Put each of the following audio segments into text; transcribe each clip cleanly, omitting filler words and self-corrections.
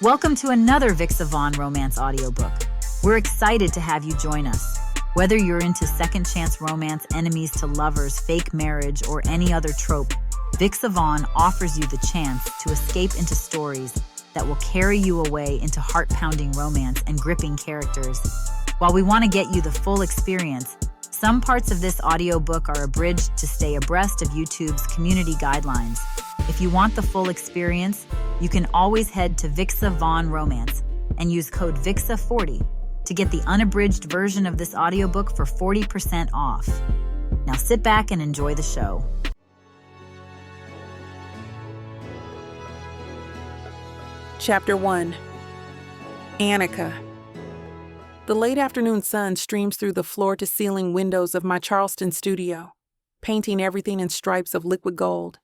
Welcome to another Vixa Vaughn romance audiobook. We're excited to have you join us. Whether you're into second chance romance, enemies to lovers, fake marriage, or any other trope, Vixa Vaughn offers you the chance to escape into stories that will carry you away into heart-pounding romance and gripping characters. While we want to get you the full experience, some parts of this audiobook are abridged to stay abreast of YouTube's community guidelines. If you want the full experience, you can always head to Vixa Vaughn Romance and use code VIXA40 to get the unabridged version of this audiobook for 40% off. Now sit back and enjoy the show. Chapter 1. Annika. The late afternoon sun streams through the floor-to-ceiling windows of my Charleston studio, painting everything in stripes of liquid gold.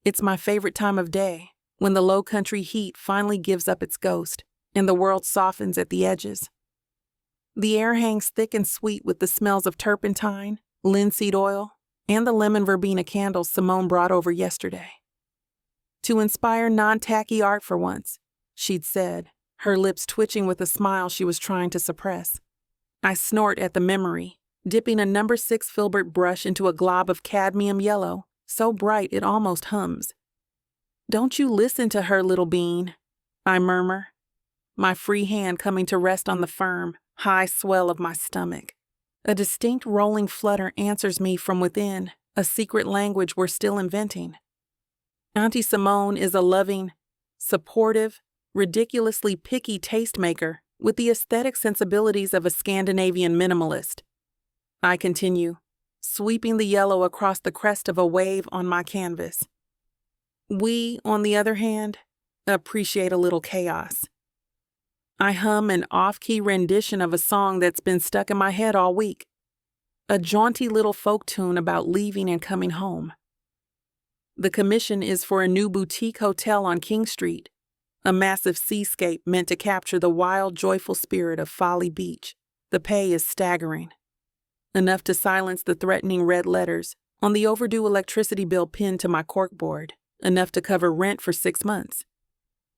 It's my favorite time of day, when the low-country heat finally gives up its ghost and the world softens at the edges. The air hangs thick and sweet with the smells of turpentine, linseed oil, and the lemon verbena candles Simone brought over yesterday. To inspire non-tacky art for once, she'd said, her lips twitching with a smile she was trying to suppress. I snort at the memory, dipping a No. 6 filbert brush into a glob of cadmium yellow, so bright it almost hums. "Don't you listen to her, little bean," I murmur, my free hand coming to rest on the firm, high swell of my stomach. A distinct rolling flutter answers me from within, a secret language we're still inventing. Auntie Simone is a loving, supportive, ridiculously picky tastemaker with the aesthetic sensibilities of a Scandinavian minimalist. I continue, sweeping the yellow across the crest of a wave on my canvas. We, on the other hand, appreciate a little chaos. I hum an off-key rendition of a song that's been stuck in my head all week, a jaunty little folk tune about leaving and coming home. The commission is for a new boutique hotel on King Street, a massive seascape meant to capture the wild, joyful spirit of Folly Beach. The pay is staggering. Enough to silence the threatening red letters on the overdue electricity bill pinned to my corkboard, enough to cover rent for 6 months,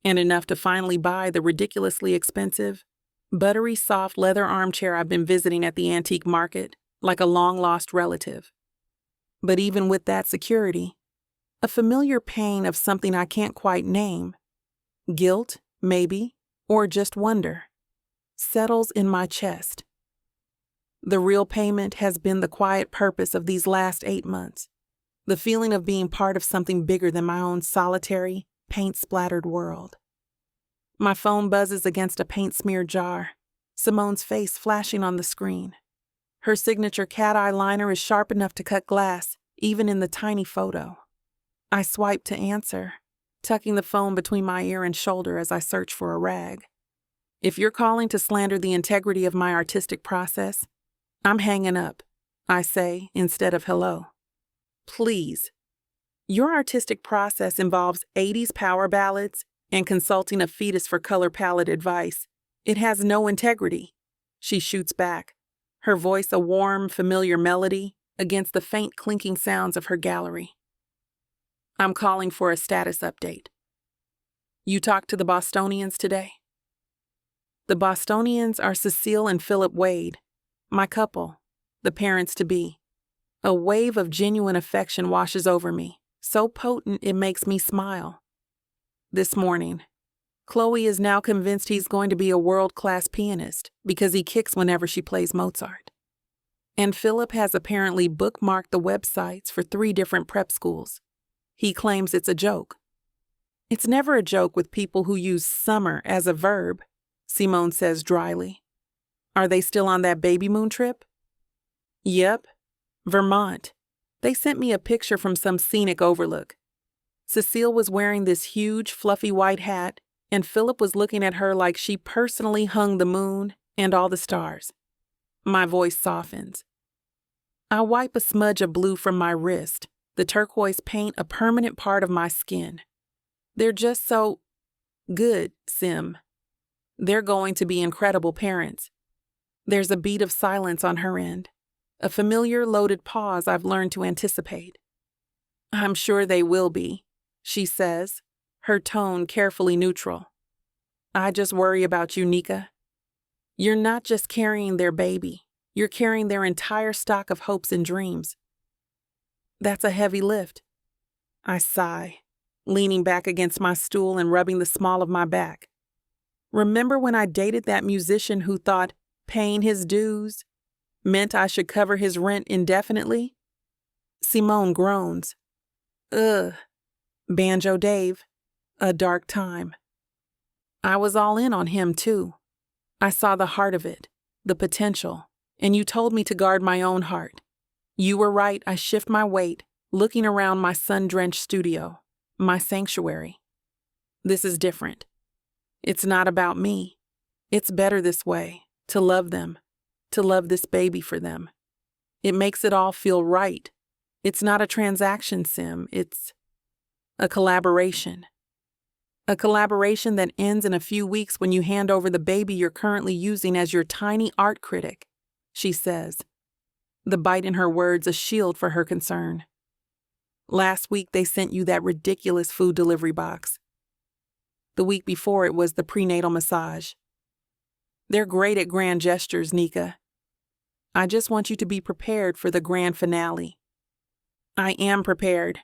and enough to finally buy the ridiculously expensive, buttery soft leather armchair I've been visiting at the antique market like a long-lost relative. But even with that security, a familiar pain of something I can't quite name, guilt, maybe, or just wonder, settles in my chest. The real payment has been the quiet purpose of these last 8 months, the feeling of being part of something bigger than my own solitary, paint-splattered world. My phone buzzes against a paint-smeared jar, Simone's face flashing on the screen. Her signature cat-eye liner is sharp enough to cut glass, even in the tiny photo. I swipe to answer, tucking the phone between my ear and shoulder as I search for a rag. If you're calling to slander the integrity of my artistic process, I'm hanging up, I say instead of hello. Please. Your artistic process involves 80s power ballads and consulting a fetus for color palette advice. It has no integrity. She shoots back, her voice a warm, familiar melody against the faint clinking sounds of her gallery. I'm calling for a status update. You talked to the Bostonians today? The Bostonians are Cecile and Philip Wade, my couple, the parents-to-be. A wave of genuine affection washes over me, so potent it makes me smile. This morning, Chloe is now convinced he's going to be a world-class pianist because he kicks whenever she plays Mozart. And Philip has apparently bookmarked the websites for 3 different prep schools. He claims it's a joke. It's never a joke with people who use summer as a verb, Simone says dryly. Are they still on that baby moon trip? Yep, Vermont. They sent me a picture from some scenic overlook. Cecile was wearing this huge, fluffy white hat, and Philip was looking at her like she personally hung the moon and all the stars. My voice softens. I wipe a smudge of blue from my wrist, the turquoise paint a permanent part of my skin. They're just so good, Sim. They're going to be incredible parents. There's a beat of silence on her end, a familiar loaded pause I've learned to anticipate. I'm sure they will be, she says, her tone carefully neutral. I just worry about you, Nika. You're not just carrying their baby. You're carrying their entire stock of hopes and dreams. That's a heavy lift. I sigh, leaning back against my stool and rubbing the small of my back. Remember when I dated that musician who thought paying his dues meant I should cover his rent indefinitely? Simone groans. Ugh. Banjo Dave. A dark time. I was all in on him, too. I saw the heart of it, the potential, and you told me to guard my own heart. You were right. I shift my weight, looking around my sun-drenched studio, my sanctuary. This is different. It's not about me. It's better this way, to love them, to love this baby for them. It makes it all feel right. It's not a transaction sim. It's a collaboration. A collaboration that ends in a few weeks when you hand over the baby you're currently using as your tiny art critic, she says, the bite in her words a shield for her concern. Last week they sent you that ridiculous food delivery box. The week before it was the prenatal massage. They're great at grand gestures, Nika. I just want you to be prepared for the grand finale. I am prepared.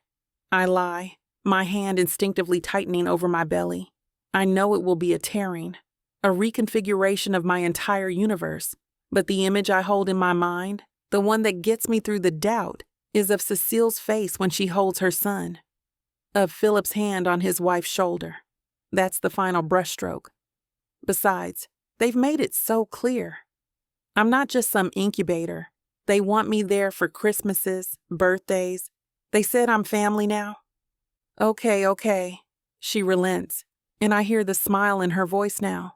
I lie, my hand instinctively tightening over my belly. I know it will be a tearing, a reconfiguration of my entire universe, but the image I hold in my mind, the one that gets me through the doubt, is of Cecile's face when she holds her son, of Philip's hand on his wife's shoulder. That's the final brushstroke. Besides, they've made it so clear. I'm not just some incubator. They want me there for Christmases, birthdays. They said I'm family now. Okay. She relents, and I hear the smile in her voice now.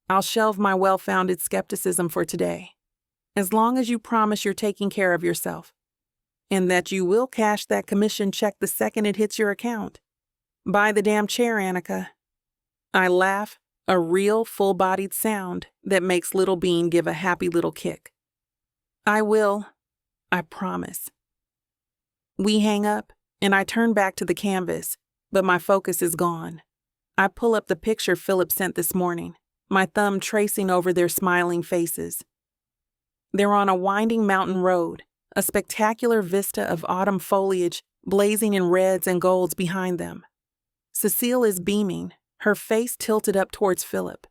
I'll shelve my well-founded skepticism for today, as long as you promise you're taking care of yourself, and that you will cash that commission check the second it hits your account. Buy the damn chair, Annika. I laugh, a real full-bodied sound that makes Little Bean give a happy little kick. I will, I promise. We hang up, and I turn back to the canvas, but my focus is gone. I pull up the picture Philip sent this morning, my thumb tracing over their smiling faces. They're on a winding mountain road, a spectacular vista of autumn foliage blazing in reds and golds behind them. Cecile is beaming, her face tilted up towards Philip.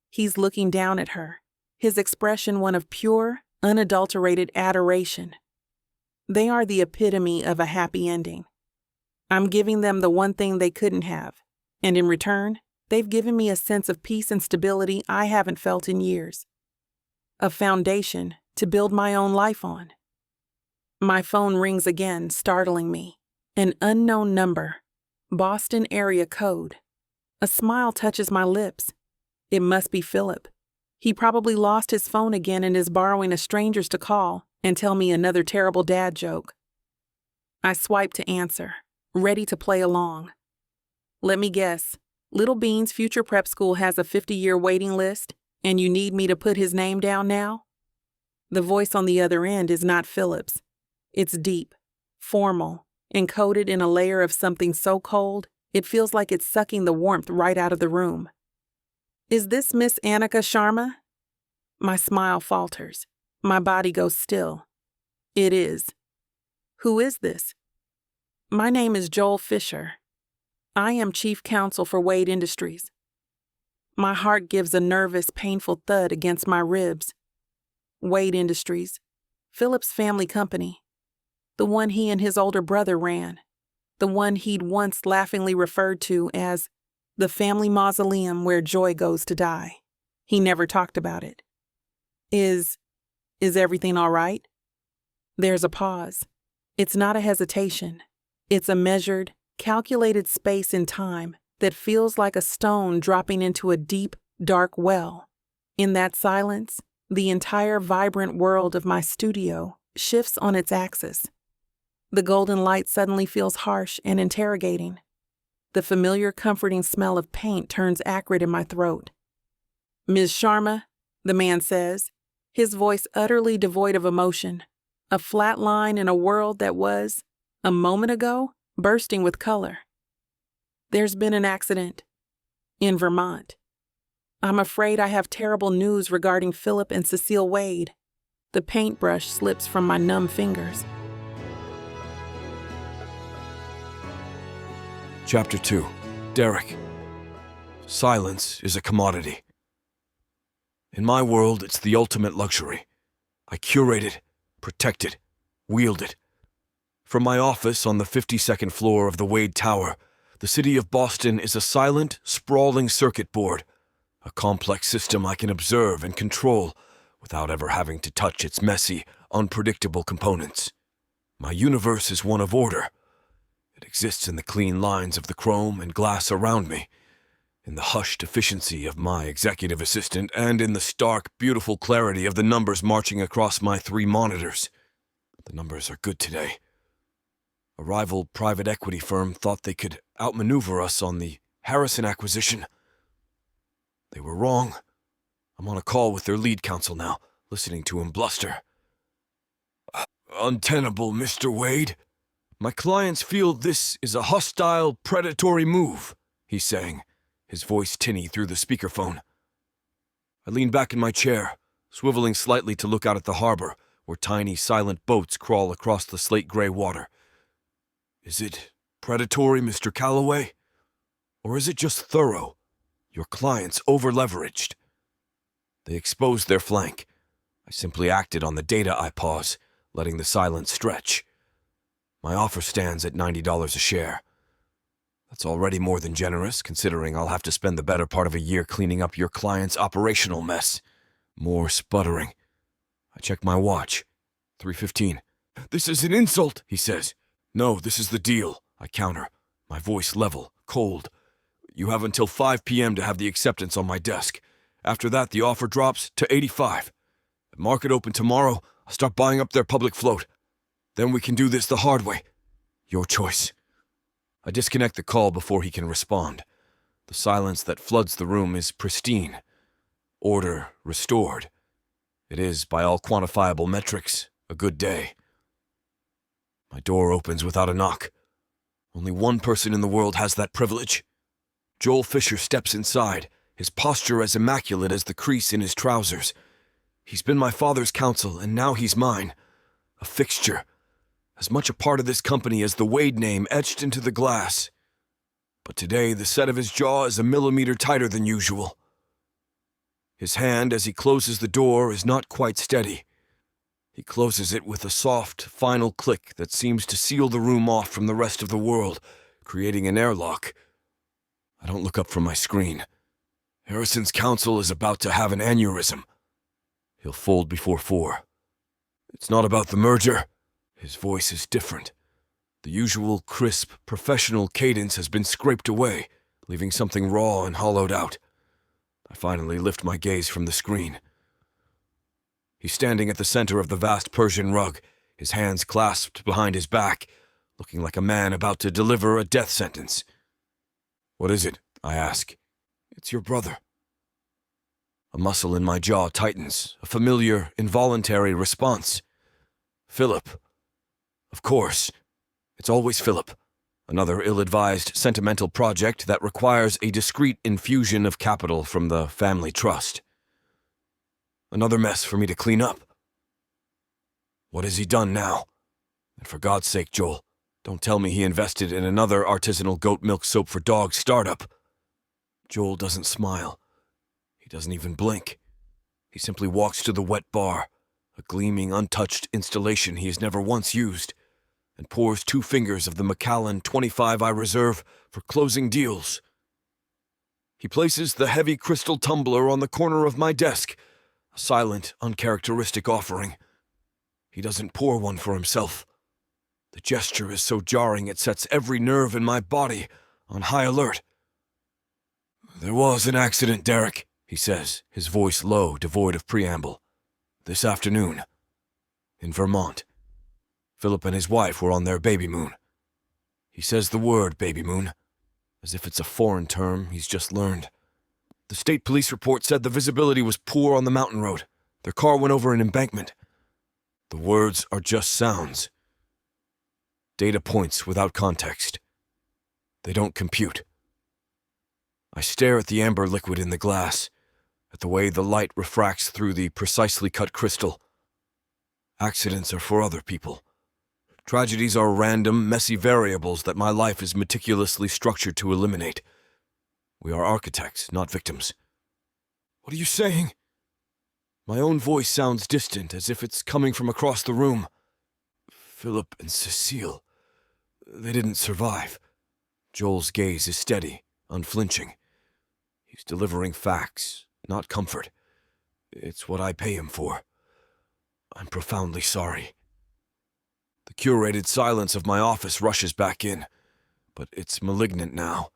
He's looking down at her, his expression one of pure, unadulterated adoration. They are the epitome of a happy ending. I'm giving them the one thing they couldn't have, and in return, they've given me a sense of peace and stability I haven't felt in years. A foundation to build my own life on. My phone rings again, startling me. An unknown number. Boston area code. A smile touches my lips. It must be Philip. He probably lost his phone again and is borrowing a stranger's to call and tell me another terrible dad joke. I swipe to answer, ready to play along. Let me guess. Little Bean's future prep school has a 50-year waiting list, and you need me to put his name down now? The voice on the other end is not Philip's. It's deep, formal, encoded in a layer of something so cold, it feels like it's sucking the warmth right out of the room. Is this Miss Annika Sharma? My smile falters. My body goes still. It is. Who is this? My name is Joel Fisher. I am Chief Counsel for Wade Industries. My heart gives a nervous, painful thud against my ribs. Wade Industries, Philip's family company. The one he and his older brother ran. The one he'd once laughingly referred to as the family mausoleum where joy goes to die. He never talked about it. Is everything all right? There's a pause. It's not a hesitation. It's a measured, calculated space in time that feels like a stone dropping into a deep, dark well. In that silence, the entire vibrant world of my studio shifts on its axis. The golden light suddenly feels harsh and interrogating. The familiar, comforting smell of paint turns acrid in my throat. Ms. Sharma, the man says, his voice utterly devoid of emotion, a flat line in a world that was, a moment ago, bursting with color. There's been an accident. In Vermont. I'm afraid I have terrible news regarding Philip and Cecile Wade. The paintbrush slips from my numb fingers. Chapter 2. Derek. Silence is a commodity. In my world, it's the ultimate luxury. I curate it, protect it, wield it. From my office on the 52nd floor of the Wade Tower, the city of Boston is a silent, sprawling circuit board, a complex system I can observe and control without ever having to touch its messy, unpredictable components. My universe is one of order. It exists in the clean lines of the chrome and glass around me, in the hushed efficiency of my executive assistant, and in the stark, beautiful clarity of the numbers marching across my 3 monitors. The numbers are good today. A rival private equity firm thought they could outmaneuver us on the Harrison acquisition. They were wrong. I'm on a call with their lead counsel now, listening to him bluster. Untenable, Mr. Wade. My clients feel this is a hostile, predatory move, he's saying, his voice tinny through the speakerphone. I lean back in my chair, swiveling slightly to look out at the harbor, where tiny, silent boats crawl across the slate-gray water. Is it predatory, Mr. Calloway? Or is it just thorough? Your clients over-leveraged. They exposed their flank. I simply acted on the data I pause, letting the silence stretch. My offer stands at $90 a share. That's already more than generous, considering I'll have to spend the better part of a year cleaning up your client's operational mess. More sputtering. I check my watch. 3:15. This is an insult, he says. No, this is the deal, I counter, my voice level, cold. You have until 5 p.m. to have the acceptance on my desk. After that, the offer drops to 85. At market open tomorrow, I'll start buying up their public float. Then we can do this the hard way. Your choice. I disconnect the call before he can respond. The silence that floods the room is pristine. Order restored. It is, by all quantifiable metrics, a good day. My door opens without a knock. Only one person in the world has that privilege. Joel Fisher steps inside, his posture as immaculate as the crease in his trousers. He's been my father's counsel, and now he's mine. A fixture. As much a part of this company as the Wade name etched into the glass. But today, the set of his jaw is a millimeter tighter than usual. His hand, as he closes the door, is not quite steady. He closes it with a soft, final click that seems to seal the room off from the rest of the world, creating an airlock. I don't look up from my screen. Harrison's counsel is about to have an aneurysm. He'll fold before 4. It's not about the merger. His voice is different. The usual crisp, professional cadence has been scraped away, leaving something raw and hollowed out. I finally lift my gaze from the screen. He's standing at the center of the vast Persian rug, his hands clasped behind his back, looking like a man about to deliver a death sentence. What is it? I ask. It's your brother. A muscle in my jaw tightens, a familiar, involuntary response. Philip. Of course. It's always Philip. Another ill-advised, sentimental project that requires a discreet infusion of capital from the family trust. Another mess for me to clean up. What has he done now? And for God's sake, Joel, don't tell me he invested in another artisanal goat milk soap for dogs startup. Joel doesn't smile. He doesn't even blink. He simply walks to the wet bar, a gleaming, untouched installation he has never once used, and pours 2 fingers of the Macallan 25 I reserve for closing deals. He places the heavy crystal tumbler on the corner of my desk, a silent, uncharacteristic offering. He doesn't pour one for himself. The gesture is so jarring it sets every nerve in my body on high alert. There was an accident, Derek, he says, his voice low, devoid of preamble. This afternoon. In Vermont. Philip and his wife were on their baby moon. He says the word baby moon, as if it's a foreign term he's just learned. The state police report said the visibility was poor on the mountain road. Their car went over an embankment. The words are just sounds. Data points without context. They don't compute. I stare at the amber liquid in the glass, at the way the light refracts through the precisely cut crystal. Accidents are for other people. Tragedies are random, messy variables that my life is meticulously structured to eliminate. We are architects, not victims. What are you saying? My own voice sounds distant, as if it's coming from across the room. Philip and Cecile, they didn't survive. Joel's gaze is steady, unflinching. He's delivering facts, not comfort. It's what I pay him for. I'm profoundly sorry. The curated silence of my office rushes back in, but it's malignant now.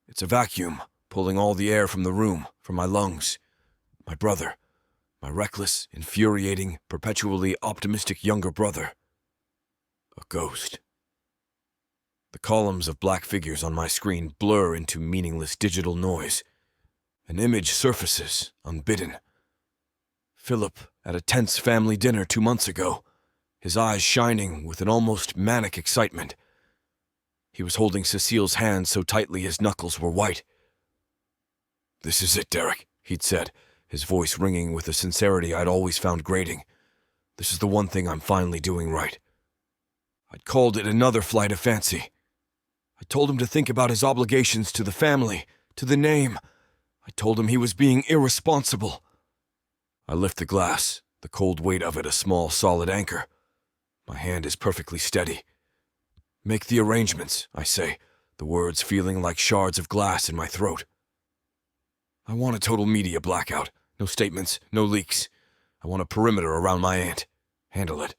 It's a vacuum, pulling all the air from the room, from my lungs. My brother, my reckless, infuriating, perpetually optimistic younger brother. A ghost. The columns of black figures on my screen blur into meaningless digital noise. An image surfaces, unbidden. Philip at a tense family dinner 2 months ago, his eyes shining with an almost manic excitement. He was holding Cecile's hand so tightly his knuckles were white. "This is it, Derek," he'd said, his voice ringing with a sincerity I'd always found grating. "This is the one thing I'm finally doing right." I'd called it another flight of fancy. I told him to think about his obligations to the family, to the name. I told him he was being irresponsible. I lift the glass, the cold weight of it a small, solid anchor. My hand is perfectly steady. "Make the arrangements," I say, the words feeling like shards of glass in my throat. I want a total media blackout. No statements, no leaks. I want a perimeter around my aunt. Handle it.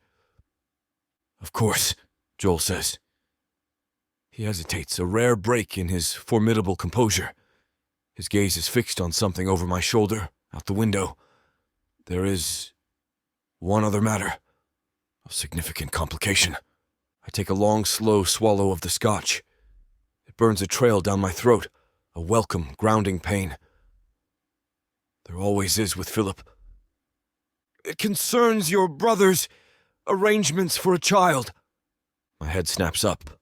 "Of course," Joel says. He hesitates, a rare break in his formidable composure. His gaze is fixed on something over my shoulder, out the window. There is one other matter. A significant complication. I take a long, slow swallow of the scotch. It burns a trail down my throat, a welcome, grounding pain. There always is with Philip. "It concerns your brother's arrangements for a child." My head snaps up.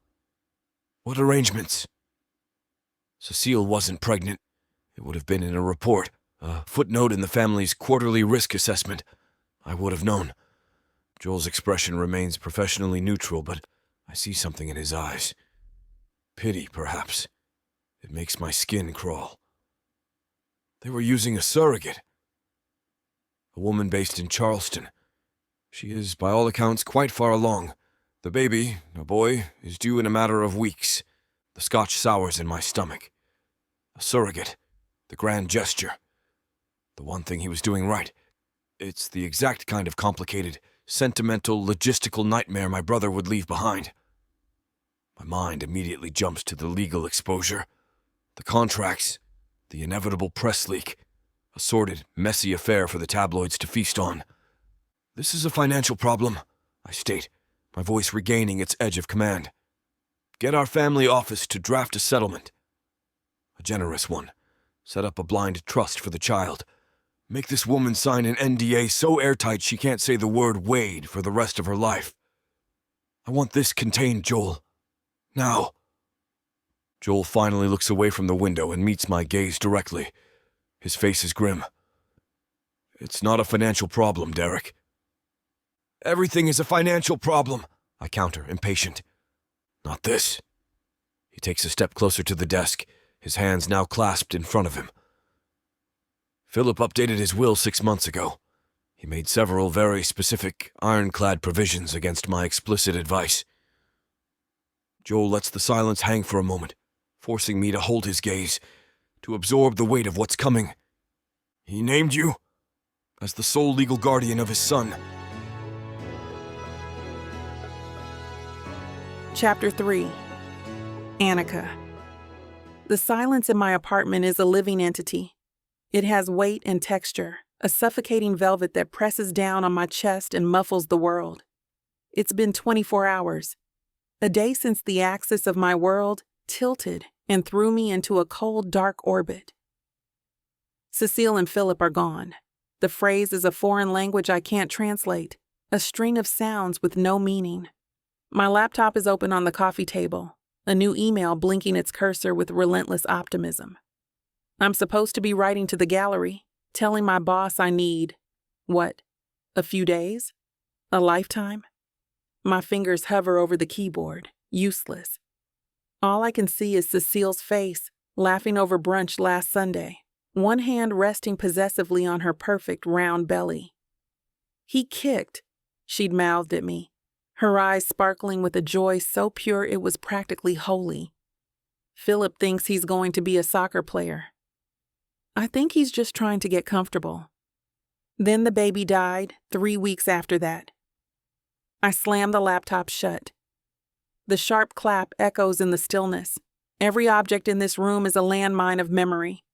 "What arrangements?" Cecile wasn't pregnant. It would have been in a report, a footnote in the family's quarterly risk assessment. I would have known. Joel's expression remains professionally neutral, but I see something in his eyes. Pity, perhaps. It makes my skin crawl. They were using a surrogate. A woman based in Charleston. She is, by all accounts, quite far along. The baby, a boy, is due in a matter of weeks. The scotch sours in my stomach. A surrogate. The grand gesture. The one thing he was doing right. It's the exact kind of complicated, sentimental, logistical nightmare my brother would leave behind. My mind immediately jumps to the legal exposure. The contracts. The inevitable press leak. A sordid, messy affair for the tabloids to feast on. "This is a financial problem," I state, my voice regaining its edge of command. "Get our family office to draft a settlement. A generous one. Set up a blind trust for the child. Make this woman sign an NDA so airtight she can't say the word Wade for the rest of her life. I want this contained, Joel. Now." Joel finally looks away from the window and meets my gaze directly. His face is grim. "It's not a financial problem, Derek." "Everything is a financial problem," I counter, impatient. "Not this." He takes a step closer to the desk, his hands now clasped in front of him. Philip updated his will 6 months ago. He made several very specific, ironclad provisions against my explicit advice. Joel lets the silence hang for a moment, forcing me to hold his gaze, to absorb the weight of what's coming. "He named you as the sole legal guardian of his son." Chapter 3. Annika. The silence in my apartment is a living entity. It has weight and texture, a suffocating velvet that presses down on my chest and muffles the world. It's been 24 hours, a day since the axis of my world tilted and threw me into a cold, dark orbit. Cecile and Philip are gone. The phrase is a foreign language I can't translate, a string of sounds with no meaning. My laptop is open on the coffee table, a new email blinking its cursor with relentless optimism. I'm supposed to be writing to the gallery, telling my boss I need, what, a few days? A lifetime? My fingers hover over the keyboard, useless. All I can see is Cecile's face, laughing over brunch last Sunday, one hand resting possessively on her perfect round belly. "He kicked," she'd mouthed at me, her eyes sparkling with a joy so pure it was practically holy. "Philip thinks he's going to be a soccer player. I think he's just trying to get comfortable." Then the baby died 3 weeks after that. I slammed the laptop shut. The sharp clap echoes in the stillness. Every object in this room is a landmine of memory.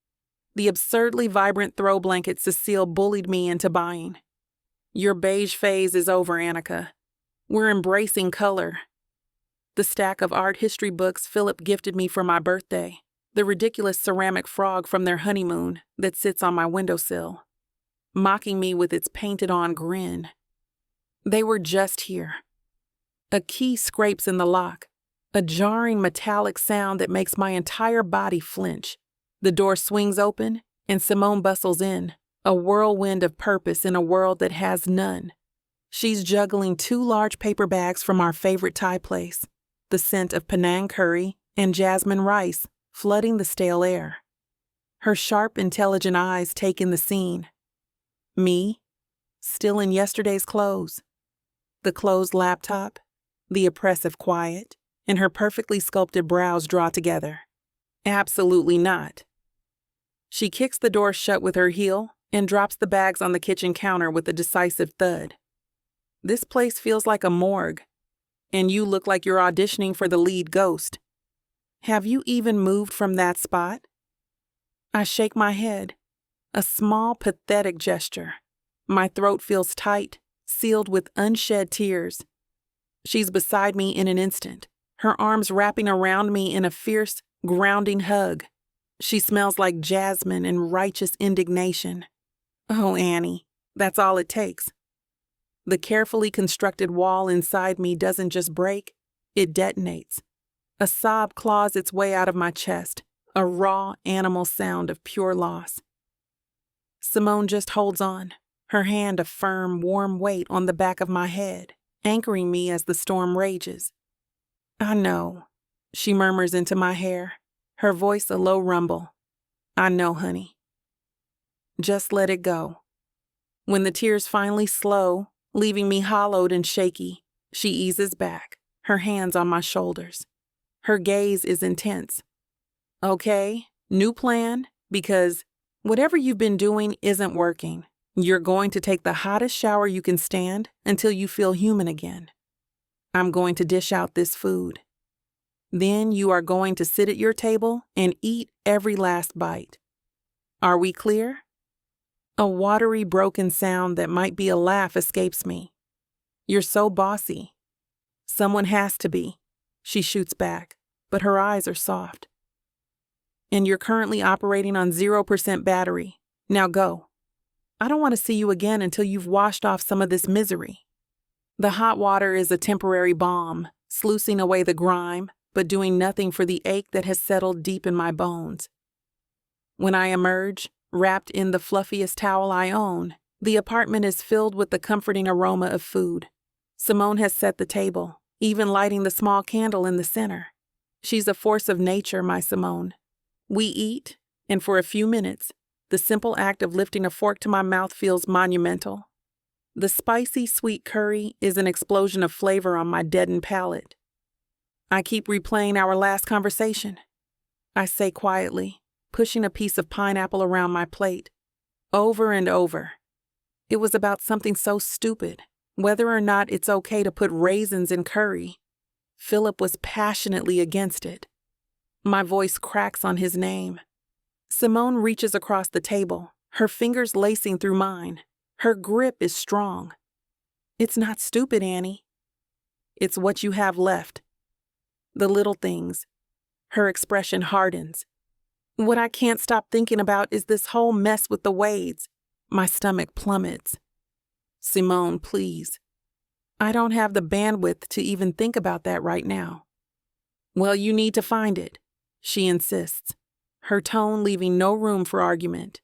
The absurdly vibrant throw blanket Cecile bullied me into buying. "Your beige phase is over, Annika. We're embracing color." The stack of art history books Philip gifted me for my birthday. The ridiculous ceramic frog from their honeymoon that sits on my windowsill, mocking me with its painted-on grin. They were just here. A key scrapes in the lock, a jarring metallic sound that makes my entire body flinch. The door swings open, and Simone bustles in, a whirlwind of purpose in a world that has none. She's juggling 2 large paper bags from our favorite Thai place, the scent of Penang curry and jasmine rice flooding the stale air. Her sharp, intelligent eyes take in the scene. Me, still in yesterday's clothes. The closed laptop, the oppressive quiet, and her perfectly sculpted brows draw together. Absolutely not. She kicks the door shut with her heel and drops the bags on the kitchen counter with a decisive thud. "This place feels like a morgue, and you look like you're auditioning for the lead ghost. Have you even moved from that spot?" I shake my head, a small, pathetic gesture. My throat feels tight, sealed with unshed tears. She's beside me in an instant, her arms wrapping around me in a fierce, grounding hug. She smells like jasmine and righteous indignation. Oh, Annie, that's all it takes. The carefully constructed wall inside me doesn't just break, it detonates. A sob claws its way out of my chest, a raw animal sound of pure loss. Simone just holds on, her hand a firm, warm weight on the back of my head, anchoring me as the storm rages. "I know," she murmurs into my hair, her voice a low rumble. "I know, honey. Just let it go." When the tears finally slow, leaving me hollowed and shaky, she eases back, her hands on my shoulders. Her gaze is intense. "Okay, new plan, because whatever you've been doing isn't working. You're going to take the hottest shower you can stand until you feel human again. I'm going to dish out this food. Then you are going to sit at your table and eat every last bite. Are we clear?" A watery, broken sound that might be a laugh escapes me. "You're so bossy." "Someone has to be," she shoots back, but her eyes are soft. "And you're currently operating on 0% battery. Now go. I don't want to see you again until you've washed off some of this misery." The hot water is a temporary balm, sluicing away the grime, but doing nothing for the ache that has settled deep in my bones. When I emerge, wrapped in the fluffiest towel I own, the apartment is filled with the comforting aroma of food. Simone has set the table, even lighting the small candle in the center. She's a force of nature, my Simone. We eat, and for a few minutes, the simple act of lifting a fork to my mouth feels monumental. The spicy, sweet curry is an explosion of flavor on my deadened palate. I keep replaying our last conversation, I say quietly, pushing a piece of pineapple around my plate. Over and over. It was about something so stupid, whether or not it's okay to put raisins in curry. Philip was passionately against it. My voice cracks on his name. Simone reaches across the table, her fingers lacing through mine. Her grip is strong. "It's not stupid, Annie. It's what you have left. The little things." Her expression hardens. "What I can't stop thinking about is this whole mess with the Wades." My stomach plummets. "Simone, please. I don't have the bandwidth to even think about that right now." "Well, you need to find it," she insists, her tone leaving no room for argument.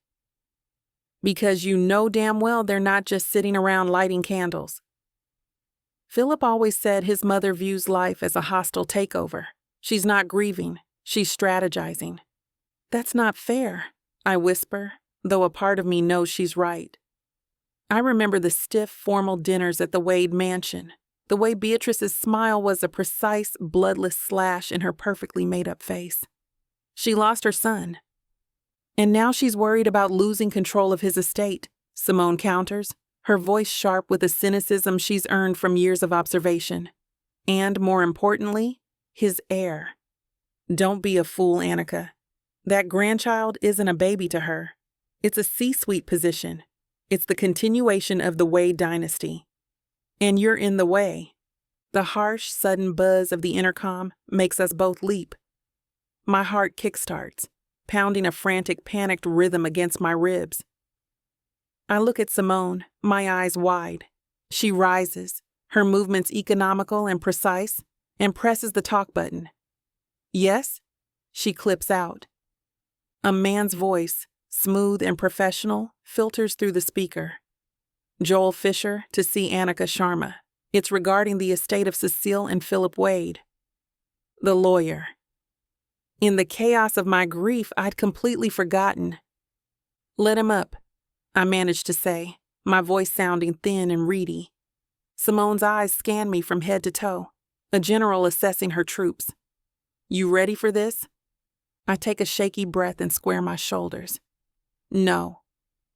Because you know damn well they're not just sitting around lighting candles. Philip always said his mother views life as a hostile takeover. She's not grieving, she's strategizing. That's not fair, I whisper, though a part of me knows she's right. I remember the stiff, formal dinners at the Wade mansion, the way Beatrice's smile was a precise, bloodless slash in her perfectly made-up face. She lost her son. And now she's worried about losing control of his estate, Simone counters, her voice sharp with a cynicism she's earned from years of observation. And, more importantly, his heir. Don't be a fool, Annika. That grandchild isn't a baby to her. It's a C-suite position. It's the continuation of the Wade dynasty. And you're in the way. The harsh, sudden buzz of the intercom makes us both leap. My heart kickstarts, pounding a frantic, panicked rhythm against my ribs. I look at Simone, my eyes wide. She rises, her movements economical and precise, and presses the talk button. Yes? She clips out. A man's voice, smooth and professional, filters through the speaker. Joel Fisher to see Annika Sharma. It's regarding the estate of Cecile and Philip Wade. The lawyer. In the chaos of my grief, I'd completely forgotten. Let him up, I managed to say, my voice sounding thin and reedy. Simone's eyes scan me from head to toe, a general assessing her troops. You ready for this? I take a shaky breath and square my shoulders. No,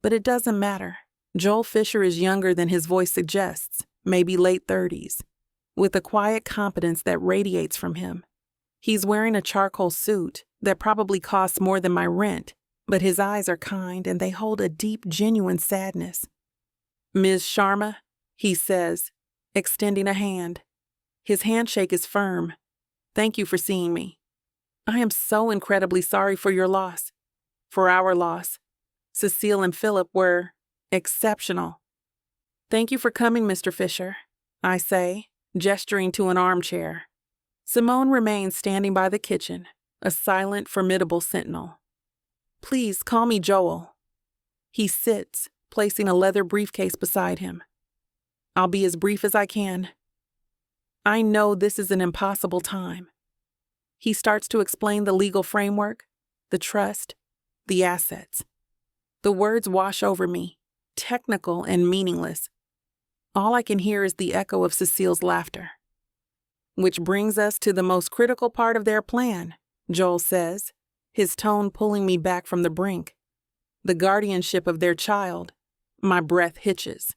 but it doesn't matter. Joel Fisher is younger than his voice suggests, maybe late 30s, with a quiet competence that radiates from him. He's wearing a charcoal suit that probably costs more than my rent, but his eyes are kind and they hold a deep, genuine sadness. Ms. Sharma, he says, extending a hand. His handshake is firm. Thank you for seeing me. I am so incredibly sorry for your loss. For our loss. Cecile and Philip were exceptional. Thank you for coming, Mr. Fisher, I say, gesturing to an armchair. Simone remains standing by the kitchen, a silent, formidable sentinel. Please call me Joel. He sits, placing a leather briefcase beside him. I'll be as brief as I can. I know this is an impossible time. He starts to explain the legal framework, the trust, the assets. The words wash over me, technical and meaningless. All I can hear is the echo of Cecile's laughter. Which brings us to the most critical part of their plan, Joel says, his tone pulling me back from the brink. The guardianship of their child. My breath hitches.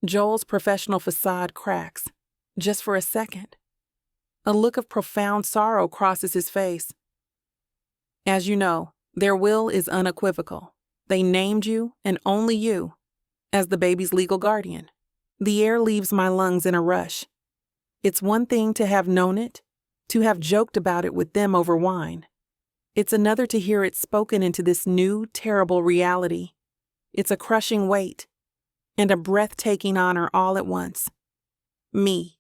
Joel's professional facade cracks, just for a second. A look of profound sorrow crosses his face. As you know, their will is unequivocal. They named you, and only you, as the baby's legal guardian. The air leaves my lungs in a rush. It's one thing to have known it, to have joked about it with them over wine. It's another to hear it spoken into this new, terrible reality. It's a crushing weight, and a breathtaking honor all at once. Me.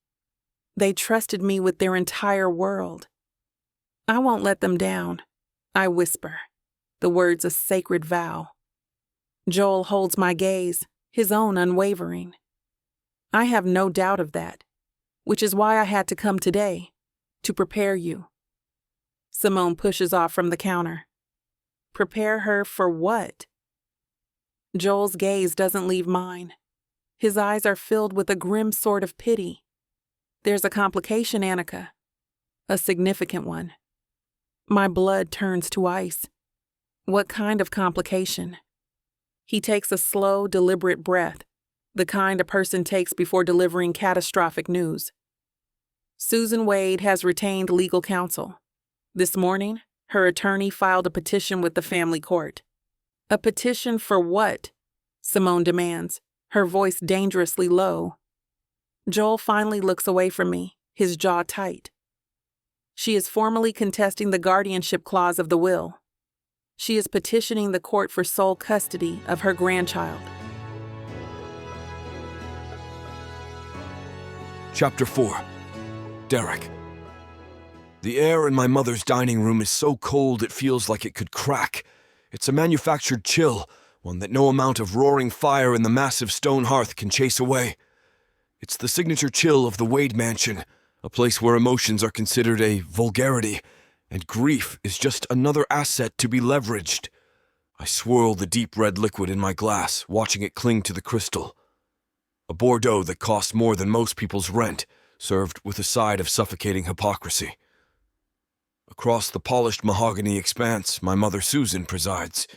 They trusted me with their entire world. I won't let them down, I whisper, the words a sacred vow. Joel holds my gaze, his own unwavering. I have no doubt of that, which is why I had to come today, to prepare you. Simone pushes off from the counter. Prepare her for what? Joel's gaze doesn't leave mine. His eyes are filled with a grim sort of pity. There's a complication, Annika. A significant one. My blood turns to ice. What kind of complication? He takes a slow, deliberate breath, the kind a person takes before delivering catastrophic news. Susan Wade has retained legal counsel. This morning, her attorney filed a petition with the family court. A petition for what? Simone demands, her voice dangerously low. Joel finally looks away from me, his jaw tight. She is formally contesting the guardianship clause of the will. She is petitioning the court for sole custody of her grandchild. Chapter 4. Derek. The air in my mother's dining room is so cold it feels like it could crack. It's a manufactured chill, one that no amount of roaring fire in the massive stone hearth can chase away. It's the signature chill of the Wade Mansion, a place where emotions are considered a vulgarity, and grief is just another asset to be leveraged. I swirl the deep red liquid in my glass, watching it cling to the crystal. A Bordeaux that costs more than most people's rent, served with a side of suffocating hypocrisy. Across the polished mahogany expanse, my mother Susan presides.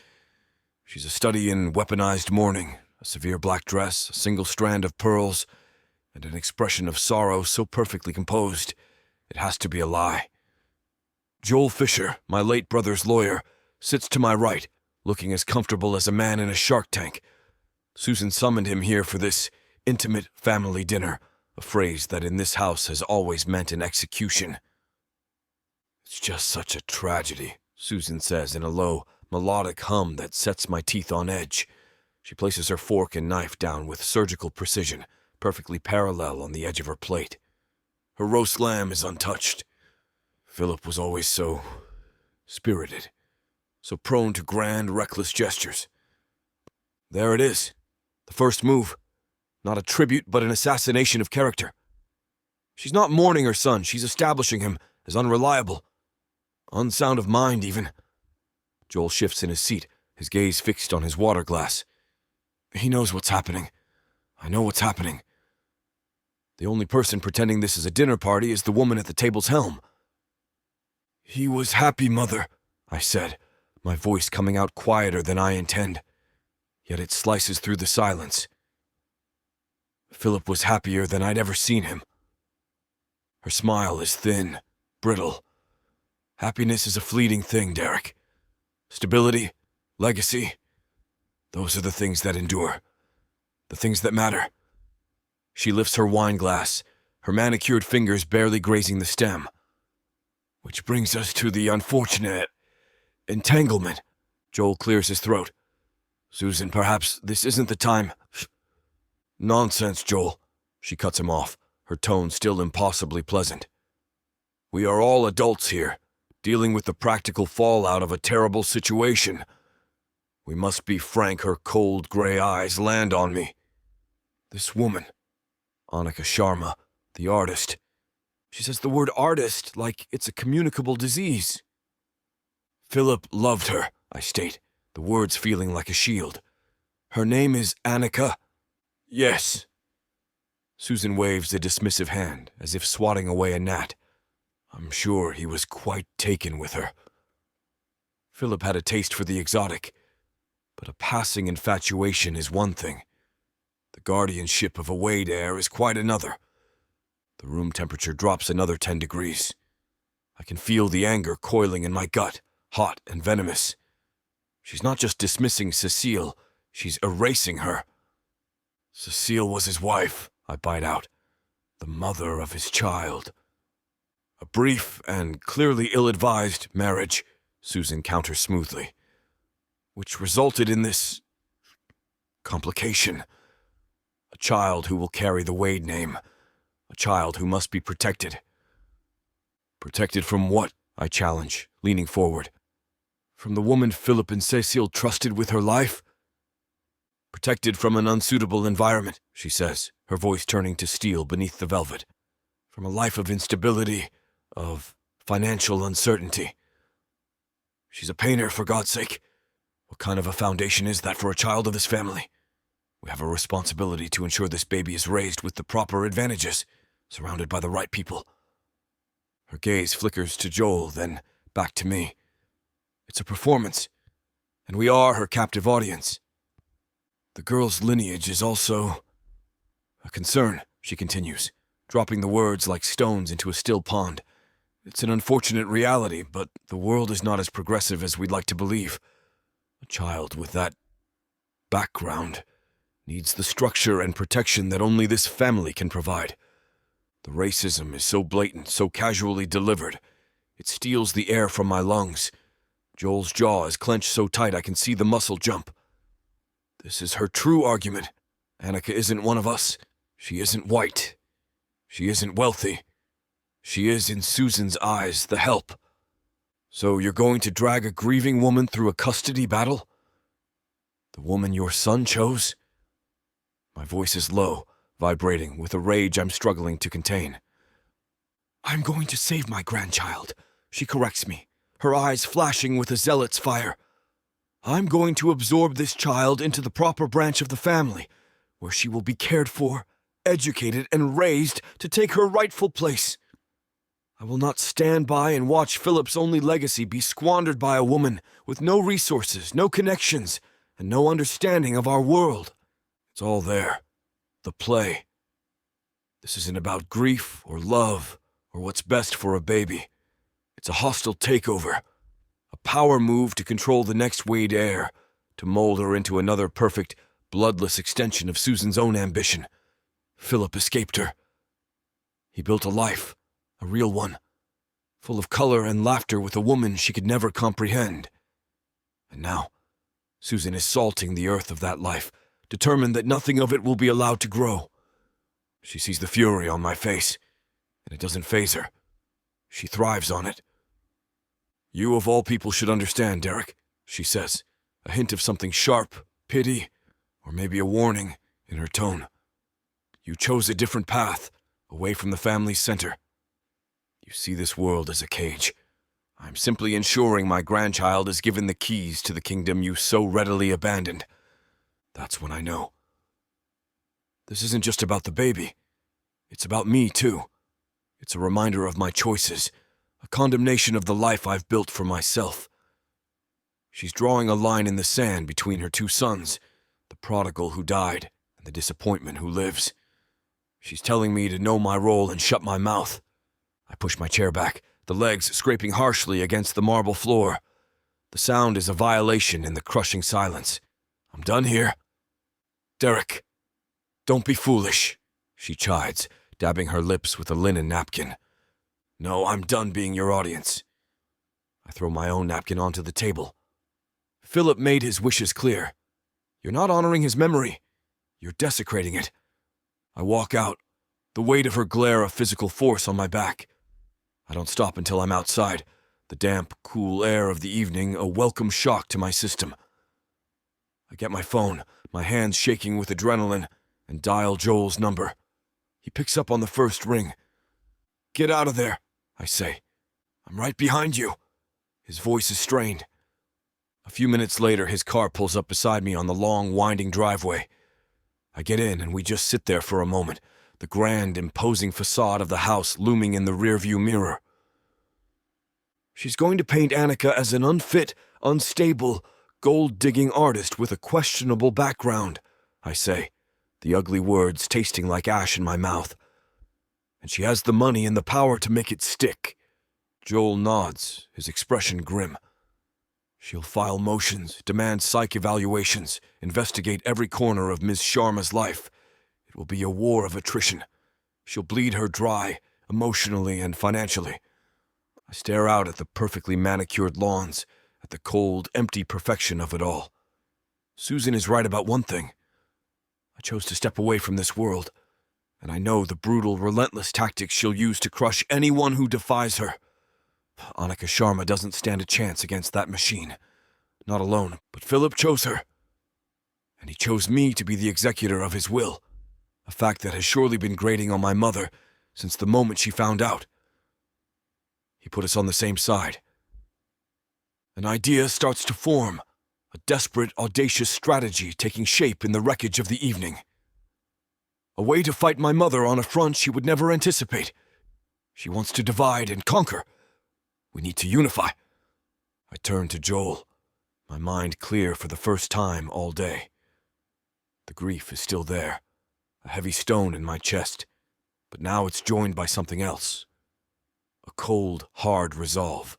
She's a study in weaponized mourning, a severe black dress, a single strand of pearls, and an expression of sorrow so perfectly composed, it has to be a lie. Joel Fisher, my late brother's lawyer, sits to my right, looking as comfortable as a man in a shark tank. Susan summoned him here for this intimate family dinner, a phrase that in this house has always meant an execution. It's just such a tragedy, Susan says in a low, melodic hum that sets my teeth on edge. She places her fork and knife down with surgical precision, perfectly parallel on the edge of her plate. Her roast lamb is untouched. Philip was always so spirited, so prone to grand, reckless gestures. There it is, the first move. Not a tribute, but an assassination of character. She's not mourning her son, she's establishing him as unreliable. Unsound of mind, even. Joel shifts in his seat, his gaze fixed on his water glass. He knows what's happening. I know what's happening. The only person pretending this is a dinner party is the woman at the table's helm. He was happy, Mother, I said, my voice coming out quieter than I intend. Yet it slices through the silence. Philip was happier than I'd ever seen him. Her smile is thin, brittle. Happiness is a fleeting thing, Derek. Stability, legacy, those are the things that endure. The things that matter. She lifts her wine glass, her manicured fingers barely grazing the stem. Which brings us to the unfortunate entanglement. Joel clears his throat. Susan, perhaps this isn't the time. Nonsense, Joel. She cuts him off, her tone still impossibly pleasant. We are all adults here, dealing with the practical fallout of a terrible situation. We must be frank. Her cold gray eyes land on me. This woman, Annika Sharma, the artist. She says the word artist like it's a communicable disease. Philip loved her, I state, the words feeling like a shield. Her name is Annika. Yes. Susan waves a dismissive hand, as if swatting away a gnat. I'm sure he was quite taken with her. Philip had a taste for the exotic, but a passing infatuation is one thing. The guardianship of a Wade heir is quite another. The room temperature drops another 10 degrees. I can feel the anger coiling in my gut, hot and venomous. She's not just dismissing Cecile, she's erasing her. Cecile was his wife, I bite out, the mother of his child. A brief and clearly ill-advised marriage, Susan counters smoothly, which resulted in this complication. A child who will carry the Wade name, a child who must be protected. Protected from what? I challenge, leaning forward. From the woman Philip and Cecile trusted with her life? Protected from an unsuitable environment, she says, her voice turning to steel beneath the velvet. From a life of instability, of financial uncertainty. She's a painter, for God's sake. What kind of a foundation is that for a child of this family? We have a responsibility to ensure this baby is raised with the proper advantages, surrounded by the right people. Her gaze flickers to Joel, then back to me. It's a performance, and we are her captive audience. The girl's lineage is also a concern, she continues, dropping the words like stones into a still pond. It's an unfortunate reality, but the world is not as progressive as we'd like to believe. A child with that background needs the structure and protection that only this family can provide. The racism is so blatant, so casually delivered. It steals the air from my lungs. Joel's jaw is clenched so tight I can see the muscle jump. This is her true argument. Annika isn't one of us. She isn't white. She isn't wealthy. She is, in Susan's eyes, the help. So you're going to drag a grieving woman through a custody battle? The woman your son chose? My voice is low, vibrating with a rage I'm struggling to contain. I'm going to save my grandchild, she corrects me, her eyes flashing with a zealot's fire. I'm going to absorb this child into the proper branch of the family, where she will be cared for, educated, and raised to take her rightful place. I will not stand by and watch Philip's only legacy be squandered by a woman with no resources, no connections, and no understanding of our world. It's all there. The play. This isn't about grief or love or what's best for a baby. It's a hostile takeover. A power move to control the next Wade heir, to mold her into another perfect, bloodless extension of Susan's own ambition. Philip escaped her. He built a life, a real one, full of color and laughter with a woman she could never comprehend. And now, Susan is salting the earth of that life, determined that nothing of it will be allowed to grow. She sees the fury on my face, and it doesn't faze her. She thrives on it. You of all people should understand, Derek, she says, a hint of something sharp, pity, or maybe a warning in her tone. You chose a different path, away from the family's center. You see this world as a cage. I'm simply ensuring my grandchild is given the keys to the kingdom you so readily abandoned. That's when I know. This isn't just about the baby. It's about me, too. It's a reminder of my choices, a condemnation of the life I've built for myself. She's drawing a line in the sand between her two sons, the prodigal who died and the disappointment who lives. She's telling me to know my role and shut my mouth. I push my chair back, the legs scraping harshly against the marble floor. The sound is a violation in the crushing silence. I'm done here. Derek, don't be foolish, she chides, dabbing her lips with a linen napkin. No, I'm done being your audience. I throw my own napkin onto the table. Philip made his wishes clear. You're not honoring his memory. You're desecrating it. I walk out, the weight of her glare a physical force on my back. I don't stop until I'm outside, the damp, cool air of the evening a welcome shock to my system. I get my phone, my hands shaking with adrenaline, and dial Joel's number. He picks up on the first ring. Get out of there, I say. I'm right behind you. His voice is strained. A few minutes later, his car pulls up beside me on the long, winding driveway. I get in and we just sit there for a moment, the grand, imposing facade of the house looming in the rearview mirror. She's going to paint Annika as an unfit, unstable, gold-digging artist with a questionable background, I say, the ugly words tasting like ash in my mouth. And she has the money and the power to make it stick. Joel nods, his expression grim. She'll file motions, demand psych evaluations, investigate every corner of Ms. Sharma's life. It will be a war of attrition. She'll bleed her dry, emotionally and financially. I stare out at the perfectly manicured lawns, at the cold, empty perfection of it all. Susan is right about one thing. I chose to step away from this world, and I know the brutal, relentless tactics she'll use to crush anyone who defies her. Annika Sharma doesn't stand a chance against that machine. Not alone, but Philip chose her. And he chose me to be the executor of his will, a fact that has surely been grating on my mother since the moment she found out. He put us on the same side. An idea starts to form, a desperate, audacious strategy taking shape in the wreckage of the evening. A way to fight my mother on a front she would never anticipate. She wants to divide and conquer. We need to unify. I turn to Joel, my mind clear for the first time all day. The grief is still there, a heavy stone in my chest, but now it's joined by something else. A cold, hard resolve.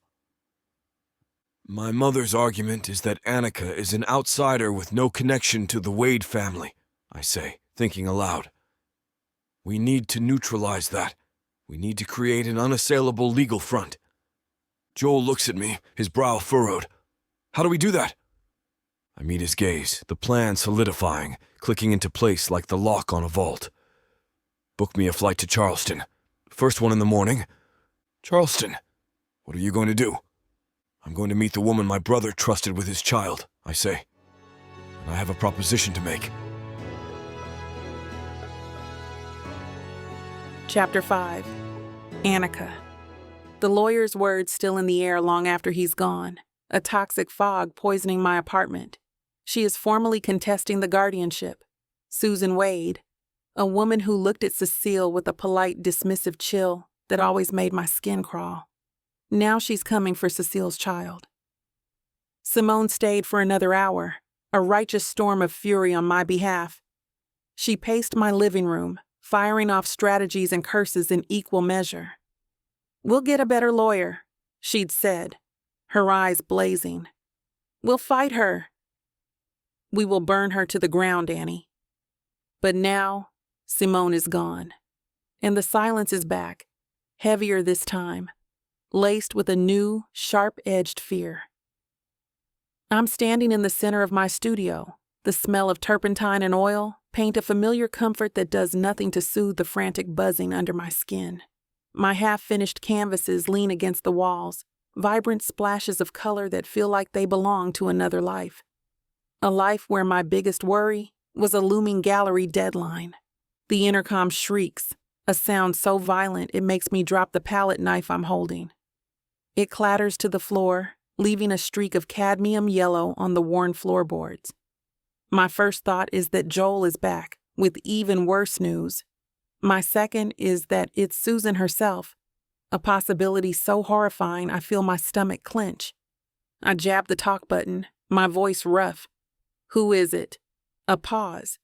My mother's argument is that Annika is an outsider with no connection to the Wade family, I say, thinking aloud. We need to neutralize that. We need to create an unassailable legal front. Joel looks at me, his brow furrowed. How do we do that? I meet his gaze, the plan solidifying, clicking into place like the lock on a vault. Book me a flight to Charleston. First one in the morning. Charleston, what are you going to do? I'm going to meet the woman my brother trusted with his child, I say. I have a proposition to make. Chapter 5. Annika. The lawyer's words still in the air long after he's gone. A toxic fog poisoning my apartment. She is formally contesting the guardianship. Susan Wade, a woman who looked at Cecile with a polite, dismissive chill that always made my skin crawl. Now she's coming for Cecile's child. Simone stayed for another hour, a righteous storm of fury on my behalf. She paced my living room, firing off strategies and curses in equal measure. "We'll get a better lawyer," she'd said, her eyes blazing. "We'll fight her. We will burn her to the ground, Annie." But now, Simone is gone, and the silence is back, heavier this time, laced with a new, sharp-edged fear. I'm standing in the center of my studio. The smell of turpentine and oil paint a familiar comfort that does nothing to soothe the frantic buzzing under my skin. My half-finished canvases lean against the walls, vibrant splashes of color that feel like they belong to another life. A life where my biggest worry was a looming gallery deadline. The intercom shrieks, a sound so violent it makes me drop the palette knife I'm holding. It clatters to the floor, leaving a streak of cadmium yellow on the worn floorboards. My first thought is that Joel is back, with even worse news. My second is that it's Susan herself, a possibility so horrifying I feel my stomach clench. I jab the talk button, my voice rough. "Who is it?" A pause.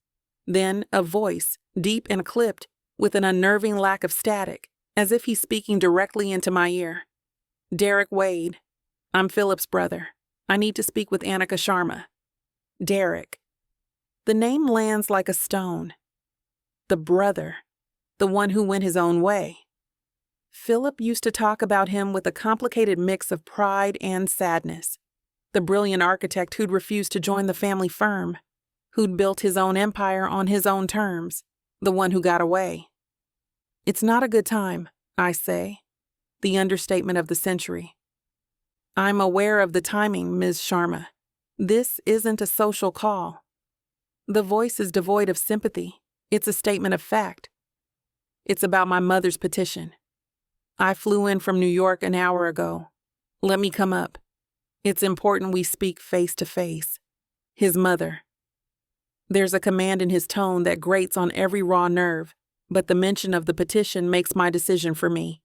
Then a voice, deep and clipped, with an unnerving lack of static, as if he's speaking directly into my ear. "Derek Wade. I'm Philip's brother. I need to speak with Annika Sharma." Derek. The name lands like a stone. The brother. The one who went his own way. Philip used to talk about him with a complicated mix of pride and sadness. The brilliant architect who'd refused to join the family firm, who'd built his own empire on his own terms, the one who got away. "It's not a good time," I say, the understatement of the century. "I'm aware of the timing, Ms. Sharma. This isn't a social call." The voice is devoid of sympathy. It's a statement of fact. "It's about my mother's petition. I flew in from New York an hour ago. Let me come up. It's important we speak face to face." His mother. There's a command in his tone that grates on every raw nerve, but the mention of the petition makes my decision for me.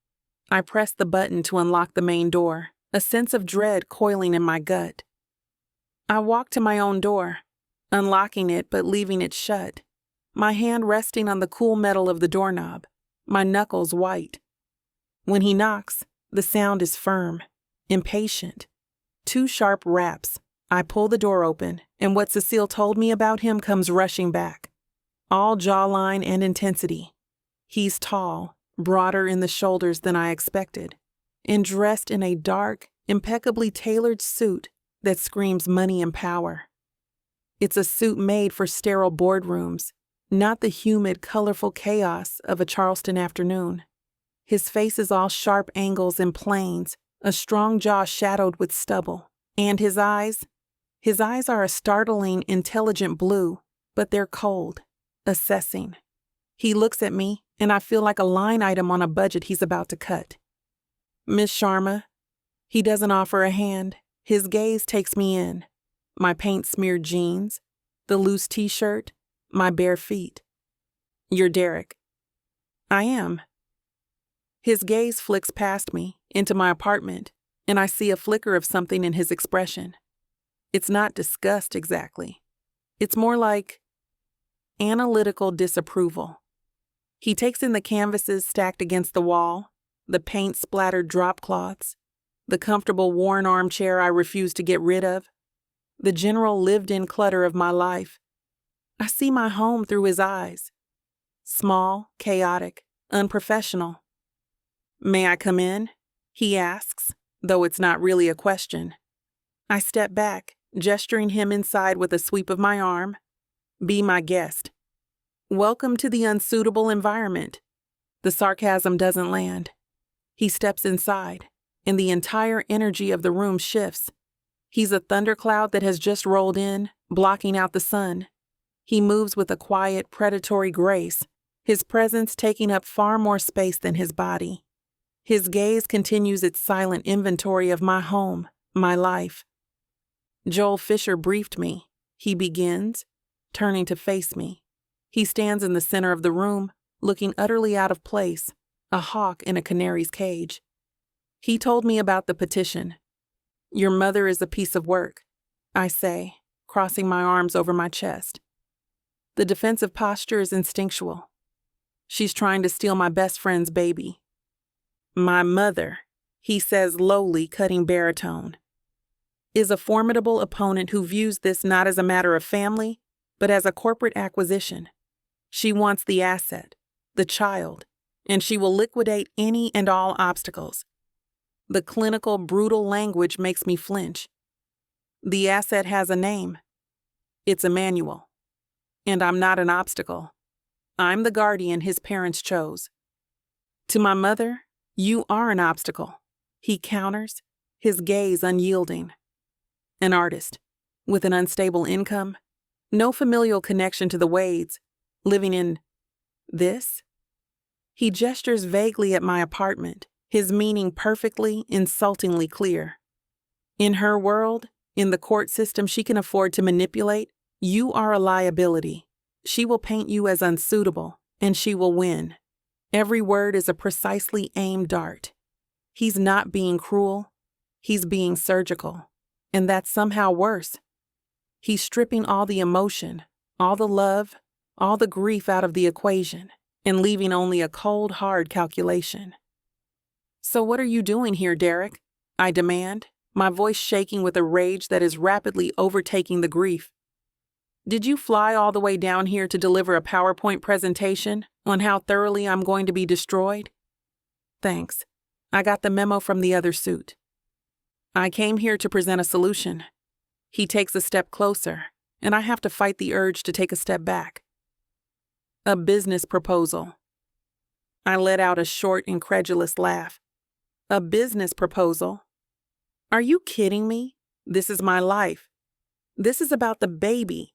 I press the button to unlock the main door, a sense of dread coiling in my gut. I walk to my own door, unlocking it but leaving it shut, my hand resting on the cool metal of the doorknob, my knuckles white. When he knocks, the sound is firm, impatient. 2 sharp raps. I pull the door open, and what Cecile told me about him comes rushing back. All jawline and intensity. He's tall, broader in the shoulders than I expected, and dressed in a dark, impeccably tailored suit that screams money and power. It's a suit made for sterile boardrooms, not the humid, colorful chaos of a Charleston afternoon. His face is all sharp angles and planes, a strong jaw shadowed with stubble. And his eyes are a startling, intelligent blue, but they're cold, assessing. He looks at me, and I feel like a line item on a budget he's about to cut. "Miss Sharma." He doesn't offer a hand. His gaze takes me in. My paint-smeared jeans, the loose t-shirt, my bare feet. "You're Derek." "I am." His gaze flicks past me, into my apartment, and I see a flicker of something in his expression. It's not disgust exactly. It's more like analytical disapproval. He takes in the canvases stacked against the wall, the paint-splattered drop cloths, the comfortable worn armchair I refuse to get rid of, the general lived-in clutter of my life. I see my home through his eyes. Small, chaotic, unprofessional. "May I come in?" he asks, though it's not really a question. I step back, gesturing him inside with a sweep of my arm. "Be my guest." "Welcome to the unsuitable environment." The sarcasm doesn't land. He steps inside, and the entire energy of the room shifts. He's a thundercloud that has just rolled in, blocking out the sun. He moves with a quiet, predatory grace, his presence taking up far more space than his body. His gaze continues its silent inventory of my home, my life. Joel Fisher briefed me, he begins, turning to face me. He stands in the center of the room, looking utterly out of place, a hawk in a canary's cage. He told me about the petition. Your mother is a piece of work, I say, crossing my arms over my chest. The defensive posture is instinctual. She's trying to steal my best friend's baby. My mother, he says lowly, cutting baritone, is a formidable opponent who views this not as a matter of family, but as a corporate acquisition. She wants the asset, the child, and she will liquidate any and all obstacles. The clinical, brutal language makes me flinch. The asset has a name. It's Emmanuel. And I'm not an obstacle. I'm the guardian his parents chose. To my mother, you are an obstacle, he counters, his gaze unyielding. An artist, with an unstable income, no familial connection to the Wades, living in this? He gestures vaguely at my apartment, his meaning perfectly, insultingly clear. In her world, in the court system she can afford to manipulate, you are a liability. She will paint you as unsuitable, and she will win. Every word is a precisely aimed dart. He's not being cruel, he's being surgical, and that's somehow worse. He's stripping all the emotion, all the love, all the grief out of the equation, and leaving only a cold, hard calculation. So what are you doing here, Derek? I demand, my voice shaking with a rage that is rapidly overtaking the grief. Did you fly all the way down here to deliver a PowerPoint presentation on how thoroughly I'm going to be destroyed? Thanks. I got the memo from the other suit. I came here to present a solution. He takes a step closer, and I have to fight the urge to take a step back. A business proposal. I let out a short, incredulous laugh. A business proposal? Are you kidding me? This is my life. This is about the baby.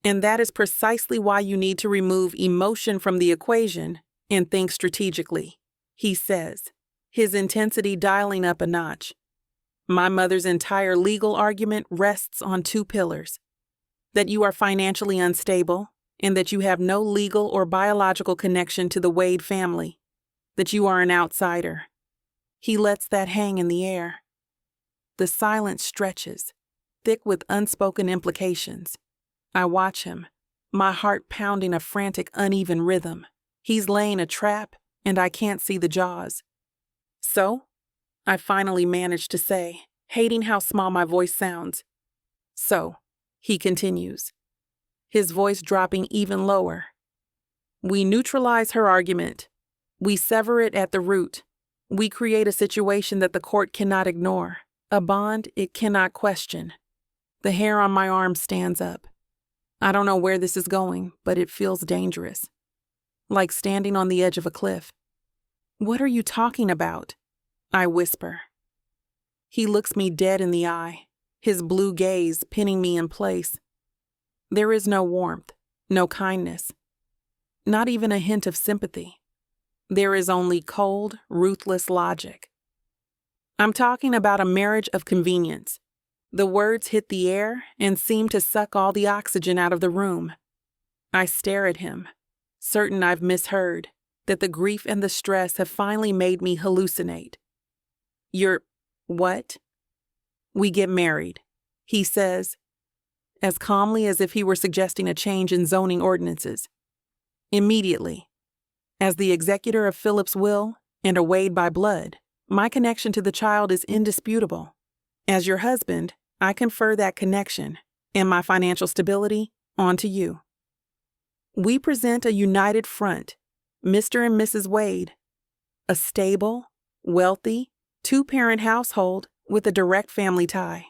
And that is precisely why you need to remove emotion from the equation and think strategically, he says, his intensity dialing up a notch. My mother's entire legal argument rests on two pillars: that you are financially unstable and that you have no legal or biological connection to the Wade family, that you are an outsider. He lets that hang in the air. The silence stretches, thick with unspoken implications. I watch him, my heart pounding a frantic, uneven rhythm. He's laying a trap, and I can't see the jaws. So, I finally manage to say, hating how small my voice sounds. So, he continues, his voice dropping even lower. We neutralize her argument. We sever it at the root. We create a situation that the court cannot ignore, a bond it cannot question. The hair on my arm stands up. I don't know where this is going, but it feels dangerous. Like standing on the edge of a cliff. What are you talking about? I whisper. He looks me dead in the eye, his blue gaze pinning me in place. There is no warmth, no kindness, not even a hint of sympathy. There is only cold, ruthless logic. I'm talking about a marriage of convenience. The words hit the air and seem to suck all the oxygen out of the room. I stare at him, certain I've misheard, that the grief and the stress have finally made me hallucinate. You're what? We get married, he says, as calmly as if he were suggesting a change in zoning ordinances. Immediately. As the executor of Philip's will and a Wade by blood, my connection to the child is indisputable. As your husband, I confer that connection and my financial stability onto you. We present a united front, Mr. and Mrs. Wade, a stable, wealthy, two-parent household with a direct family tie.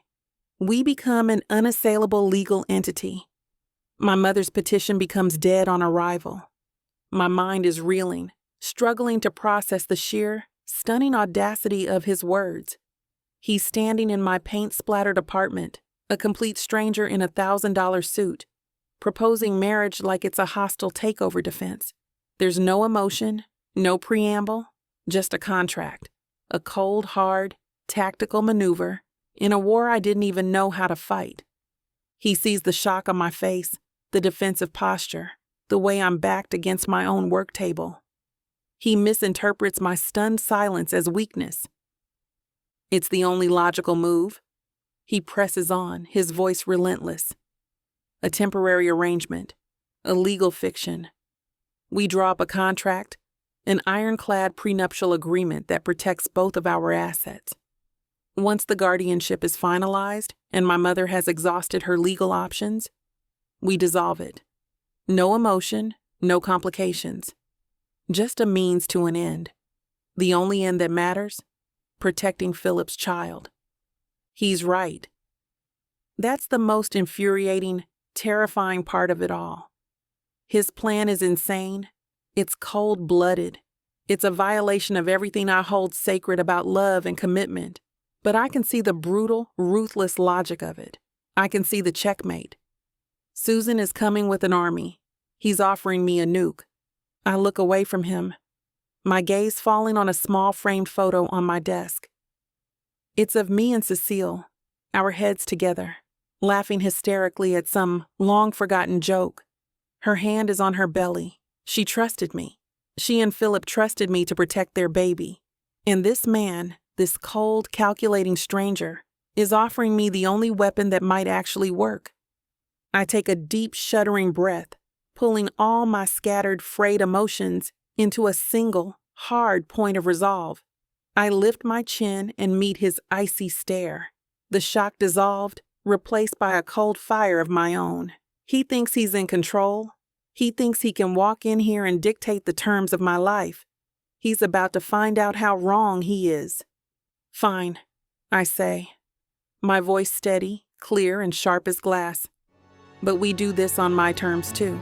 We become an unassailable legal entity. My mother's petition becomes dead on arrival. My mind is reeling, struggling to process the sheer, stunning audacity of his words. He's standing in my paint-splattered apartment, A complete stranger in a $1,000 suit, proposing marriage like it's a hostile takeover defense. There's no emotion, no preamble, just a contract. A cold, hard, tactical maneuver in a war I didn't even know how to fight. He sees the shock on my face, the defensive posture, the way I'm backed against my own work table. He misinterprets my stunned silence as weakness. It's the only logical move. He presses on, his voice relentless. A temporary arrangement, a legal fiction. We draw up a contract, an ironclad prenuptial agreement that protects both of our assets. Once the guardianship is finalized and my mother has exhausted her legal options, we dissolve it. No emotion, no complications. Just a means to an end. The only end that matters, protecting Philip's child. He's right. That's the most infuriating, terrifying part of it all. His plan is insane. It's cold-blooded. It's a violation of everything I hold sacred about love and commitment. But I can see the brutal, ruthless logic of it. I can see the checkmate. Susan is coming with an army. He's offering me a nuke. I look away from him, my gaze falling on a small framed photo on my desk. It's of me and Cecile, our heads together, laughing hysterically at some long-forgotten joke. Her hand is on her belly. She trusted me. She and Philip trusted me to protect their baby. And this man, this cold, calculating stranger, is offering me the only weapon that might actually work. I take a deep, shuddering breath, pulling all my scattered, frayed emotions into a single, hard point of resolve. I lift my chin and meet his icy stare. The shock dissolved, replaced by a cold fire of my own. He thinks he's in control. He thinks he can walk in here and dictate the terms of my life. He's about to find out how wrong he is. Fine, I say, my voice steady, clear, and sharp as glass. But we do this on my terms too.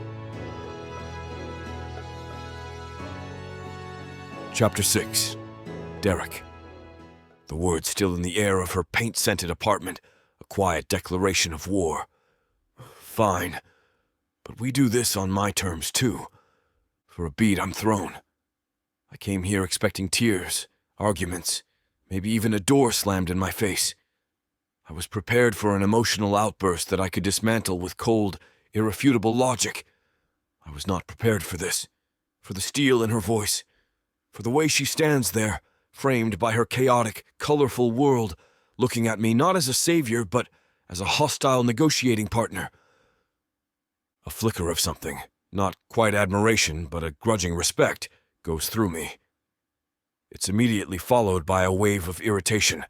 Chapter 6. Derek. The words still in the air of her paint-scented apartment, a quiet declaration of war. Fine, but we do this on my terms too. For a beat, I'm thrown. I came here expecting tears, arguments, maybe even a door slammed in my face. I was prepared for an emotional outburst that I could dismantle with cold, irrefutable logic. I was not prepared for this, for the steel in her voice, for the way she stands there, framed by her chaotic, colorful world, looking at me not as a savior, but as a hostile negotiating partner. A flicker of something, not quite admiration, but a grudging respect, goes through me. It's immediately followed by a wave of irritation.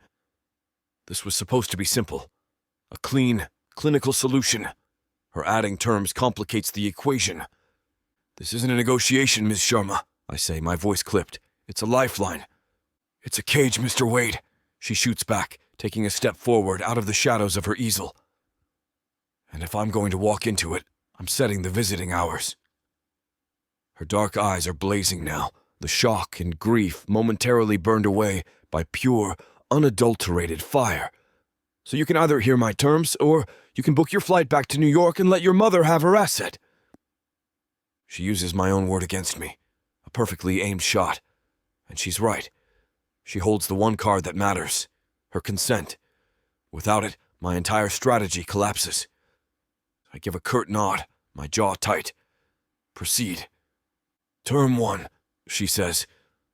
This was supposed to be simple. A clean, clinical solution. Her adding terms complicates the equation. This isn't a negotiation, Ms. Sharma, I say, my voice clipped. It's a lifeline. It's a cage, Mr. Wade, she shoots back, taking a step forward out of the shadows of her easel. And if I'm going to walk into it, I'm setting the visiting hours. Her dark eyes are blazing now, the shock and grief momentarily burned away by pure, unadulterated fire. So you can either hear my terms, or you can book your flight back to New York and let your mother have her asset. She uses my own word against me, a perfectly aimed shot. And she's right. She holds the one card that matters, her consent. Without it, my entire strategy collapses. I give a curt nod, my jaw tight. Proceed. Term 1, she says,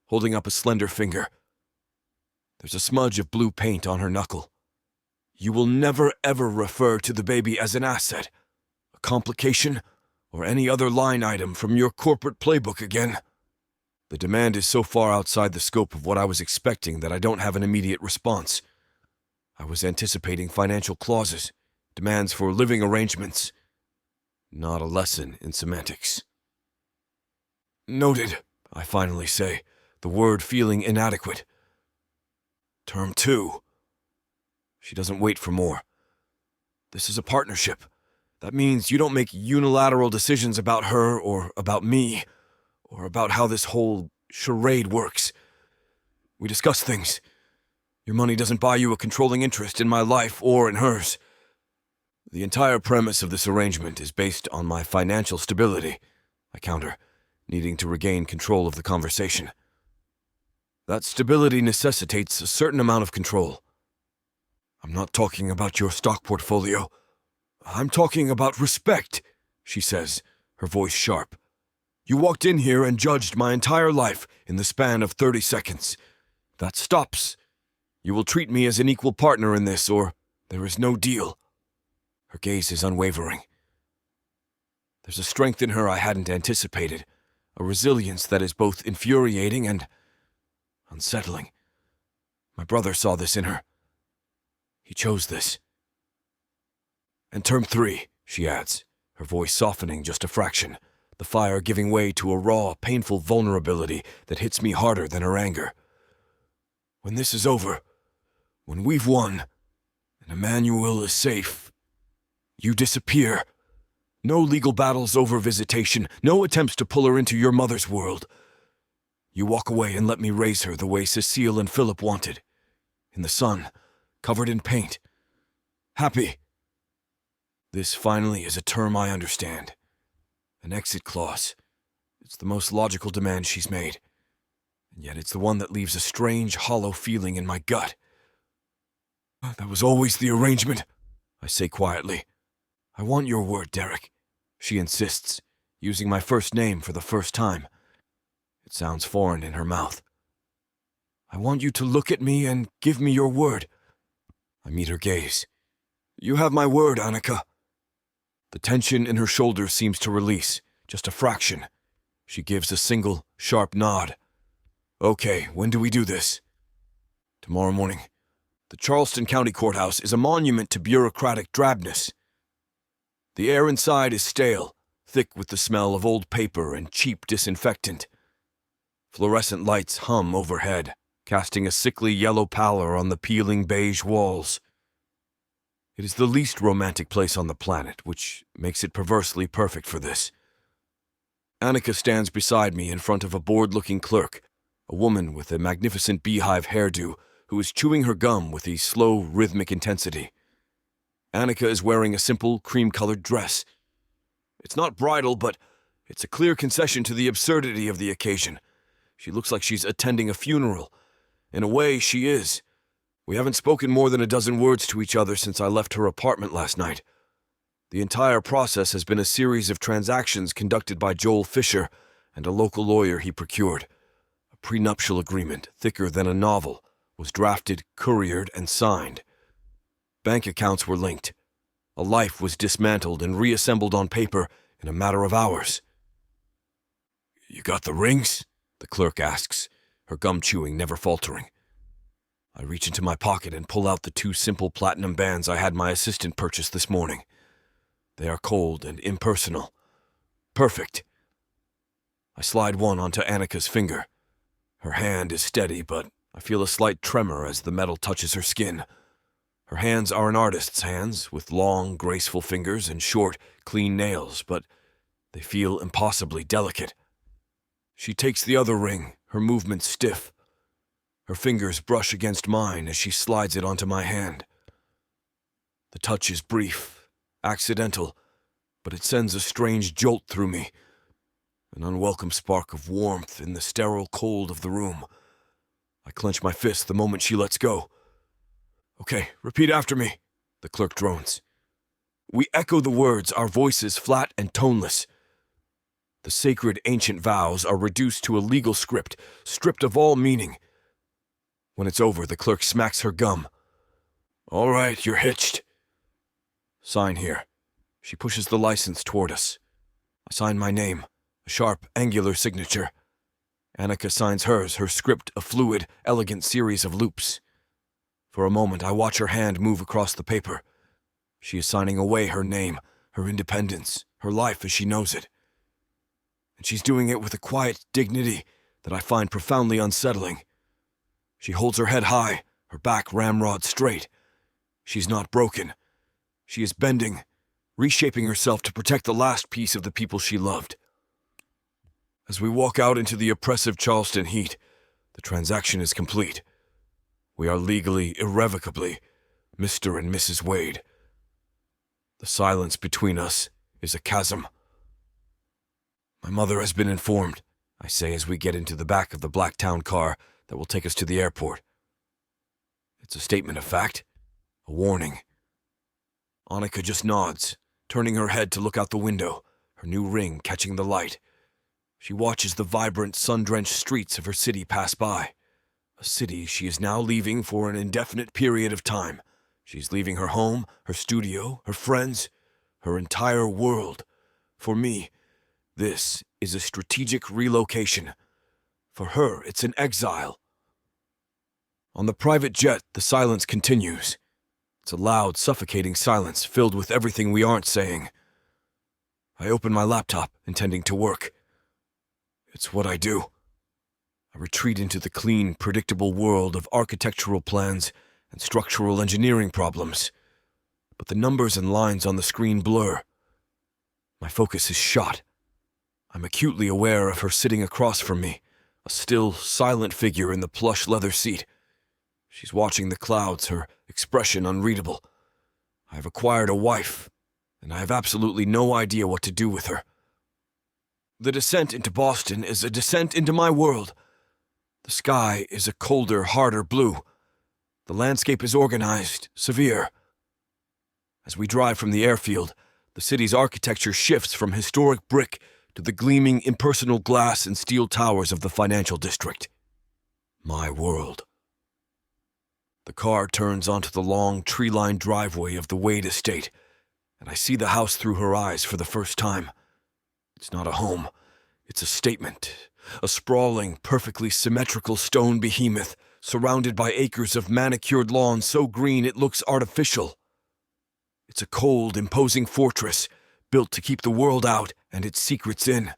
holding up a slender finger. There's a smudge of blue paint on her knuckle. You will never ever refer to the baby as an asset, a complication, or any other line item from your corporate playbook again. The demand is so far outside the scope of what I was expecting that I don't have an immediate response. I was anticipating financial clauses, demands for living arrangements, not a lesson in semantics. Noted, I finally say, the word feeling inadequate. Term 2. She doesn't wait for more. This is a partnership. That means you don't make unilateral decisions about her or about me, or about how this whole charade works. We discuss things. Your money doesn't buy you a controlling interest in my life or in hers. The entire premise of this arrangement is based on my financial stability, I counter, needing to regain control of the conversation. That stability necessitates a certain amount of control. I'm not talking about your stock portfolio. I'm talking about respect, she says, her voice sharp. You walked in here and judged my entire life in the span of 30 seconds. That stops. You will treat me as an equal partner in this, or there is no deal. Her gaze is unwavering. There's a strength in her I hadn't anticipated, a resilience that is both infuriating and unsettling. My brother saw this in her. He chose this. And term 3, she adds, her voice softening just a fraction, the fire giving way to a raw, painful vulnerability that hits me harder than her anger. When this is over, when we've won, and Emmanuel is safe, you disappear. No legal battles over visitation, no attempts to pull her into your mother's world. You walk away and let me raise her the way Cecile and Philip wanted. In the sun, covered in paint. Happy. This finally is a term I understand. An exit clause. It's the most logical demand she's made. And yet it's the one that leaves a strange, hollow feeling in my gut. That was always the arrangement, I say quietly. I want your word, Derek, she insists, using my first name for the first time. It sounds foreign in her mouth. I want you to look at me and give me your word. I meet her gaze. You have my word, Annika. The tension in her shoulders seems to release, just a fraction. She gives a single, sharp nod. Okay, when do we do this? Tomorrow morning. The Charleston County Courthouse is a monument to bureaucratic drabness. The air inside is stale, thick with the smell of old paper and cheap disinfectant. Fluorescent lights hum overhead, casting a sickly yellow pallor on the peeling beige walls. It is the least romantic place on the planet, which makes it perversely perfect for this. Annika stands beside me in front of a bored-looking clerk, a woman with a magnificent beehive hairdo who is chewing her gum with a slow, rhythmic intensity. Annika is wearing a simple, cream-colored dress. It's not bridal, but it's a clear concession to the absurdity of the occasion. She looks like she's attending a funeral. In a way, she is. We haven't spoken more than a dozen words to each other since I left her apartment last night. The entire process has been a series of transactions conducted by Joel Fisher and a local lawyer he procured. A prenuptial agreement, thicker than a novel, was drafted, couriered, and signed. Bank accounts were linked. A life was dismantled and reassembled on paper in a matter of hours. You got the rings? The clerk asks, her gum chewing never faltering. I reach into my pocket and pull out the 2 simple platinum bands I had my assistant purchase this morning. They are cold and impersonal. Perfect. I slide one onto Annika's finger. Her hand is steady, but I feel a slight tremor as the metal touches her skin. Her hands are an artist's hands, with long, graceful fingers and short, clean nails, but they feel impossibly delicate. She takes the other ring, her movements stiff. Her fingers brush against mine as she slides it onto my hand. The touch is brief, accidental, but it sends a strange jolt through me, an unwelcome spark of warmth in the sterile cold of the room. I clench my fist the moment she lets go. Okay, repeat after me, the clerk drones. We echo the words, our voices flat and toneless. The sacred ancient vows are reduced to a legal script, stripped of all meaning. When it's over, the clerk smacks her gum. All right, you're hitched. Sign here. She pushes the license toward us. I sign my name, a sharp, angular signature. Annika signs hers, her script a fluid, elegant series of loops. For a moment, I watch her hand move across the paper. She is signing away her name, her independence, her life as she knows it. And she's doing it with a quiet dignity that I find profoundly unsettling. She holds her head high, her back ramrod straight. She's not broken. She is bending, reshaping herself to protect the last piece of the people she loved. As we walk out into the oppressive Charleston heat, the transaction is complete. We are legally, irrevocably, Mr. and Mrs. Wade. The silence between us is a chasm. My mother has been informed, I say as we get into the back of the black town car that will take us to the airport. It's a statement of fact, a warning. Annika just nods, turning her head to look out the window, her new ring catching the light. She watches the vibrant, sun-drenched streets of her city pass by. A city she is now leaving for an indefinite period of time. She's leaving her home, her studio, her friends, her entire world. For me, this is a strategic relocation. For her, it's an exile. On the private jet, the silence continues. It's a loud, suffocating silence filled with everything we aren't saying. I open my laptop, intending to work. It's what I do. I retreat into the clean, predictable world of architectural plans and structural engineering problems. But the numbers and lines on the screen blur. My focus is shot. I'm acutely aware of her sitting across from me, a still, silent figure in the plush leather seat. She's watching the clouds, her expression unreadable. I have acquired a wife, and I have absolutely no idea what to do with her. The descent into Boston is a descent into my world. The sky is a colder, harder blue. The landscape is organized, severe. As we drive from the airfield, the city's architecture shifts from historic brick to the gleaming, impersonal glass and steel towers of the financial district. My world. The car turns onto the long, tree-lined driveway of the Wade estate, and I see the house through her eyes for the first time. It's not a home. It's a statement. A sprawling, perfectly symmetrical stone behemoth surrounded by acres of manicured lawn so green it looks artificial. It's a cold, imposing fortress built to keep the world out and its secrets in.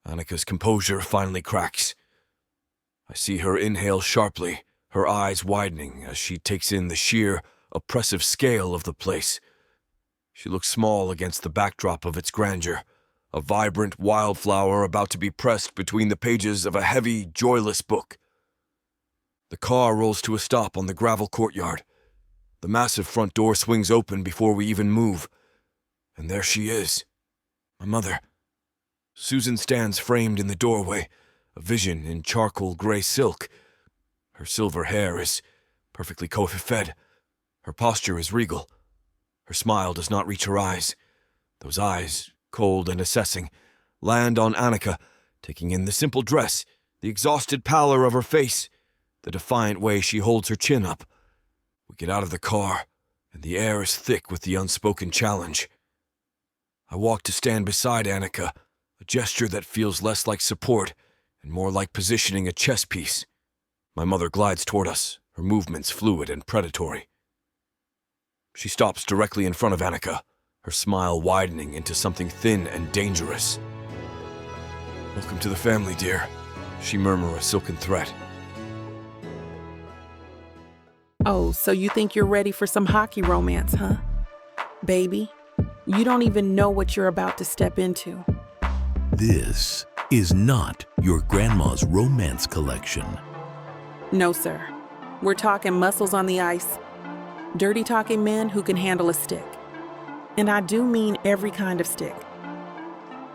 Annika's composure finally cracks. I see her inhale sharply, her eyes widening as she takes in the sheer, oppressive scale of the place. She looks small against the backdrop of its grandeur, a vibrant wildflower about to be pressed between the pages of a heavy, joyless book. The car rolls to a stop on the gravel courtyard. The massive front door swings open before we even move. And there she is, my mother. Susan stands framed in the doorway, a vision in charcoal gray silk. Her silver hair is perfectly coiffed. Her posture is regal. Her smile does not reach her eyes. Those eyes, cold and assessing, land on Annika, taking in the simple dress, the exhausted pallor of her face, the defiant way she holds her chin up. We get out of the car, and the air is thick with the unspoken challenge. I walk to stand beside Annika, a gesture that feels less like support and more like positioning a chess piece. My mother glides toward us, her movements fluid and predatory. She stops directly in front of Annika, her smile widening into something thin and dangerous. "Welcome to the family, dear," she murmurs a silken threat. Oh, so you think you're ready for some hockey romance, huh? Baby, you don't even know what you're about to step into. This is not your grandma's romance collection. No, sir. We're talking muscles on the ice, dirty talking men who can handle a stick. And I do mean every kind of stick.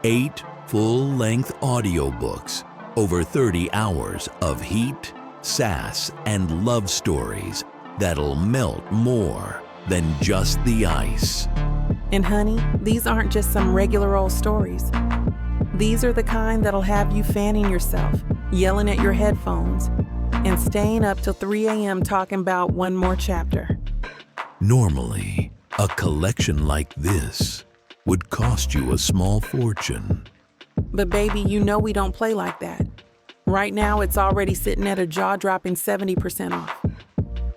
8 full-length audiobooks, over 30 hours of heat, sass, and love stories that'll melt more than just the ice. And honey, these aren't just some regular old stories. These are the kind that'll have you fanning yourself, yelling at your headphones, and staying up till 3 a.m. talking about one more chapter. Normally, a collection like this would cost you a small fortune. But baby, you know we don't play like that. Right now, it's already sitting at a jaw-dropping 70% off.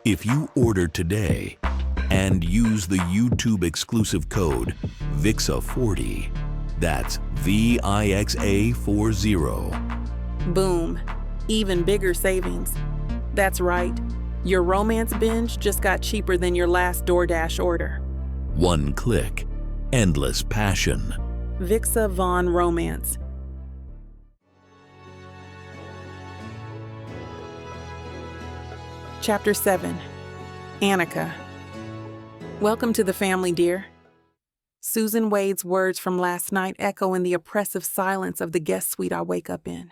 If you order today and use the YouTube exclusive code VIXA40, that's VIXA40. Boom. Even bigger savings. That's right. Your romance binge just got cheaper than your last DoorDash order. One click, endless passion. Vixa Vaughn Romance. Chapter 7. Annika. Welcome to the family, dear. Susan Wade's words from last night echo in the oppressive silence of the guest suite I wake up in.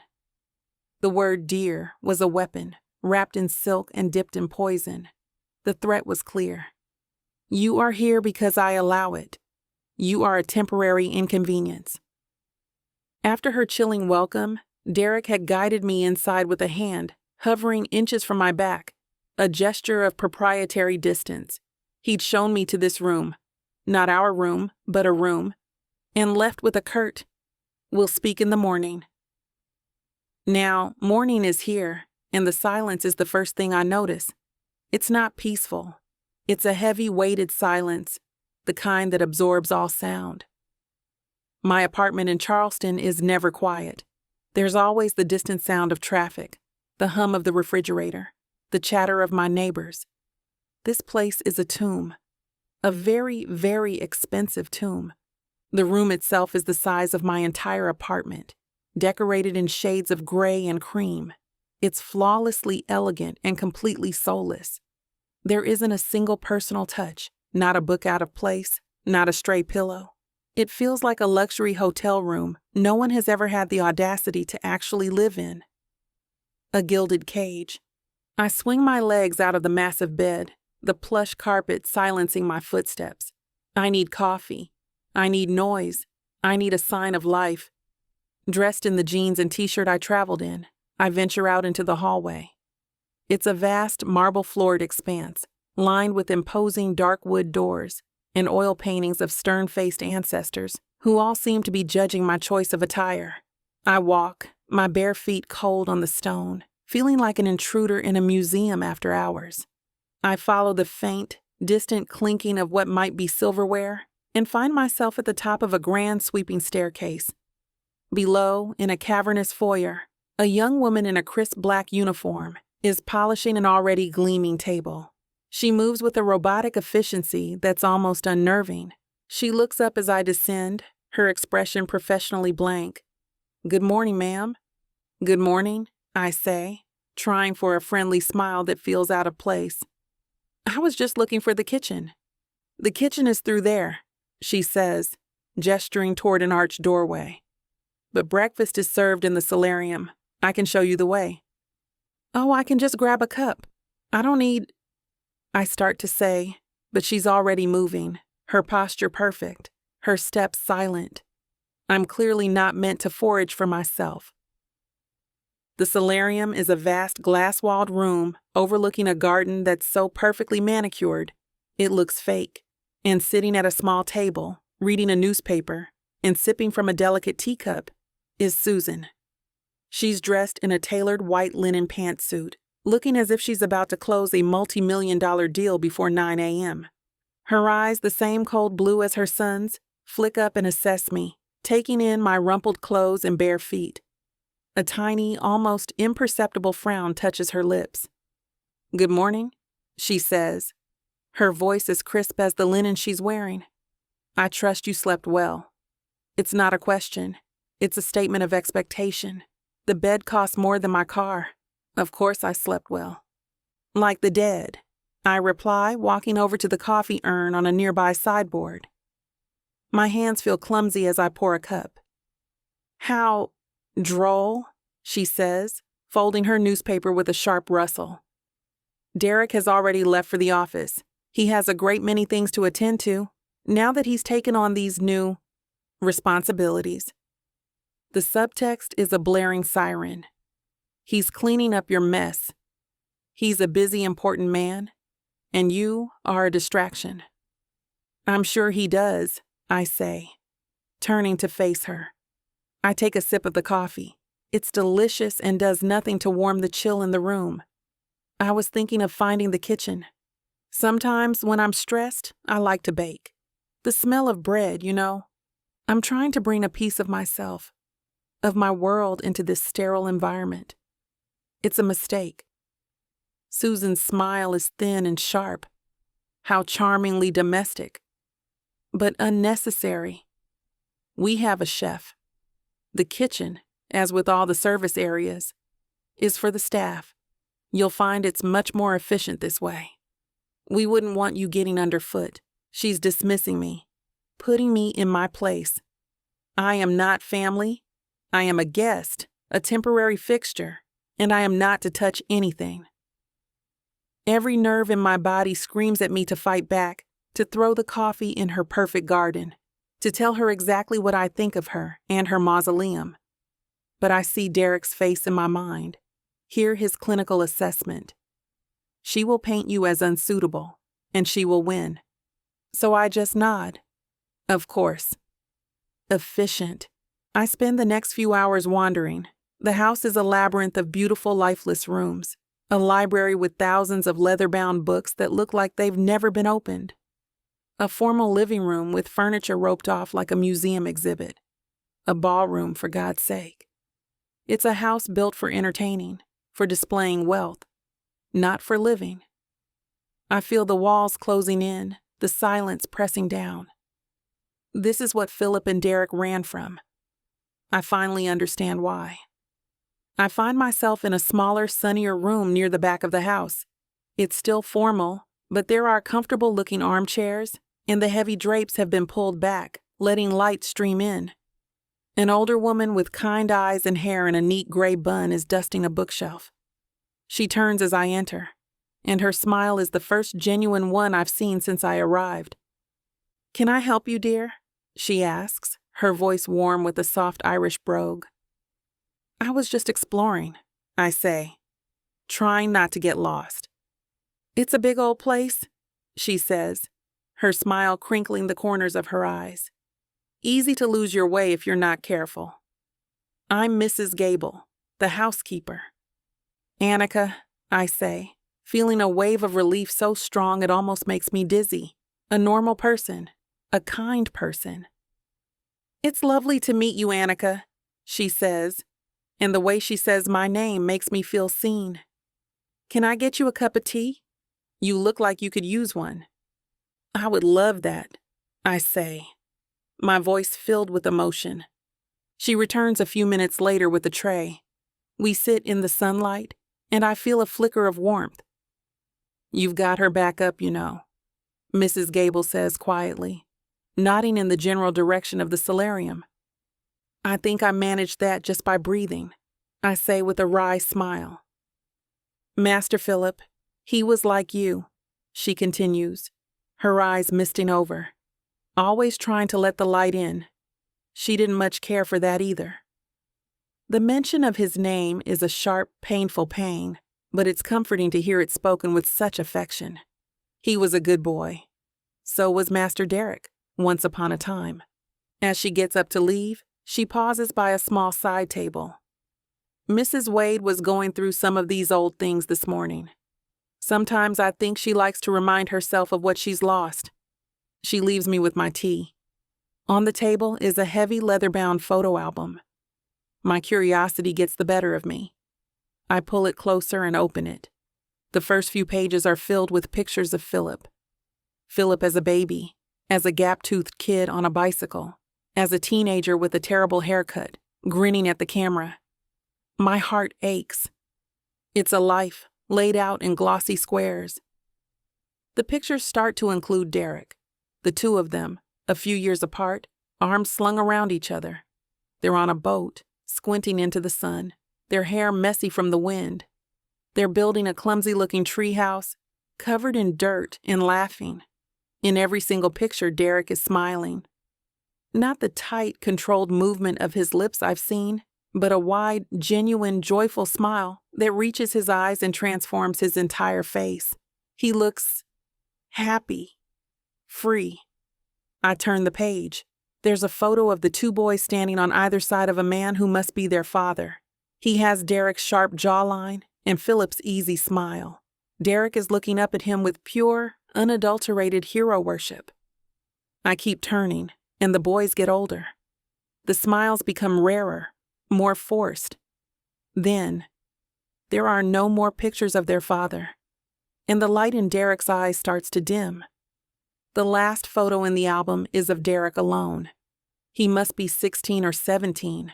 The word dear was a weapon, wrapped in silk and dipped in poison. The threat was clear. You are here because I allow it. You are a temporary inconvenience. After her chilling welcome, Derek had guided me inside with a hand, hovering inches from my back, a gesture of proprietary distance. He'd shown me to this room, not our room, but a room, and left with a curt, "We'll speak in the morning." Now, morning is here, and the silence is the first thing I notice. It's not peaceful. It's a heavy, weighted silence, the kind that absorbs all sound. My apartment in Charleston is never quiet. There's always the distant sound of traffic, the hum of the refrigerator, the chatter of my neighbors. This place is a tomb, a very, very expensive tomb. The room itself is the size of my entire apartment, decorated in shades of gray and cream. It's flawlessly elegant and completely soulless. There isn't a single personal touch, not a book out of place, not a stray pillow. It feels like a luxury hotel room no one has ever had the audacity to actually live in. A gilded cage. I swing my legs out of the massive bed, the plush carpet silencing my footsteps. I need coffee. I need noise. I need a sign of life. Dressed in the jeans and t-shirt I traveled in, I venture out into the hallway. It's a vast marble-floored expanse, lined with imposing dark wood doors and oil paintings of stern-faced ancestors who all seem to be judging my choice of attire. I walk, my bare feet cold on the stone, feeling like an intruder in a museum after hours. I follow the faint, distant clinking of what might be silverware and find myself at the top of a grand sweeping staircase. Below, in a cavernous foyer, a young woman in a crisp black uniform is polishing an already gleaming table. She moves with a robotic efficiency that's almost unnerving. She looks up as I descend, her expression professionally blank. "Good morning, ma'am." "Good morning," I say, trying for a friendly smile that feels out of place. "I was just looking for the kitchen." "The kitchen is through there," she says, gesturing toward an arched doorway. "But breakfast is served in the solarium. I can show you the way." "Oh, I can just grab a cup. I don't need—" I start to say, but she's already moving, her posture perfect, her steps silent. I'm clearly not meant to forage for myself. The solarium is a vast glass-walled room overlooking a garden that's so perfectly manicured, it looks fake. And sitting at a small table, reading a newspaper, and sipping from a delicate teacup, is Susan. She's dressed in a tailored white linen pantsuit, looking as if she's about to close a multi-million-dollar deal before 9 a.m. Her eyes, the same cold blue as her son's, flick up and assess me, taking in my rumpled clothes and bare feet. A tiny, almost imperceptible frown touches her lips. "Good morning," she says. Her voice is crisp as the linen she's wearing. "I trust you slept well." It's not a question. It's a statement of expectation. The bed costs more than my car. Of course I slept well. "Like the dead," I reply, walking over to the coffee urn on a nearby sideboard. My hands feel clumsy as I pour a cup. "How droll," she says, folding her newspaper with a sharp rustle. "Derek has already left for the office. He has a great many things to attend to, now that he's taken on these new responsibilities." The subtext is a blaring siren. He's cleaning up your mess. He's a busy, important man, and you are a distraction. "I'm sure he does," I say, turning to face her. I take a sip of the coffee. It's delicious and does nothing to warm the chill in the room. I was thinking of finding the kitchen. Sometimes when I'm stressed, I like to bake. The smell of bread, you know. I'm trying to bring a piece of myself, of my world, into this sterile environment. It's a mistake. Susan's smile is thin and sharp. How charmingly domestic. But unnecessary. We have a chef. The kitchen, as with all the service areas, is for the staff. You'll find it's much more efficient this way. We wouldn't want you getting underfoot. She's dismissing me. putting me in my place. I am not family. I am a guest, a temporary fixture, and I am not to touch anything. Every nerve in my body screams at me to fight back, to throw the coffee in her perfect garden, to tell her exactly what I think of her and her mausoleum. But I see Derek's face in my mind, hear his clinical assessment. She will paint you as unsuitable, and she will win. So I just nod. Of course. Efficient. I spend the next few hours wandering. The house is a labyrinth of beautiful, lifeless rooms, a library with thousands of leather-bound books that look like they've never been opened, a formal living room with furniture roped off like a museum exhibit, a ballroom for God's sake. It's a house built for entertaining, for displaying wealth, not for living. I feel the walls closing in, the silence pressing down. This is what Philip and Derek ran from. I finally understand why. I find myself in a smaller, sunnier room near the back of the house. It's still formal, but there are comfortable-looking armchairs, and the heavy drapes have been pulled back, letting light stream in. An older woman with kind eyes and hair in a neat gray bun is dusting a bookshelf. She turns as I enter, and her smile is the first genuine one I've seen since I arrived. "Can I help you, dear?" she asks, her voice warm with a soft Irish brogue. "I was just exploring," I say, trying not to get lost. "It's a big old place," she says, her smile crinkling the corners of her eyes. "Easy to lose your way if you're not careful. I'm Mrs. Gable, the housekeeper." "Annika," I say, feeling a wave of relief so strong it almost makes me dizzy. A normal person, a kind person. "It's lovely to meet you, Annika," she says, and the way she says my name makes me feel seen. "Can I get you a cup of tea? You look like you could use one." "I would love that," I say, my voice filled with emotion. She returns a few minutes later with a tray. We sit in the sunlight, and I feel a flicker of warmth. "You've got her back up, you know," Mrs. Gable says quietly, nodding in the general direction of the solarium. "I think I managed that just by breathing," I say with a wry smile. "Master Philip, he was like you," she continues, her eyes misting over, always trying to let the light in. She didn't much care for that either. The mention of his name is a sharp, painful pain, but it's comforting to hear it spoken with such affection. He was a good boy. So was Master Derek, once upon a time. As she gets up to leave, she pauses by a small side table. Mrs. Wade was going through some of these old things this morning. Sometimes I think she likes to remind herself of what she's lost. She leaves me with my tea. On the table is a heavy leather-bound photo album. My curiosity gets the better of me. I pull it closer and open it. The first few pages are filled with pictures of Philip. Philip as a baby, as a gap-toothed kid on a bicycle, as a teenager with a terrible haircut, grinning at the camera. My heart aches. It's a life laid out in glossy squares. The pictures start to include Derek, the two of them, a few years apart, arms slung around each other. They're on a boat, squinting into the sun, their hair messy from the wind. They're building a clumsy-looking treehouse, covered in dirt and laughing. In every single picture, Derek is smiling. Not the tight, controlled movement of his lips I've seen, but a wide, genuine, joyful smile that reaches his eyes and transforms his entire face. He looks happy, free. I turn the page. There's a photo of the two boys standing on either side of a man who must be their father. He has Derek's sharp jawline and Philip's easy smile. Derek is looking up at him with pure, unadulterated hero worship. I keep turning, and the boys get older. The smiles become rarer, more forced. Then, there are no more pictures of their father, and the light in Derek's eyes starts to dim. The last photo in the album is of Derek alone. He must be 16 or 17.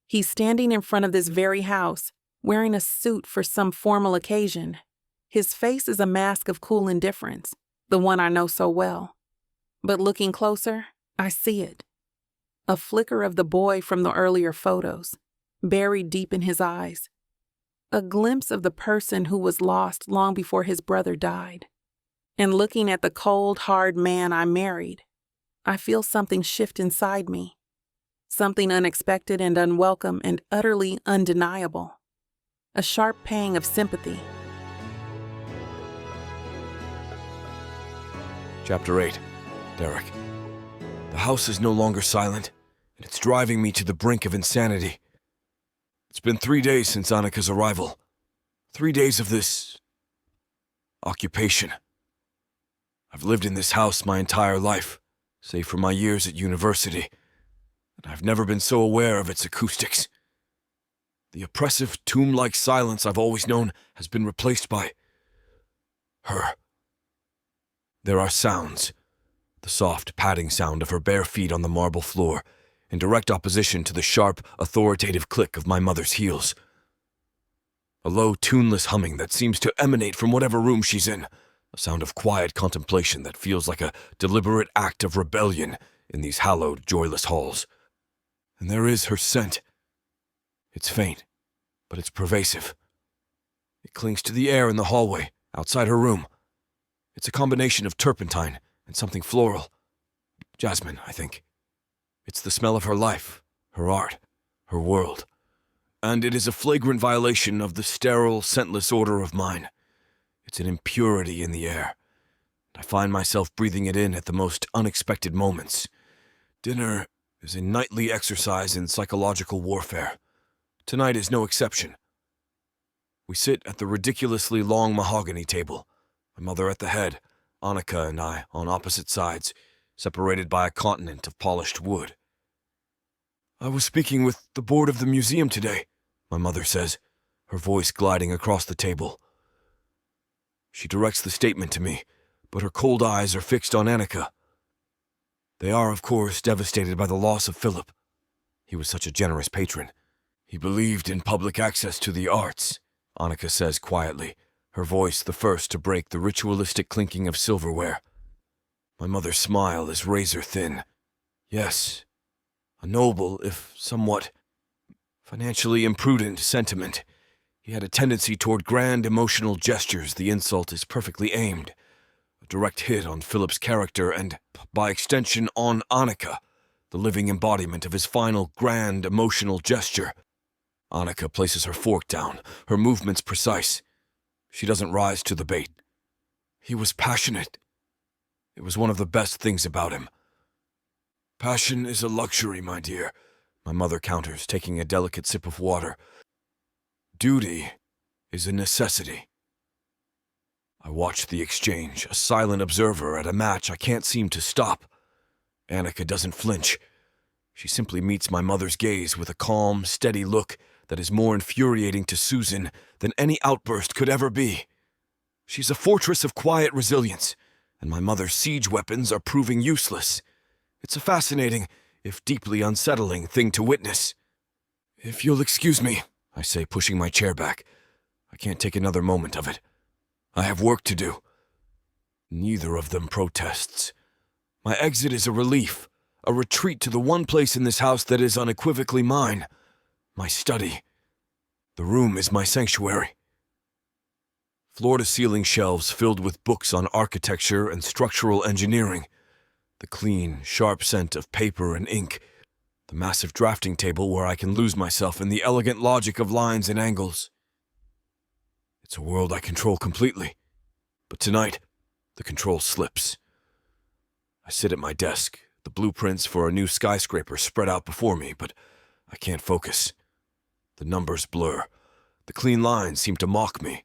He's standing in front of this very house, wearing a suit for some formal occasion. His face is a mask of cool indifference, the one I know so well. But looking closer, I see it. A flicker of the boy from the earlier photos, buried deep in his eyes. A glimpse of the person who was lost long before his brother died. And looking at the cold, hard man I married, I feel something shift inside me. Something unexpected and unwelcome and utterly undeniable. A sharp pang of sympathy. Chapter 8. Derek. The house is no longer silent, and it's driving me to the brink of insanity. It's been 3 days since Annika's arrival. 3 days of this occupation. I've lived in this house my entire life, save for my years at university, and I've never been so aware of its acoustics. The oppressive, tomb-like silence I've always known has been replaced by her. There are sounds. The soft padding sound of her bare feet on the marble floor, in direct opposition to the sharp, authoritative click of my mother's heels. A low, tuneless humming that seems to emanate from whatever room she's in, a sound of quiet contemplation that feels like a deliberate act of rebellion in these hallowed, joyless halls. And there is her scent. It's faint, but it's pervasive. It clings to the air in the hallway, outside her room. It's a combination of turpentine and something floral. Jasmine, I think. It's the smell of her life, her art, her world. And it is a flagrant violation of the sterile, scentless order of mine. It's an impurity in the air. I find myself breathing it in at the most unexpected moments. Dinner is a nightly exercise in psychological warfare. Tonight is no exception. We sit at the ridiculously long mahogany table, my mother at the head, Annika and I on opposite sides, separated by a continent of polished wood. I was speaking with the board of the museum today, my mother says, her voice gliding across the table. She directs the statement to me, but her cold eyes are fixed on Annika. They are, of course, devastated by the loss of Philip. He was such a generous patron. He believed in public access to the arts, Annika says quietly, her voice the first to break the ritualistic clinking of silverware. My mother's smile is razor thin. Yes, a noble, if somewhat financially imprudent sentiment. He had a tendency toward grand emotional gestures. The insult is perfectly aimed. A direct hit on Philip's character and, by extension, on Annika, the living embodiment of his final grand emotional gesture. Annika places her fork down, her movements precise. She doesn't rise to the bait. He was passionate. It was one of the best things about him. Passion is a luxury, my dear, my mother counters, taking a delicate sip of water. Duty is a necessity. I watch the exchange, a silent observer at a match I can't seem to stop. Annika doesn't flinch. She simply meets my mother's gaze with a calm, steady look that is more infuriating to Susan than any outburst could ever be. She's a fortress of quiet resilience, and my mother's siege weapons are proving useless. It's a fascinating, if deeply unsettling, thing to witness. If you'll excuse me, I say, pushing my chair back. I can't take another moment of it. I have work to do. Neither of them protests. My exit is a relief, a retreat to the one place in this house that is unequivocally mine. My study. The room is my sanctuary. Floor-to-ceiling shelves filled with books on architecture and structural engineering. The clean, sharp scent of paper and ink. The massive drafting table where I can lose myself in the elegant logic of lines and angles. It's a world I control completely. But tonight, the control slips. I sit at my desk, the blueprints for a new skyscraper spread out before me, but I can't focus. The numbers blur. The clean lines seem to mock me.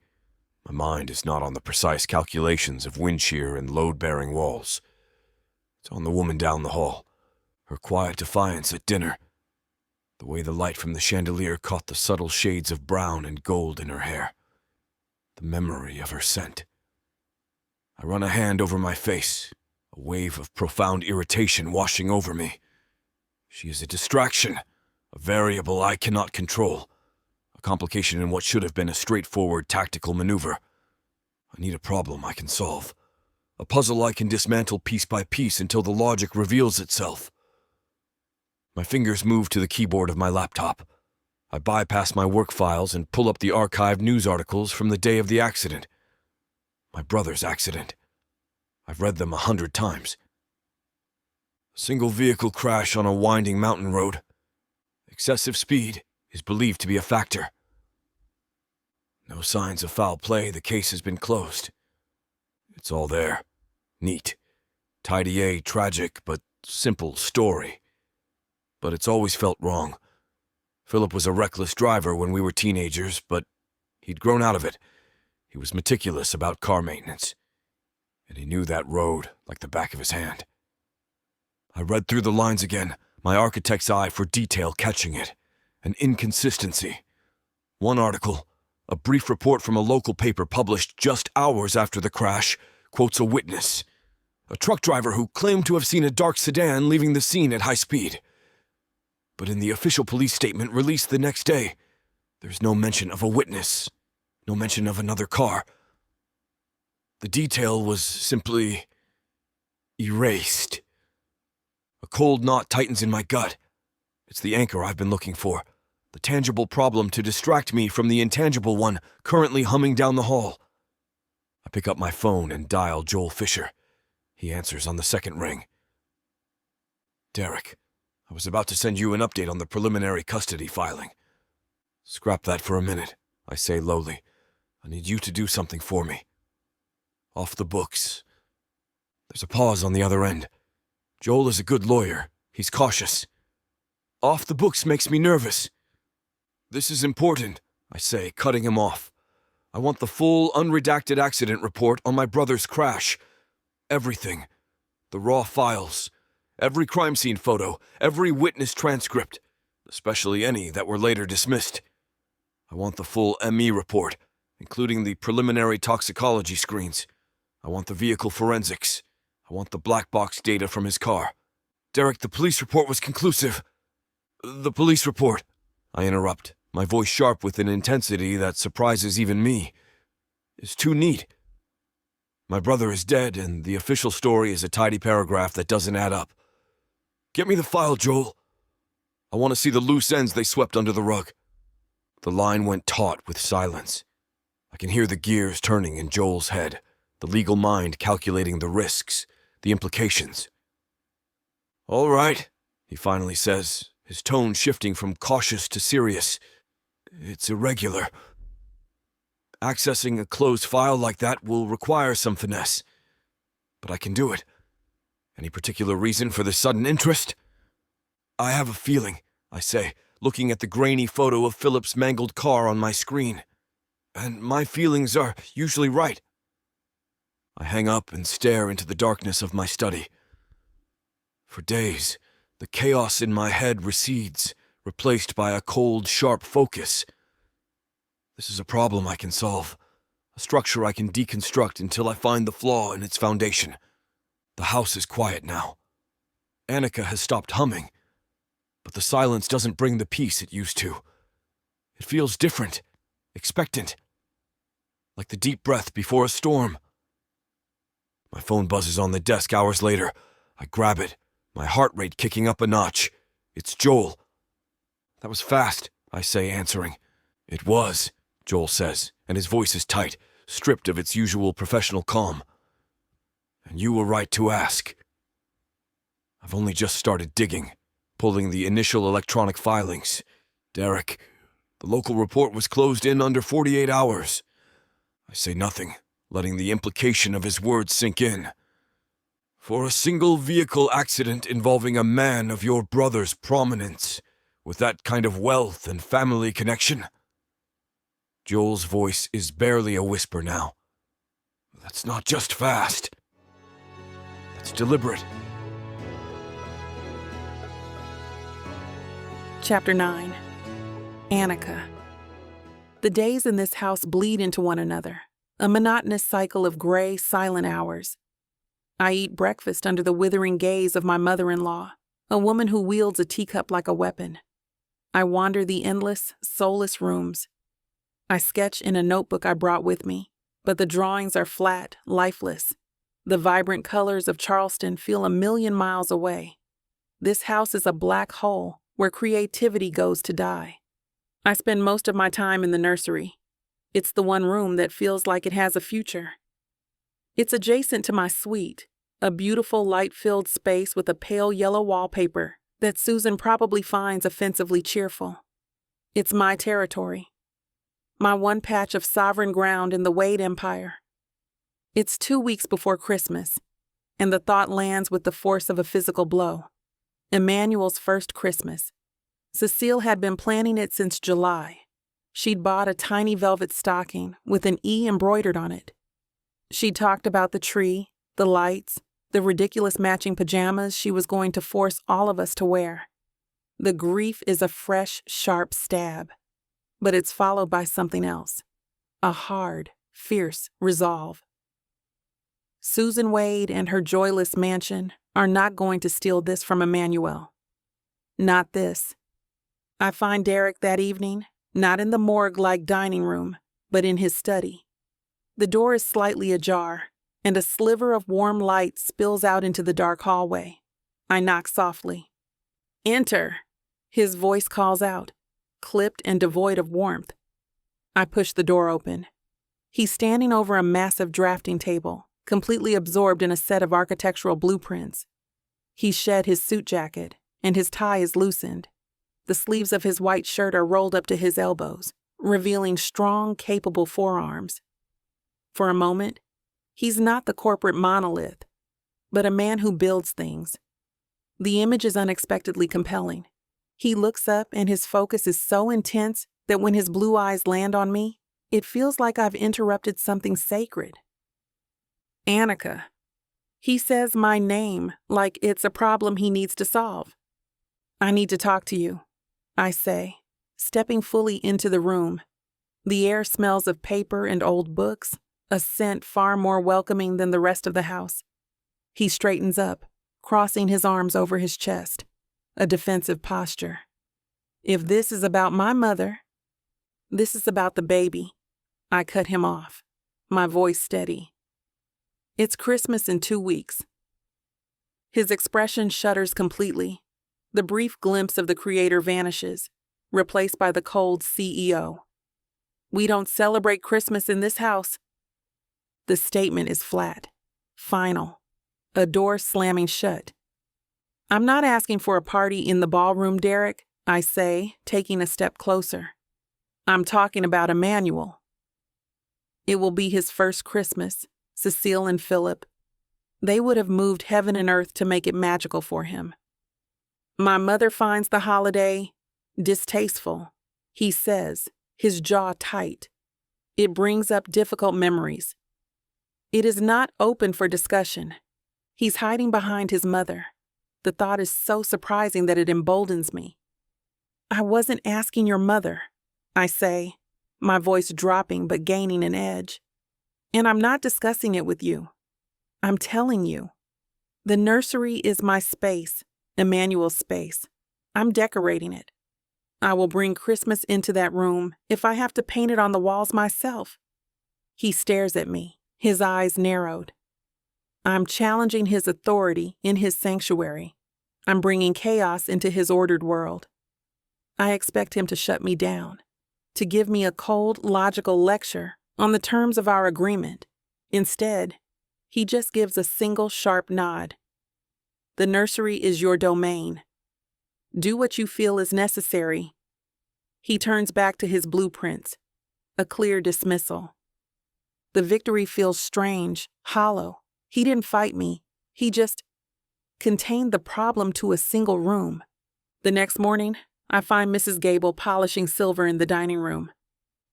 My mind is not on the precise calculations of wind shear and load-bearing walls. It's on the woman down the hall, her quiet defiance at dinner, the way the light from the chandelier caught the subtle shades of brown and gold in her hair, the memory of her scent. I run a hand over my face, a wave of profound irritation washing over me. She is a distraction, a variable I cannot control, a complication in what should have been a straightforward tactical maneuver. I need a problem I can solve, a puzzle I can dismantle piece by piece until the logic reveals itself. My fingers move to the keyboard of my laptop. I bypass my work files and pull up the archived news articles from the day of the accident. My brother's accident. I've read them 100 times. A single vehicle crash on a winding mountain road. Excessive speed is believed to be a factor. No signs of foul play, the case has been closed. It's all there. Neat. Tidy A, tragic, but simple story. But it's always felt wrong. Philip was a reckless driver when we were teenagers, but he'd grown out of it. He was meticulous about car maintenance. And he knew that road like the back of his hand. I read through the lines again, my architect's eye for detail catching it. An inconsistency. One article, a brief report from a local paper published just hours after the crash, quotes a witness. A truck driver who claimed to have seen a dark sedan leaving the scene at high speed. But in the official police statement released the next day, there's no mention of a witness, no mention of another car. The detail was simply erased. A cold knot tightens in my gut. It's the anchor I've been looking for, the tangible problem to distract me from the intangible one currently humming down the hall. I pick up my phone and dial Joel Fisher. He answers on the second ring. Derek, I was about to send you an update on the preliminary custody filing. Scrap that for a minute, I say lowly. I need you to do something for me. Off the books. There's a pause on the other end. Joel is a good lawyer. He's cautious. Off the books makes me nervous. This is important, I say, cutting him off. I want the full, unredacted accident report on my brother's crash. Everything. The raw files. Every crime scene photo. Every witness transcript. Especially any that were later dismissed. I want the full ME report, including the preliminary toxicology screens. I want the vehicle forensics. I want the black box data from his car. Derek, the police report was conclusive. The police report, I interrupt, my voice sharp with an intensity that surprises even me, is too neat. My brother is dead, and the official story is a tidy paragraph that doesn't add up. Get me the file, Joel. I want to see the loose ends they swept under the rug. The line went taut with silence. I can hear the gears turning in Joel's head, the legal mind calculating the risks, the implications. All right, he finally says, his tone shifting from cautious to serious. It's irregular. Accessing a closed file like that will require some finesse. But I can do it. Any particular reason for this sudden interest? I have a feeling, I say, looking at the grainy photo of Philip's mangled car on my screen. And my feelings are usually right. I hang up and stare into the darkness of my study. For days, the chaos in my head recedes, replaced by a cold, sharp focus. This is a problem I can solve, a structure I can deconstruct until I find the flaw in its foundation. The house is quiet now. Annika has stopped humming, but the silence doesn't bring the peace it used to. It feels different, expectant, like the deep breath before a storm. My phone buzzes on the desk hours later. I grab it, my heart rate kicking up a notch. It's Joel. That was fast, I say, answering. It was, Joel says, and his voice is tight, stripped of its usual professional calm. And you were right to ask. I've only just started digging, pulling the initial electronic filings. Derek, the local report was closed in under 48 hours. I say nothing, letting the implication of his words sink in. For a single vehicle accident involving a man of your brother's prominence, with that kind of wealth and family connection. Joel's voice is barely a whisper now. That's not just fast. That's deliberate. Chapter 9. Annika. The days in this house bleed into one another, a monotonous cycle of gray, silent hours. I eat breakfast under the withering gaze of my mother-in-law, a woman who wields a teacup like a weapon. I wander the endless, soulless rooms. I sketch in a notebook I brought with me, but the drawings are flat, lifeless. The vibrant colors of Charleston feel a million miles away. This house is a black hole where creativity goes to die. I spend most of my time in the nursery. It's the one room that feels like it has a future. It's adjacent to my suite, a beautiful light-filled space with a pale yellow wallpaper that Susan probably finds offensively cheerful. It's my territory, my one patch of sovereign ground in the Wade Empire. It's 2 weeks before Christmas, and the thought lands with the force of a physical blow. Emmanuel's first Christmas. Cecile had been planning it since July. She'd bought a tiny velvet stocking with an E embroidered on it. She talked about the tree, the lights, the ridiculous matching pajamas she was going to force all of us to wear. The grief is a fresh, sharp stab, but it's followed by something else, a hard, fierce resolve. Susan Wade and her joyless mansion are not going to steal this from Emmanuel. Not this. I find Derek that evening, not in the morgue-like dining room, but in his study. The door is slightly ajar, and a sliver of warm light spills out into the dark hallway. I knock softly. "Enter," his voice calls out, clipped and devoid of warmth. I push the door open. He's standing over a massive drafting table, completely absorbed in a set of architectural blueprints. He's shed his suit jacket, and his tie is loosened. The sleeves of his white shirt are rolled up to his elbows, revealing strong, capable forearms. For a moment, he's not the corporate monolith, but a man who builds things. The image is unexpectedly compelling. He looks up and his focus is so intense that when his blue eyes land on me, it feels like I've interrupted something sacred. "Annika." He says my name like it's a problem he needs to solve. "I need to talk to you," I say, stepping fully into the room. The air smells of paper and old books, a scent far more welcoming than the rest of the house. He straightens up, crossing his arms over his chest, a defensive posture. "If this is about my mother, this is about the baby." I cut him off, my voice steady. "It's Christmas in 2 weeks. His expression shudders completely. The brief glimpse of the creator vanishes, replaced by the cold CEO. "We don't celebrate Christmas in this house." The statement is flat, final, a door slamming shut. "I'm not asking for a party in the ballroom, Derek," I say, taking a step closer. "I'm talking about Emmanuel. It will be his first Christmas, Cecile and Philip. They would have moved heaven and earth to make it magical for him. My mother finds the holiday distasteful," he says, his jaw tight. "It brings up difficult memories." It is not open for discussion. He's hiding behind his mother. The thought is so surprising that it emboldens me. "I wasn't asking your mother," I say, my voice dropping but gaining an edge. "And I'm not discussing it with you. I'm telling you. The nursery is my space, Emmanuel's space. I'm decorating it. I will bring Christmas into that room if I have to paint it on the walls myself." He stares at me, his eyes narrowed. I'm challenging his authority in his sanctuary. I'm bringing chaos into his ordered world. I expect him to shut me down, to give me a cold, logical lecture on the terms of our agreement. Instead, he just gives a single sharp nod. "The nursery is your domain. Do what you feel is necessary." He turns back to his blueprints, a clear dismissal. The victory feels strange, hollow. He didn't fight me. He just contained the problem to a single room. The next morning, I find Mrs. Gable polishing silver in the dining room.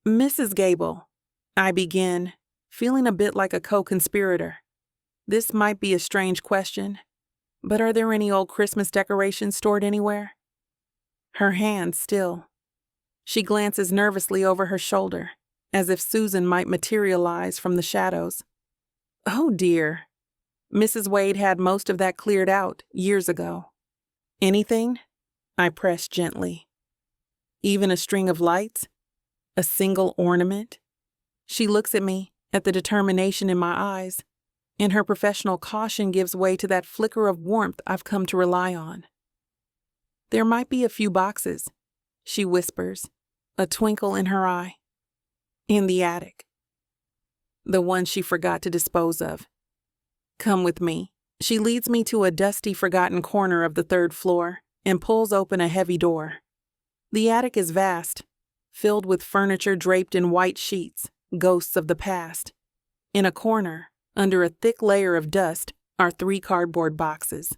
"Mrs. Gable," I begin, feeling a bit like a co-conspirator. This might be a strange question, but are there any old Christmas decorations stored anywhere? Her hand still. She glances nervously over her shoulder, as if Susan might materialize from the shadows. "Oh dear." Mrs. Wade had most of that cleared out years ago. "Anything?" I press gently. "Even a string of lights? A single ornament?" She looks at me, at the determination in my eyes, and her professional caution gives way to that flicker of warmth I've come to rely on. "There might be a few boxes," she whispers, a twinkle in her eye. "In the attic. The one she forgot to dispose of. Come with me." She leads me to a dusty, forgotten corner of the 3rd floor and pulls open a heavy door. The attic is vast, filled with furniture draped in white sheets, ghosts of the past. In a corner, under a thick layer of dust, are 3 cardboard boxes.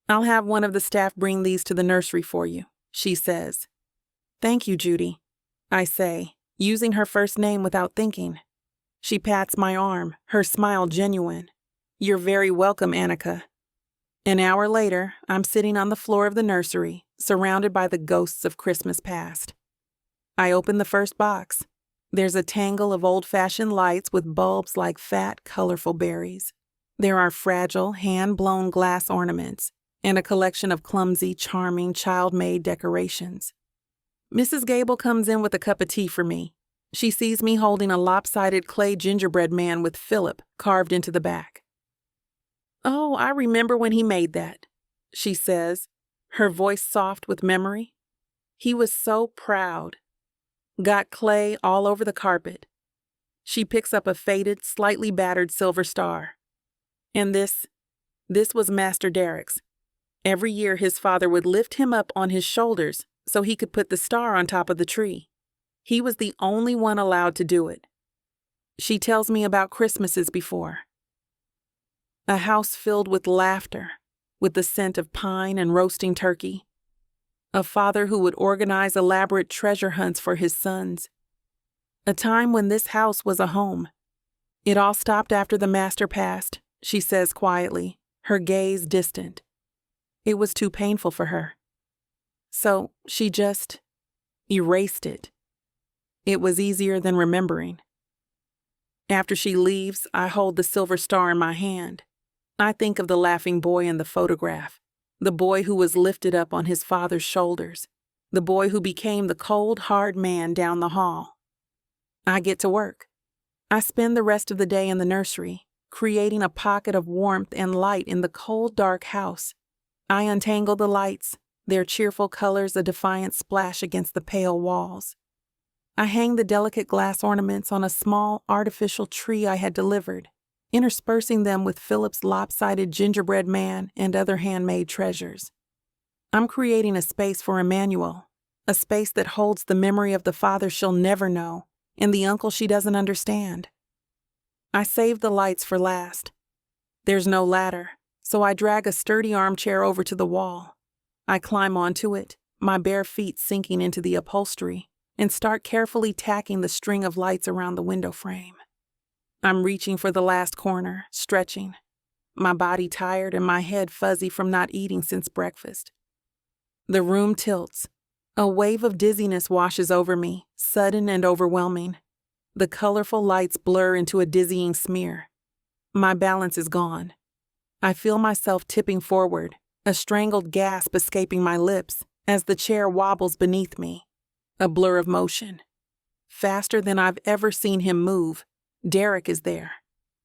"I'll have one of the staff bring these to the nursery for you," she says. "Thank you, Judy," I say, using her first name without thinking. She pats my arm, her smile genuine. "You're very welcome, Annika." An hour later, I'm sitting on the floor of the nursery, surrounded by the ghosts of Christmas past. I open the first box. There's a tangle of old-fashioned lights with bulbs like fat, colorful berries. There are fragile, hand-blown glass ornaments and a collection of clumsy, charming, child-made decorations. Mrs. Gable comes in with a cup of tea for me. She sees me holding a lopsided clay gingerbread man with Philip carved into the back. "Oh, I remember when he made that," she says, her voice soft with memory. "He was so proud. Got clay all over the carpet." She picks up a faded, slightly battered silver star. "And this was Master Derek's. Every year his father would lift him up on his shoulders so he could put the star on top of the tree. He was the only one allowed to do it." She tells me about Christmases before. A house filled with laughter, with the scent of pine and roasting turkey. A father who would organize elaborate treasure hunts for his sons. A time when this house was a home. "It all stopped after the master passed," she says quietly, her gaze distant. It was too painful for her. So she just erased it. It was easier than remembering. After she leaves, I hold the silver star in my hand. I think of the laughing boy in the photograph, the boy who was lifted up on his father's shoulders, the boy who became the cold, hard man down the hall. I get to work. I spend the rest of the day in the nursery, creating a pocket of warmth and light in the cold, dark house. I untangle the lights, their cheerful colors a defiant splash against the pale walls. I hang the delicate glass ornaments on a small, artificial tree I had delivered, interspersing them with Philip's lopsided gingerbread man and other handmade treasures. I'm creating a space for Emmanuel, a space that holds the memory of the father she'll never know and the uncle she doesn't understand. I save the lights for last. There's no ladder, so I drag a sturdy armchair over to the wall. I climb onto it, my bare feet sinking into the upholstery, and start carefully tacking the string of lights around the window frame. I'm reaching for the last corner, stretching, my body tired and my head fuzzy from not eating since breakfast. The room tilts. A wave of dizziness washes over me, sudden and overwhelming. The colorful lights blur into a dizzying smear. My balance is gone. I feel myself tipping forward, a strangled gasp escaping my lips as the chair wobbles beneath me. A blur of motion. Faster than I've ever seen him move, Derek is there.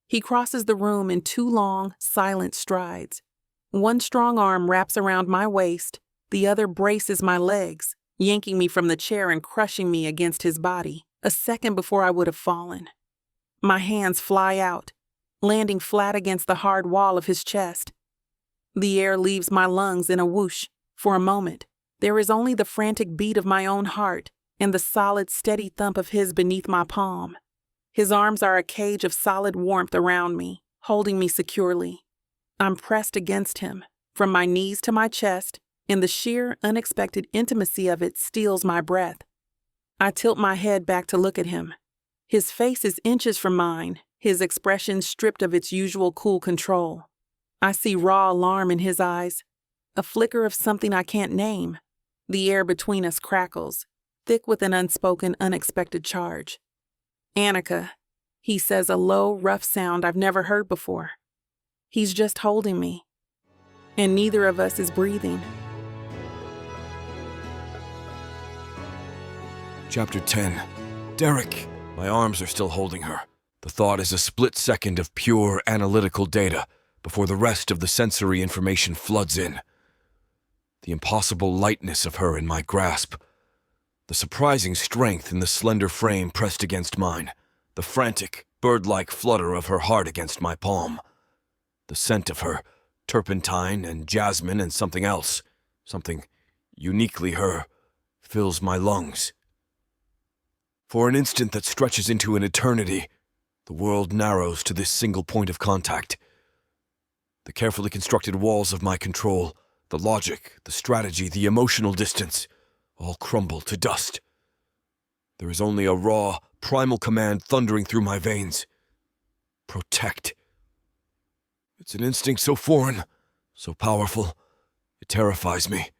He crosses the room in 2 long, silent strides. One strong arm wraps around my waist, the other braces my legs, yanking me from the chair and crushing me against his body, a second before I would have fallen. My hands fly out, landing flat against the hard wall of his chest. The air leaves my lungs in a whoosh. For a moment, there is only the frantic beat of my own heart and the solid, steady thump of his beneath my palm. His arms are a cage of solid warmth around me, holding me securely. I'm pressed against him, from my knees to my chest, and the sheer, unexpected intimacy of it steals my breath. I tilt my head back to look at him. His face is inches from mine, his expression stripped of its usual cool control. I see raw alarm in his eyes, a flicker of something I can't name. The air between us crackles, thick with an unspoken, unexpected charge. "Annika," he says, a low, rough sound I've never heard before. He's just holding me, and neither of us is breathing. Chapter 10. Derek. My arms are still holding her. The thought is a split second of pure analytical data before the rest of the sensory information floods in. The impossible lightness of her in my grasp, the surprising strength in the slender frame pressed against mine, the frantic, bird-like flutter of her heart against my palm, the scent of her, turpentine and jasmine and something else, something uniquely her, fills my lungs. For an instant that stretches into an eternity, the world narrows to this single point of contact. The carefully constructed walls of my control, the logic, the strategy, the emotional distance, all crumble to dust. There is only a raw, primal command thundering through my veins. Protect. It's an instinct so foreign, so powerful, it terrifies me.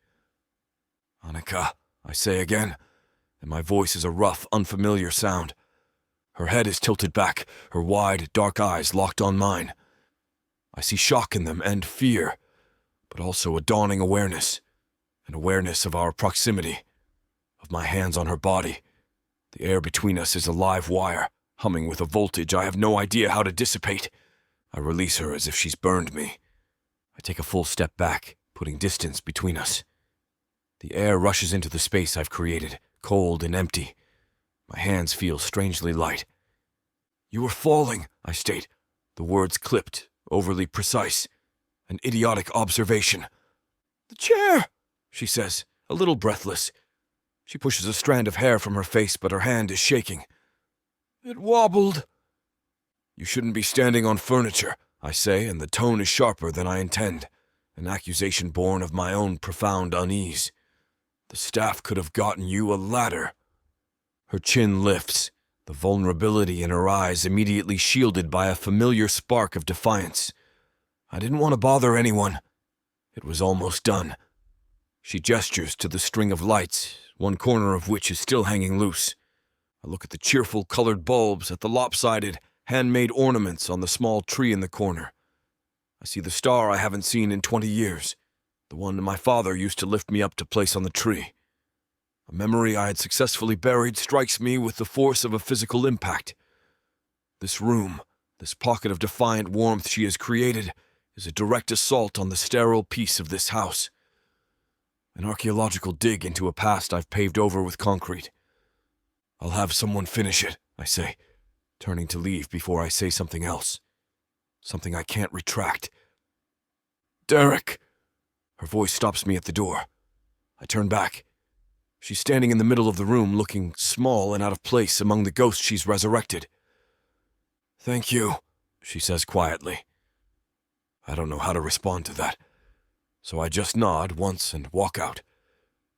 Annika, I say again, and my voice is a rough, unfamiliar sound. Her head is tilted back, her wide, dark eyes locked on mine. I see shock in them and fear, but also a dawning awareness, an awareness of our proximity, of my hands on her body. The air between us is a live wire, humming with a voltage I have no idea how to dissipate. I release her as if she's burned me. I take a full step back, putting distance between us. The air rushes into the space I've created, cold and empty. My hands feel strangely light. You are falling, I state, the words clipped, overly precise. An idiotic observation. The chair, she says, a little breathless. She pushes a strand of hair from her face, but her hand is shaking. It wobbled. You shouldn't be standing on furniture, I say, and the tone is sharper than I intend, an accusation born of my own profound unease. The staff could have gotten you a ladder. Her chin lifts, the vulnerability in her eyes immediately shielded by a familiar spark of defiance. I didn't want to bother anyone. It was almost done. She gestures to the string of lights, one corner of which is still hanging loose. I look at the cheerful colored bulbs, at the lopsided, handmade ornaments on the small tree in the corner. I see the star I haven't seen in 20 years, the one my father used to lift me up to place on the tree. A memory I had successfully buried strikes me with the force of a physical impact. This room, this pocket of defiant warmth she has created, is a direct assault on the sterile peace of this house. An archaeological dig into a past I've paved over with concrete. I'll have someone finish it, I say, turning to leave before I say something else. Something I can't retract. Derek! Her voice stops me at the door. I turn back. She's standing in the middle of the room, looking small and out of place among the ghosts she's resurrected. Thank you, she says quietly. I don't know how to respond to that, so I just nod once and walk out,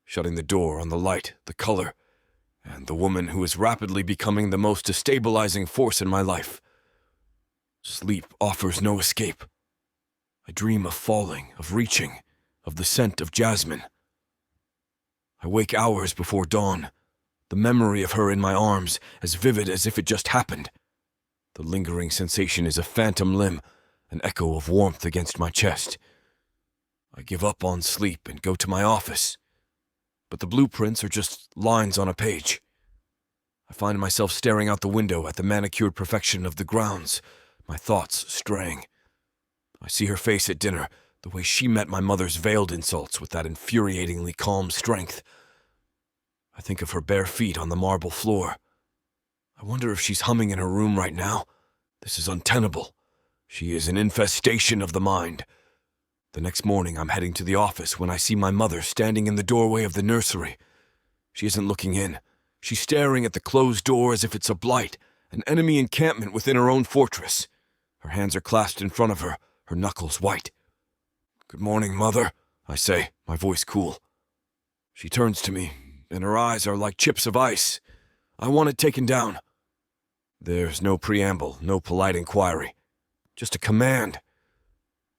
shutting the door on the light, the color, and the woman who is rapidly becoming the most destabilizing force in my life. Sleep offers no escape. I dream of falling, of reaching, of the scent of jasmine. I wake hours before dawn, the memory of her in my arms as vivid as if it just happened. The lingering sensation is a phantom limb, an echo of warmth against my chest. I give up on sleep and go to my office, but the blueprints are just lines on a page. I find myself staring out the window at the manicured perfection of the grounds, my thoughts straying. I see her face at dinner, the way she met my mother's veiled insults with that infuriatingly calm strength. I think of her bare feet on the marble floor. I wonder if she's humming in her room right now. This is untenable. She is an infestation of the mind. The next morning I'm heading to the office when I see my mother standing in the doorway of the nursery. She isn't looking in. She's staring at the closed door as if it's a blight, an enemy encampment within her own fortress. Her hands are clasped in front of her, her knuckles white. Good morning, Mother, I say, my voice cool. She turns to me, and her eyes are like chips of ice. I want it taken down. There's no preamble, no polite inquiry. Just a command.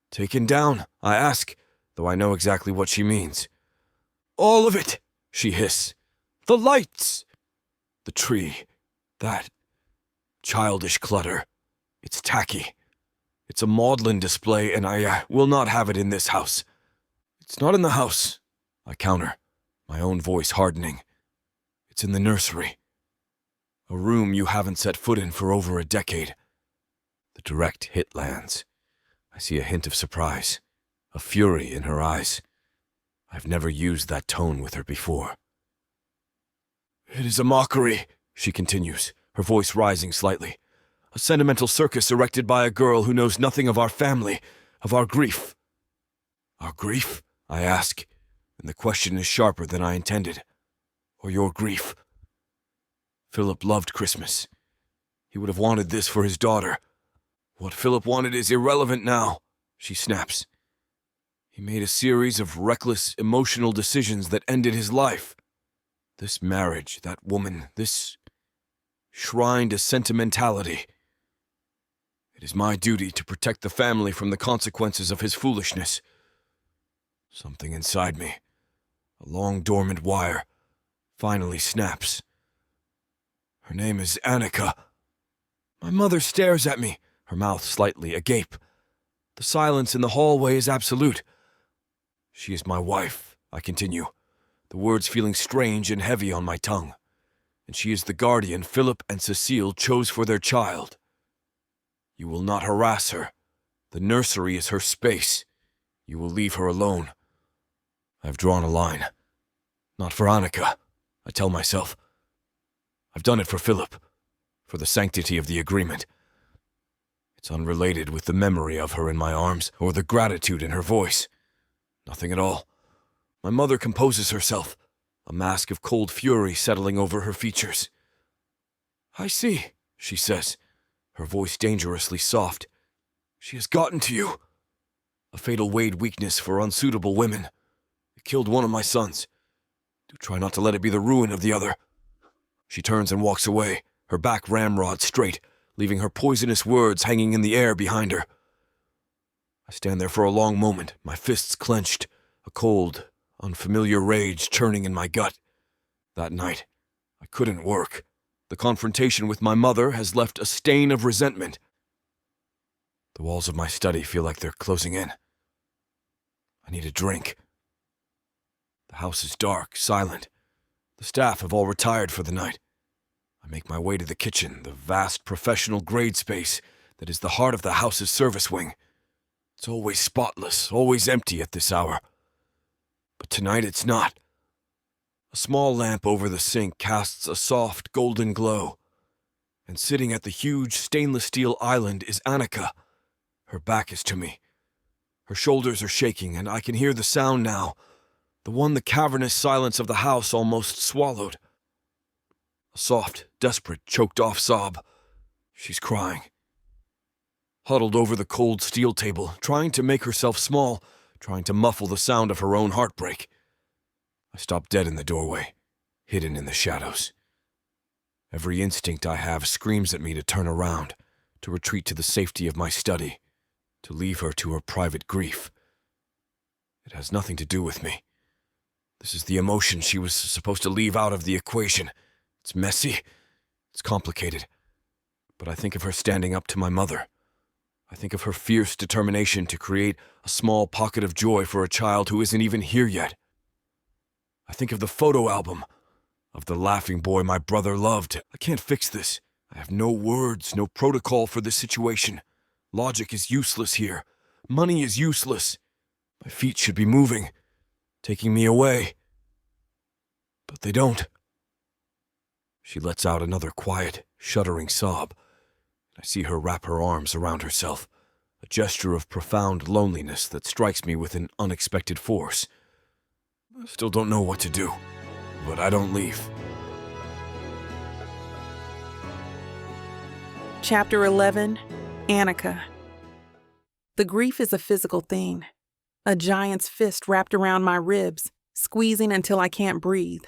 Taken down, I ask, though I know exactly what she means. All of it, she hiss. The lights! The tree. That childish clutter. It's tacky. It's a maudlin display, and I will not have it in this house. It's not in the house, I counter, my own voice hardening. It's in the nursery. A room you haven't set foot in for over a decade. The direct hit lands. I see a hint of surprise, a fury in her eyes. I've never used that tone with her before. "It is a mockery," she continues, her voice rising slightly. "A sentimental circus erected by a girl who knows nothing of our family, of our grief." "Our grief?" I ask, and the question is sharper than I intended. "Or your grief?" Philip loved Christmas. He would have wanted this for his daughter. "What Philip wanted is irrelevant now," she snaps. "He made a series of reckless, emotional decisions that ended his life. This marriage, that woman, this shrine to sentimentality. It is my duty to protect the family from the consequences of his foolishness." Something inside me, a long dormant wire, finally snaps. Her name is Annika. My mother stares at me, her mouth slightly agape. The silence in the hallway is absolute. "She is my wife," I continue, the words feeling strange and heavy on my tongue. "And she is the guardian Philip and Cecile chose for their child. You will not harass her. The nursery is her space. You will leave her alone. I've drawn a line. Not for Annika, I tell myself. I've done it for Philip, for the sanctity of the agreement. It's unrelated with the memory of her in my arms or the gratitude in her voice. Nothing at all. My mother composes herself, a mask of cold fury settling over her features. "I see," she says, her voice dangerously soft. "She has gotten to you. A fatal Wade weakness for unsuitable women. It killed one of my sons. Do try not to let it be the ruin of the other." She turns and walks away, her back ramrod straight, leaving her poisonous words hanging in the air behind her. I stand there for a long moment, my fists clenched, a cold, unfamiliar rage churning in my gut. That night, I couldn't work. The confrontation with my mother has left a stain of resentment. The walls of my study feel like they're closing in. I need a drink. The house is dark, silent. The staff have all retired for the night. I make my way to the kitchen, the vast professional grade space that is the heart of the house's service wing. It's always spotless, always empty at this hour. But tonight it's not. A small lamp over the sink casts a soft, golden glow. And sitting at the huge stainless steel island is Annika. Her back is to me. Her shoulders are shaking, and I can hear the sound now, the one the cavernous silence of the house almost swallowed. A soft, desperate, choked-off sob. She's crying. Huddled over the cold steel table, trying to make herself small, trying to muffle the sound of her own heartbreak. I stop dead in the doorway, hidden in the shadows. Every instinct I have screams at me to turn around, to retreat to the safety of my study, to leave her to her private grief. It has nothing to do with me. This is the emotion she was supposed to leave out of the equation. It's messy, it's complicated, but I think of her standing up to my mother. I think of her fierce determination to create a small pocket of joy for a child who isn't even here yet. I think of the photo album, of the laughing boy my brother loved. I can't fix this. I have no words, no protocol for this situation. Logic is useless here. Money is useless. My feet should be moving, taking me away. But they don't. She lets out another quiet, shuddering sob. I see her wrap her arms around herself, a gesture of profound loneliness that strikes me with an unexpected force. I still don't know what to do, but I don't leave. Chapter 11, Annika. The grief is a physical thing. A giant's fist wrapped around my ribs, squeezing until I can't breathe.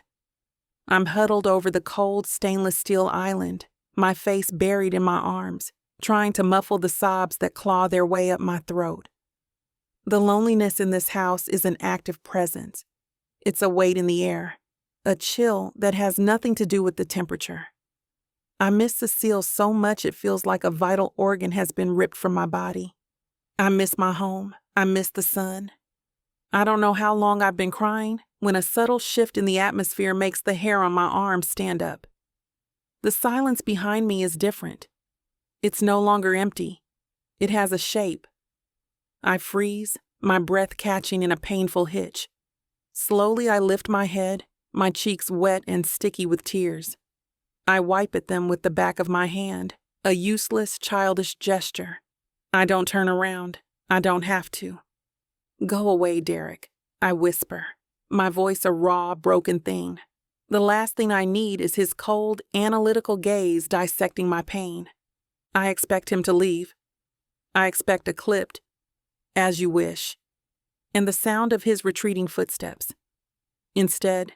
I'm huddled over the cold stainless steel island, my face buried in my arms, trying to muffle the sobs that claw their way up my throat. The loneliness in this house is an active presence. It's a weight in the air, a chill that has nothing to do with the temperature. I miss Cecile so much it feels like a vital organ has been ripped from my body. I miss my home. I miss the sun. I don't know how long I've been crying when a subtle shift in the atmosphere makes the hair on my arms stand up. The silence behind me is different. It's no longer empty. It has a shape. I freeze, my breath catching in a painful hitch. Slowly I lift my head, my cheeks wet and sticky with tears. I wipe at them with the back of my hand, a useless, childish gesture. I don't turn around. I don't have to. Go away, Derek, I whisper, my voice a raw, broken thing. The last thing I need is his cold, analytical gaze dissecting my pain. I expect him to leave. I expect a clipped, "As you wish," and the sound of his retreating footsteps. Instead,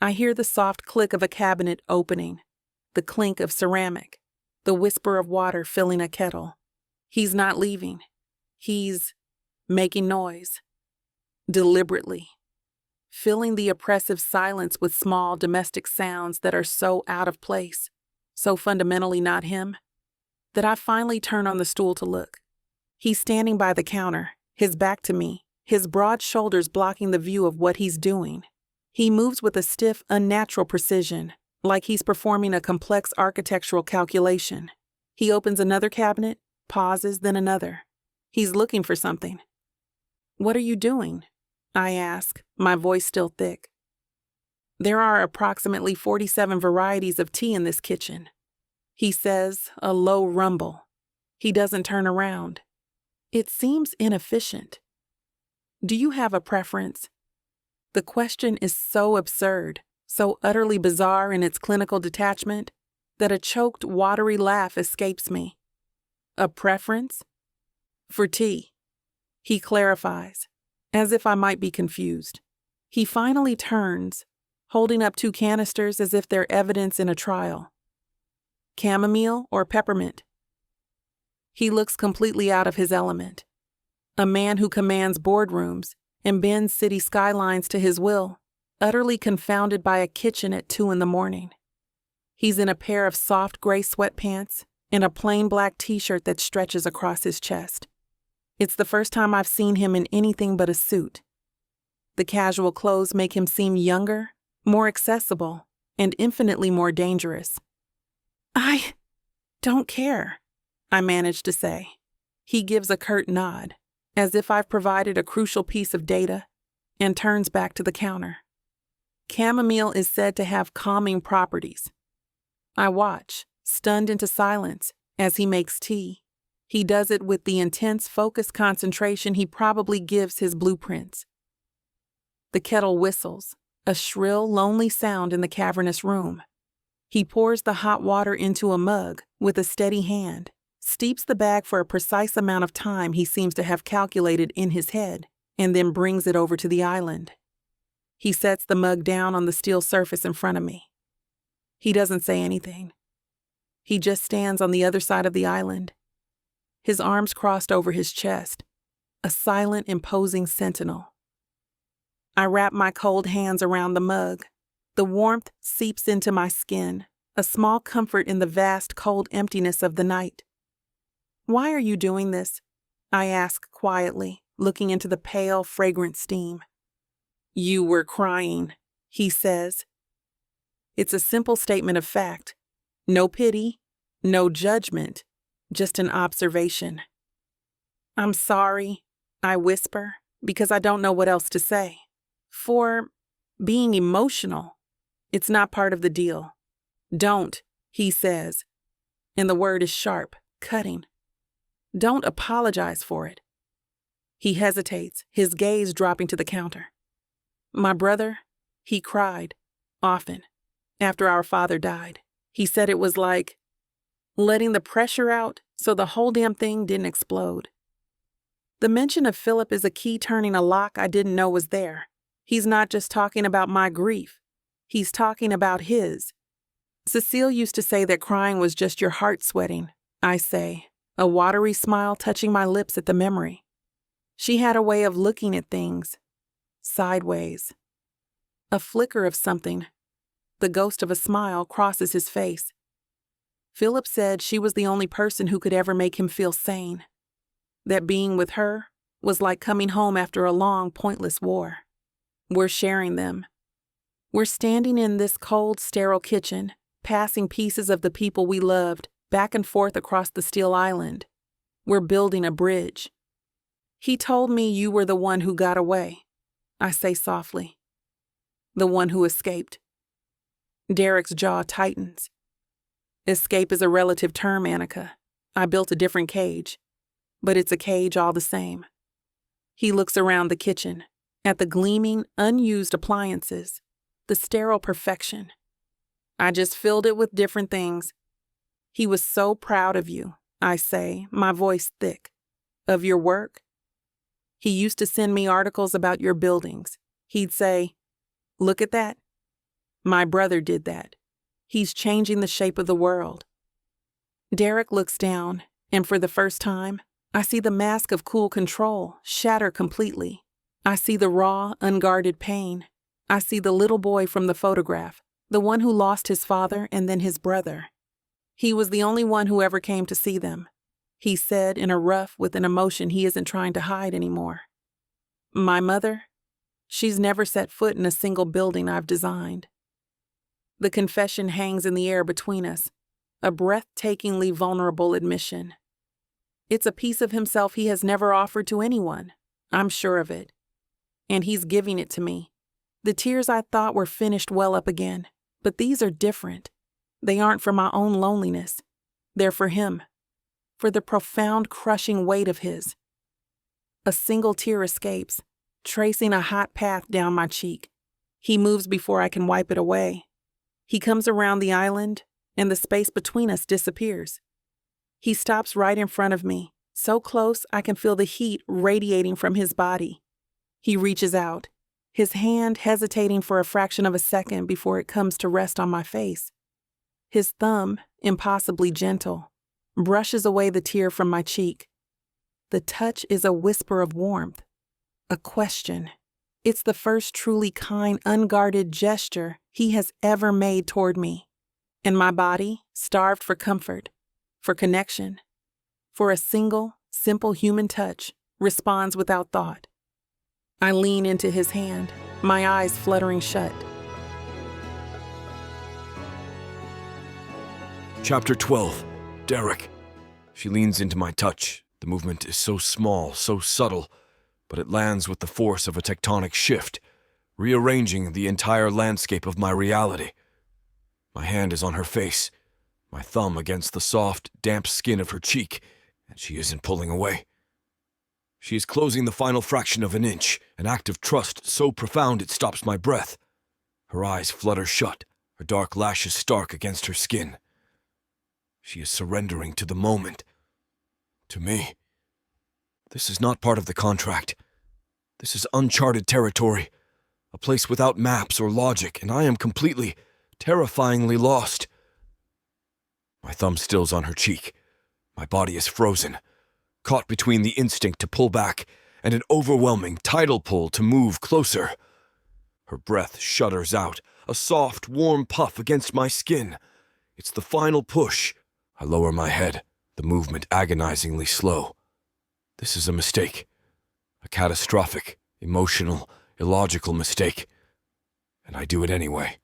I hear the soft click of a cabinet opening, the clink of ceramic, the whisper of water filling a kettle. He's not leaving. He's making noise. Deliberately. Filling the oppressive silence with small domestic sounds that are so out of place, so fundamentally not him, that I finally turn on the stool to look. He's standing by the counter, his back to me, his broad shoulders blocking the view of what he's doing. He moves with a stiff, unnatural precision, like he's performing a complex architectural calculation. He opens another cabinet, pauses, then another. He's looking for something. "What are you doing?" I ask, my voice still thick. "There are approximately 47 varieties of tea in this kitchen," he says, a low rumble. He doesn't turn around. It seems inefficient. "Do you have a preference?" The question is so absurd, so utterly bizarre in its clinical detachment, that a choked, watery laugh escapes me. "A preference?" "For tea," he clarifies, as if I might be confused. He finally turns, holding up 2 canisters as if they're evidence in a trial. "Chamomile or peppermint?" He looks completely out of his element. A man who commands boardrooms and bends city skylines to his will, utterly confounded by a kitchen at 2 a.m. He's in a pair of soft gray sweatpants and a plain black t-shirt that stretches across his chest. It's the first time I've seen him in anything but a suit. The casual clothes make him seem younger, more accessible, and infinitely more dangerous. "I don't care," I manage to say. He gives a curt nod, as if I've provided a crucial piece of data, and turns back to the counter. Chamomile is said to have calming properties. I watch, stunned into silence, as he makes tea. He does it with the intense, focused concentration he probably gives his blueprints. The kettle whistles, a shrill, lonely sound in the cavernous room. He pours the hot water into a mug with a steady hand, steeps the bag for a precise amount of time he seems to have calculated in his head, and then brings it over to the island. He sets the mug down on the steel surface in front of me. He doesn't say anything. He just stands on the other side of the island, his arms crossed over his chest, a silent, imposing sentinel. I wrap my cold hands around the mug. The warmth seeps into my skin, a small comfort in the vast, cold emptiness of the night. "Why are you doing this?" I ask quietly, looking into the pale, fragrant steam. "You were crying," he says. It's a simple statement of fact. No pity, no judgment, just an observation. "I'm sorry," I whisper, because I don't know what else to say. "For being emotional. It's not part of the deal." "Don't," he says, and the word is sharp, cutting. "Don't apologize for it." He hesitates, his gaze dropping to the counter. "My brother, he cried, often, after our father died. He said it was like letting the pressure out so the whole damn thing didn't explode." The mention of Philip is a key turning a lock I didn't know was there. He's not just talking about my grief. He's talking about his. "Cecile used to say that crying was just your heart sweating," I say, a watery smile touching my lips at the memory. She had a way of looking at things, sideways. A flicker of something, the ghost of a smile, crosses his face. Philip said she was the only person who could ever make him feel sane. That being with her was like coming home after a long, pointless war. We're sharing them. We're standing in this cold, sterile kitchen, passing pieces of the people we loved back and forth across the steel island. We're building a bridge. He told me you were the one who got away, I say softly. The one who escaped. Derek's jaw tightens. Escape is a relative term, Annika. I built a different cage, but it's a cage all the same. He looks around the kitchen, at the gleaming, unused appliances, the sterile perfection. I just filled it with different things. He was so proud of you, I say, my voice thick. Of your work? He used to send me articles about your buildings. He'd say, "Look at that. My brother did that. He's changing the shape of the world." Derek looks down, and for the first time, I see the mask of cool control shatter completely. I see the raw, unguarded pain. I see the little boy from the photograph, the one who lost his father and then his brother. He was the only one who ever came to see them, he said in a rough with an emotion he isn't trying to hide anymore. My mother? She's never set foot in a single building I've designed. The confession hangs in the air between us, a breathtakingly vulnerable admission. It's a piece of himself he has never offered to anyone, I'm sure of it. And he's giving it to me. The tears I thought were finished well up again, but these are different. They aren't for my own loneliness. They're for him, for the profound crushing weight of his. A single tear escapes, tracing a hot path down my cheek. He moves before I can wipe it away. He comes around the island, and the space between us disappears. He stops right in front of me, so close I can feel the heat radiating from his body. He reaches out, his hand hesitating for a fraction of a second before it comes to rest on my face. His thumb, impossibly gentle, brushes away the tear from my cheek. The touch is a whisper of warmth, a question. It's the first truly kind, unguarded gesture he has ever made toward me. And my body, starved for comfort, for connection, for a single, simple human touch, responds without thought. I lean into his hand, my eyes fluttering shut. Chapter 12. Derek. She leans into my touch. The movement is so small, so subtle, but it lands with the force of a tectonic shift, rearranging the entire landscape of my reality. My hand is on her face, my thumb against the soft, damp skin of her cheek, and she isn't pulling away. She is closing the final fraction of an inch, an act of trust so profound it stops my breath. Her eyes flutter shut, her dark lashes stark against her skin. She is surrendering to the moment. To me. This is not part of the contract. This is uncharted territory, a place without maps or logic, and I am completely, terrifyingly lost. My thumb still's on her cheek. My body is frozen, caught between the instinct to pull back and an overwhelming tidal pull to move closer. Her breath shudders out, a soft, warm puff against my skin. It's the final push. I lower my head, the movement agonizingly slow. This is a mistake. A catastrophic, emotional, illogical mistake. And I do it anyway.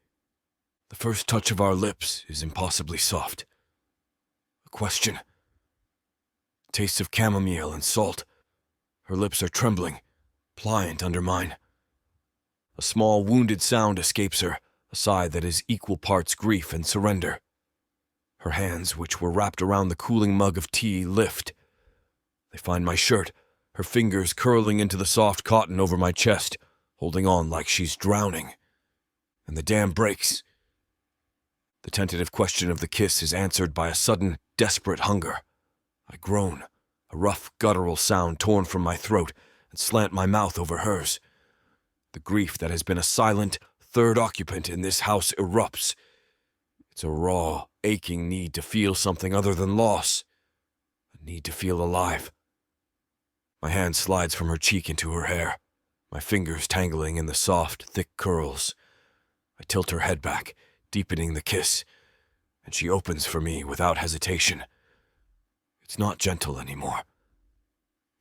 The first touch of our lips is impossibly soft. A question. Taste of chamomile and salt. Her lips are trembling, pliant under mine. A small wounded sound escapes her, a sigh that is equal parts grief and surrender. Her hands, which were wrapped around the cooling mug of tea, lift. They find my shirt, her fingers curling into the soft cotton over my chest, holding on like she's drowning. And the dam breaks. The tentative question of the kiss is answered by a sudden, desperate hunger. I groan, a rough, guttural sound torn from my throat, and slant my mouth over hers. The grief that has been a silent, third occupant in this house erupts. It's a raw, aching need to feel something other than loss. A need to feel alive. My hand slides from her cheek into her hair, my fingers tangling in the soft, thick curls. I tilt her head back, deepening the kiss, and she opens for me without hesitation. It's not gentle anymore.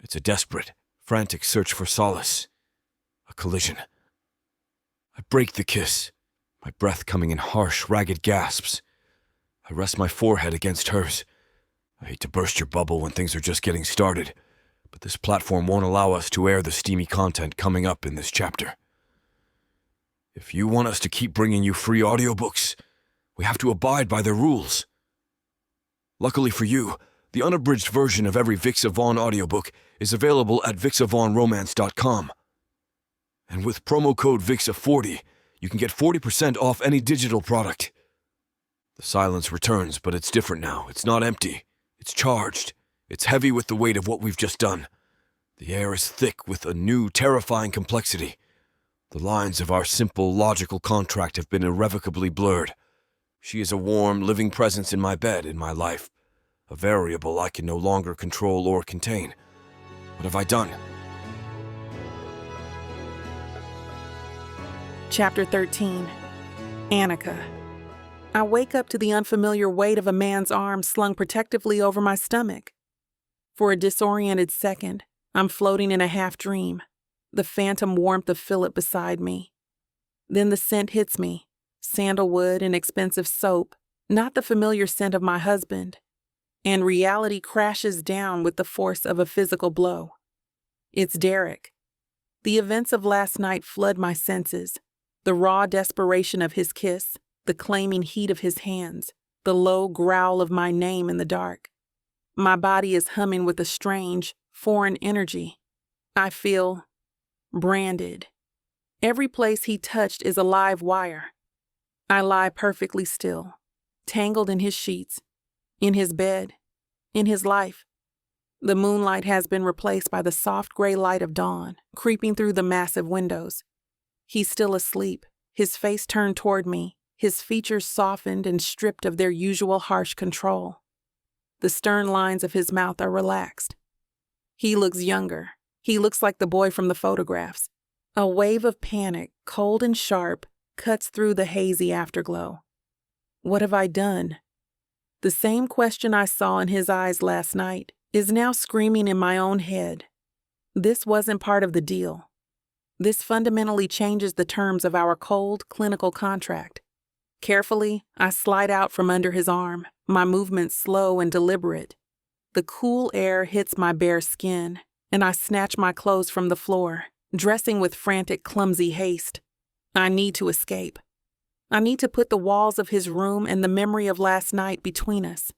It's a desperate, frantic search for solace. A collision. I break the kiss, my breath coming in harsh, ragged gasps. I rest my forehead against hers. I hate to burst your bubble when things are just getting started, but this platform won't allow us to air the steamy content coming up in this chapter. If you want us to keep bringing you free audiobooks, we have to abide by their rules. Luckily for you, the unabridged version of every Vixa Vaughn audiobook is available at vixavaughnromance.com. And with promo code VIXA40, you can get 40% off any digital product. The silence returns, but it's different now. It's not empty. It's charged. It's heavy with the weight of what we've just done. The air is thick with a new, terrifying complexity. The lines of our simple, logical contract have been irrevocably blurred. She is a warm, living presence in my bed, in my life. A variable I can no longer control or contain. What have I done? Chapter 13. Annika. I wake up to the unfamiliar weight of a man's arm slung protectively over my stomach. For a disoriented second, I'm floating in a half-dream, the phantom warmth of Philip beside me. Then the scent hits me, sandalwood and expensive soap, not the familiar scent of my husband, and reality crashes down with the force of a physical blow. It's Derek. The events of last night flood my senses, the raw desperation of his kiss, the claiming heat of his hands, the low growl of my name in the dark. My body is humming with a strange, foreign energy. I feel branded. Every place he touched is a live wire. I lie perfectly still, tangled in his sheets, in his bed, in his life. The moonlight has been replaced by the soft gray light of dawn, creeping through the massive windows. He's still asleep, his face turned toward me, his features softened and stripped of their usual harsh control. The stern lines of his mouth are relaxed. He looks younger. He looks like the boy from the photographs. A wave of panic, cold and sharp, cuts through the hazy afterglow. What have I done? The same question I saw in his eyes last night is now screaming in my own head. This wasn't part of the deal. This fundamentally changes the terms of our cold, clinical contract. Carefully, I slide out from under his arm, my movements slow and deliberate. The cool air hits my bare skin, and I snatch my clothes from the floor, dressing with frantic, clumsy haste. I need to escape. I need to put the walls of his room and the memory of last night between us.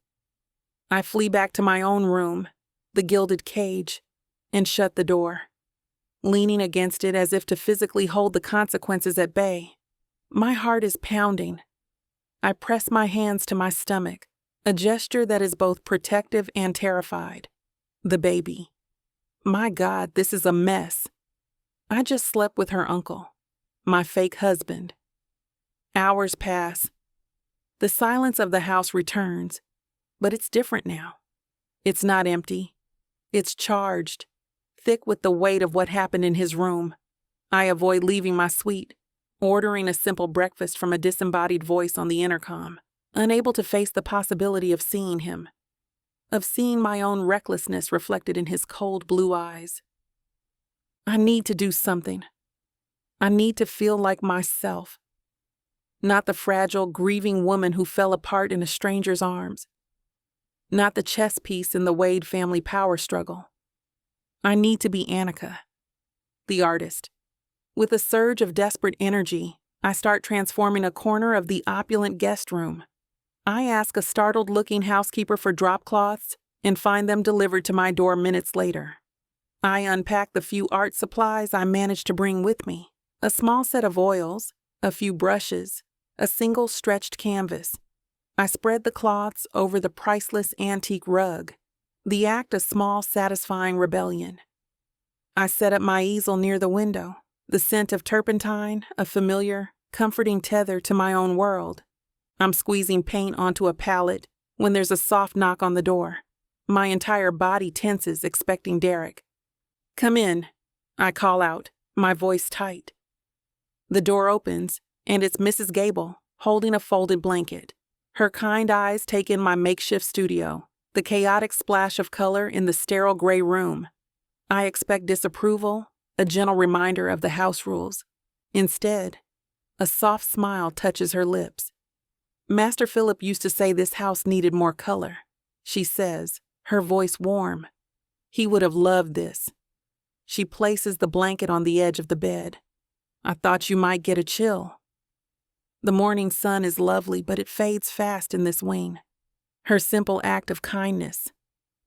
I flee back to my own room, the gilded cage, and shut the door, leaning against it as if to physically hold the consequences at bay. My heart is pounding. I press my hands to my stomach, a gesture that is both protective and terrified. The baby. My God, this is a mess. I just slept with her uncle, my fake husband. Hours pass. The silence of the house returns, but it's different now. It's not empty. It's charged, thick with the weight of what happened in his room. I avoid leaving my suite, ordering a simple breakfast from a disembodied voice on the intercom, unable to face the possibility of seeing him, of seeing my own recklessness reflected in his cold blue eyes. I need to do something. I need to feel like myself, not the fragile, grieving woman who fell apart in a stranger's arms, not the chess piece in the Wade family power struggle. I need to be Annika, the artist. With a surge of desperate energy, I start transforming a corner of the opulent guest room. I ask a startled-looking housekeeper for drop cloths and find them delivered to my door minutes later. I unpack the few art supplies I managed to bring with me, a small set of oils, a few brushes, a single stretched canvas. I spread the cloths over the priceless antique rug, the act a small, satisfying rebellion. I set up my easel near the window, the scent of turpentine, a familiar, comforting tether to my own world. I'm squeezing paint onto a palette when there's a soft knock on the door. My entire body tenses, expecting Derek. "Come in," I call out, my voice tight. The door opens, and it's Mrs. Gable, holding a folded blanket. Her kind eyes take in my makeshift studio, the chaotic splash of color in the sterile gray room. I expect disapproval, a gentle reminder of the house rules. Instead, a soft smile touches her lips. Master Philip used to say this house needed more color, she says, her voice warm. He would have loved this. She places the blanket on the edge of the bed. I thought you might get a chill. The morning sun is lovely, but it fades fast in this wing. Her simple act of kindness,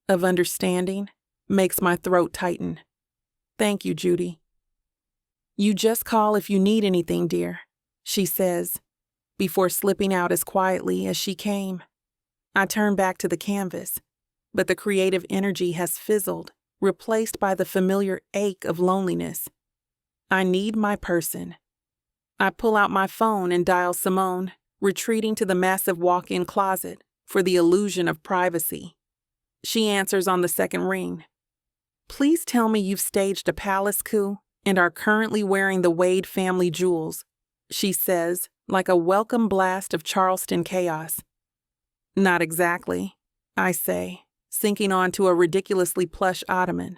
of understanding, makes my throat tighten. Thank you, Judy. You just call if you need anything, dear, she says, before slipping out as quietly as she came. I turn back to the canvas, but the creative energy has fizzled, replaced by the familiar ache of loneliness. I need my person. I pull out my phone and dial Simone, retreating to the massive walk-in closet for the illusion of privacy. She answers on the second ring. Please tell me you've staged a palace coup and are currently wearing the Wade family jewels, she says, like a welcome blast of Charleston chaos. Not exactly, I say, sinking onto a ridiculously plush ottoman.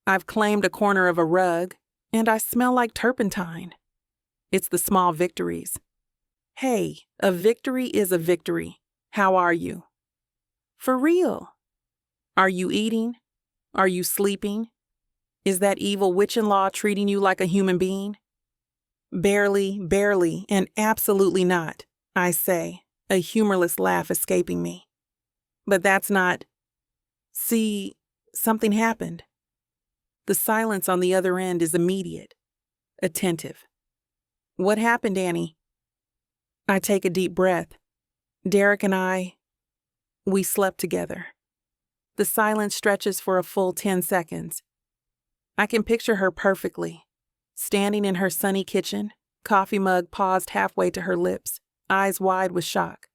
I've claimed a corner of a rug, and I smell like turpentine. It's the small victories. Hey, a victory is a victory. How are you? For real. Are you eating? Are you sleeping? Is that evil witch-in-law treating you like a human being? Barely, and absolutely not, I say, a humorless laugh escaping me. But that's not... See, something happened. The silence on the other end is immediate, attentive. What happened, Annie? I take a deep breath. Derek and we slept together. The silence stretches for a full 10 seconds. I can picture her perfectly, standing in her sunny kitchen, coffee mug paused halfway to her lips, eyes wide with shock.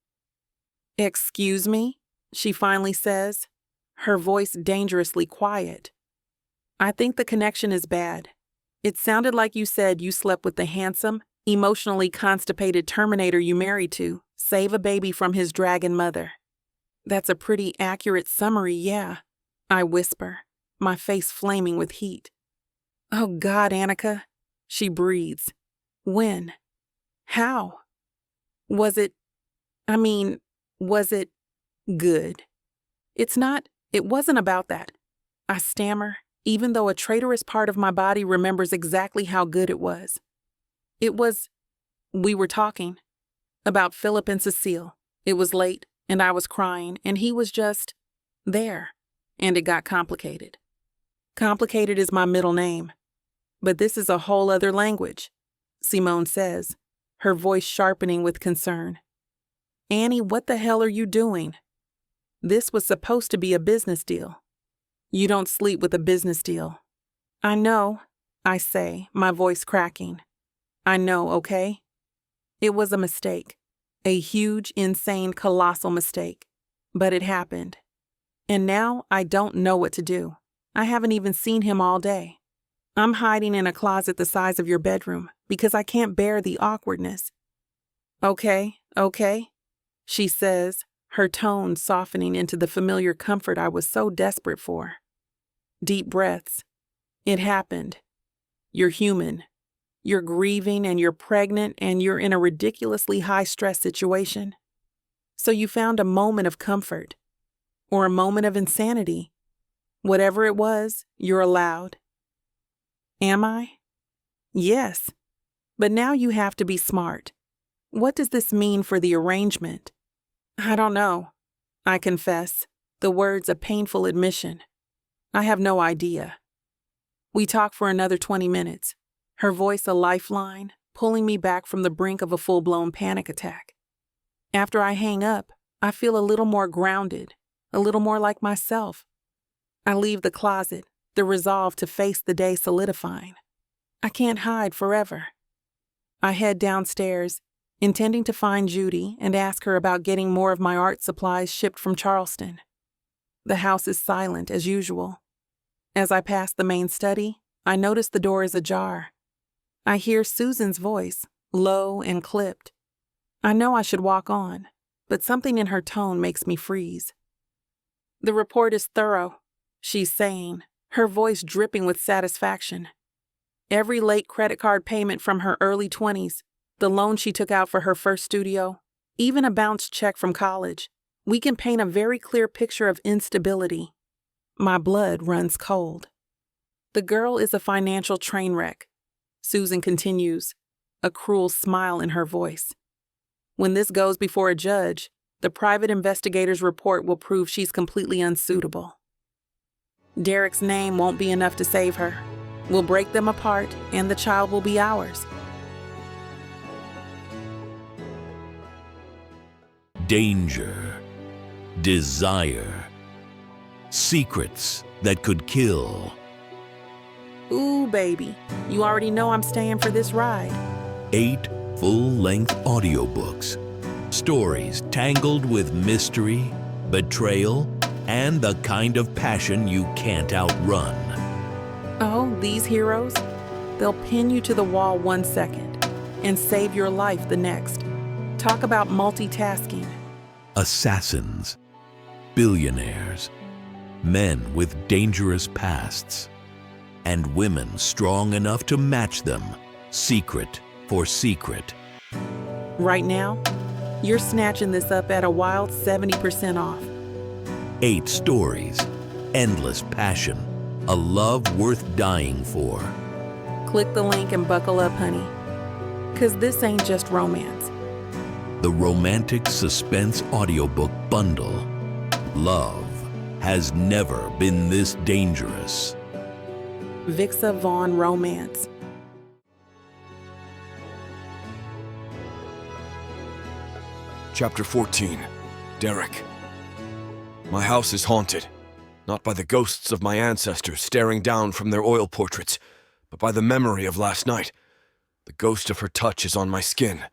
Excuse me, she finally says, her voice dangerously quiet. I think the connection is bad. It sounded like you said you slept with the handsome, emotionally constipated Terminator you married to save a baby from his dragon mother. That's a pretty accurate summary, yeah, I whisper, my face flaming with heat. Oh God, Annika, she breathes. When? How? Was it good? It wasn't about that. I stammer, even though a traitorous part of my body remembers exactly how good it was. We were talking about Philip and Cecile. It was late, and I was crying, and he was just there, and it got complicated. Complicated is my middle name. But this is a whole other language, Simone says, her voice sharpening with concern. Annie, what the hell are you doing? This was supposed to be a business deal. You don't sleep with a business deal. I know, I say, my voice cracking. I know, okay? It was a mistake. A huge, insane, colossal mistake. But it happened. And now I don't know what to do. I haven't even seen him all day. I'm hiding in a closet the size of your bedroom because I can't bear the awkwardness. Okay, she says, her tone softening into the familiar comfort I was so desperate for. Deep breaths. It happened. You're human. You're grieving and you're pregnant and you're in a ridiculously high-stress situation. So you found a moment of comfort. Or a moment of insanity. Whatever it was, you're allowed. Am I? Yes. But now you have to be smart. What does this mean for the arrangement? I don't know. I confess, the words a painful admission. I have no idea. We talk for another 20 minutes, her voice a lifeline, pulling me back from the brink of a full-blown panic attack. After I hang up, I feel a little more grounded, a little more like myself. I leave the closet, the resolve to face the day solidifying. I can't hide forever. I head downstairs, intending to find Judy and ask her about getting more of my art supplies shipped from Charleston. The house is silent as usual. As I pass the main study, I notice the door is ajar. I hear Susan's voice, low and clipped. I know I should walk on, but something in her tone makes me freeze. The report is thorough, she's saying, her voice dripping with satisfaction. Every late credit card payment from her early 20s, the loan she took out for her first studio, Even a bounced check from college, we can paint a very clear picture of instability. My blood runs cold. The girl is a financial train wreck. Susan continues, a cruel smile in her voice. When this goes before a judge, the private investigator's report will prove she's completely unsuitable. Derek's name won't be enough to save her. We'll break them apart, and the child will be ours. Danger, desire, secrets that could kill. Ooh, baby, you already know I'm staying for this ride. 8 full-length audiobooks. Stories tangled with mystery, betrayal, and the kind of passion you can't outrun. Oh, these heroes? They'll pin you to the wall 1 second and save your life the next. Talk about multitasking. Assassins, billionaires, men with dangerous pasts, and women strong enough to match them, secret for secret. Right now, you're snatching this up at a wild 70% off. 8 stories, endless passion, a love worth dying for. Click the link and buckle up, honey. 'Cause this ain't just romance. The romantic suspense audiobook bundle. Love has never been this dangerous. Vixa Vaughn Romance. Chapter 14. Derek. My house is haunted, not by the ghosts of my ancestors staring down from their oil portraits, but by the memory of last night. The ghost of her touch is on my skin.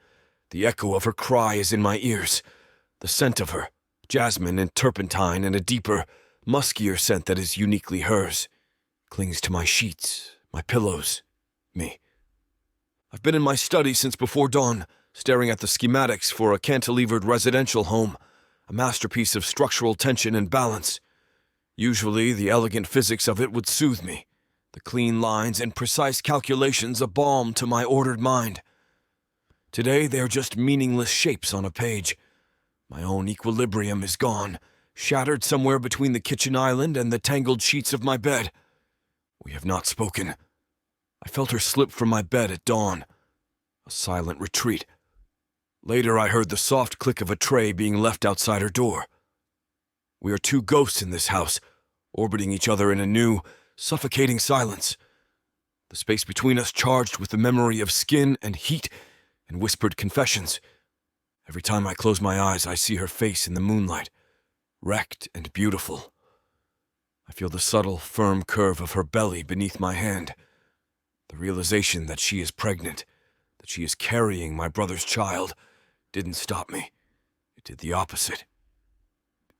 The echo of her cry is in my ears. The scent of her, jasmine and turpentine and a deeper, muskier scent that is uniquely hers, clings to my sheets, my pillows, me. I've been in my study since before dawn, staring at the schematics for a cantilevered residential home, a masterpiece of structural tension and balance. Usually, the elegant physics of it would soothe me, the clean lines and precise calculations a balm to my ordered mind. Today, they are just meaningless shapes on a page. My own equilibrium is gone, shattered somewhere between the kitchen island and the tangled sheets of my bed. We have not spoken. I felt her slip from my bed at dawn. A silent retreat. Later, I heard the soft click of a tray being left outside her door. We are 2 ghosts in this house, orbiting each other in a new, suffocating silence. The space between us charged with the memory of skin and heat and whispered confessions. Every time I close my eyes, I see her face in the moonlight, wrecked and beautiful. I feel the subtle, firm curve of her belly beneath my hand. The realization that she is pregnant, that she is carrying my brother's child, didn't stop me. It did the opposite.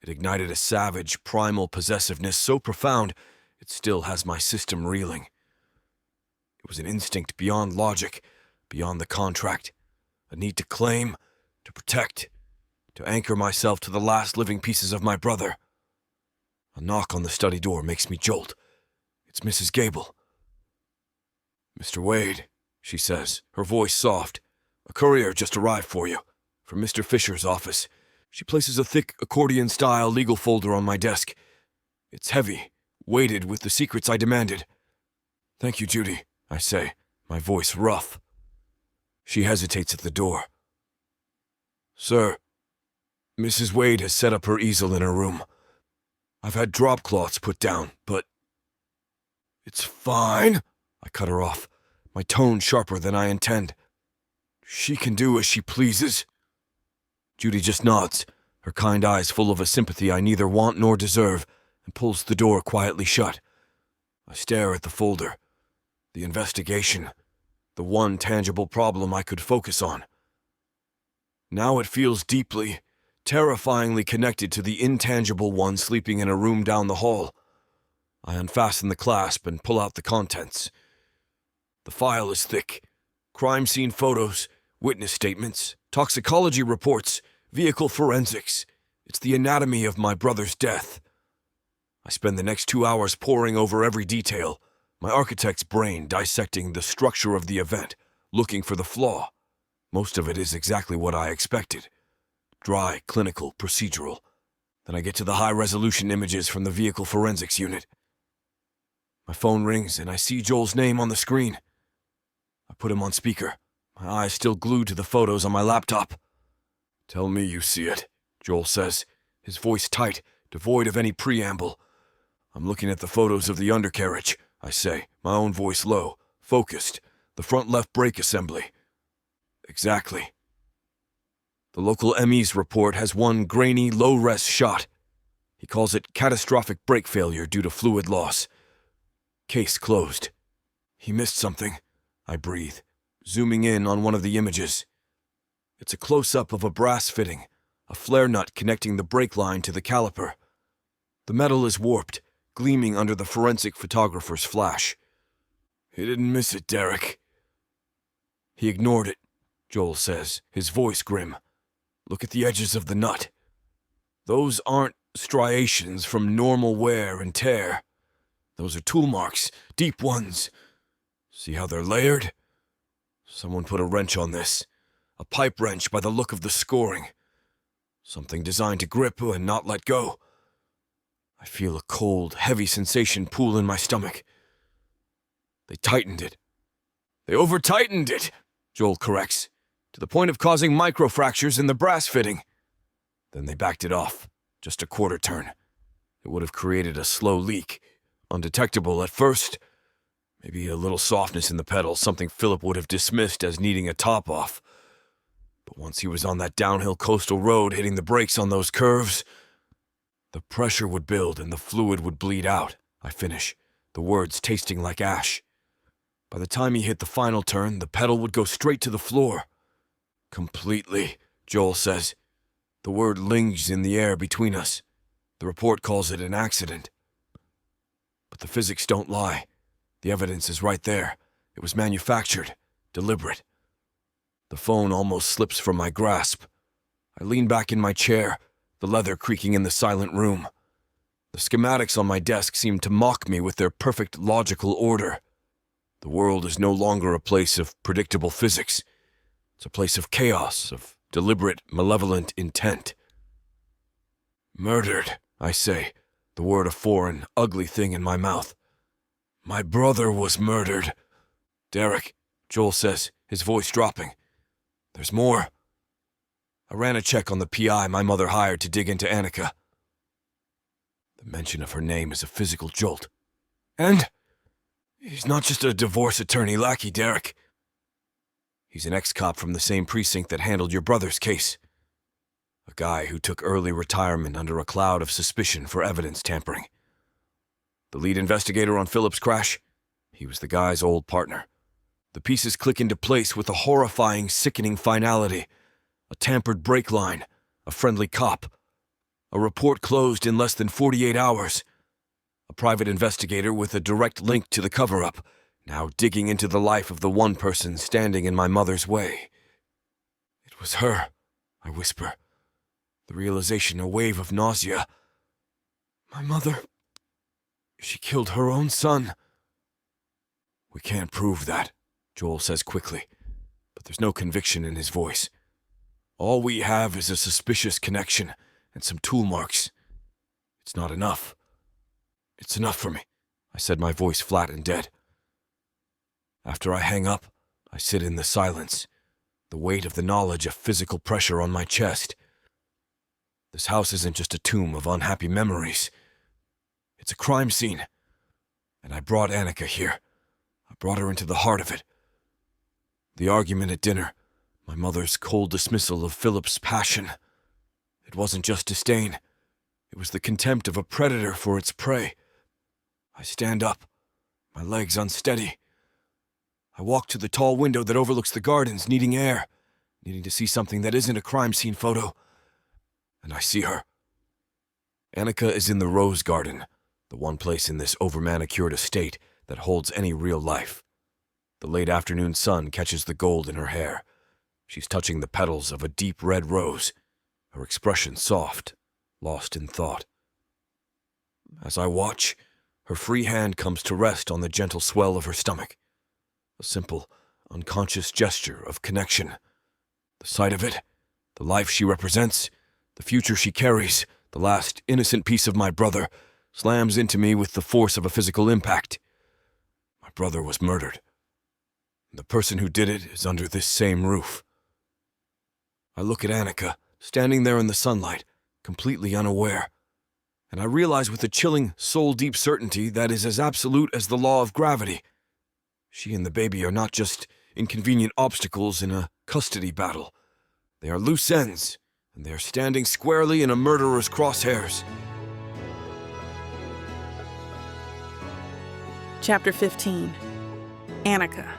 It ignited a savage, primal possessiveness so profound it still has my system reeling. It was an instinct beyond logic, beyond the contract, a need to claim, to protect, to anchor myself to the last living pieces of my brother. A knock on the study door makes me jolt. It's Mrs. Gable. "Mr. Wade," she says, her voice soft. "A courier just arrived for you, from Mr. Fisher's office." She places a thick accordion-style legal folder on my desk. It's heavy, weighted with the secrets I demanded. "Thank you, Judy," I say, my voice rough. She hesitates at the door. "Sir, Mrs. Wade has set up her easel in her room. I've had drop cloths put down, but—" "It's fine," I cut her off, my tone sharper than I intend. "She can do as she pleases." Judy just nods, her kind eyes full of a sympathy I neither want nor deserve, and pulls the door quietly shut. I stare at the folder, the investigation, the one tangible problem I could focus on. Now it feels deeply, terrifyingly connected to the intangible one sleeping in a room down the hall. I unfasten the clasp and pull out the contents. The file is thick. Crime scene photos, witness statements, toxicology reports, vehicle forensics. It's the anatomy of my brother's death. I spend the next 2 hours poring over every detail, my architect's brain dissecting the structure of the event, looking for the flaw. Most of it is exactly what I expected. dry, clinical, procedural. Then I get to the high-resolution images from the vehicle forensics unit. My phone rings and I see Joel's name on the screen. I put him on speaker, my eyes still glued to the photos on my laptop. "Tell me you see it," Joel says, his voice tight, devoid of any preamble. "I'm looking at the photos of the undercarriage," I say, my own voice low, focused, the front left brake assembly. "Exactly." The local ME's report has one grainy, low-res shot. He calls it catastrophic brake failure due to fluid loss. Case closed. He missed something, I breathe, zooming in on one of the images. It's a close-up of a brass fitting, a flare nut connecting the brake line to the caliper. The metal is warped, gleaming under the forensic photographer's flash. "He didn't miss it, Derek." "He ignored it," Joel says, his voice grim. "Look at the edges of the nut. Those aren't striations from normal wear and tear. Those are tool marks, deep ones. See how they're layered? Someone put a wrench on this. A pipe wrench by the look of the scoring. Something designed to grip and not let go. I feel a cold, heavy sensation pool in my stomach. They tightened it. They over-tightened it, Joel corrects, to the point of causing microfractures in the brass fitting. Then they backed it off, just a quarter turn. It would have created a slow leak, undetectable at first. Maybe a little softness in the pedal, something Philip would have dismissed as needing a top-off. But once he was on that downhill coastal road hitting the brakes on those curves, the pressure would build and the fluid would bleed out, I finish, the words tasting like ash. By the time he hit the final turn, the pedal would go straight to the floor. Completely, Joel says. The word lingers in the air between us. The report calls it an accident. But the physics don't lie. The evidence is right there. It was manufactured, deliberate. The phone almost slips from my grasp. I lean back in my chair, the leather creaking in the silent room. The schematics on my desk seem to mock me with their perfect logical order. The world is no longer a place of predictable physics. It's a place of chaos, of deliberate, malevolent intent. "Murdered," I say, the word a foreign, ugly thing in my mouth. "My brother was murdered." "Derek," Joel says, his voice dropping. "There's more." I ran a check on the PI my mother hired to dig into Annika. The mention of her name is a physical jolt. "And he's not just a divorce attorney lackey, Derek. He's an ex-cop from the same precinct that handled your brother's case. A guy who took early retirement under a cloud of suspicion for evidence tampering. The lead investigator on Philip's crash, he was the guy's old partner. The pieces click into place with a horrifying, sickening finality. A tampered brake line, a friendly cop. A report closed in less than 48 hours. A private investigator with a direct link to the cover-up, now digging into the life of the one person standing in my mother's way. It was her, I whisper. The realization a wave of nausea. My mother, she killed her own son. We can't prove that, Joel says quickly, but there's no conviction in his voice. All we have is a suspicious connection and some tool marks. It's not enough. It's enough for me, I said, my voice flat and dead. After I hang up, I sit in the silence, the weight of the knowledge of physical pressure on my chest. This house isn't just a tomb of unhappy memories. It's a crime scene. And I brought Annika here. I brought her into the heart of it. The argument at dinner, my mother's cold dismissal of Philip's passion. It wasn't just disdain. It was the contempt of a predator for its prey. I stand up, my legs unsteady. I walk to the tall window that overlooks the gardens, needing air, needing to see something that isn't a crime scene photo. And I see her. Annika is in the rose garden, the one place in this over-manicured estate that holds any real life. The late afternoon sun catches the gold in her hair. She's touching the petals of a deep red rose, her expression soft, lost in thought. As I watch, her free hand comes to rest on the gentle swell of her stomach. A simple, unconscious gesture of connection. The sight of it, The life she represents, the future she carries, the last innocent piece of my brother, slams into me with the force of a physical impact. My brother was murdered. The person who did it is under this same roof. I look at Annika, standing there in the sunlight, completely unaware, and I realize with a chilling, soul-deep certainty that is as absolute as the law of gravity. She and the baby are not just inconvenient obstacles in a custody battle. They are loose ends, and they are standing squarely in a murderer's crosshairs. Chapter 15. Annika.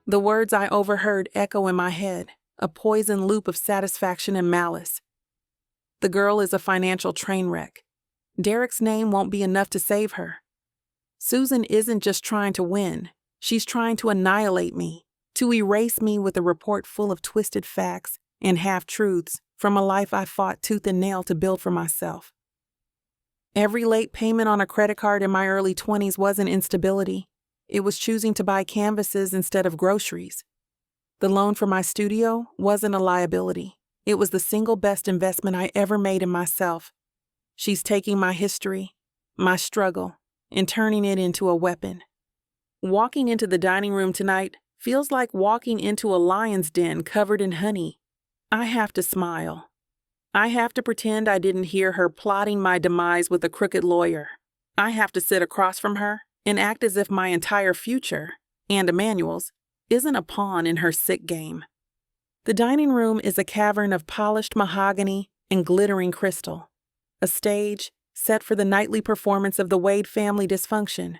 The words I overheard echo in my head, a poison loop of satisfaction and malice. The girl is a financial train wreck. Derek's name won't be enough to save her. Susan isn't just trying to win. She's trying to annihilate me, to erase me with a report full of twisted facts and half-truths from a life I fought tooth and nail to build for myself. Every late payment on a credit card in my early 20s wasn't instability. It was choosing to buy canvases instead of groceries. The loan for my studio wasn't a liability. It was the single best investment I ever made in myself. She's taking my history, my struggle, and turning it into a weapon. Walking into the dining room tonight feels like walking into a lion's den covered in honey. I have to smile. I have to pretend I didn't hear her plotting my demise with a crooked lawyer. I have to sit across from her and act as if my entire future, and Emmanuel's, isn't a pawn in her sick game. The dining room is a cavern of polished mahogany and glittering crystal, a stage set for the nightly performance of the Wade family dysfunction.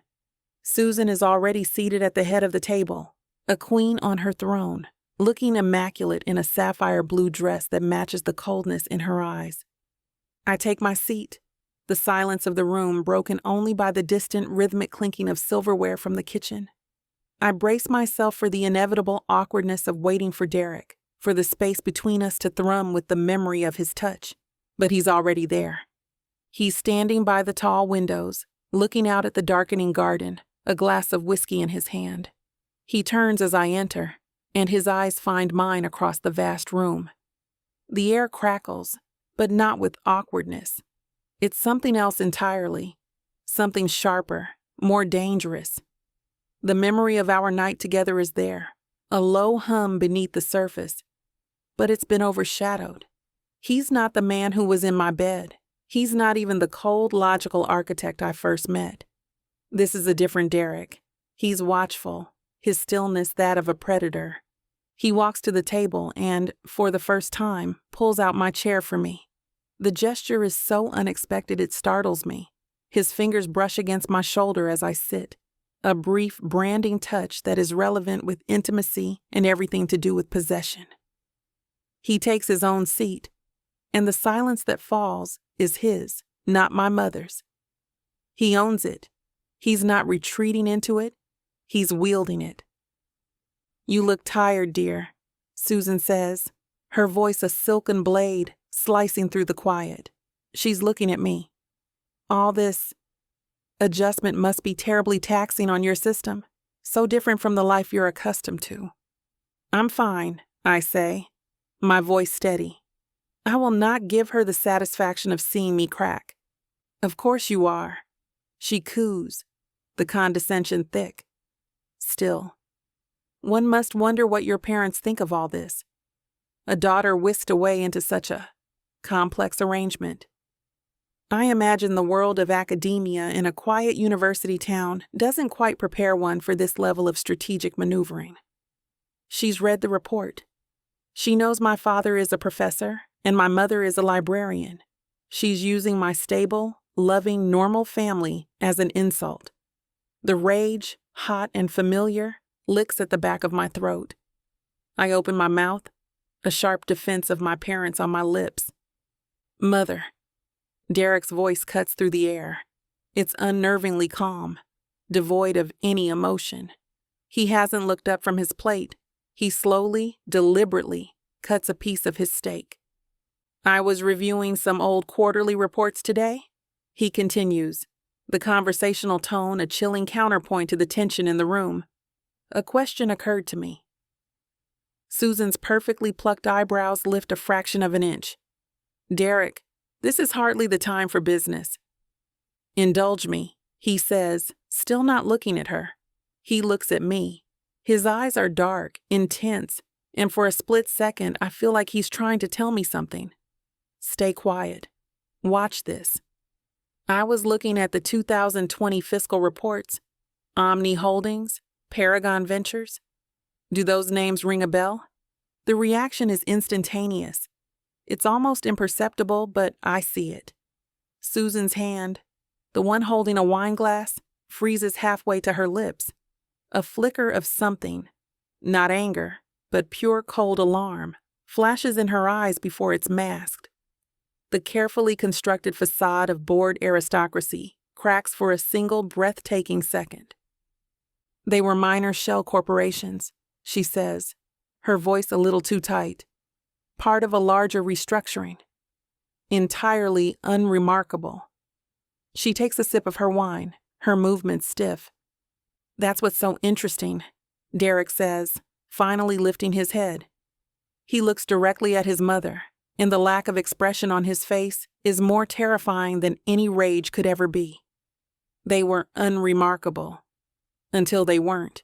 Susan is already seated at the head of the table, a queen on her throne, looking immaculate in a sapphire blue dress that matches the coldness in her eyes. I take my seat, the silence of the room broken only by the distant rhythmic clinking of silverware from the kitchen. I brace myself for the inevitable awkwardness of waiting for Derek, for the space between us to thrum with the memory of his touch. But he's already there. He's standing by the tall windows, looking out at the darkening garden, a glass of whiskey in his hand. He turns as I enter, and his eyes find mine across the vast room. The air crackles, but not with awkwardness. It's something else entirely, something sharper, more dangerous. The memory of our night together is there, a low hum beneath the surface, but it's been overshadowed. He's not the man who was in my bed. He's not even the cold, logical architect I first met. This is a different Derek. He's watchful, his stillness that of a predator. He walks to the table and, for the first time, pulls out my chair for me. The gesture is so unexpected it startles me. His fingers brush against my shoulder as I sit, a brief branding touch that is relevant with intimacy and everything to do with possession. He takes his own seat, and the silence that falls is his, not my mother's. He owns it. He's not retreating into it. He's wielding it. "You look tired, dear," Susan says, her voice a silken blade slicing through the quiet. She's looking at me. "All this adjustment must be terribly taxing on your system, so different from the life you're accustomed to." "I'm fine," I say, my voice steady. I will not give her the satisfaction of seeing me crack. "Of course you are." She coos, the condescension thick. "Still, one must wonder what your parents think of all this. A daughter whisked away into such a complex arrangement. I imagine the world of academia in a quiet university town doesn't quite prepare one for this level of strategic maneuvering." She's read the report. She knows my father is a professor and my mother is a librarian. She's using my stable, loving, normal family as an insult. The rage, hot and familiar, licks at the back of my throat. I open my mouth, a sharp defense of my parents on my lips. "Mother." Derek's voice cuts through the air. It's unnervingly calm, devoid of any emotion. He hasn't looked up from his plate. He slowly, deliberately cuts a piece of his steak. "I was reviewing some old quarterly reports today," he continues, the conversational tone a chilling counterpoint to the tension in the room. A question occurred to me. Susan's perfectly plucked eyebrows lift a fraction of an inch. "Derek, this is hardly the time for business." "Indulge me," he says, still not looking at her. He looks at me. His eyes are dark, intense, and for a split second I feel like he's trying to tell me something. "Stay quiet. Watch this." I was looking at the 2020 fiscal reports. Omni Holdings, Paragon Ventures. Do those names ring a bell? The reaction is instantaneous. It's almost imperceptible, but I see it. Susan's hand, the one holding a wine glass, freezes halfway to her lips. A flicker of something, not anger, but pure cold alarm, flashes in her eyes before it's masked. The carefully constructed facade of bored aristocracy cracks for a single breathtaking second. "They were minor shell corporations," she says, her voice a little too tight. "Part of a larger restructuring. Entirely unremarkable." She takes a sip of her wine, her movements stiff. "That's what's so interesting," Derek says, finally lifting his head. He looks directly at his mother, and the lack of expression on his face is more terrifying than any rage could ever be. They were unremarkable. Until they weren't.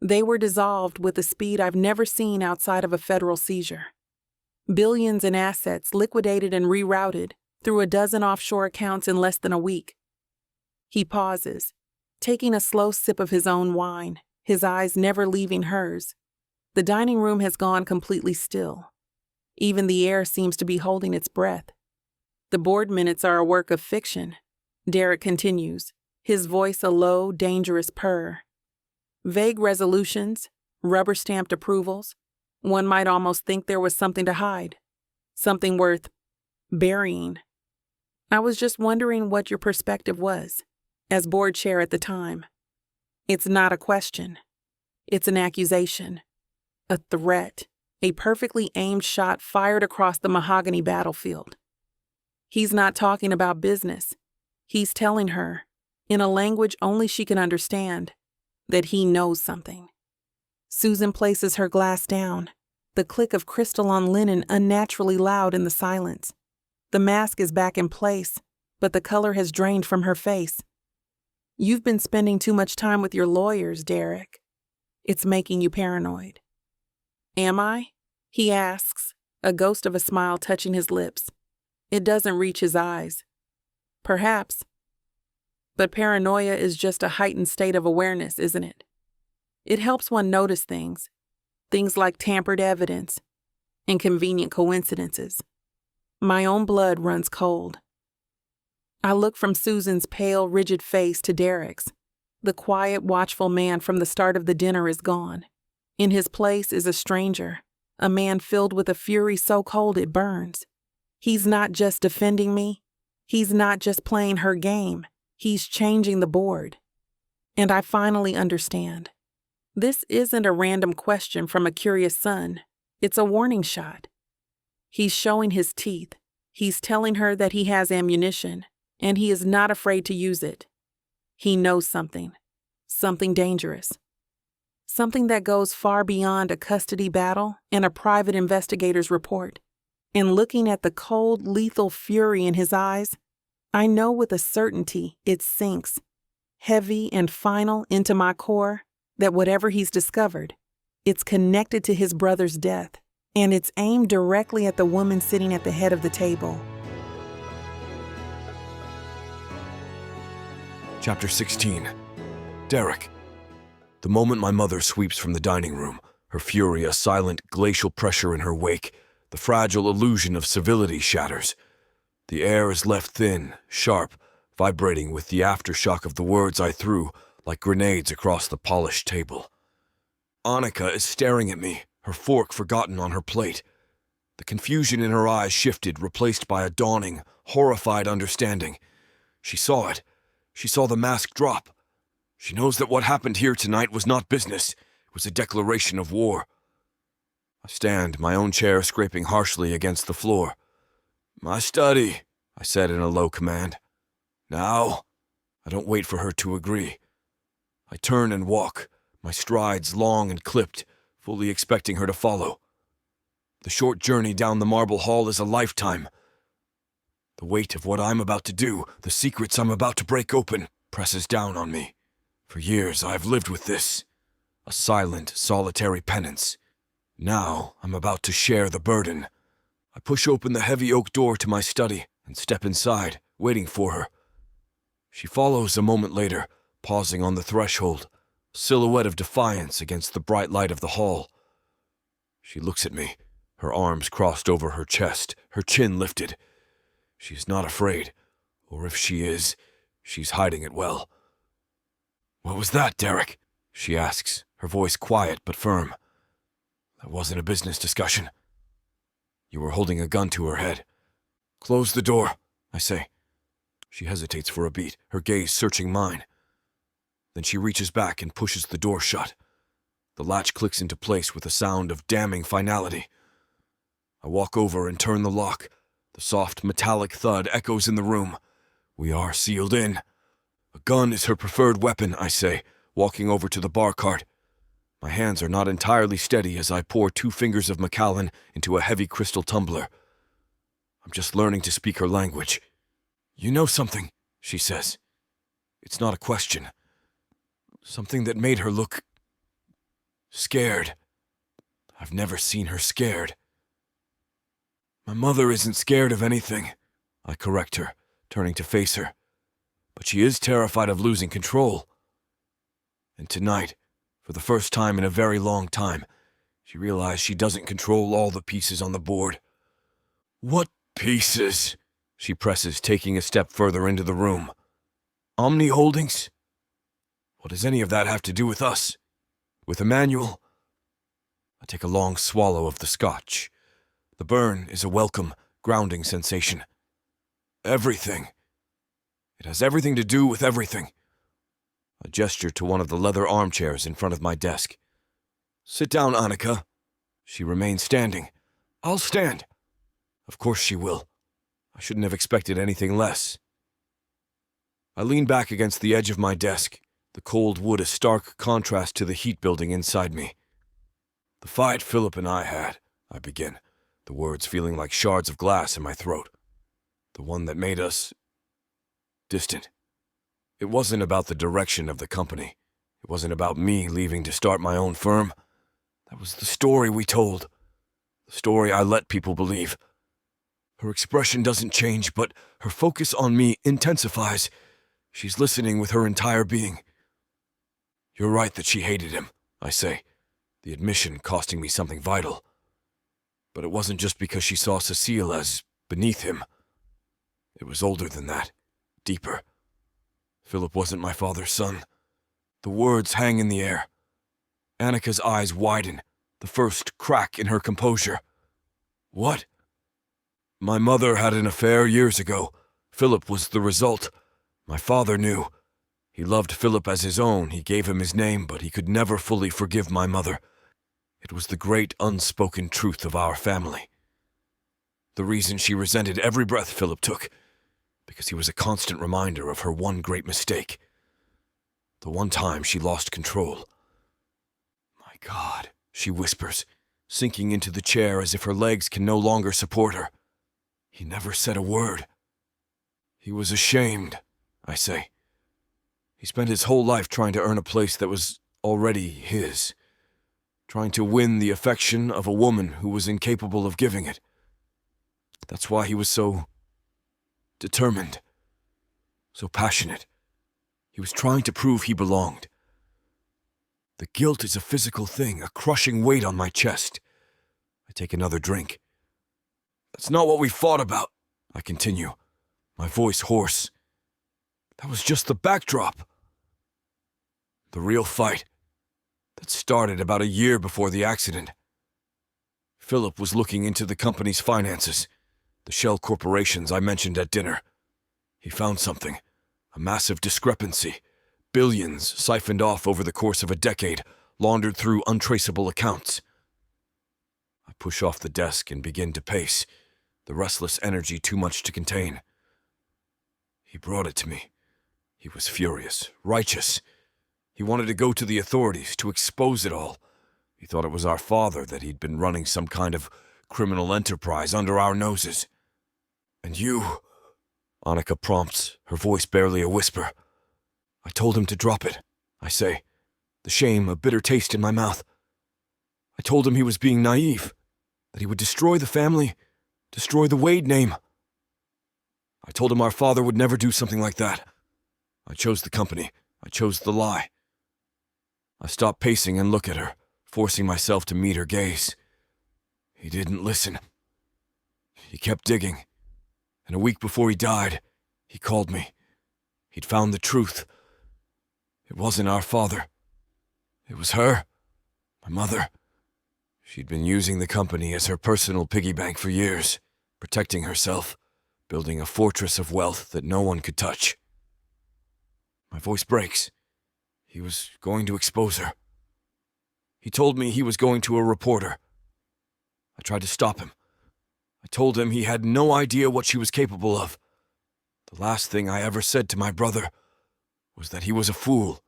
They were dissolved with a speed I've never seen outside of a federal seizure. Billions in assets liquidated and rerouted through a dozen offshore accounts in less than a week. He pauses, taking a slow sip of his own wine, his eyes never leaving hers. The dining room has gone completely still. Even the air seems to be holding its breath. "The board minutes are a work of fiction," Derek continues, his voice a low, dangerous purr. "Vague resolutions, rubber-stamped approvals. One might almost think there was something to hide, something worth burying. I was just wondering what your perspective was, as board chair at the time. It's not a question. It's an accusation, a threat, a perfectly aimed shot fired across the mahogany battlefield. He's not talking about business. He's telling her, in a language only she can understand, that he knows something." Susan places her glass down, the click of crystal on linen unnaturally loud in the silence. The mask is back in place, but the color has drained from her face. "You've been spending too much time with your lawyers, Derek. It's making you paranoid." "Am I?" he asks, a ghost of a smile touching his lips. It doesn't reach his eyes. "Perhaps. But paranoia is just a heightened state of awareness, isn't it? It helps one notice things like tampered evidence, inconvenient coincidences. My own blood runs cold." I look from Susan's pale, rigid face to Derek's. The quiet, watchful man from the start of the dinner is gone. In his place is a stranger, a man filled with a fury so cold it burns. He's not just defending me. He's not just playing her game. He's changing the board. And I finally understand. This isn't a random question from a curious son. It's a warning shot. He's showing his teeth. He's telling her that he has ammunition, and he is not afraid to use it. He knows something dangerous. Something that goes far beyond a custody battle and a private investigator's report. And looking at the cold, lethal fury in his eyes, I know with a certainty it sinks, heavy and final into my core, that whatever he's discovered, it's connected to his brother's death, and it's aimed directly at the woman sitting at the head of the table. Chapter 16. Derek. The moment my mother sweeps from the dining room, her fury a silent glacial pressure in her wake, the fragile illusion of civility shatters. The air is left thin, sharp, vibrating with the aftershock of the words I threw like grenades across the polished table. Annika is staring at me, her fork forgotten on her plate. The confusion in her eyes shifted, replaced by a dawning, horrified understanding. She saw it. She saw the mask drop. She knows that what happened here tonight was not business. It was a declaration of war. I stand, my own chair scraping harshly against the floor. "My study," I said in a low command. "Now." I don't wait for her to agree. I turn and walk, my strides long and clipped, fully expecting her to follow. The short journey down the marble hall is a lifetime. The weight of what I'm about to do, the secrets I'm about to break open, presses down on me. For years, I've lived with this. A silent, solitary penance. Now, I'm about to share the burden. I push open the heavy oak door to my study and step inside, waiting for her. She follows a moment later, pausing on the threshold, a silhouette of defiance against the bright light of the hall. She looks at me, her arms crossed over her chest, her chin lifted. She's not afraid, or if she is, she's hiding it well. "What was that, Derek?" she asks, her voice quiet but firm. "That wasn't a business discussion." You were holding a gun to her head. "Close the door," I say. She hesitates for a beat, her gaze searching mine. Then she reaches back and pushes the door shut. The latch clicks into place with a sound of damning finality. I walk over and turn the lock. The soft, metallic thud echoes in the room. We are sealed in. A gun is her preferred weapon, I say, walking over to the bar cart. My hands are not entirely steady as I pour 2 fingers of Macallan into a heavy crystal tumbler. I'm just learning to speak her language. "You know something," she says. It's not a question. Something that made her look scared. I've never seen her scared. "My mother isn't scared of anything," I correct her, turning to face her. "But she is terrified of losing control." And tonight, for the first time in a very long time, she realized she doesn't control all the pieces on the board. "What pieces?" she presses, taking a step further into the room. "Omni Holdings? What does any of that have to do with us? With Emmanuel?" I take a long swallow of the scotch. The burn is a welcome, grounding sensation. "Everything. It has everything to do with everything." I gesture to one of the leather armchairs in front of my desk. "Sit down, Annika." She remains standing. "I'll stand." Of course she will. I shouldn't have expected anything less. I lean back against the edge of my desk, the cold wood a stark contrast to the heat building inside me. "The fight Philip and I had," I begin, the words feeling like shards of glass in my throat. "The one that made us distant. It wasn't about the direction of the company. It wasn't about me leaving to start my own firm. That was the story we told. The story I let people believe. Her expression doesn't change, but her focus on me intensifies. She's listening with her entire being. "You're right that she hated him," I say, the admission costing me something vital. But it wasn't just because she saw Cecile as beneath him. It was older than that, deeper. Philip wasn't my father's son. The words hang in the air. Annika's eyes widen, the first crack in her composure. "What?" "My mother had an affair years ago. Philip was the result. My father knew. He loved Philip as his own. He gave him his name, but he could never fully forgive my mother. It was the great unspoken truth of our family. The reason she resented every breath Philip took, because he was a constant reminder of her one great mistake. The one time she lost control. My God," she whispers, sinking into the chair as if her legs can no longer support her. "He never said a word." "He was ashamed," I say. "He spent his whole life trying to earn a place that was already his, trying to win the affection of a woman who was incapable of giving it. That's why he was so determined, so passionate. He was trying to prove he belonged. The guilt is a physical thing, a crushing weight on my chest. I take another drink. "That's not what we fought about," I continue, my voice hoarse. "That was just the backdrop. The real fight that started about a year before the accident. Philip was looking into the company's finances, the shell corporations I mentioned at dinner. He found something, a massive discrepancy, billions siphoned off over the course of a decade, laundered through untraceable accounts. I push off the desk and begin to pace, the restless energy too much to contain. He brought it to me. He was furious, righteous. He wanted to go to the authorities, to expose it all. He thought it was our father, that he'd been running some kind of criminal enterprise under our noses. And you, Annika prompts, her voice barely a whisper. I told him to drop it, I say, the shame a bitter taste in my mouth. I told him he was being naive, that he would destroy the family, destroy the Wade name. I told him our father would never do something like that. I chose the company. I chose the lie. I stop pacing and look at her, forcing myself to meet her gaze. He didn't listen. He kept digging. And a week before he died, he called me. He'd found the truth. It wasn't our father. It was her, my mother. She'd been using the company as her personal piggy bank for years, protecting herself, building a fortress of wealth that no one could touch. My voice breaks. He was going to expose her. He told me he was going to a reporter. I tried to stop him. I told him he had no idea what she was capable of. The last thing I ever said to my brother was that he was a fool.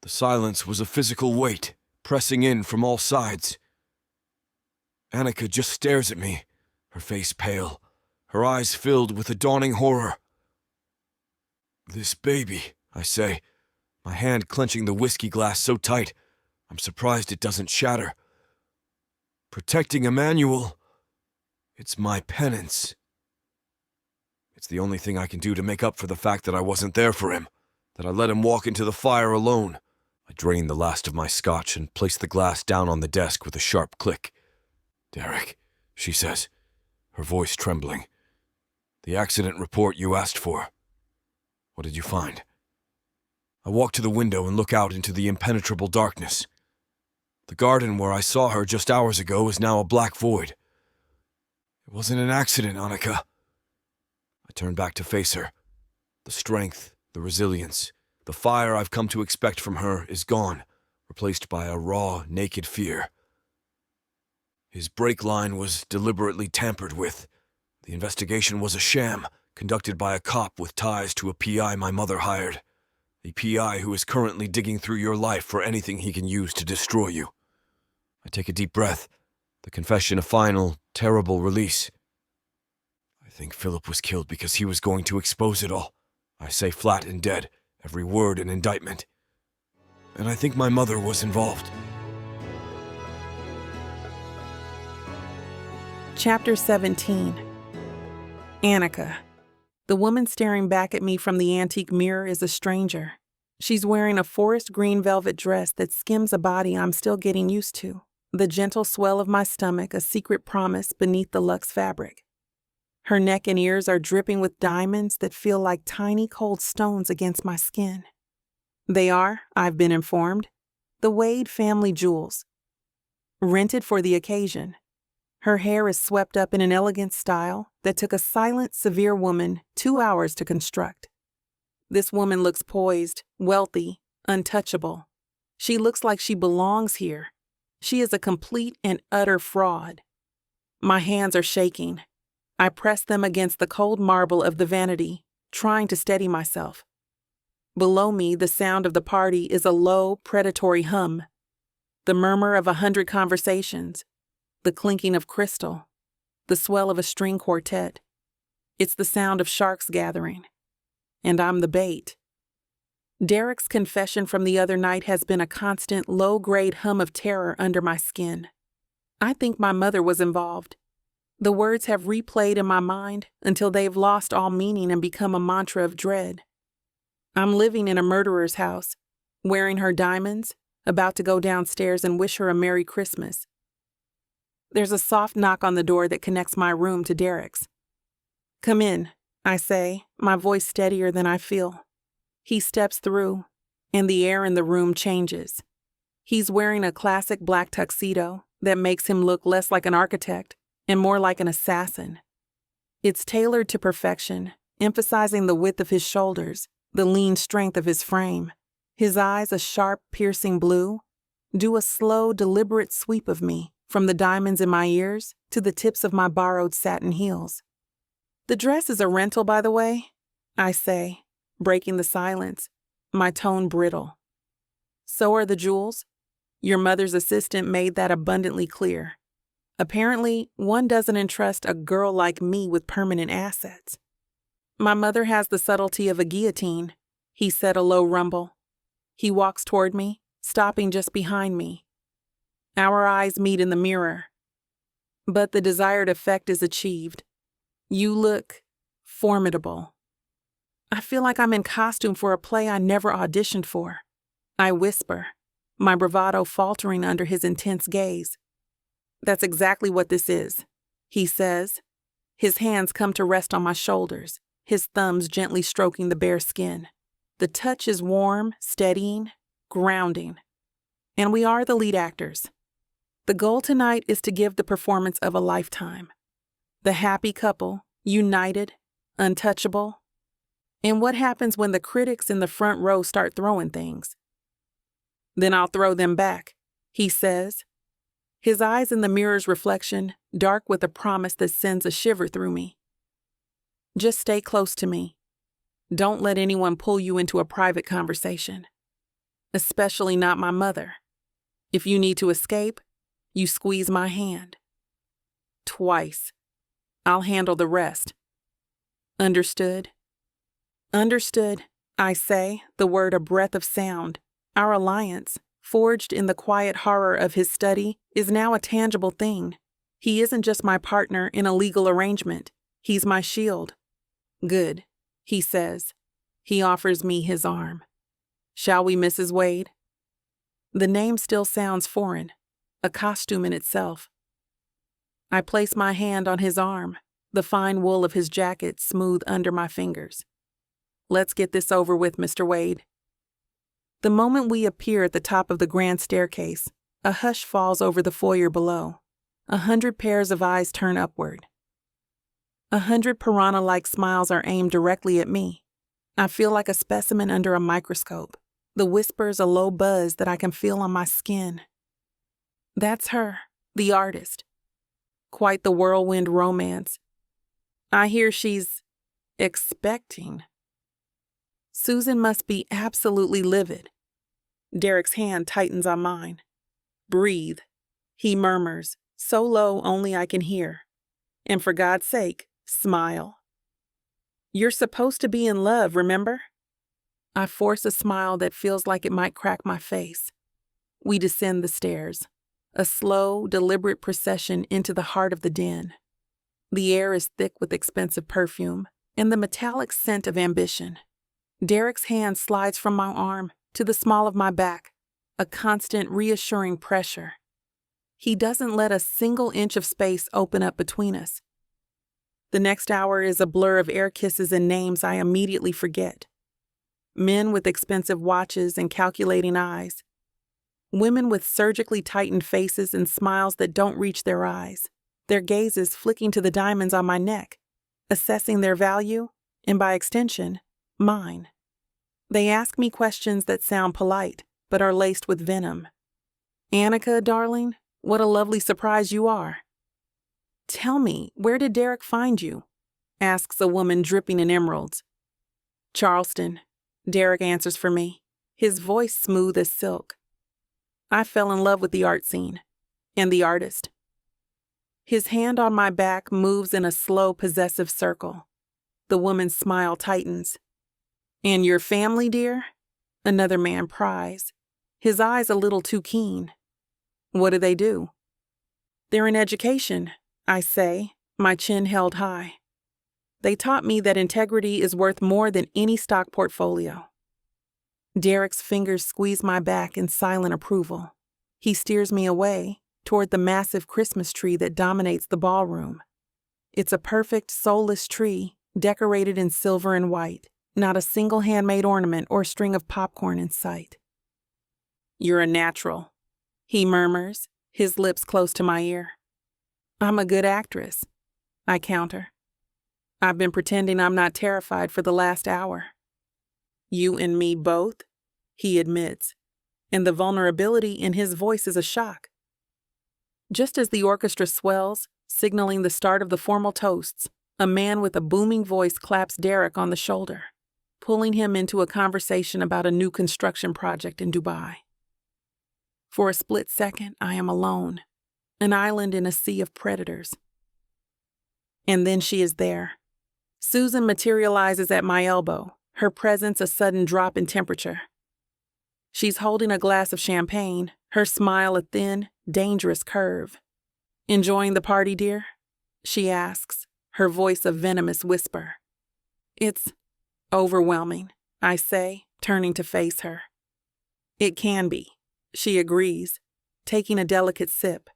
The silence was a physical weight, pressing in from all sides. Annika just stares at me, her face pale, her eyes filled with a dawning horror. This baby, I say, my hand clenching the whiskey glass so tight, I'm surprised it doesn't shatter. Protecting Emmanuel, it's my penance. It's the only thing I can do to make up for the fact that I wasn't there for him, that I let him walk into the fire alone. I drained the last of my scotch and placed the glass down on the desk with a sharp click. Derek, she says, her voice trembling. The accident report you asked for. What did you find? I walk to the window and look out into the impenetrable darkness. The garden where I saw her just hours ago is now a black void. It wasn't an accident, Annika. I turn back to face her. The strength, the resilience, the fire I've come to expect from her is gone, replaced by a raw, naked fear. His brake line was deliberately tampered with. The investigation was a sham, conducted by a cop with ties to a PI my mother hired. A PI who is currently digging through your life for anything he can use to destroy you. I take a deep breath, the confession a final, terrible release. I think Philip was killed because he was going to expose it all. I say flat and dead, every word an indictment. And I think my mother was involved. Chapter 17. Annika. The woman staring back at me from the antique mirror is a stranger. She's wearing a forest green velvet dress that skims a body I'm still getting used to. The gentle swell of my stomach, a secret promise beneath the luxe fabric. Her neck and ears are dripping with diamonds that feel like tiny cold stones against my skin. They are, I've been informed, the Wade family jewels. Rented for the occasion. Her hair is swept up in an elegant style that took a silent, severe woman 2 hours to construct. This woman looks poised, wealthy, untouchable. She looks like she belongs here. She is a complete and utter fraud. My hands are shaking. I press them against the cold marble of the vanity, trying to steady myself. Below me, the sound of the party is a low, predatory hum. The murmur of 100 conversations. The clinking of crystal, the swell of a string quartet. It's the sound of sharks gathering. And I'm the bait. Derek's confession from the other night has been a constant low-grade hum of terror under my skin. I think my mother was involved. The words have replayed in my mind until they've lost all meaning and become a mantra of dread. I'm living in a murderer's house, wearing her diamonds, about to go downstairs and wish her a Merry Christmas. There's a soft knock on the door that connects my room to Derek's. Come in, I say, my voice steadier than I feel. He steps through, and the air in the room changes. He's wearing a classic black tuxedo that makes him look less like an architect and more like an assassin. It's tailored to perfection, emphasizing the width of his shoulders, the lean strength of his frame. His eyes, a sharp, piercing blue, do a slow, deliberate sweep of me, from the diamonds in my ears to the tips of my borrowed satin heels. The dress is a rental, by the way, I say, breaking the silence, my tone brittle. So are the jewels. Your mother's assistant made that abundantly clear. Apparently, one doesn't entrust a girl like me with permanent assets. My mother has the subtlety of a guillotine, he said, a low rumble. He walks toward me, stopping just behind me. Our eyes meet in the mirror. But the desired effect is achieved. You look formidable. I feel like I'm in costume for a play I never auditioned for. I whisper, my bravado faltering under his intense gaze. That's exactly what this is, he says. His hands come to rest on my shoulders, his thumbs gently stroking the bare skin. The touch is warm, steadying, grounding. And we are the lead actors. The goal tonight is to give the performance of a lifetime. The happy couple, united, untouchable. And what happens when the critics in the front row start throwing things? Then I'll throw them back, he says. His eyes in the mirror's reflection, dark with a promise that sends a shiver through me. Just stay close to me. Don't let anyone pull you into a private conversation. Especially not my mother. If you need to escape, you squeeze my hand. Twice. I'll handle the rest. Understood? Understood, I say, the word a breath of sound. Our alliance, forged in the quiet horror of his study, is now a tangible thing. He isn't just my partner in a legal arrangement. He's my shield. Good, he says. He offers me his arm. Shall we, Mrs. Wade? The name still sounds foreign, a costume in itself. I place my hand on his arm, the fine wool of his jacket smooth under my fingers. Let's get this over with, Mr. Wade. The moment we appear at the top of the grand staircase, a hush falls over the foyer below. 100 pairs of eyes turn upward. 100 piranha-like smiles are aimed directly at me. I feel like a specimen under a microscope. The whispers a low buzz that I can feel on my skin. That's her, the artist. Quite the whirlwind romance. I hear she's expecting. Susan must be absolutely livid. Derek's hand tightens on mine. Breathe, he murmurs, so low only I can hear. And for God's sake, smile. You're supposed to be in love, remember? I force a smile that feels like it might crack my face. We descend the stairs, a slow, deliberate procession into the heart of the den. The air is thick with expensive perfume and the metallic scent of ambition. Derek's hand slides from my arm to the small of my back, a constant, reassuring pressure. He doesn't let a single inch of space open up between us. The next hour is a blur of air kisses and names I immediately forget. Men with expensive watches and calculating eyes. Women with surgically tightened faces and smiles that don't reach their eyes, their gazes flicking to the diamonds on my neck, assessing their value, and by extension, mine. They ask me questions that sound polite, but are laced with venom. Annika, darling, what a lovely surprise you are. Tell me, where did Derek find you? Asks a woman dripping in emeralds. Charleston, Derek answers for me, his voice smooth as silk. I fell in love with the art scene, and the artist. His hand on my back moves in a slow, possessive circle. The woman's smile tightens. And your family, dear? Another man pries, his eyes a little too keen. What do they do? They're in education, I say, my chin held high. They taught me that integrity is worth more than any stock portfolio. Derek's fingers squeeze my back in silent approval. He steers me away toward the massive Christmas tree that dominates the ballroom. It's a perfect, soulless tree, decorated in silver and white, not a single handmade ornament or string of popcorn in sight. You're a natural, he murmurs, his lips close to my ear. I'm a good actress, I counter. I've been pretending I'm not terrified for the last hour. You and me both, he admits, and the vulnerability in his voice is a shock. Just as the orchestra swells, signaling the start of the formal toasts, a man with a booming voice claps Derek on the shoulder, pulling him into a conversation about a new construction project in Dubai. For a split second, I am alone, an island in a sea of predators. And then she is there. Susan materializes at my elbow, her presence a sudden drop in temperature. She's holding a glass of champagne, her smile a thin, dangerous curve. "Enjoying the party, dear?" she asks, her voice a venomous whisper. "It's overwhelming," I say, turning to face her. "It can be," she agrees, taking a delicate sip.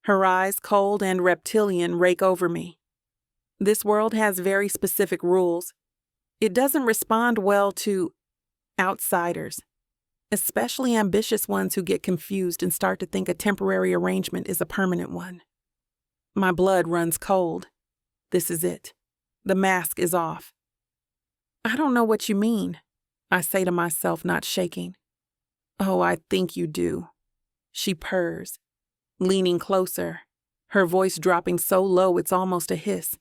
Her eyes, cold and reptilian, rake over me. This world has very specific rules. It doesn't respond well to outsiders, especially ambitious ones who get confused and start to think a temporary arrangement is a permanent one. My blood runs cold. This is it. The mask is off. "I don't know what you mean," I say to myself, not shaking. "Oh, I think you do," she purrs, leaning closer, her voice dropping so low it's almost a hiss.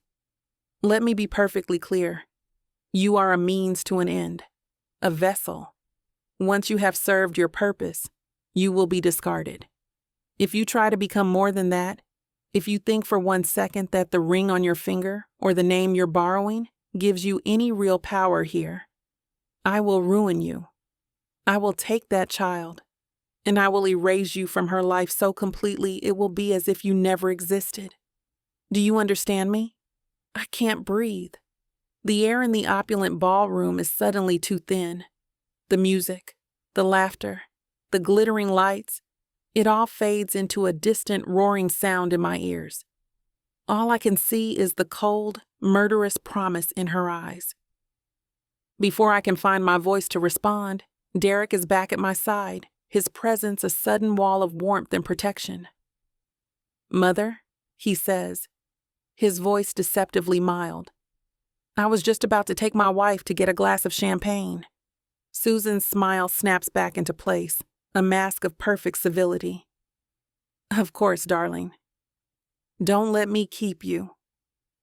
"Let me be perfectly clear. You are a means to an end, a vessel. Once you have served your purpose, you will be discarded. If you try to become more than that, if you think for 1 second that the ring on your finger or the name you're borrowing gives you any real power here, I will ruin you. I will take that child, and I will erase you from her life so completely it will be as if you never existed. Do you understand me? I can't breathe. The air in the opulent ballroom is suddenly too thin. The music, the laughter, the glittering lights, it all fades into a distant roaring sound in my ears. All I can see is the cold, murderous promise in her eyes. Before I can find my voice to respond, Derek is back at my side, his presence a sudden wall of warmth and protection. "Mother," he says, his voice deceptively mild. "I was just about to take my wife to get a glass of champagne." Susan's smile snaps back into place, a mask of perfect civility. "Of course, darling. Don't let me keep you."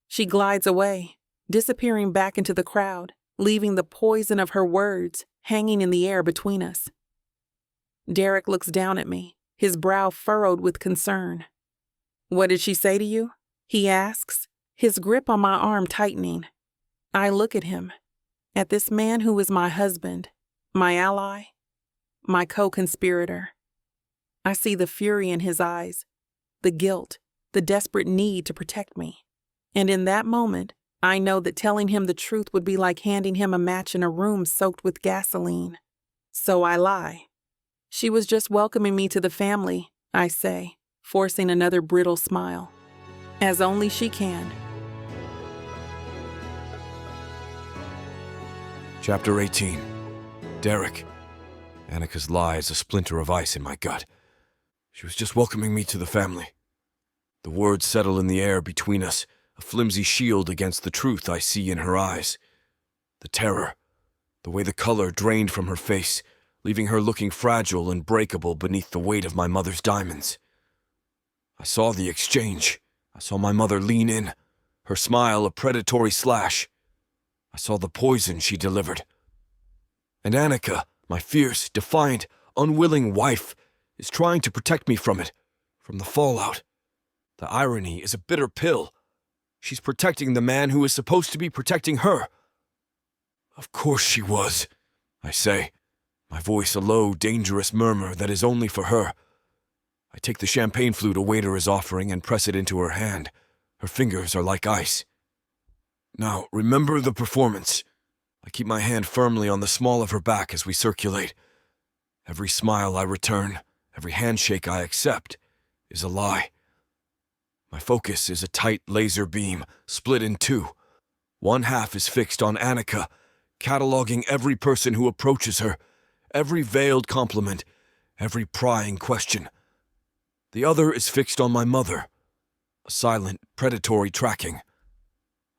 She glides away, disappearing back into the crowd, leaving the poison of her words hanging in the air between us. Derek looks down at me, his brow furrowed with concern. "What did she say to you?" he asks, his grip on my arm tightening. I look at him, at this man who is my husband, my ally, my co-conspirator. I see the fury in his eyes, the guilt, the desperate need to protect me. And in that moment, I know that telling him the truth would be like handing him a match in a room soaked with gasoline. So I lie. "She was just welcoming me to the family," I say, forcing another brittle smile. "As only she can." Chapter 18. Derek. Annika's lie is a splinter of ice in my gut. She was just welcoming me to the family. The words settle in the air between us, a flimsy shield against the truth I see in her eyes. The terror, the way the color drained from her face, leaving her looking fragile and breakable beneath the weight of my mother's diamonds. I saw the exchange. I saw my mother lean in, her smile a predatory slash. I saw the poison she delivered. And Annika, my fierce, defiant, unwilling wife, is trying to protect me from it, from the fallout. The irony is a bitter pill. She's protecting the man who is supposed to be protecting her. Of course she was, I say, my voice a low, dangerous murmur that is only for her. I take the champagne flute a waiter is offering and press it into her hand. Her fingers are like ice. Now, remember the performance. I keep my hand firmly on the small of her back as we circulate. Every smile I return, every handshake I accept, is a lie. My focus is a tight laser beam, split in two. One half is fixed on Annika, cataloging every person who approaches her, every veiled compliment, every prying question. The other is fixed on my mother, a silent, predatory tracking.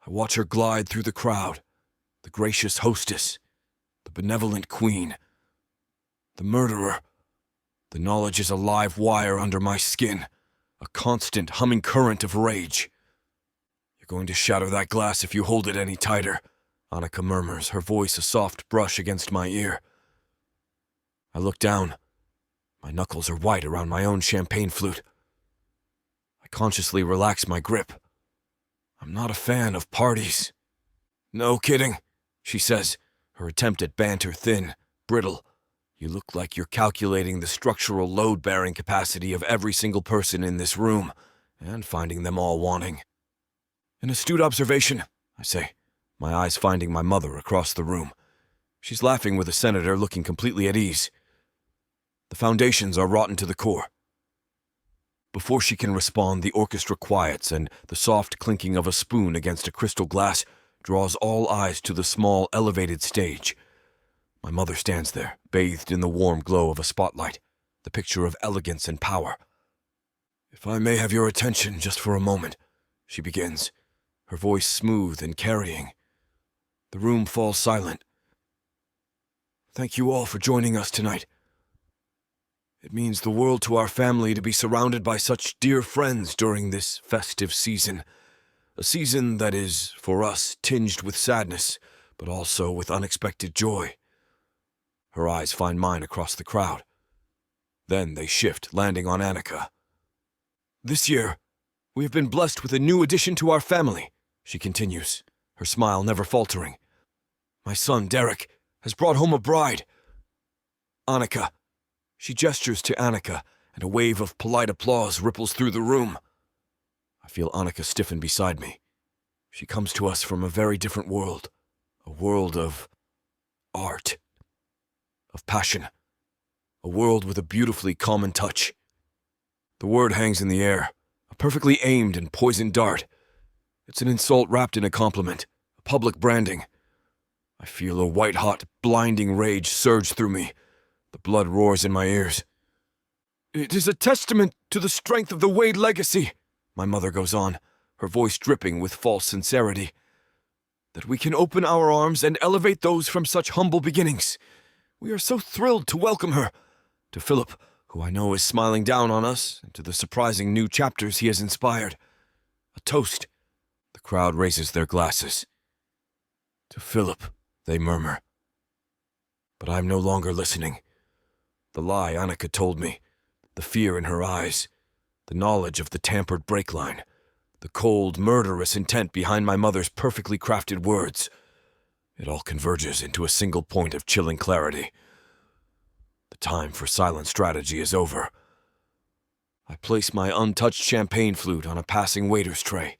I watch her glide through the crowd, the gracious hostess, the benevolent queen. The murderer, the knowledge is a live wire under my skin, a constant humming current of rage. You're going to shatter that glass if you hold it any tighter, Annika murmurs, her voice a soft brush against my ear. I look down. My knuckles are white around my own champagne flute. I consciously relax my grip. I'm not a fan of parties. No kidding, she says, her attempt at banter thin, brittle. You look like you're calculating the structural load-bearing capacity of every single person in this room, and finding them all wanting. An astute observation, I say, my eyes finding my mother across the room. She's laughing with the senator, looking completely at ease. The foundations are rotten to the core. Before she can respond, the orchestra quiets, and the soft clinking of a spoon against a crystal glass draws all eyes to the small, elevated stage. My mother stands there, bathed in the warm glow of a spotlight, the picture of elegance and power. "If I may have your attention just for a moment," she begins, her voice smooth and carrying. The room falls silent. "Thank you all for joining us tonight. It means the world to our family to be surrounded by such dear friends during this festive season. A season that is, for us, tinged with sadness, but also with unexpected joy." Her eyes find mine across the crowd. Then they shift, landing on Annika. "This year, we have been blessed with a new addition to our family," she continues, her smile never faltering. "My son, Derek, has brought home a bride. Annika." She gestures to Annika, and a wave of polite applause ripples through the room. I feel Annika stiffen beside me. She comes to us from a very different world, a world of art, of passion, a world with a beautifully common touch. The word hangs in the air, a perfectly aimed and poisoned dart. It's an insult wrapped in a compliment, a public branding. I feel a white-hot, blinding rage surge through me. The blood roars in my ears. "It is a testament to the strength of the Wade legacy," my mother goes on, her voice dripping with false sincerity, "that we can open our arms and elevate those from such humble beginnings. We are so thrilled to welcome her, to Philip, who I know is smiling down on us, and to the surprising new chapters he has inspired. A toast." The crowd raises their glasses. "To Philip," they murmur. But I'm no longer listening. The lie Annika told me, the fear in her eyes, the knowledge of the tampered brake line, the cold, murderous intent behind my mother's perfectly crafted words. It all converges into a single point of chilling clarity. The time for silent strategy is over. I place my untouched champagne flute on a passing waiter's tray.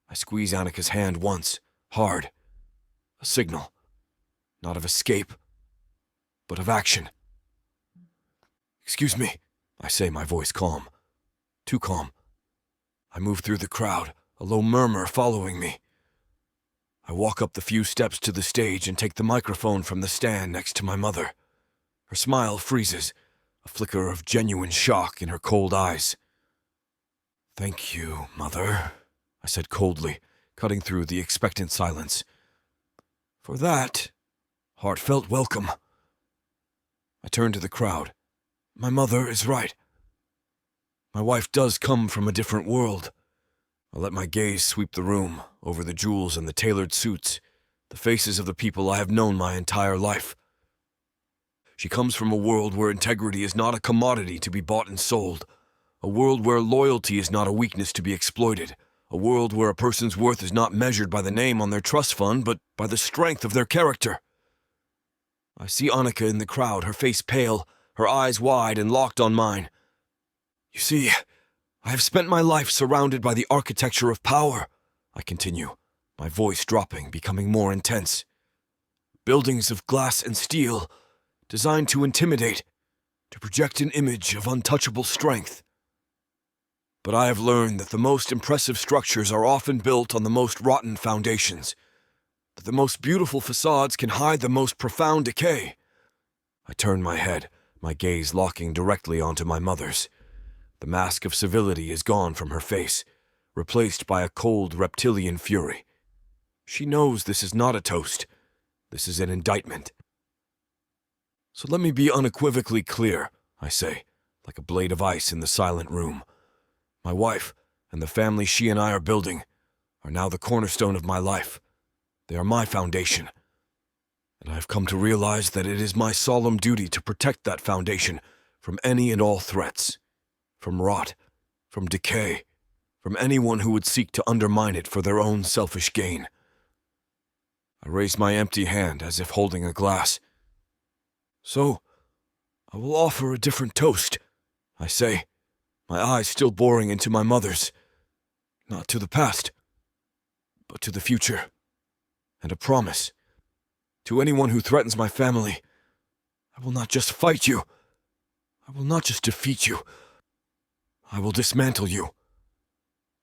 I squeeze Annika's hand once, hard. A signal, not of escape, but of action. "Excuse me," I say, my voice calm. Too calm. I move through the crowd, a low murmur following me. I walk up the few steps to the stage and take the microphone from the stand next to my mother. Her smile freezes, a flicker of genuine shock in her cold eyes. "Thank you, Mother," I said coldly, cutting through the expectant silence. "For that heartfelt welcome." I turn to the crowd. My mother is right. My wife does come from a different world. I let my gaze sweep the room, over the jewels and the tailored suits, the faces of the people I have known my entire life. She comes from a world where integrity is not a commodity to be bought and sold, a world where loyalty is not a weakness to be exploited, a world where a person's worth is not measured by the name on their trust fund, but by the strength of their character. I see Annika in the crowd, her face pale, her eyes wide and locked on mine. "You see, I have spent my life surrounded by the architecture of power," I continue, my voice dropping, becoming more intense. "Buildings of glass and steel, designed to intimidate, to project an image of untouchable strength. But I have learned that the most impressive structures are often built on the most rotten foundations, that the most beautiful facades can hide the most profound decay." I turn my head, my gaze locking directly onto my mother's. The mask of civility is gone from her face, replaced by a cold reptilian fury. She knows this is not a toast. This is an indictment. "So let me be unequivocally clear," I say, like a blade of ice in the silent room. My wife and the family she and I are building are now the cornerstone of my life. They are my foundation. And I have come to realize that it is my solemn duty to protect that foundation from any and all threats, from rot, from decay, from anyone who would seek to undermine it for their own selfish gain. I raise my empty hand as if holding a glass. So, I will offer a different toast, I say, my eyes still boring into my mother's. Not to the past, but to the future. And a promise. To anyone who threatens my family, I will not just fight you. I will not just defeat you. I will dismantle you.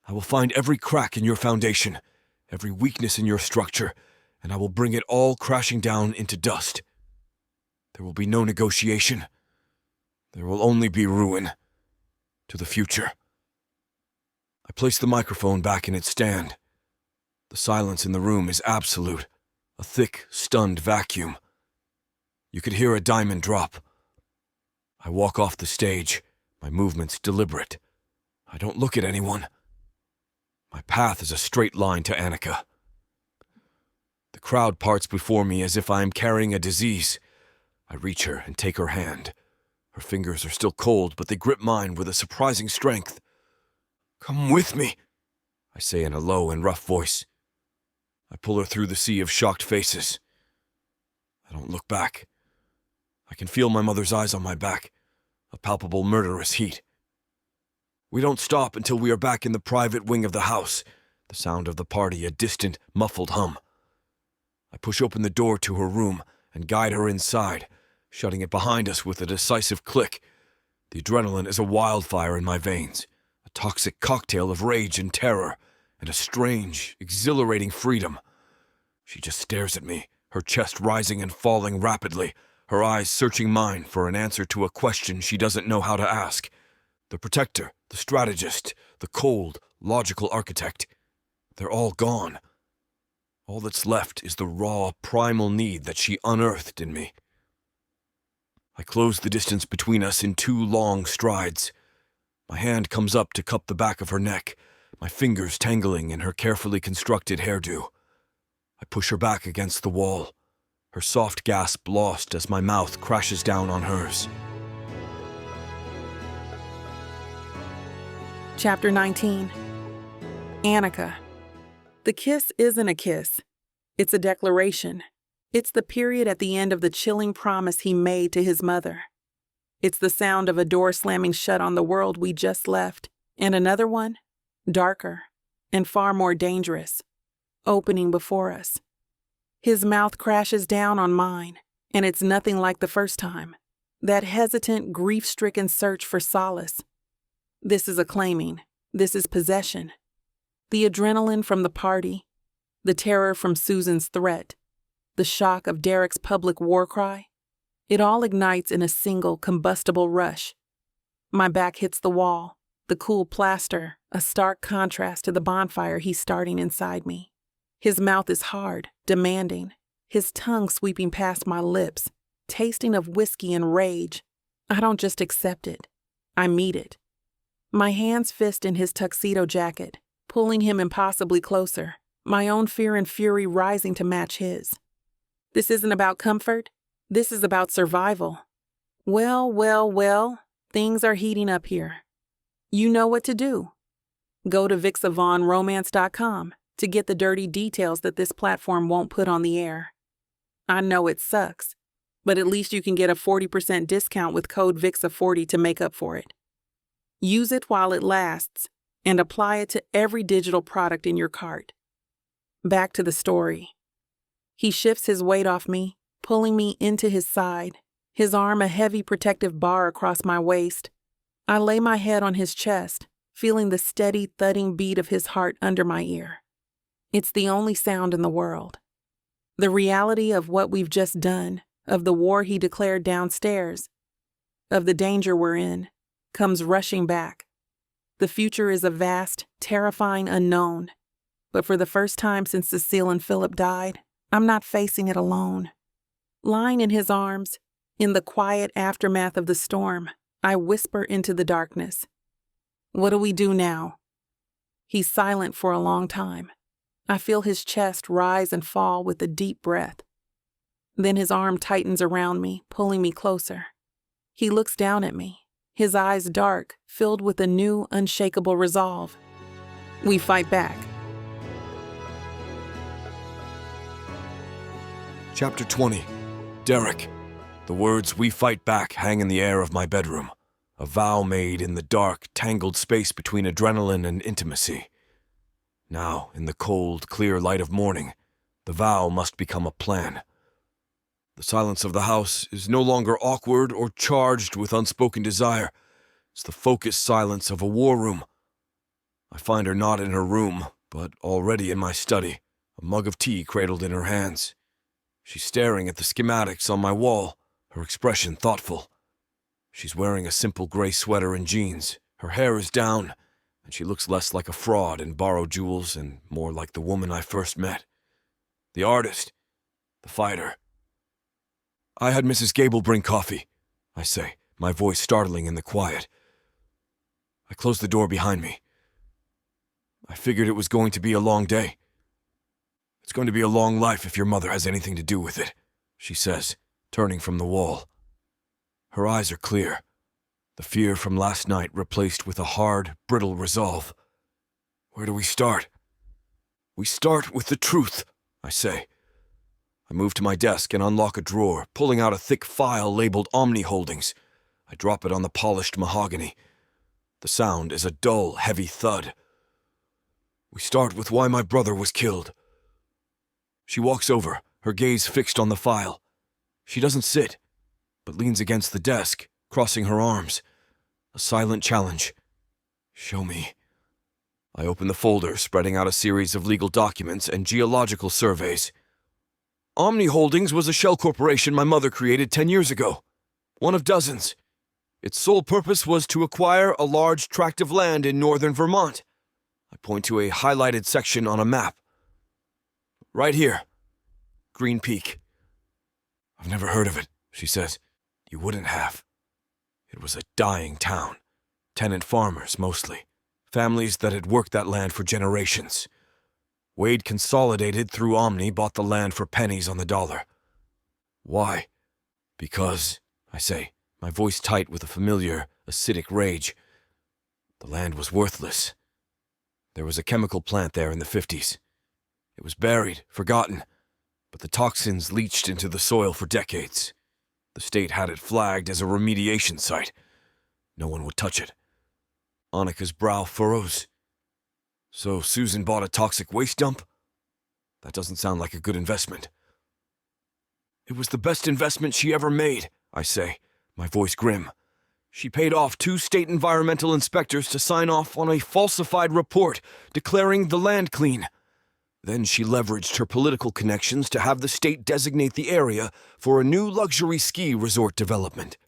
I will find every crack in your foundation, every weakness in your structure, and I will bring it all crashing down into dust. There will be no negotiation. There will only be ruin. To the future. I place the microphone back in its stand. The silence in the room is absolute, a thick, stunned vacuum. You could hear a diamond drop. I walk off the stage, my movements deliberate. I don't look at anyone. My path is a straight line to Annika. The crowd parts before me as if I am carrying a disease. I reach her and take her hand. Her fingers are still cold, but they grip mine with a surprising strength. "Come with me," I say in a low and rough voice. I pull her through the sea of shocked faces. I don't look back. I can feel my mother's eyes on my back, a palpable murderous heat. We don't stop until we are back in the private wing of the house, the sound of the party a distant, muffled hum. I push open the door to her room and guide her inside, shutting it behind us with a decisive click. The adrenaline is a wildfire in my veins, a toxic cocktail of rage and terror, and a strange, exhilarating freedom. She just stares at me, her chest rising and falling rapidly, her eyes searching mine for an answer to a question she doesn't know how to ask. The protector, the strategist, the cold, logical architect, they're all gone. All that's left is the raw, primal need that she unearthed in me. I close the distance between us in 2 long strides. My hand comes up to cup the back of her neck, my fingers tangling in her carefully constructed hairdo. I push her back against the wall, her soft gasp lost as my mouth crashes down on hers. Chapter 19. Annika. The kiss isn't a kiss. It's a declaration. It's the period at the end of the chilling promise he made to his mother. It's the sound of a door slamming shut on the world we just left, and another one, darker and far more dangerous, opening before us. His mouth crashes down on mine, and it's nothing like the first time. That hesitant, grief-stricken search for solace. This is a claiming. This is possession. The adrenaline from the party, the terror from Susan's threat, the shock of Derek's public war cry, it all ignites in a single combustible rush. My back hits the wall, the cool plaster, a stark contrast to the bonfire he's starting inside me. His mouth is hard, demanding, his tongue sweeping past my lips, tasting of whiskey and rage. I don't just accept it, I meet it. My hands fist in his tuxedo jacket, pulling him impossibly closer, my own fear and fury rising to match his. This isn't about comfort. This is about survival. Well, things are heating up here. You know what to do. Go to BWWM to get the dirty details that this platform won't put on the air. I know it sucks, but at least you can get a 40% discount with code VIXA40 to make up for it. Use it while it lasts and apply it to every digital product in your cart. Back to the story. He shifts his weight off me, pulling me into his side, his arm a heavy protective bar across my waist. I lay my head on his chest, feeling the steady thudding beat of his heart under my ear. It's the only sound in the world. The reality of what we've just done, of the war he declared downstairs, of the danger we're in, comes rushing back. The future is a vast, terrifying unknown, but for the first time since Cecile and Philip died, I'm not facing it alone. Lying in his arms, in the quiet aftermath of the storm, I whisper into the darkness. What do we do now? He's silent for a long time. I feel his chest rise and fall with a deep breath. Then his arm tightens around me, pulling me closer. He looks down at me, his eyes dark, filled with a new, unshakable resolve. We fight back. Chapter 20. Derek. The words "we fight back" hang in the air of my bedroom. A vow made in the dark, tangled space between adrenaline and intimacy. Now, in the cold, clear light of morning, the vow must become a plan. The silence of the house is no longer awkward or charged with unspoken desire. It's the focused silence of a war room. I find her not in her room, but already in my study, a mug of tea cradled in her hands. She's staring at the schematics on my wall, her expression thoughtful. She's wearing a simple gray sweater and jeans. Her hair is down, and she looks less like a fraud in borrowed jewels and more like the woman I first met. The artist. The fighter. "I had Mrs. Gable bring coffee," I say, my voice startling in the quiet. I close the door behind me. I figured it was going to be a long day. "It's going to be a long life if your mother has anything to do with it," she says, turning from the wall. Her eyes are clear, the fear from last night replaced with a hard, brittle resolve. "Where do we start?" "We start with the truth," I say. I move to my desk and unlock a drawer, pulling out a thick file labeled Omni Holdings. I drop it on the polished mahogany. The sound is a dull, heavy thud. "We start with why my brother was killed." She walks over, her gaze fixed on the file. She doesn't sit, but leans against the desk, crossing her arms. A silent challenge. "Show me." I open the folder, spreading out a series of legal documents and geological surveys. Omni Holdings was a shell corporation my mother created 10 years ago. One of dozens. Its sole purpose was to acquire a large tract of land in northern Vermont. I point to a highlighted section on a map. "Right here. Green Peak." "I've never heard of it," she says. "You wouldn't have." It was a dying town. Tenant farmers, mostly. Families that had worked that land for generations. Wade Consolidated through Omni bought the land for pennies on the dollar. "Why?" "Because," I say, my voice tight with a familiar, acidic rage. "The land was worthless. There was a chemical plant there in the 50s. It was buried, forgotten, but the toxins leached into the soil for decades. The state had it flagged as a remediation site. No one would touch it." Annika's brow furrows. "So Susan bought a toxic waste dump? That doesn't sound like a good investment." "It was the best investment she ever made," I say, my voice grim. "She paid off 2 state environmental inspectors to sign off on a falsified report declaring the land clean. Then she leveraged her political connections to have the state designate the area for a new luxury ski resort development.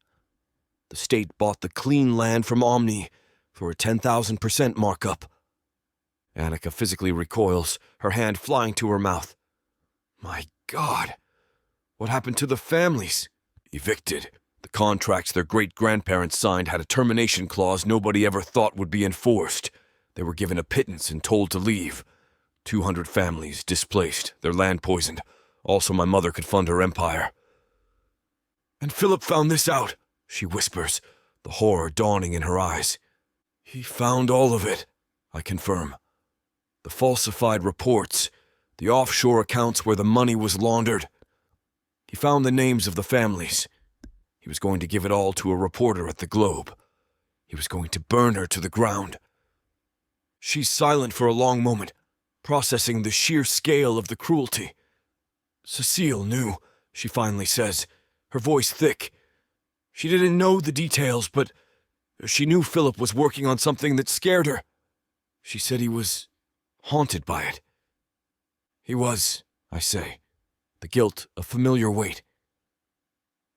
The state bought the clean land from Omni for a 10,000% markup." Annika physically recoils, her hand flying to her mouth. "My God! What happened to the families?" "Evicted. The contracts their great-grandparents signed had a termination clause nobody ever thought would be enforced. They were given a pittance and told to leave. 200 families displaced, their land poisoned. Also my mother could fund her empire." "And Philip found this out," she whispers, the horror dawning in her eyes. "He found all of it," I confirm. "The falsified reports, the offshore accounts where the money was laundered. He found the names of the families. He was going to give it all to a reporter at the Globe. He was going to burn her to the ground." She's silent for a long moment, processing the sheer scale of the cruelty. "Cecile knew," she finally says, her voice thick. "She didn't know the details, but she knew Philip was working on something that scared her. She said he was haunted by it." "He was," I say, the guilt a familiar weight.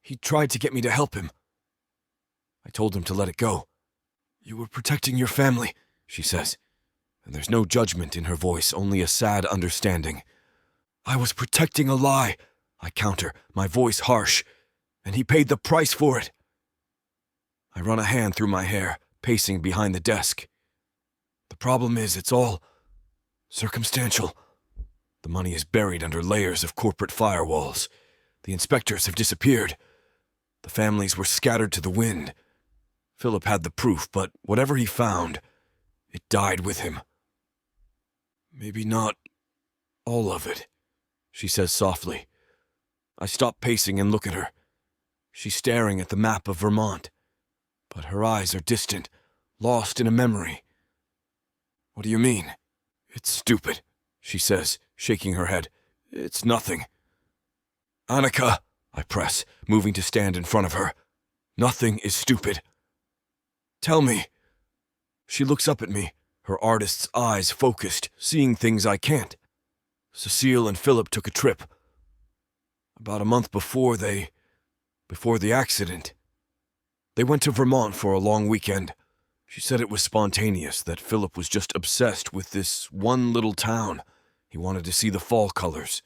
"He tried to get me to help him. I told him to let it go." "You were protecting your family," she says, and there's no judgment in her voice, only a sad understanding. "I was protecting a lie," I counter, my voice harsh, "and he paid the price for it." I run a hand through my hair, pacing behind the desk. "The problem is, it's all circumstantial. The money is buried under layers of corporate firewalls. The inspectors have disappeared. The families were scattered to the wind. Philip had the proof, but whatever he found, it died with him. Maybe not all of it, she says softly. I stop pacing and look at her. She's staring at the map of Vermont, but her eyes are distant, lost in a memory. What do you mean? It's stupid, she says, shaking her head. It's nothing. Annika, I press, moving to stand in front of her. Nothing is stupid. Tell me. She looks up at me, her artist's eyes focused, seeing things I can't. Cecile and Philip took a trip. About a month before the accident. They went to Vermont for a long weekend. She said it was spontaneous, that Philip was just obsessed with this one little town. He wanted to see the fall colors.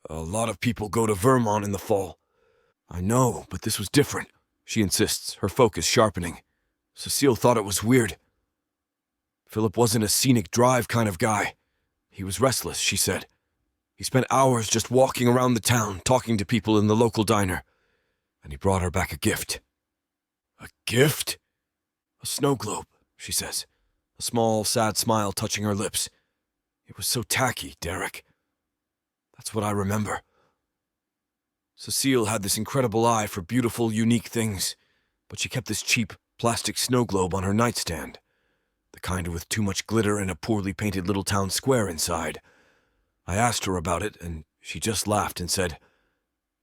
A lot of people go to Vermont in the fall. I know, but this was different, she insists, her focus sharpening. Cecile thought it was weird. Philip wasn't a scenic drive kind of guy. He was restless, she said. He spent hours just walking around the town, talking to people in the local diner. And he brought her back a gift. A gift? A snow globe, she says, a small, sad smile touching her lips. It was so tacky, Derek. That's what I remember. Cecile had this incredible eye for beautiful, unique things, but she kept this cheap plastic snow globe on her nightstand, the kind with too much glitter and a poorly painted little town square inside. I asked her about it, and she just laughed and said,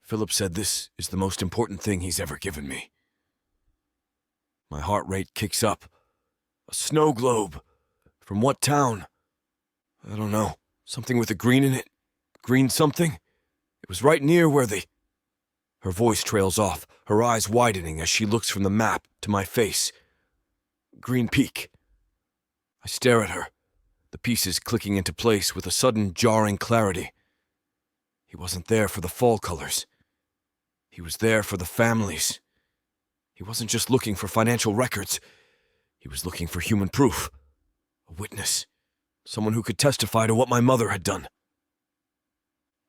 Philip said this is the most important thing he's ever given me. My heart rate kicks up. A snow globe. From what town? I don't know. Something with a green in it? Green something? It was right near where the... Her voice trails off, her eyes widening as she looks from the map to my face. Green Peak. I stare at her, the pieces clicking into place with a sudden jarring clarity. He wasn't there for the fall colors. He was there for the families. He wasn't just looking for financial records. He was looking for human proof. A witness. Someone who could testify to what my mother had done.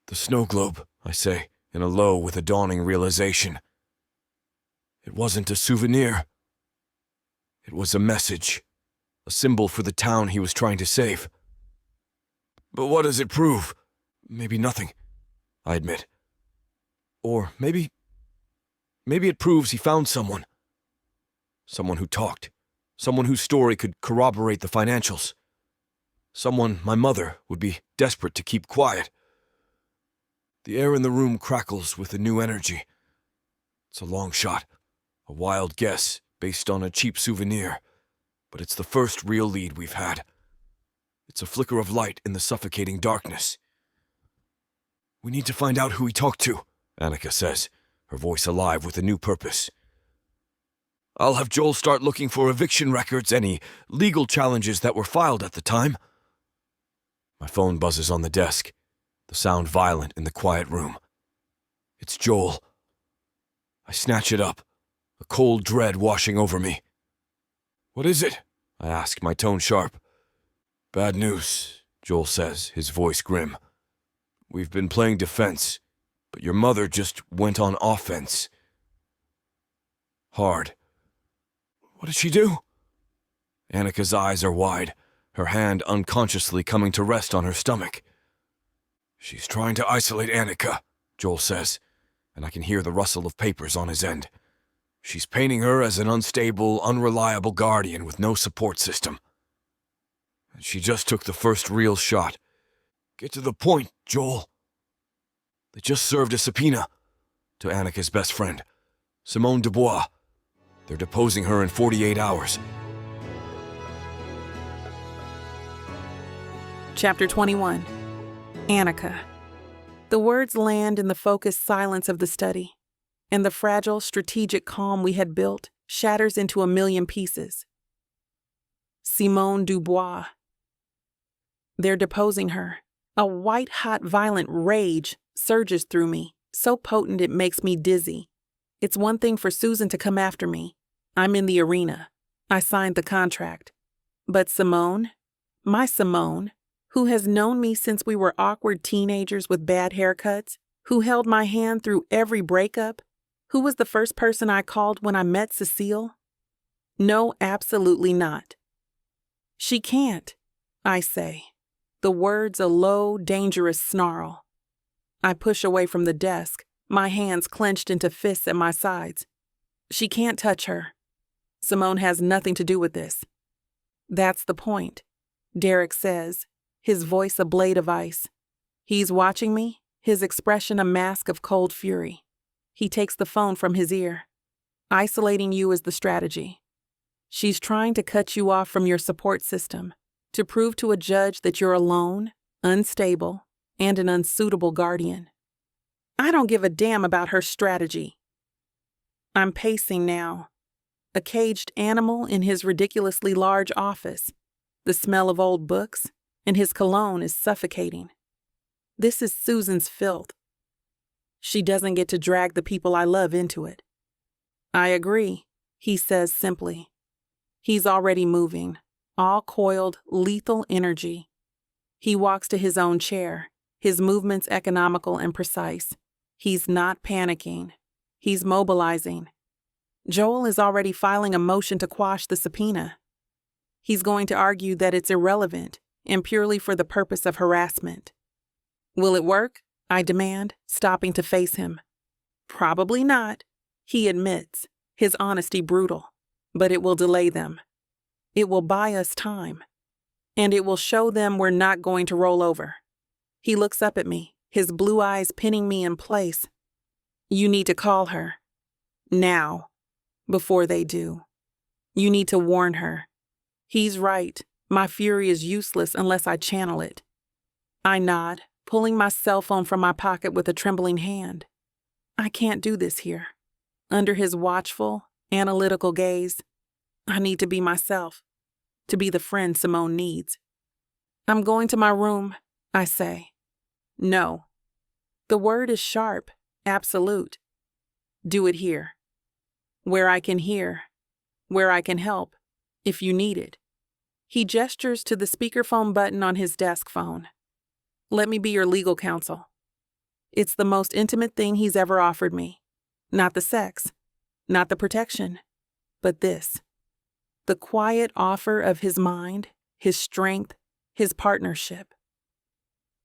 The snow globe, I say, in a low with a dawning realization. It wasn't a souvenir. It was a message. A symbol for the town he was trying to save. But what does it prove? Maybe nothing, I admit. Or maybe it proves he found someone. Someone who talked. Someone whose story could corroborate the financials. Someone my mother would be desperate to keep quiet. The air in the room crackles with a new energy. It's a long shot, a wild guess based on a cheap souvenir, but it's the first real lead we've had. It's a flicker of light in the suffocating darkness. We need to find out who he talked to, Annika says, her voice alive with a new purpose. I'll have Joel start looking for eviction records, any legal challenges that were filed at the time. My phone buzzes on the desk, the sound violent in the quiet room. It's Joel. I snatch it up, a cold dread washing over me. What is it? I ask, my tone sharp. Bad news, Joel says, his voice grim. We've been playing defense, but your mother just went on offense. Hard. What did she do? Annika's eyes are wide, her hand unconsciously coming to rest on her stomach. She's trying to isolate Annika, Joel says, and I can hear the rustle of papers on his end. She's painting her as an unstable, unreliable guardian with no support system. And she just took the first real shot. Get to the point, Joel. They just served a subpoena to Annika's best friend, Simone Dubois. They're deposing her in 48 hours. Chapter 21. Annika. The words land in the focused silence of the study, and the fragile, strategic calm we had built shatters into a million pieces. Simone Dubois. They're deposing her. A white-hot, violent rage surges through me, so potent it makes me dizzy. It's one thing for Susan to come after me. I'm in the arena. I signed the contract. But Simone, my Simone, who has known me since we were awkward teenagers with bad haircuts, who held my hand through every breakup, Who was the first person I called when I met Cecile? No, absolutely not. She can't, I say, the words a low, dangerous snarl. I push away from the desk, my hands clenched into fists at my sides. She can't touch her. Simone has nothing to do with this. That's the point, Derek says, his voice a blade of ice. He's watching me, his expression a mask of cold fury. He takes the phone from his ear. Isolating you is the strategy. She's trying to cut you off from your support system, to prove to a judge that you're alone, unstable, and an unsuitable guardian. I don't give a damn about her strategy. I'm pacing now, a caged animal in his ridiculously large office. The smell of old books and his cologne is suffocating. This is Susan's filth. She doesn't get to drag the people I love into it. I agree, he says simply. He's already moving, all coiled, lethal energy. He walks to his own chair, his movements economical and precise. He's not panicking. He's mobilizing. Joel is already filing a motion to quash the subpoena. He's going to argue that it's irrelevant and purely for the purpose of harassment. Will it work? I demand, stopping to face him. Probably not, he admits, his honesty brutal. But it will delay them. It will buy us time. And it will show them we're not going to roll over. He looks up at me, his blue eyes pinning me in place. You need to call her. Now. Before they do. You need to warn her. He's right. My fury is useless unless I channel it. I nod, pulling my cell phone from my pocket with a trembling hand. I can't do this here. Under his watchful, analytical gaze, I need to be myself, to be the friend Simone needs. I'm going to my room, I say. No. The word is sharp, absolute. Do it here. Where I can hear, where I can help, if you need it. He gestures to the speakerphone button on his desk phone. Let me be your legal counsel. It's the most intimate thing he's ever offered me. Not the sex, not the protection, but this. The quiet offer of his mind, his strength, his partnership.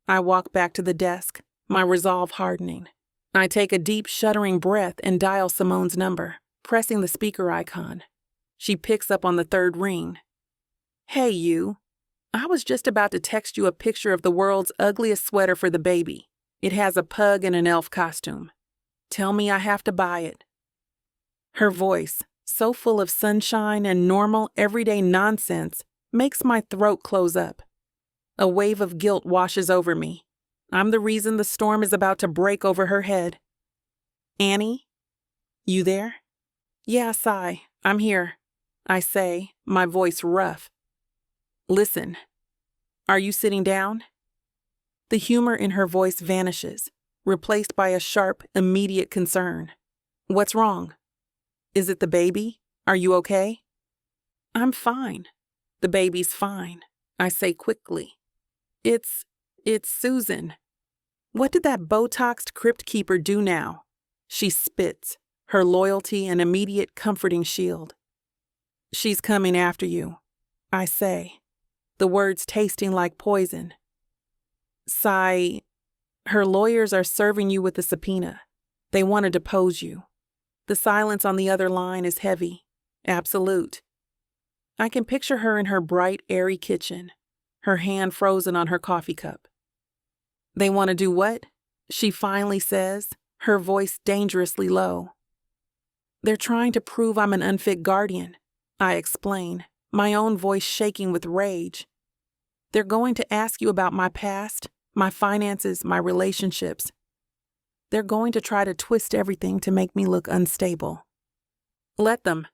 I walk back to the desk, my resolve hardening. I take a deep, shuddering breath and dial Simone's number, pressing the speaker icon. She picks up on the third ring. Hey, you. I was just about to text you a picture of the world's ugliest sweater for the baby. It has a pug in an elf costume. Tell me I have to buy it. Her voice, so full of sunshine and normal, everyday nonsense, makes my throat close up. A wave of guilt washes over me. I'm the reason the storm is about to break over her head. Annie? You there? Yeah, Sai, I'm here, I say, my voice rough. Listen, are you sitting down? The humor in her voice vanishes, replaced by a sharp, immediate concern. What's wrong? Is it the baby? Are you okay? I'm fine. The baby's fine, I say quickly. It's Susan. What did that Botoxed crypt keeper do now? She spits, her loyalty an immediate comforting shield. She's coming after you, I say, the words tasting like poison. Sigh, her lawyers are serving you with a subpoena. They want to depose you. The silence on the other line is heavy, absolute. I can picture her in her bright, airy kitchen, her hand frozen on her coffee cup. They want to do what? She finally says, her voice dangerously low. They're trying to prove I'm an unfit guardian, I explain, my own voice shaking with rage. They're going to ask you about my past, my finances, my relationships. They're going to try to twist everything to make me look unstable. Let them,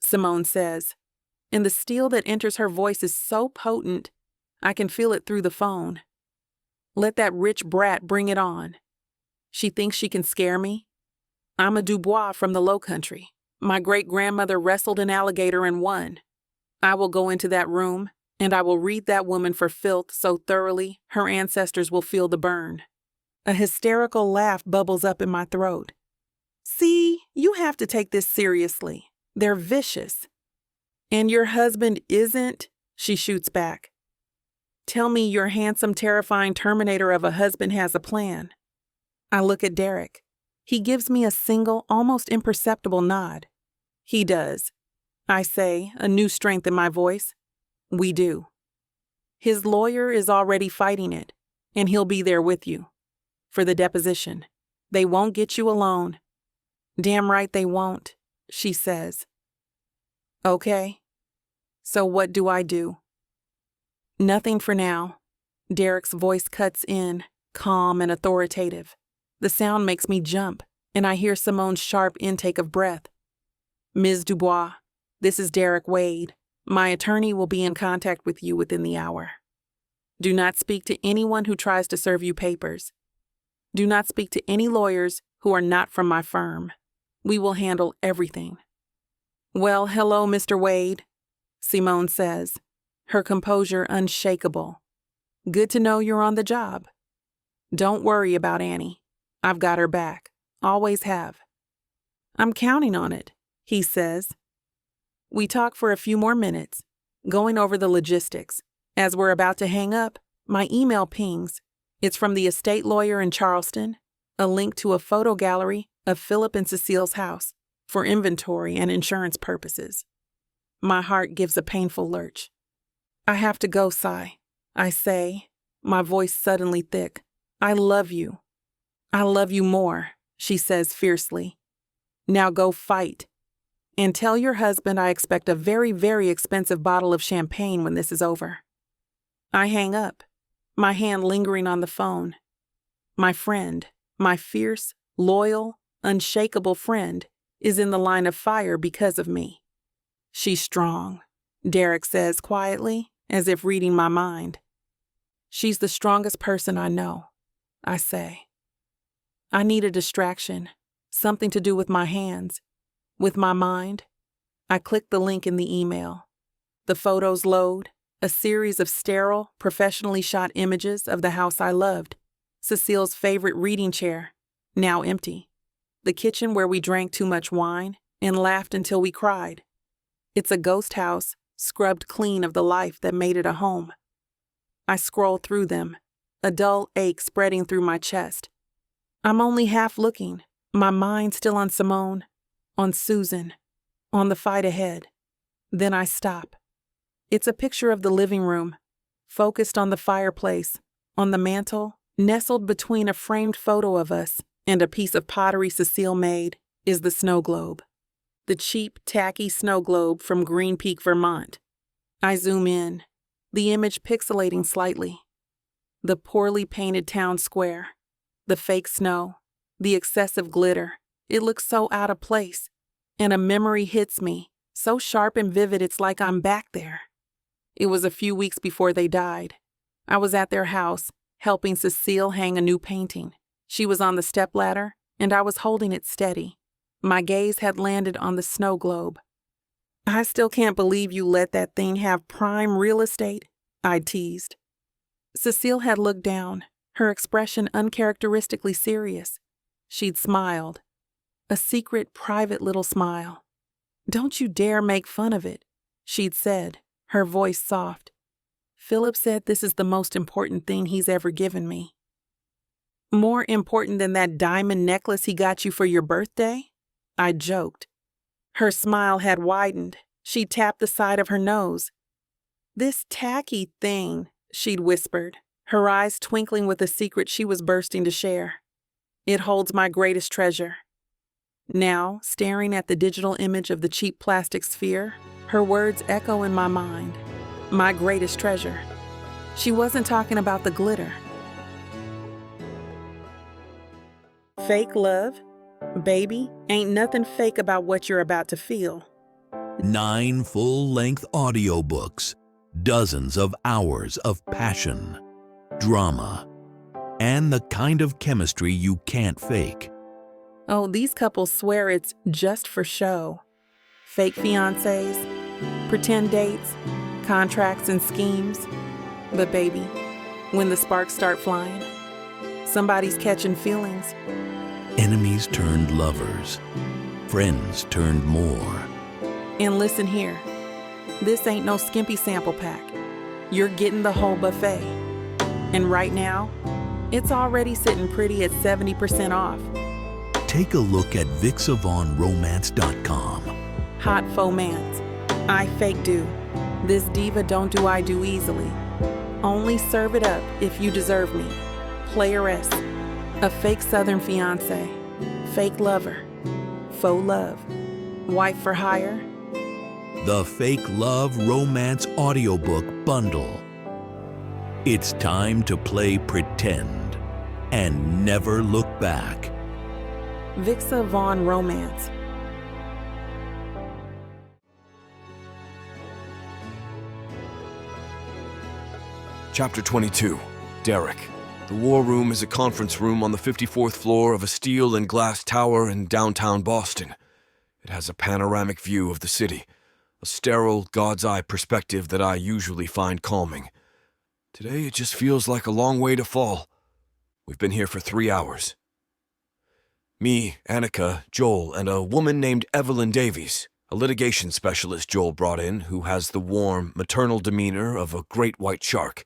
Simone says, and the steel that enters her voice is so potent, I can feel it through the phone. Let that rich brat bring it on. She thinks she can scare me? I'm a Dubois from the Low Country. My great-grandmother wrestled an alligator and won. I will go into that room, and I will read that woman for filth so thoroughly her ancestors will feel the burn. A hysterical laugh bubbles up in my throat. See, you have to take this seriously. They're vicious. And your husband isn't? She shoots back. Tell me your handsome, terrifying Terminator of a husband has a plan. I look at Derek. He gives me a single, almost imperceptible nod. He does. I say, a new strength in my voice. We do. His lawyer is already fighting it, and he'll be there with you. For the deposition. They won't get you alone. Damn right they won't, she says. Okay. So what do I do? Nothing for now. Derek's voice cuts in, calm and authoritative. The sound makes me jump, and I hear Simone's sharp intake of breath. Ms. Dubois, this is Derek Wade. My attorney will be in contact with you within the hour. Do not speak to anyone who tries to serve you papers. Do not speak to any lawyers who are not from my firm. We will handle everything. Well, hello, Mr. Wade, Simone says, her composure unshakable. Good to know you're on the job. Don't worry about Annie. I've got her back. Always have. I'm counting on it, he says. We talk for a few more minutes, going over the logistics. As we're about to hang up, my email pings. It's from the estate lawyer in Charleston, a link to a photo gallery of Philip and Cecile's house for inventory and insurance purposes. My heart gives a painful lurch. I have to go, Cy. I say, my voice suddenly thick. I love you. I love you more, she says fiercely. Now go fight. And tell your husband I expect a very, very expensive bottle of champagne when this is over. I hang up, my hand lingering on the phone. My friend, my fierce, loyal, unshakable friend, is in the line of fire because of me. She's strong, Derek says quietly, as if reading my mind. She's the strongest person I know, I say. I need a distraction, something to do with my hands, with my mind. I click the link in the email. The photos load, a series of sterile, professionally shot images of the house I loved, Cecile's favorite reading chair, now empty, the kitchen where we drank too much wine and laughed until we cried. It's a ghost house, scrubbed clean of the life that made it a home. I scroll through them, a dull ache spreading through my chest. I'm only half looking, my mind still on Simone, on Susan, on the fight ahead. Then I stop. It's a picture of the living room, focused on the fireplace, on the mantel, nestled between a framed photo of us and a piece of pottery Cecile made, is the snow globe. The cheap, tacky snow globe from Green Peak, Vermont. I zoom in, the image pixelating slightly. The poorly painted town square, the fake snow, the excessive glitter. It looks so out of place, and a memory hits me, so sharp and vivid it's like I'm back there. It was a few weeks before they died. I was at their house, helping Cecile hang a new painting. She was on the stepladder, and I was holding it steady. My gaze had landed on the snow globe. I still can't believe you let that thing have prime real estate, I teased. Cecile had looked down, her expression uncharacteristically serious. She'd smiled. A secret, private little smile. Don't you dare make fun of it, she'd said, her voice soft. Philip said this is the most important thing he's ever given me. More important than that diamond necklace he got you for your birthday? I joked. Her smile had widened. She tapped the side of her nose. This tacky thing, she'd whispered, her eyes twinkling with a secret she was bursting to share. It holds my greatest treasure. Now, staring at the digital image of the cheap plastic sphere, her words echo in my mind. My greatest treasure. She wasn't talking about the glitter. Fake love? Baby, ain't nothing fake about what you're about to feel. 9 full-length audiobooks, dozens of hours of passion, drama, and the kind of chemistry you can't fake. Oh, these couples swear it's just for show. Fake fiancés, pretend dates, contracts and schemes. But baby, when the sparks start flying, somebody's catching feelings. enemies turned lovers, friends turned more. And listen here, this ain't no skimpy sample pack. You're getting the whole buffet. And right now, it's already sitting pretty at 70% off. Take a look at VixAvaughnRomance.com. Hot fomance. I fake do. This diva don't do I do easily. Only serve it up if you deserve me. Playeress. A fake southern fiance. Fake lover. Faux love. Wife for hire. The Fake Love Romance Audiobook Bundle. It's time to play pretend and never look back. Vixa Vaughn Romance. Chapter 22. Derek. The War Room is a conference room on the 54th floor of a steel and glass tower in downtown Boston. It has a panoramic view of the city, a sterile, God's-eye perspective that I usually find calming. Today it just feels like a long way to fall. We've been here for 3 hours. Me, Annika, Joel, and a woman named Evelyn Davies, a litigation specialist Joel brought in who has the warm, maternal demeanor of a great white shark.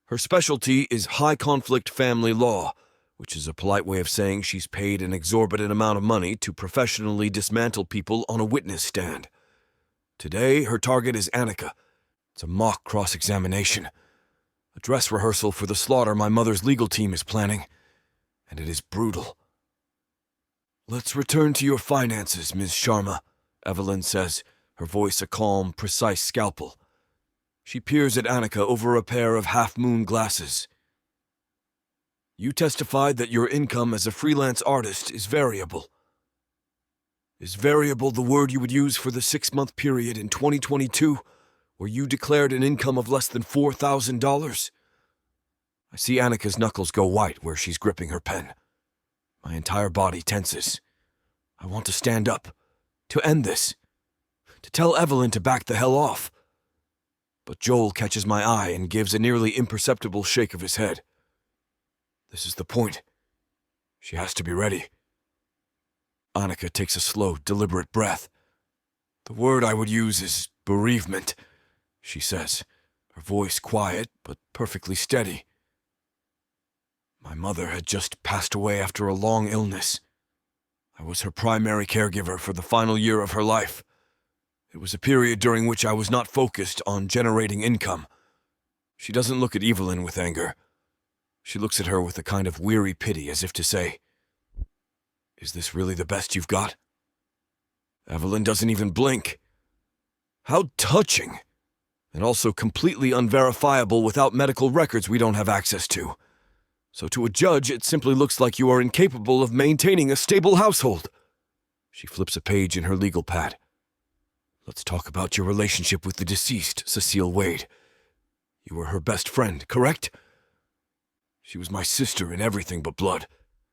Her specialty is high-conflict family law, which is a polite way of saying she's paid an exorbitant amount of money to professionally dismantle people on a witness stand. Today, her target is Annika. It's a mock cross-examination, a dress rehearsal for the slaughter my mother's legal team is planning, and it is brutal. "Let's return to your finances, Ms. Sharma," Evelyn says, her voice a calm, precise scalpel. She peers at Annika over a pair of half-moon glasses. "You testified that your income as a freelance artist is variable. Is variable the word you would use for the 6-month period in 2022 where you declared an income of less than $4,000? I see Annika's knuckles go white where she's gripping her pen. My entire body tenses. I want to stand up, to end this, to tell Evelyn to back the hell off. But Joel catches my eye and gives a nearly imperceptible shake of his head. This is the point. She has to be ready. Annika takes a slow, deliberate breath. "The word I would use is bereavement," she says, her voice quiet but perfectly steady. My mother had just passed away after a long illness. I was her primary caregiver for the final year of her life. It was a period during which I was not focused on generating income. She doesn't look at Evelyn with anger. She looks at her with a kind of weary pity, as if to say, "Is this really the best you've got?" Evelyn doesn't even blink. How touching! And also completely unverifiable without medical records we don't have access to. So to a judge, it simply looks like you are incapable of maintaining a stable household. She flips a page in her legal pad. "Let's talk about your relationship with the deceased, Cecile Wade. You were her best friend, correct?" "She was my sister in everything but blood,"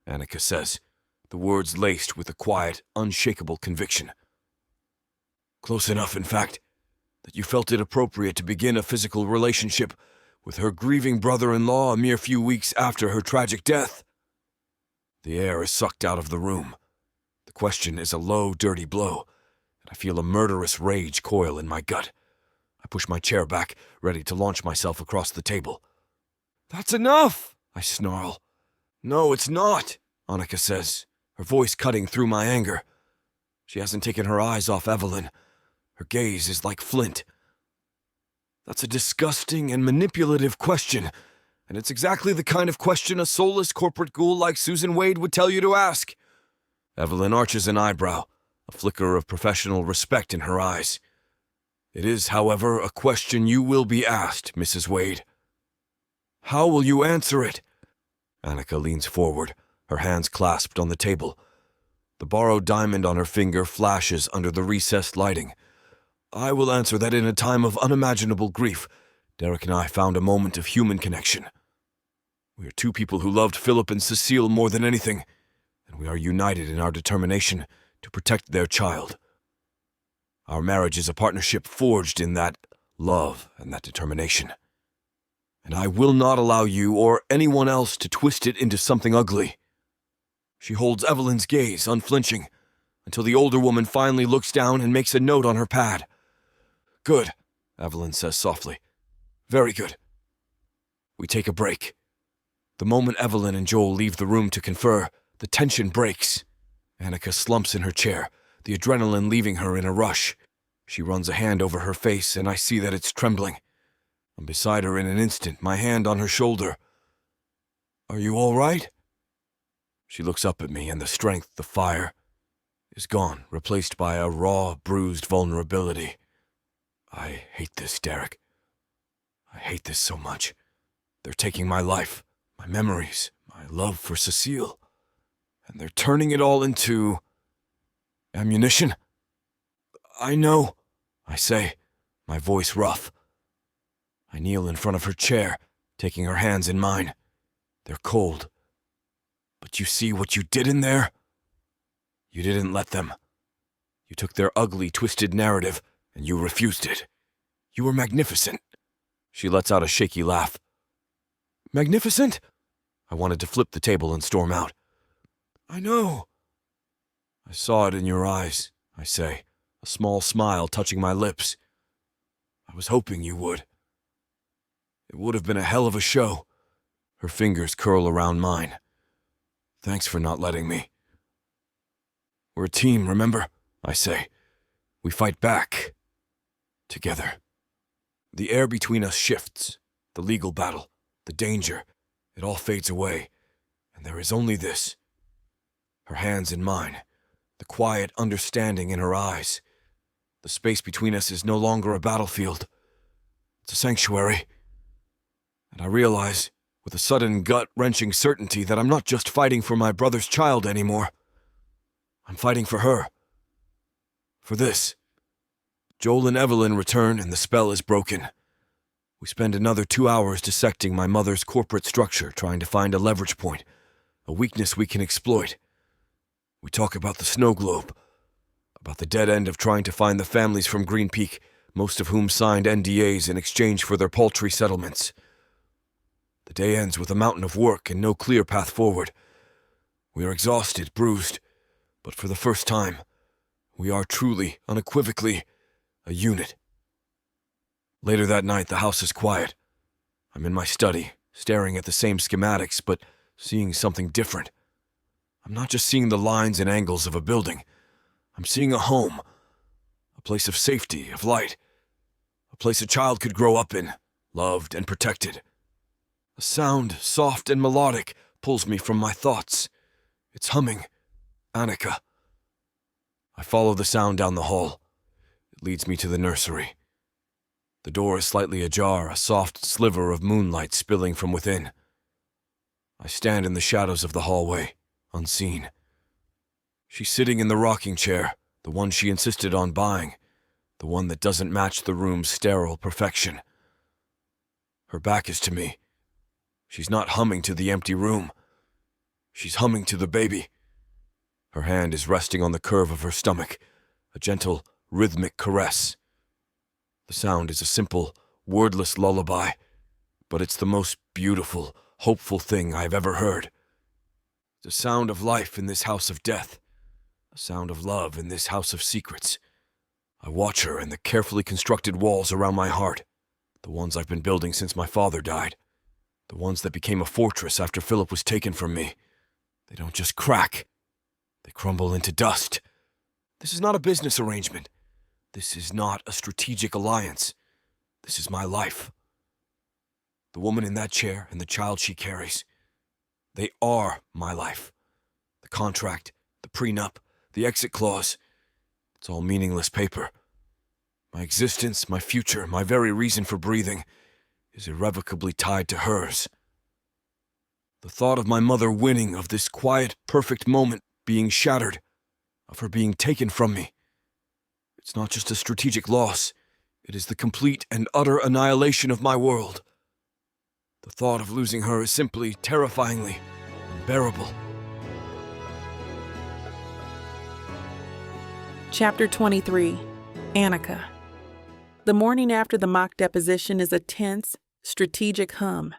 Annika says, the words laced with a quiet, unshakable conviction. "Close enough, in fact, that you felt it appropriate to begin a physical relationship with her grieving brother-in-law a mere few weeks after her tragic death." The air is sucked out of the room. The question is a low, dirty blow, and I feel a murderous rage coil in my gut. I push my chair back, ready to launch myself across the table. "That's enough!" I snarl. "No, it's not," Annika says, her voice cutting through my anger. She hasn't taken her eyes off Evelyn. Her gaze is like flint. "That's a disgusting and manipulative question, and it's exactly the kind of question a soulless corporate ghoul like Susan Wade would tell you to ask." Evelyn arches an eyebrow, a flicker of professional respect in her eyes. "It is, however, a question you will be asked, Mrs. Wade." "How will you answer it?" Annika leans forward, her hands clasped on the table. The borrowed diamond on her finger flashes under the recessed lighting. "I will answer that in a time of unimaginable grief, Derek and I found a moment of human connection. We are two people who loved Philip and Cecile more than anything, and we are united in our determination to protect their child. Our marriage is a partnership forged in that love and that determination. And I will not allow you or anyone else to twist it into something ugly. She holds Evelyn's gaze, unflinching, until the older woman finally looks down and makes a note on her pad. "Good," Evelyn says softly. "Very good." We take a break. The moment Evelyn and Joel leave the room to confer, the tension breaks. Annika slumps in her chair, the adrenaline leaving her in a rush. She runs a hand over her face, and I see that it's trembling. I'm beside her in an instant, my hand on her shoulder. "Are you all right?" She looks up at me, and the strength, the fire, is gone, replaced by a raw, bruised vulnerability. I hate this, Derek. I hate this so much. They're taking my life, my memories, my love for Cecile, and they're turning it all into ammunition. "I know," I say, my voice rough. I kneel in front of her chair, taking her hands in mine. They're cold. "But you see what you did in there? You didn't let them. You took their ugly, twisted narrative, and you refused it. You were magnificent." She lets out a shaky laugh. "Magnificent?" I wanted to flip the table and storm out. "I know." "I saw it in your eyes," I say, a small smile touching my lips. "I was hoping you would. It would have been a hell of a show." Her fingers curl around mine. "Thanks for not letting me." "We're a team, remember?" I say. "We fight back. Together." The air between us shifts. The legal battle, the danger, it all fades away, and there is only this. Her hands in mine, the quiet understanding in her eyes. The space between us is no longer a battlefield. It's a sanctuary. And I realize, with a sudden gut-wrenching certainty, that I'm not just fighting for my brother's child anymore. I'm fighting for her. For this. Joel and Evelyn return, and the spell is broken. We spend another 2 hours dissecting my mother's corporate structure, trying to find a leverage point, a weakness we can exploit. We talk about the snow globe, about the dead end of trying to find the families from Green Peak, most of whom signed NDAs in exchange for their paltry settlements. The day ends with a mountain of work and no clear path forward. We are exhausted, bruised, but for the first time, we are truly, unequivocally, a unit. Later that night, the house is quiet. I'm in my study, staring at the same schematics, but seeing something different. I'm not just seeing the lines and angles of a building. I'm seeing a home, a place of safety, of light, a place a child could grow up in, loved and protected. A sound, soft and melodic, pulls me from my thoughts. It's humming. Annika. I follow the sound down the hall. It leads me to the nursery. The door is slightly ajar, a soft sliver of moonlight spilling from within. I stand in the shadows of the hallway, unseen. She's sitting in the rocking chair, the one she insisted on buying, the one that doesn't match the room's sterile perfection. Her back is to me. She's not humming to the empty room. She's humming to the baby. Her hand is resting on the curve of her stomach, a gentle, rhythmic caress. The sound is a simple, wordless lullaby, but it's the most beautiful, hopeful thing I've ever heard. The sound of life in this house of death, a sound of love in this house of secrets. I watch her and the carefully constructed walls around my heart, the ones I've been building since my father died. The ones that became a fortress after Philip was taken from me. They don't just crack. They crumble into dust. This is not a business arrangement. This is not a strategic alliance. This is my life. The woman in that chair and the child she carries. They are my life. The contract, the prenup, the exit clause. It's all meaningless paper. My existence, my future, my very reason for breathing is irrevocably tied to hers. The thought of my mother winning, of this quiet, perfect moment being shattered, of her being taken from me. It's not just a strategic loss. It is the complete and utter annihilation of my world. The thought of losing her is simply terrifyingly unbearable. Chapter 23. Annika. The morning after the mock deposition is a tense, strategic hum.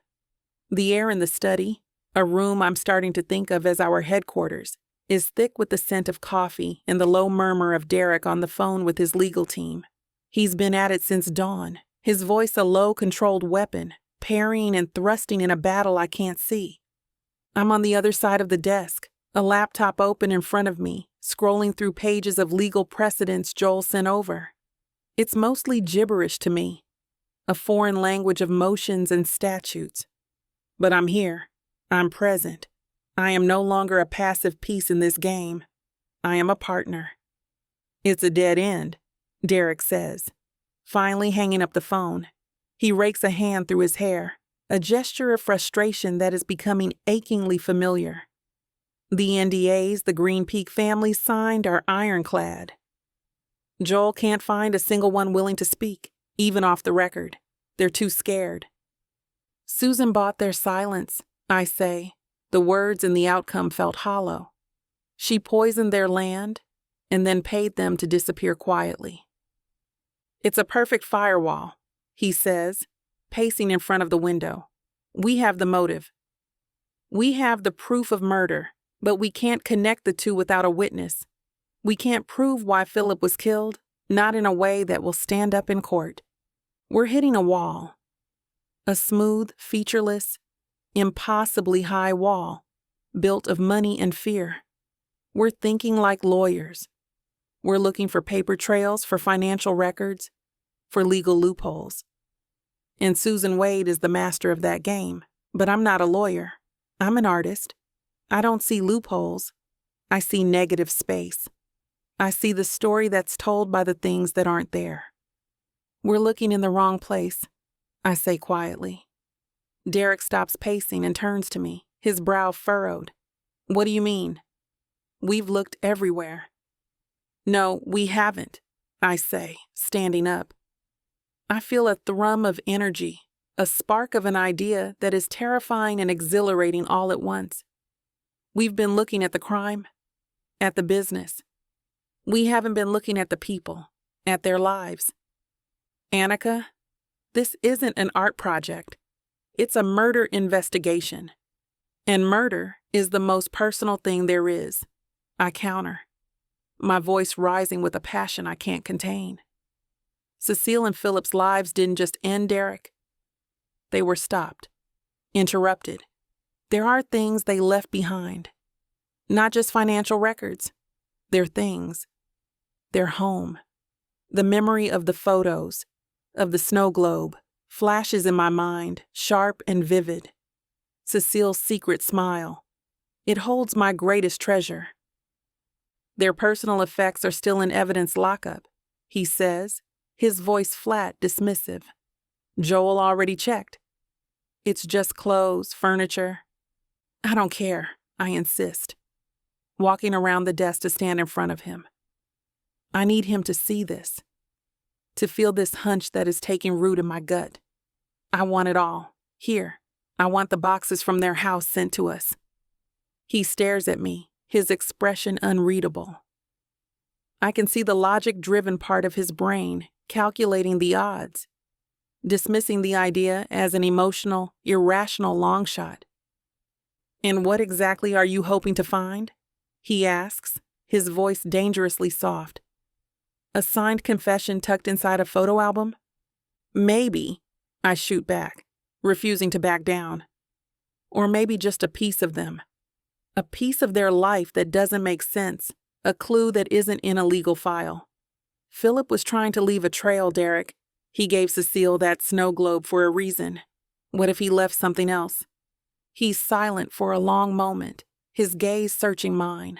The air in the study, a room I'm starting to think of as our headquarters, is thick with the scent of coffee and the low murmur of Derek on the phone with his legal team. He's been at it since dawn, his voice a low, controlled weapon, parrying and thrusting in a battle I can't see. I'm on the other side of the desk, a laptop open in front of me, scrolling through pages of legal precedents Joel sent over. It's mostly gibberish to me, a foreign language of motions and statutes. But I'm here. I'm present. I am no longer a passive piece in this game. I am a partner. It's a dead end, Derek says, finally hanging up the phone. He rakes a hand through his hair, a gesture of frustration that is becoming achingly familiar. The NDAs the Green Peak family signed are ironclad. Joel can't find a single one willing to speak, even off the record. They're too scared. Susan bought their silence, I say. The words and the outcome felt hollow. She poisoned their land and then paid them to disappear quietly. It's a perfect firewall, he says, pacing in front of the window. We have the motive. We have the proof of murder, but we can't connect the two without a witness. We can't prove why Philip was killed, not in a way that will stand up in court. We're hitting a wall. A smooth, featureless, impossibly high wall, built of money and fear. We're thinking like lawyers. We're looking for paper trails, for financial records, for legal loopholes. And Susan Wade is the master of that game. But I'm not a lawyer. I'm an artist. I don't see loopholes. I see negative space. I see the story that's told by the things that aren't there. We're looking in the wrong place, I say quietly. Derek stops pacing and turns to me, his brow furrowed. What do you mean? We've looked everywhere. No, we haven't, I say, standing up. I feel a thrum of energy, a spark of an idea that is terrifying and exhilarating all at once. We've been looking at the crime, at the business. We haven't been looking at the people, at their lives. Annika, this isn't an art project. It's a murder investigation. And murder is the most personal thing there is. I counter, my voice rising with a passion I can't contain. Cecile and Philip's lives didn't just end, Derek. They were stopped, interrupted. There are things they left behind. Not just financial records. They're things. Their home. The memory of the photos, of the snow globe, flashes in my mind, sharp and vivid. Cecile's secret smile. It holds my greatest treasure. Their personal effects are still in evidence lockup, he says, his voice flat, dismissive. Joel already checked. It's just clothes, furniture. I don't care, I insist, walking around the desk to stand in front of him. I need him to see this, to feel this hunch that is taking root in my gut. I want it all. Here, I want the boxes from their house sent to us. He stares at me, his expression unreadable. I can see the logic-driven part of his brain calculating the odds, dismissing the idea as an emotional, irrational long shot. And what exactly are you hoping to find? He asks, his voice dangerously soft. A signed confession tucked inside a photo album? Maybe, I shoot back, refusing to back down. Or maybe just a piece of them. A piece of their life that doesn't make sense, a clue that isn't in a legal file. Philip was trying to leave a trail, Derek. He gave Cecile that snow globe for a reason. What if he left something else? He's silent for a long moment, his gaze searching mine.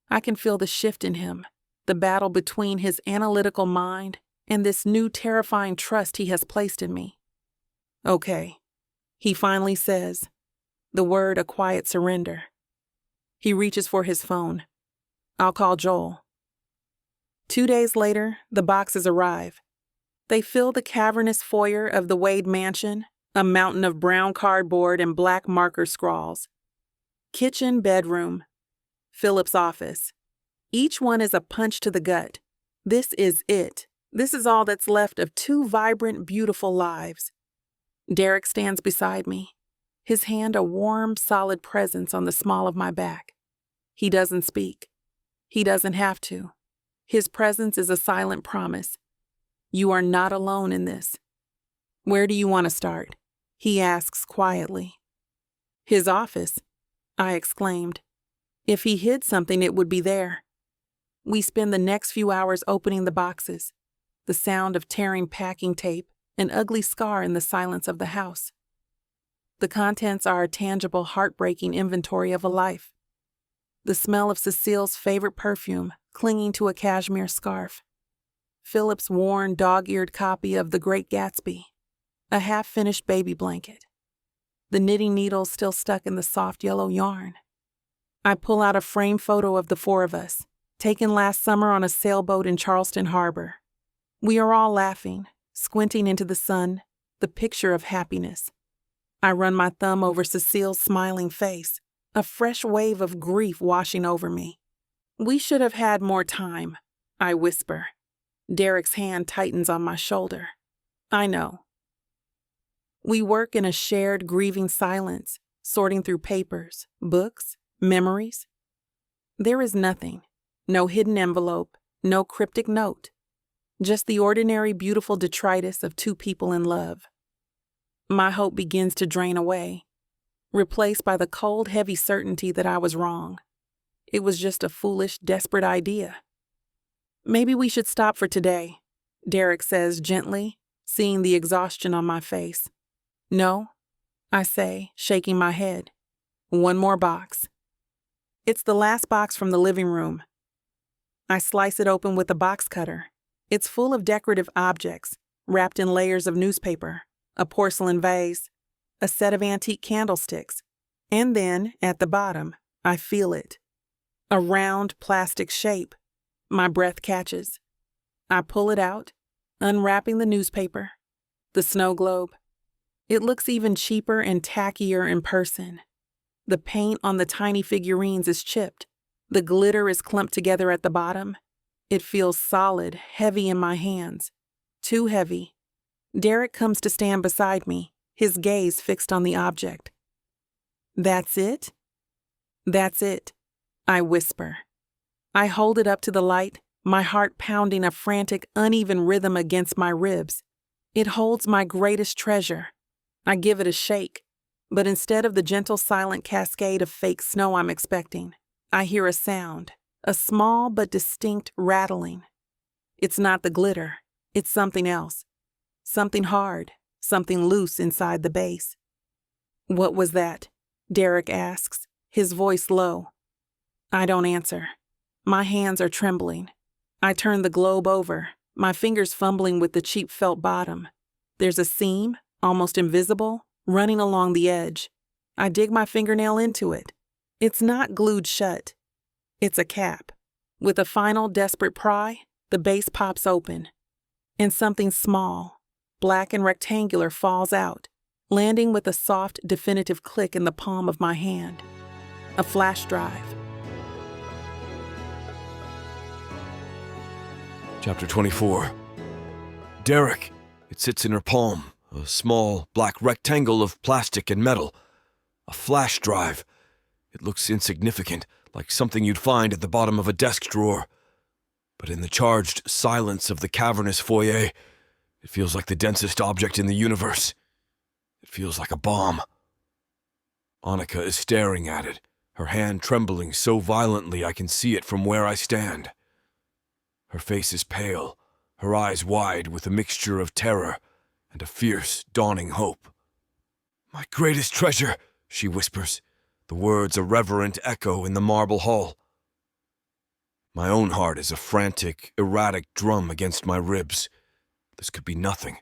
I can feel the shift in him, the battle between his analytical mind and this new terrifying trust he has placed in me. Okay, he finally says, the word a quiet surrender. He reaches for his phone. I'll call Joel. 2 days later, the boxes arrive. They fill the cavernous foyer of the Wade mansion, a mountain of brown cardboard and black marker scrawls. Kitchen, bedroom, Philip's office. Each one is a punch to the gut. This is it. This is all that's left of 2 vibrant, beautiful lives. Derek stands beside me, his hand a warm, solid presence on the small of my back. He doesn't speak. He doesn't have to. His presence is a silent promise. You are not alone in this. Where do you want to start? He asks quietly. His office, I exclaimed. If he hid something, it would be there. We spend the next few hours opening the boxes, the sound of tearing packing tape, an ugly scar in the silence of the house. The contents are a tangible, heartbreaking inventory of a life. The smell of Cecile's favorite perfume clinging to a cashmere scarf. Philip's worn, dog-eared copy of The Great Gatsby. A half-finished baby blanket. The knitting needles still stuck in the soft yellow yarn. I pull out a framed photo of the four of us, taken last summer on a sailboat in Charleston Harbor. We are all laughing, squinting into the sun, the picture of happiness. I run my thumb over Cecile's smiling face, a fresh wave of grief washing over me. We should have had more time, I whisper. Derek's hand tightens on my shoulder. I know. We work in a shared grieving silence, sorting through papers, books, memories. There is nothing, no hidden envelope, no cryptic note, just the ordinary beautiful detritus of two people in love. My hope begins to drain away, replaced by the cold, heavy certainty that I was wrong. It was just a foolish, desperate idea. Maybe we should stop for today, Derek says gently, seeing the exhaustion on my face. No, I say, shaking my head. One more box. It's the last box from the living room. I slice it open with a box cutter. It's full of decorative objects, wrapped in layers of newspaper, a porcelain vase, a set of antique candlesticks, and then, at the bottom, I feel it. A round plastic shape. My breath catches. I pull it out, unwrapping the newspaper, the snow globe. It looks even cheaper and tackier in person. The paint on the tiny figurines is chipped. The glitter is clumped together at the bottom. It feels solid, heavy in my hands. Too heavy. Derek comes to stand beside me, his gaze fixed on the object. That's it? That's it, I whisper. I hold it up to the light, my heart pounding a frantic, uneven rhythm against my ribs. It holds my greatest treasure. I give it a shake, but instead of the gentle, silent cascade of fake snow I'm expecting, I hear a sound, a small but distinct rattling. It's not the glitter, it's something else. Something hard, something loose inside the base. What was that? Derek asks, his voice low. I don't answer. My hands are trembling. I turn the globe over, my fingers fumbling with the cheap felt bottom. There's a seam, almost invisible, running along the edge. I dig my fingernail into it. It's not glued shut. It's a cap. With a final desperate pry, the base pops open, and something small, black and rectangular falls out, landing with a soft, definitive click in the palm of my hand. A flash drive. Chapter 24. Derek. It sits in her palm, a small, black rectangle of plastic and metal. A flash drive. It looks insignificant, like something you'd find at the bottom of a desk drawer. But in the charged silence of the cavernous foyer, it feels like the densest object in the universe. It feels like a bomb. Annika is staring at it, her hand trembling so violently I can see it from where I stand. Her face is pale, her eyes wide with a mixture of terror and a fierce, dawning hope. "My greatest treasure," she whispers, the words a reverent echo in the marble hall. My own heart is a frantic, erratic drum against my ribs. This could be nothing.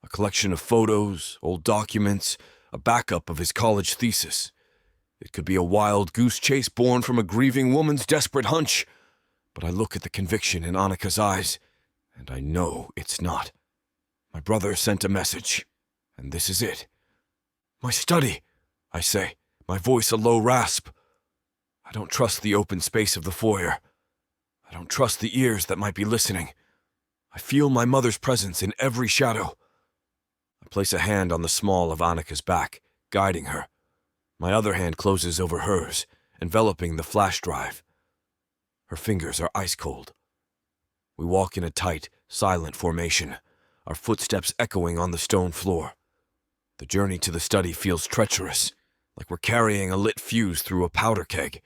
A collection of photos, old documents, a backup of his college thesis. It could be a wild goose chase born from a grieving woman's desperate hunch. But I look at the conviction in Annika's eyes, and I know it's not. My brother sent a message, and this is it. "My study," I say, my voice a low rasp. I don't trust the open space of the foyer. I don't trust the ears that might be listening. I feel my mother's presence in every shadow. I place a hand on the small of Annika's back, guiding her. My other hand closes over hers, enveloping the flash drive. Her fingers are ice cold. We walk in a tight, silent formation, our footsteps echoing on the stone floor. The journey to the study feels treacherous, like we're carrying a lit fuse through a powder keg.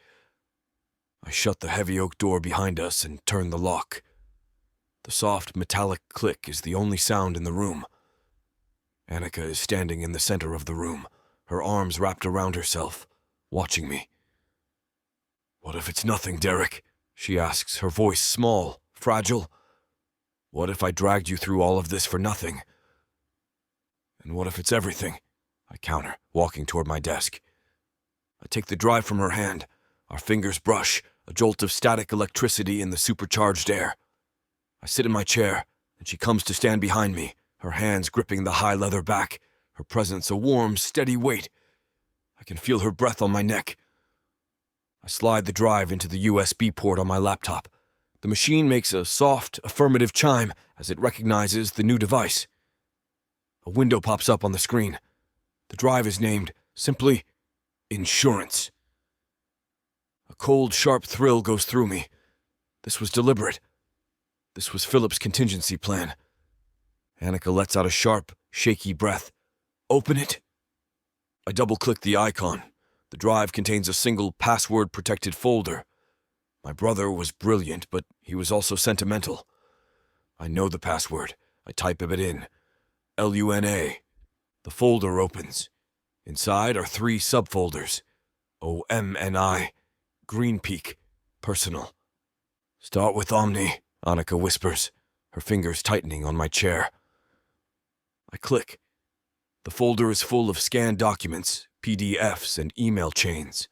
I shut the heavy oak door behind us and turn the lock. The soft, metallic click is the only sound in the room. Annika is standing in the center of the room, her arms wrapped around herself, watching me. "What if it's nothing, Derek?" she asks, her voice small, fragile. "What if I dragged you through all of this for nothing? And what if it's everything?" I counter, walking toward my desk. I take the drive from her hand. Our fingers brush, a jolt of static electricity in the supercharged air. I sit in my chair, and she comes to stand behind me, her hands gripping the high leather back, her presence a warm, steady weight. I can feel her breath on my neck. I slide the drive into the USB port on my laptop. The machine makes a soft, affirmative chime as it recognizes the new device. A window pops up on the screen. The drive is named, simply, Insurance. A cold, sharp thrill goes through me. This was deliberate. This was Philip's contingency plan. Annika lets out a sharp, shaky breath. "Open it." I double-click the icon. The drive contains a single password-protected folder. My brother was brilliant, but he was also sentimental. I know the password. I type it in. LUNA. The folder opens. Inside are 3 subfolders. OMNI. Green Peak. Personal. "Start with Omni," Annika whispers, her fingers tightening on my chair. I click. The folder is full of scanned documents, PDFs, and email chains.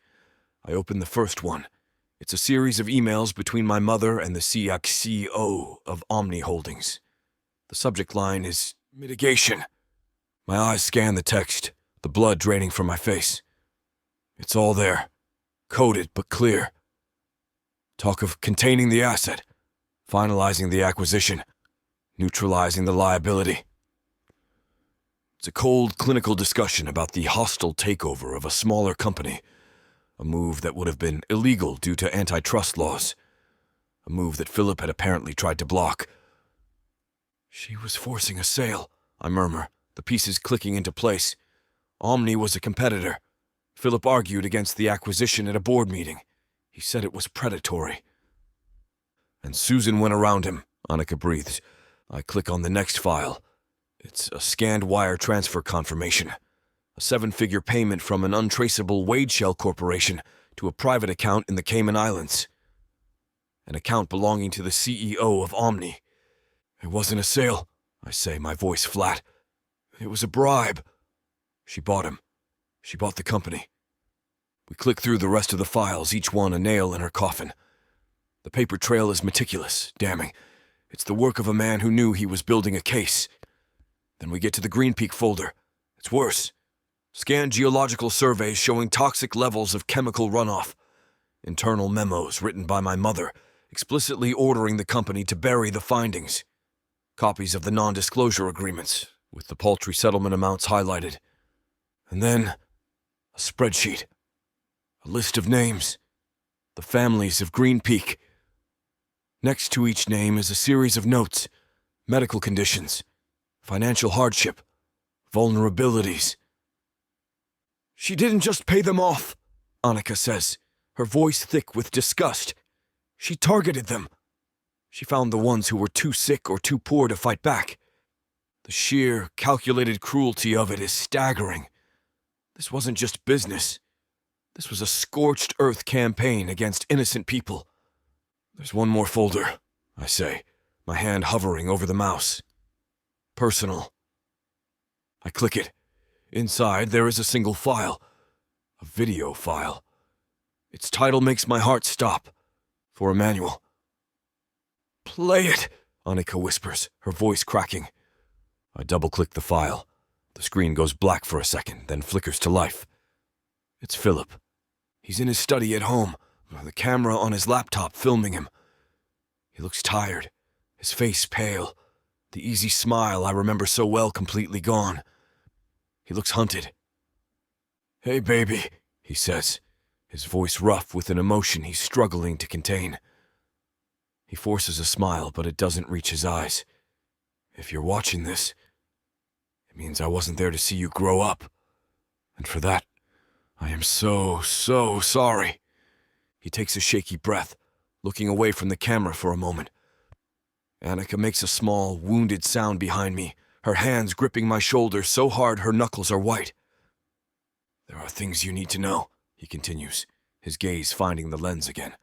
I open the first one. It's a series of emails between my mother and the CEO of Omni Holdings. The subject line is mitigation. My eyes scan the text, the blood draining from my face. It's all there, coded but clear. Talk of containing the asset, finalizing the acquisition, neutralizing the liability. It's a cold, clinical discussion about the hostile takeover of a smaller company, a move that would have been illegal due to antitrust laws, a move that Philip had apparently tried to block. "She was forcing a sale," I murmur, the pieces clicking into place. Omni was a competitor. Philip argued against the acquisition at a board meeting. He said it was predatory. "And Susan went around him," Annika breathes. I click on the next file. It's a scanned wire transfer confirmation. A 7-figure payment from an untraceable wage shell corporation to a private account in the Cayman Islands. An account belonging to the CEO of Omni. "It wasn't a sale," I say, my voice flat. "It was a bribe." She bought him. She bought the company. We click through the rest of the files, each one a nail in her coffin. The paper trail is meticulous, damning. It's the work of a man who knew he was building a case. Then we get to the Green Peak folder. It's worse. Scanned geological surveys showing toxic levels of chemical runoff. Internal memos written by my mother, explicitly ordering the company to bury the findings. Copies of the non-disclosure agreements, with the paltry settlement amounts highlighted. And then, a spreadsheet. A list of names. The families of Green Peak. Next to each name is a series of notes. Medical conditions. Financial hardship. Vulnerabilities. "She didn't just pay them off," Annika says, her voice thick with disgust. "She targeted them. She found the ones who were too sick or too poor to fight back. The sheer, calculated cruelty of it is staggering. This wasn't just business. This was a scorched earth campaign against innocent people." "There's one more folder," I say, my hand hovering over the mouse. "Personal." I click it. Inside, there is a single file. A video file. Its title makes my heart stop. For a manual. "Play it," Annika whispers, her voice cracking. I double-click the file. The screen goes black for a second, then flickers to life. It's Philip. He's in his study at home, the camera on his laptop filming him. He looks tired, his face pale, the easy smile I remember so well completely gone. He looks hunted. "Hey, baby," he says, his voice rough with an emotion he's struggling to contain. He forces a smile, but it doesn't reach his eyes. "If you're watching this, it means I wasn't there to see you grow up. And for that, I am so sorry." He takes a shaky breath, looking away from the camera for a moment. Annika makes a small, wounded sound behind me, her hands gripping my shoulder so hard her knuckles are white. "There are things you need to know," he continues, his gaze finding the lens again.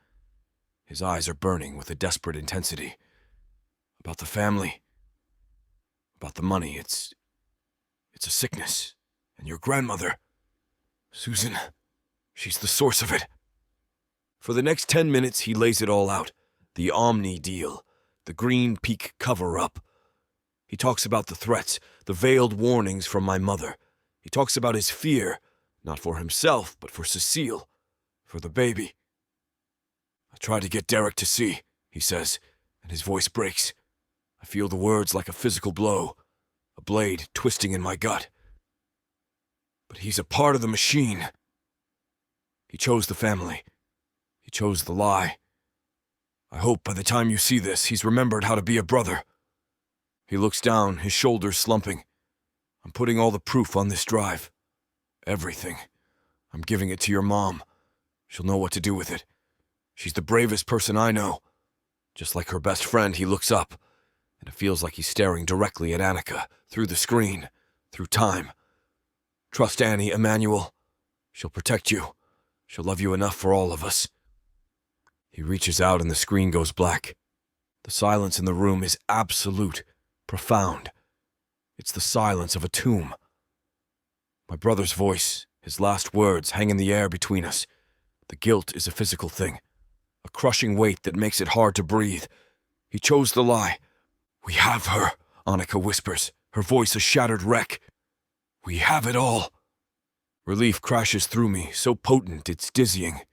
His eyes are burning with a desperate intensity. "About the family. About the money. It's a sickness. And your grandmother, Susan, she's the source of it." For the next 10 minutes, he lays it all out. The Omni deal. The Green Peak cover-up. He talks about the threats, the veiled warnings from my mother. He talks about his fear, not for himself, but for Cecile, for the baby. "I tried to get Derek to see," he says, and his voice breaks. I feel the words like a physical blow, a blade twisting in my gut. "But he's a part of the machine. He chose the family. He chose the lie. I hope by the time you see this, he's remembered how to be a brother." He looks down, his shoulders slumping. "I'm putting all the proof on this drive. Everything. I'm giving it to your mom. She'll know what to do with it. She's the bravest person I know." Just like her best friend, he looks up, and it feels like he's staring directly at Annika, through the screen, through time. "Trust Annie, Emmanuel. She'll protect you. She'll love you enough for all of us." He reaches out and the screen goes black. The silence in the room is absolute, profound. It's the silence of a tomb. My brother's voice, his last words, hang in the air between us. The guilt is a physical thing, a crushing weight that makes it hard to breathe. He chose the lie. "We have her," Annika whispers, her voice a shattered wreck. "We have it all." Relief crashes through me, so potent it's dizzying.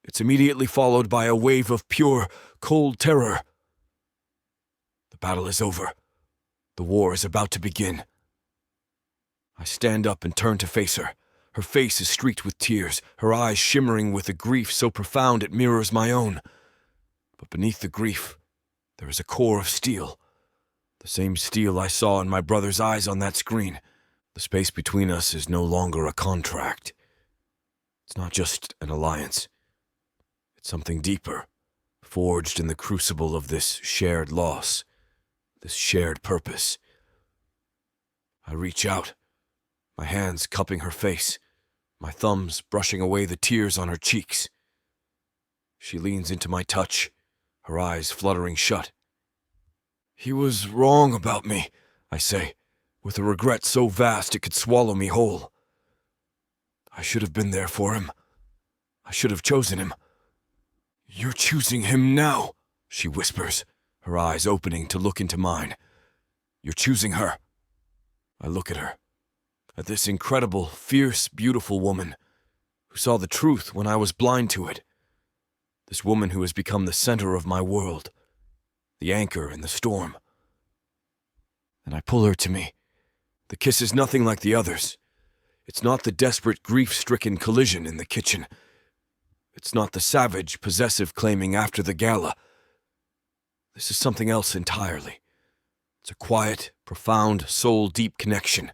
It's immediately followed by a wave of pure, cold terror. The battle is over. The war is about to begin. I stand up and turn to face her. Her face is streaked with tears, her eyes shimmering with a grief so profound it mirrors my own. But beneath the grief, there is a core of steel. The same steel I saw in my brother's eyes on that screen. The space between us is no longer a contract. It's not just an alliance. It's something deeper, forged in the crucible of this shared loss, this shared purpose. I reach out, my hands cupping her face, my thumbs brushing away the tears on her cheeks. She leans into my touch, her eyes fluttering shut. "He was wrong about me," I say, with a regret so vast it could swallow me whole. "I should have been there for him. I should have chosen him." "You're choosing him now," she whispers, her eyes opening to look into mine. "You're choosing her." I look at her, at this incredible, fierce, beautiful woman who saw the truth when I was blind to it. This woman who has become the center of my world, the anchor in the storm. And I pull her to me. The kiss is nothing like the others. It's not the desperate, grief-stricken collision in the kitchen. It's not the savage, possessive claiming after the gala. This is something else entirely. It's a quiet, profound, soul-deep connection.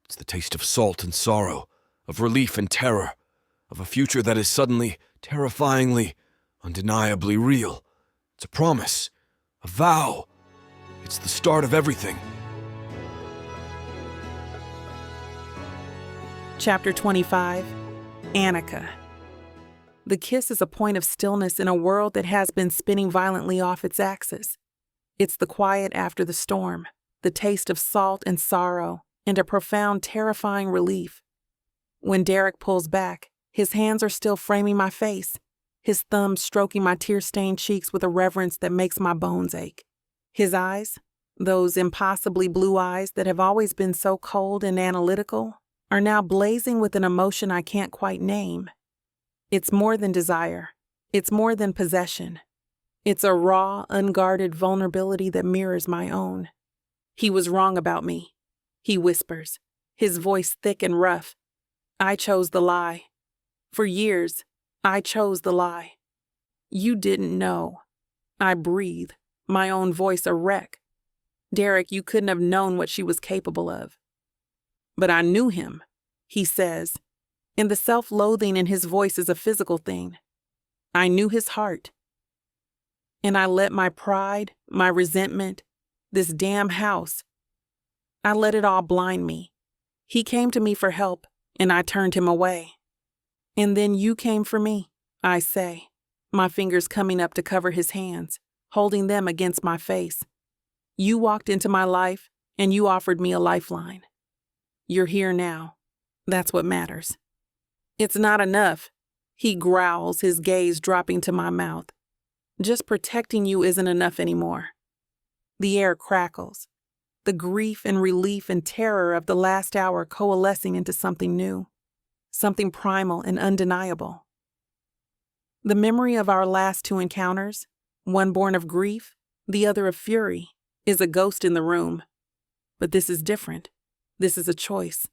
It's the taste of salt and sorrow, of relief and terror, of a future that is suddenly, terrifyingly, undeniably real. It's a promise, a vow. It's the start of everything. Chapter 25, Annika. The kiss is a point of stillness in a world that has been spinning violently off its axis. It's the quiet after the storm, the taste of salt and sorrow, and a profound, terrifying relief. When Derek pulls back, his hands are still framing my face, his thumbs stroking my tear-stained cheeks with a reverence that makes my bones ache. His eyes, those impossibly blue eyes that have always been so cold and analytical, are now blazing with an emotion I can't quite name. It's more than desire. It's more than possession. It's a raw, unguarded vulnerability that mirrors my own. "He was wrong about me," he whispers, his voice thick and rough. I chose the lie. For years, I chose the lie. You didn't know. I breathe, my own voice a wreck. Derek, you couldn't have known what she was capable of. But I knew him, he says, and the self-loathing in his voice is a physical thing. I knew his heart. And I let my pride, my resentment, this damn house, I let it all blind me. He came to me for help, and I turned him away. And then you came for me, I say, my fingers coming up to cover his hands, holding them against my face. You walked into my life, and you offered me a lifeline. You're here now. That's what matters. It's not enough, he growls, his gaze dropping to my mouth. Just protecting you isn't enough anymore. The air crackles, the grief and relief and terror of the last hour coalescing into something new, something primal and undeniable. The memory of our last two encounters, one born of grief, the other of fury, is a ghost in the room. But this is different. This is a choice.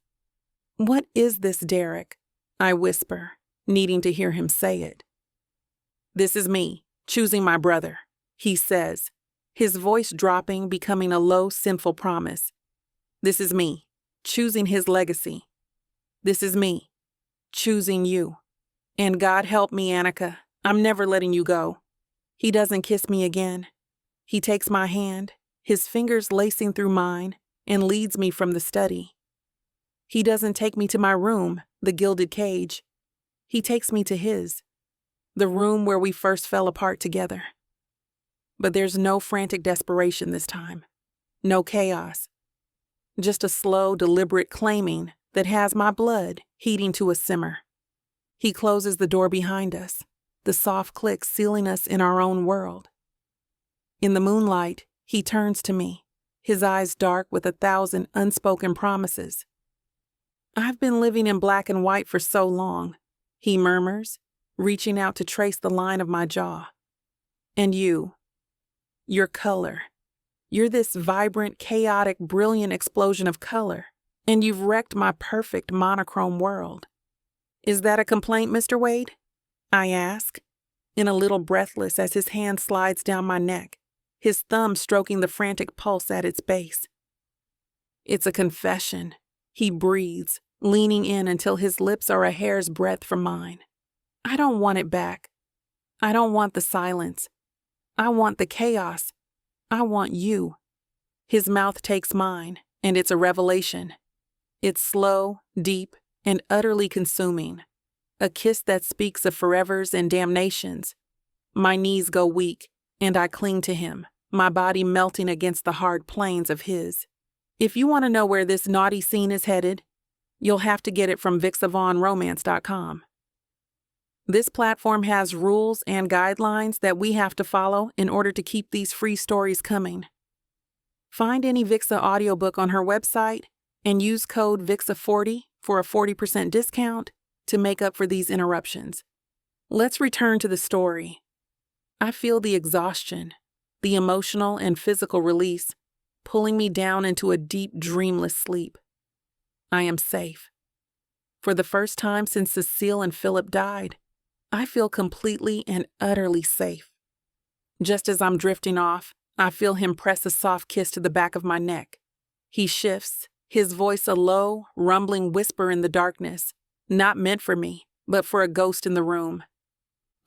What is this, Derek? I whisper, needing to hear him say it. This is me, choosing my brother, he says, his voice dropping, becoming a low, sinful promise. This is me, choosing his legacy. This is me, choosing you. And God help me, Annika, I'm never letting you go. He doesn't kiss me again. He takes my hand, his fingers lacing through mine, and leads me from the study. He doesn't take me to my room, the gilded cage. He takes me to his, the room where we first fell apart together. But there's no frantic desperation this time, no chaos, just a slow, deliberate claiming that has my blood heating to a simmer. He closes the door behind us, the soft click sealing us in our own world. In the moonlight, he turns to me, his eyes dark with 1,000 unspoken promises. I've been living in black and white for so long, he murmurs, reaching out to trace the line of my jaw. And you, your color. You're this vibrant, chaotic, brilliant explosion of color, and you've wrecked my perfect monochrome world. Is that a complaint, Mr. Wade? I ask, in a little breathless as his hand slides down my neck, his thumb stroking the frantic pulse at its base. It's a confession, he breathes, leaning in until his lips are a hair's breadth from mine. I don't want it back. I don't want the silence. I want the chaos. I want you. His mouth takes mine, and it's a revelation. It's slow, deep, and utterly consuming. A kiss that speaks of forevers and damnations. My knees go weak, and I cling to him, my body melting against the hard plains of his. If you want to know where this naughty scene is headed, you'll have to get it from BWWM.com. This platform has rules and guidelines that we have to follow in order to keep these free stories coming. Find any Vixa audiobook on her website and use code VIXA40 for a 40% discount to make up for these interruptions. Let's return to the story. I feel the exhaustion, the emotional and physical release, pulling me down into a deep, dreamless sleep. I am safe. For the first time since Cecile and Philip died, I feel completely and utterly safe. Just as I'm drifting off, I feel him press a soft kiss to the back of my neck. He shifts, his voice a low, rumbling whisper in the darkness, not meant for me, but for a ghost in the room.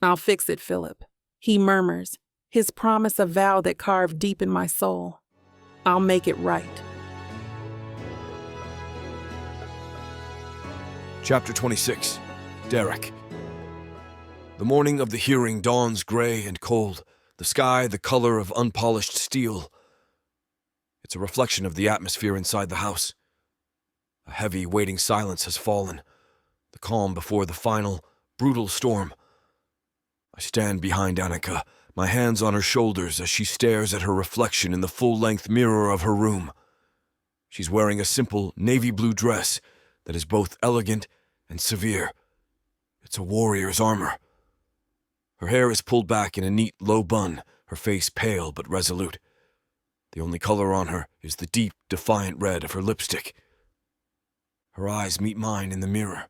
I'll fix it, Philip, he murmurs, his promise a vow that carved deep in my soul. I'll make it right. Chapter 26. Derek. The morning of the hearing dawns gray and cold, the sky the color of unpolished steel. It's a reflection of the atmosphere inside the house. A heavy, waiting silence has fallen, the calm before the final, brutal storm. I stand behind Annika, my hands on her shoulders as she stares at her reflection in the full-length mirror of her room. She's wearing a simple navy blue dress that is both elegant and severe. It's a warrior's armor. Her hair is pulled back in a neat, low bun, her face pale but resolute. The only color on her is the deep, defiant red of her lipstick. Her eyes meet mine in the mirror,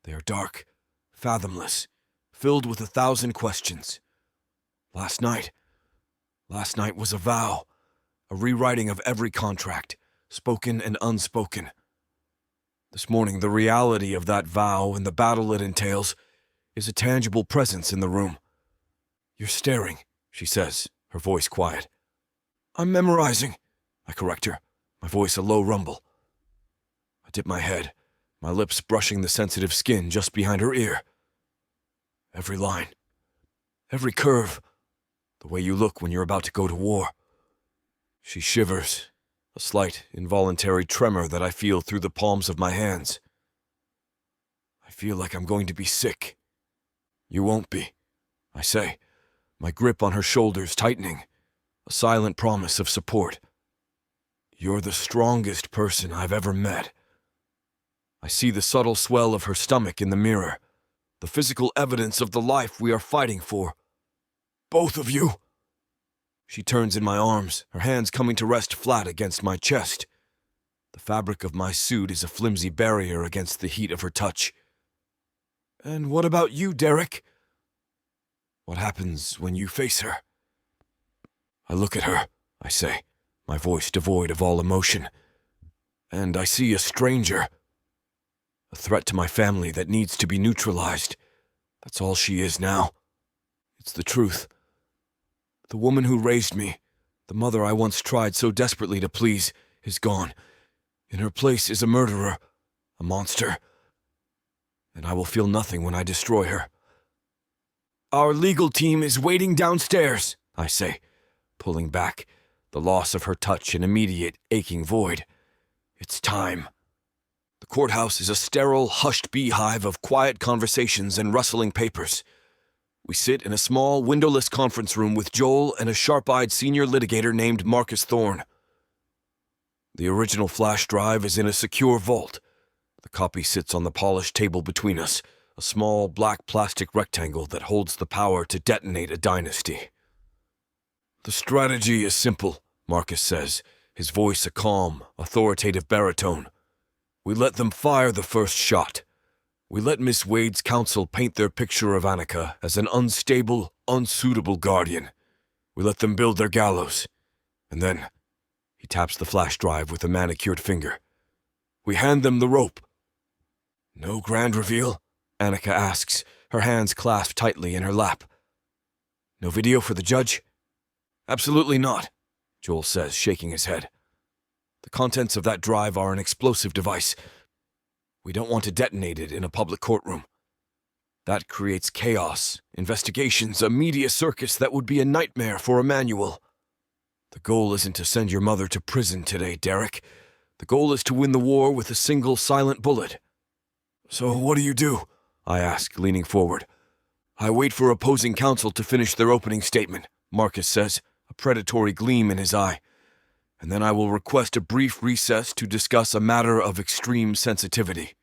They are dark, fathomless, filled with 1,000 questions. Last night was a vow, a rewriting of every contract, spoken and unspoken. This morning, the reality of that vow and the battle it entails is a tangible presence in the room. "You're staring," she says, her voice quiet. "I'm memorizing," I correct her, my voice a low rumble. I dip my head, my lips brushing the sensitive skin just behind her ear. Every line, every curve, the way you look when you're about to go to war. She shivers, a slight, involuntary tremor that I feel through the palms of my hands. I feel like I'm going to be sick. "You won't be," I say, my grip on her shoulders tightening, a silent promise of support. "You're the strongest person I've ever met." I see the subtle swell of her stomach in the mirror, the physical evidence of the life we are fighting for. "Both of you." She turns in my arms, her hands coming to rest flat against my chest. The fabric of my suit is a flimsy barrier against the heat of her touch. "And what about you, Derek? What happens when you face her?" I look at her, I say, my voice devoid of all emotion. And I see a stranger. A threat to my family that needs to be neutralized. That's all she is now. It's the truth. The woman who raised me, the mother I once tried so desperately to please, is gone. In her place is a murderer, a monster. And I will feel nothing when I destroy her. "Our legal team is waiting downstairs," I say, pulling back, the loss of her touch an immediate, aching void. It's time. The courthouse is a sterile, hushed beehive of quiet conversations and rustling papers. We sit in a small, windowless conference room with Joel and a sharp-eyed senior litigator named Marcus Thorne. The original flash drive is in a secure vault. The copy sits on the polished table between us, a small black plastic rectangle that holds the power to detonate a dynasty. "The strategy is simple," Marcus says, his voice a calm, authoritative baritone. "We let them fire the first shot. We let Miss Wade's counsel paint their picture of Annika as an unstable, unsuitable guardian. We let them build their gallows. And then," he taps the flash drive with a manicured finger, "we hand them the rope." "No grand reveal?" Annika asks, her hands clasped tightly in her lap. "No video for the judge?" "Absolutely not," Joel says, shaking his head. "The contents of that drive are an explosive device. We don't want to detonate it in a public courtroom. That creates chaos, investigations, a media circus that would be a nightmare for Emmanuel. The goal isn't to send your mother to prison today, Derek. The goal is to win the war with a single silent bullet." "So what do you do?" I ask, leaning forward. "I wait for opposing counsel to finish their opening statement," Marcus says, a predatory gleam in his eye. "And then I will request a brief recess to discuss a matter of extreme sensitivity.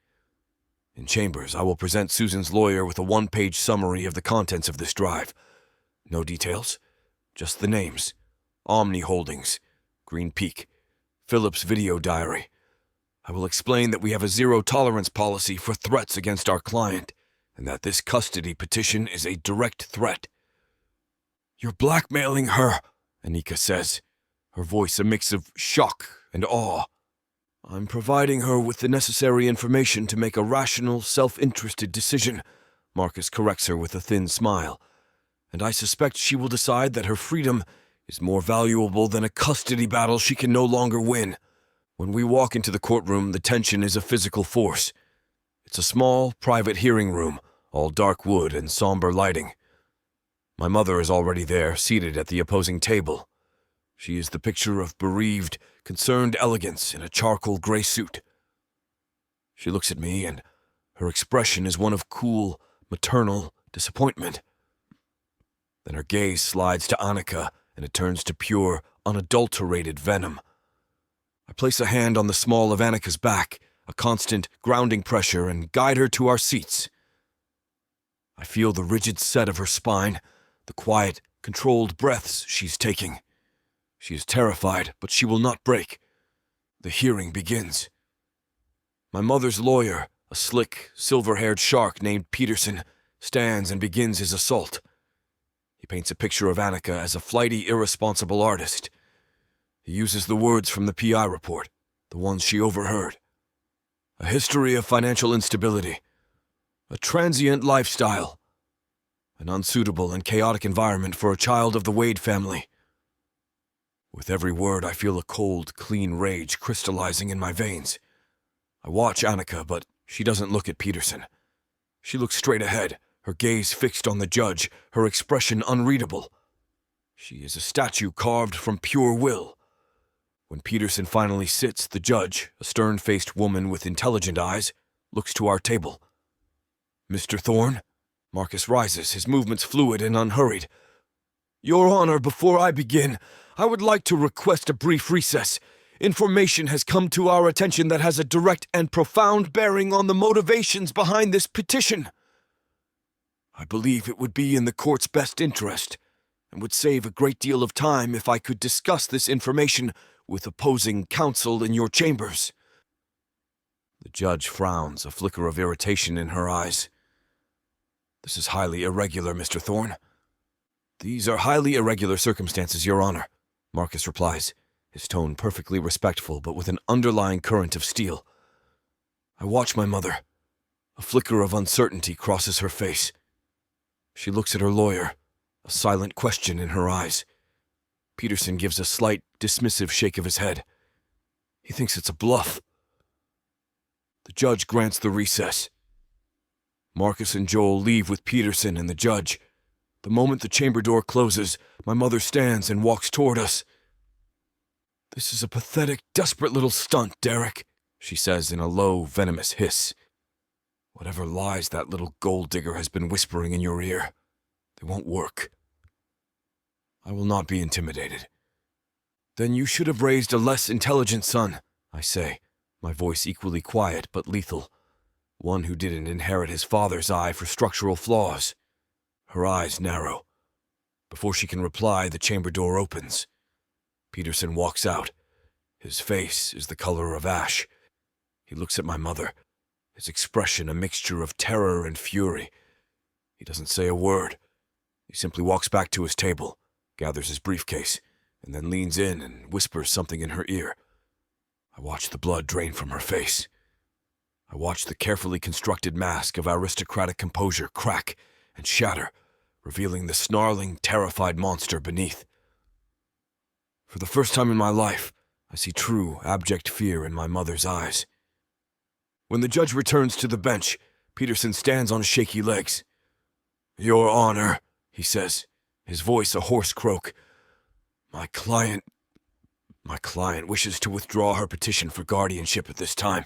In chambers, I will present Susan's lawyer with a one-page summary of the contents of this drive. No details, just the names. Omni Holdings, Green Peak, Phillips Video Diary. I will explain that we have a zero-tolerance policy for threats against our client, and that this custody petition is a direct threat." "You're blackmailing her," Anika says, her voice a mix of shock and awe. "I'm providing her with the necessary information to make a rational, self-interested decision," Marcus corrects her with a thin smile. "And I suspect she will decide that her freedom is more valuable than a custody battle she can no longer win. When we walk into the courtroom, the tension is a physical force. It's a small, private hearing room, all dark wood and somber lighting. My mother is already there, seated at the opposing table. She is the picture of bereaved, concerned elegance in a charcoal gray suit. She looks at me, and her expression is one of cool, maternal disappointment. Then her gaze slides to Annika, and it turns to pure, unadulterated venom. I place a hand on the small of Annika's back, a constant, grounding pressure, and guide her to our seats. I feel the rigid set of her spine, the quiet, controlled breaths she's taking. She is terrified, but she will not break. The hearing begins. My mother's lawyer, a slick, silver-haired shark named Peterson stands and begins his assault. He paints a picture of Annika as a flighty, irresponsible artist. He uses the words from the PI report, the ones she overheard. A history of financial instability, a transient lifestyle, an unsuitable and chaotic environment for a child of the Wade family. With every word, I feel a cold, clean rage crystallizing in my veins. I watch Annika, but she doesn't look at Peterson. She looks straight ahead, her gaze fixed on the judge, her expression unreadable. She is a statue carved from pure will. When Peterson finally sits, the judge, a stern-faced woman with intelligent eyes, looks to our table. "Mr. Thorne?" Marcus rises, his movements fluid and unhurried. "Your Honor, before I begin, I would like to request a brief recess. Information has come to our attention that has a direct and profound bearing on the motivations behind this petition. I believe it would be in the court's best interest, and would save a great deal of time if I could discuss this information with opposing counsel in your chambers." The judge frowns, a flicker of irritation in her eyes. "This is highly irregular, Mr. Thorne." "These are highly irregular circumstances, Your Honor," Marcus replies, his tone perfectly respectful but with an underlying current of steel. I watch my mother. A flicker of uncertainty crosses her face. She looks at her lawyer, a silent question in her eyes. Peterson gives a slight, dismissive shake of his head. He thinks it's a bluff. The judge grants the recess. Marcus and Joel leave with Peterson and the judge. The moment the chamber door closes, my mother stands and walks toward us. "This is a pathetic, desperate little stunt, Derek," she says in a low, venomous hiss. "Whatever lies that little gold digger has been whispering in your ear, they won't work." I will not be intimidated. "Then you should have raised a less intelligent son," I say, my voice equally quiet but lethal. One who didn't inherit his father's eye for structural flaws. Her eyes narrow. Before she can reply, the chamber door opens. Peterson walks out. His face is the color of ash. He looks at my mother, his expression a mixture of terror and fury. He doesn't say a word. He simply walks back to his table, gathers his briefcase, and then leans in and whispers something in her ear. I watch the blood drain from her face. I watch the carefully constructed mask of aristocratic composure crack and shatter, revealing the snarling, terrified monster beneath. For the first time in my life, I see true, abject fear in my mother's eyes. When the judge returns to the bench, Peterson stands on shaky legs. "Your Honor," he says, his voice a hoarse croak. My client wishes to withdraw her petition for guardianship at this time."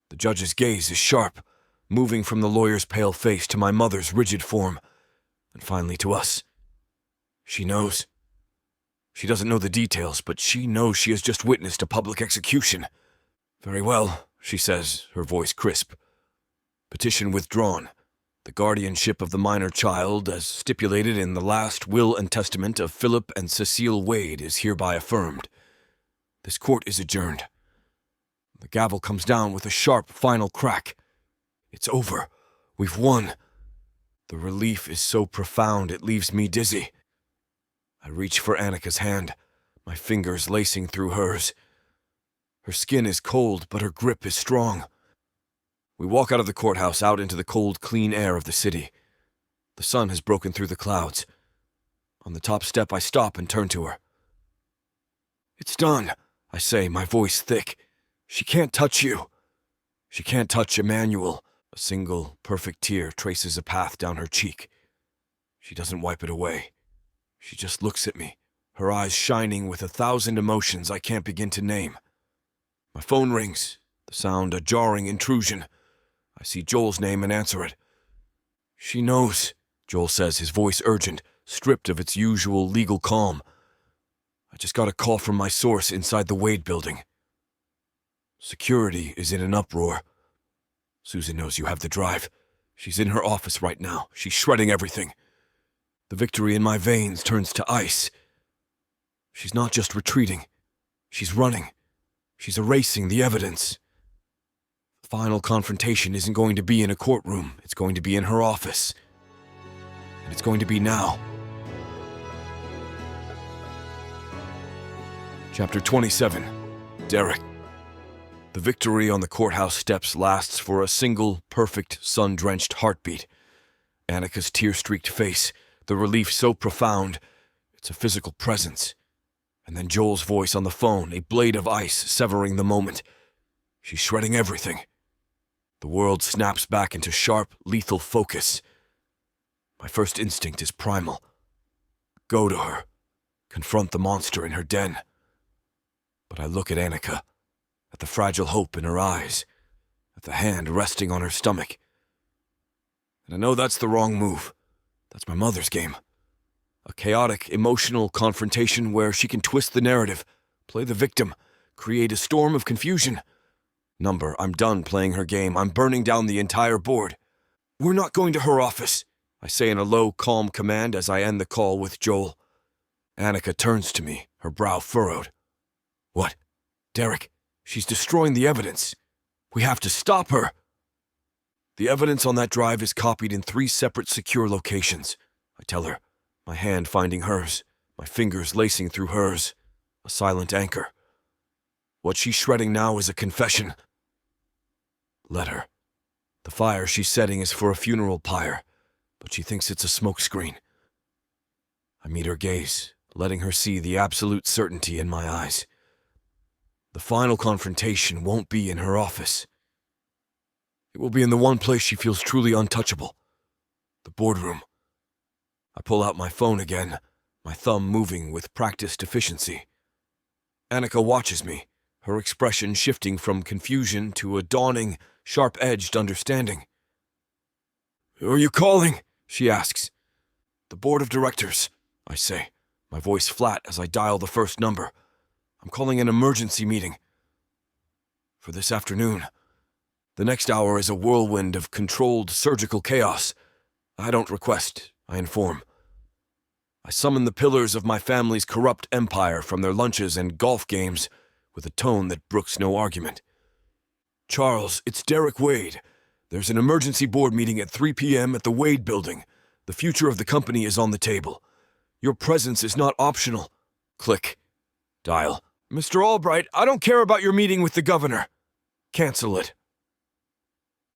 The judge's gaze is sharp, moving from the lawyer's pale face to my mother's rigid form, and finally to us. She knows. She doesn't know the details, but she knows she has just witnessed a public execution. "Very well," she says, her voice crisp. "Petition withdrawn. The guardianship of the minor child, as stipulated in the last will and testament of Philip and Cecile Wade, is hereby affirmed. This court is adjourned." The gavel comes down with a sharp, final crack. It's over. We've won. The relief is so profound it leaves me dizzy. I reach for Annika's hand, my fingers lacing through hers. Her skin is cold, but her grip is strong. We walk out of the courthouse out into the cold, clean air of the city. The sun has broken through the clouds. On the top step, I stop and turn to her. "It's done," I say, my voice thick. "She can't touch you. She can't touch Emmanuel." A single, perfect tear traces a path down her cheek. She doesn't wipe it away. She just looks at me, her eyes shining with 1,000 emotions I can't begin to name. My phone rings, the sound a jarring intrusion. I see Joel's name and answer it. "She knows," Joel says, his voice urgent, stripped of its usual legal calm. "I just got a call from my source inside the Wade building. Security is in an uproar. Susan knows you have the drive. She's in her office right now. She's shredding everything. The victory in my veins turns to ice. She's not just retreating. She's running. She's erasing the evidence. Final confrontation isn't going to be in a courtroom. It's going to be in her office. And it's going to be now. Chapter 27. Derek. The victory on the courthouse steps lasts for a single, perfect, sun-drenched heartbeat. Annika's tear-streaked face, the relief so profound, it's a physical presence. And then Joel's voice on the phone, a blade of ice severing the moment. She's shredding everything. The world snaps back into sharp, lethal focus. My first instinct is primal. Go to her. Confront the monster in her den. But I look at Annika, at the fragile hope in her eyes, at the hand resting on her stomach. And I know that's the wrong move. That's my mother's game. A chaotic, emotional confrontation where she can twist the narrative, play the victim, create a storm of confusion. Number, I'm done playing her game. I'm burning down the entire board. We're not going to her office, I say in a low, calm command as I end the call with Joel. Annika turns to me, her brow furrowed. What? Derek, she's destroying the evidence. We have to stop her. The evidence on that drive is copied in 3 separate secure locations, I tell her, my hand finding hers, my fingers lacing through hers, a silent anchor. What she's shredding now is a confession. Let her. The fire she's setting is for a funeral pyre, but she thinks it's a smokescreen. I meet her gaze, letting her see the absolute certainty in my eyes. The final confrontation won't be in her office. It will be in the one place she feels truly untouchable, the boardroom. I pull out my phone again, my thumb moving with practiced efficiency. Annika watches me, her expression shifting from confusion to a dawning, sharp-edged understanding. Who are you calling? She asks. The board of directors, I say, my voice flat as I dial the first number. I'm calling an emergency meeting. For this afternoon. The next hour is a whirlwind of controlled surgical chaos. I don't request, I inform. I summon the pillars of my family's corrupt empire from their lunches and golf games with a tone that brooks no argument. Charles, it's Derek Wade. There's an emergency board meeting at 3 p.m. at the Wade Building. The future of the company is on the table. Your presence is not optional. Click. Dial. Mr. Albright, I don't care about your meeting with the governor. Cancel it.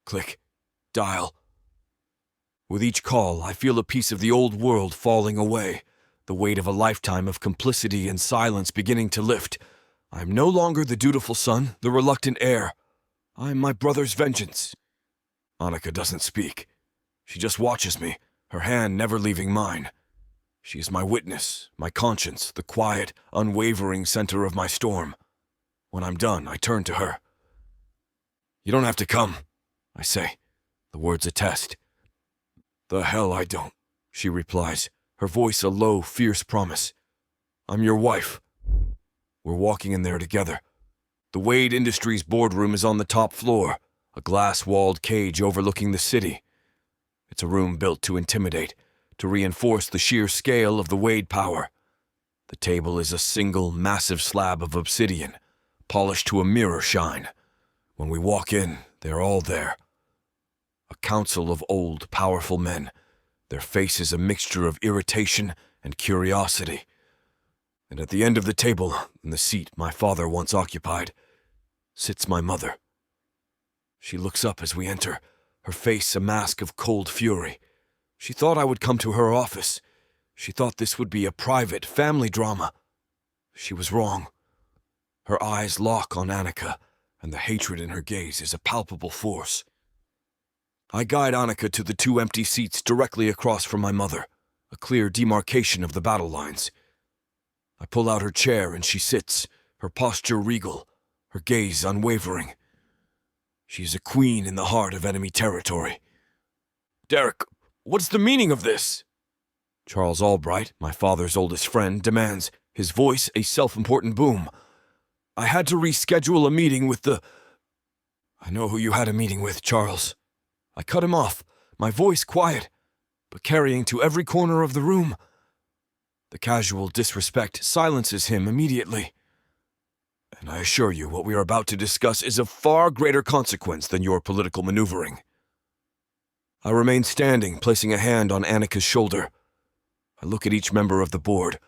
Click. Dial. With each call, I feel a piece of the old world falling away, the weight of a lifetime of complicity and silence beginning to lift. I am no longer the dutiful son, the reluctant heir. I am my brother's vengeance. Annika doesn't speak. She just watches me, her hand never leaving mine. She is my witness, my conscience, the quiet, unwavering center of my storm. When I'm done, I turn to her. You don't have to come, I say. The words attest. The hell I don't, she replies, her voice a low, fierce promise. I'm your wife. We're walking in there together. The Wade Industries boardroom is on the top floor, a glass-walled cage overlooking the city. It's a room built to intimidate, to reinforce the sheer scale of the Wade power. The table is a single, massive slab of obsidian, polished to a mirror shine. When we walk in, they're all there. A council of old, powerful men, their faces a mixture of irritation and curiosity. And at the end of the table, in the seat my father once occupied, sits my mother. She looks up as we enter, her face a mask of cold fury. She thought I would come to her office. She thought this would be a private, family drama. She was wrong. Her eyes lock on Annika, and the hatred in her gaze is a palpable force. I guide Annika to the 2 empty seats directly across from my mother, a clear demarcation of the battle lines. I pull out her chair and she sits, her posture regal, her gaze unwavering. She is a queen in the heart of enemy territory. Derek, what's the meaning of this? Charles Albright, my father's oldest friend, demands, his voice a self-important boom. I had to reschedule a meeting with the... I know who you had a meeting with, Charles. I cut him off, my voice quiet, but carrying to every corner of the room. The casual disrespect silences him immediately. And I assure you, what we are about to discuss is of far greater consequence than your political maneuvering. I remain standing, placing a hand on Annika's shoulder. I look at each member of the board,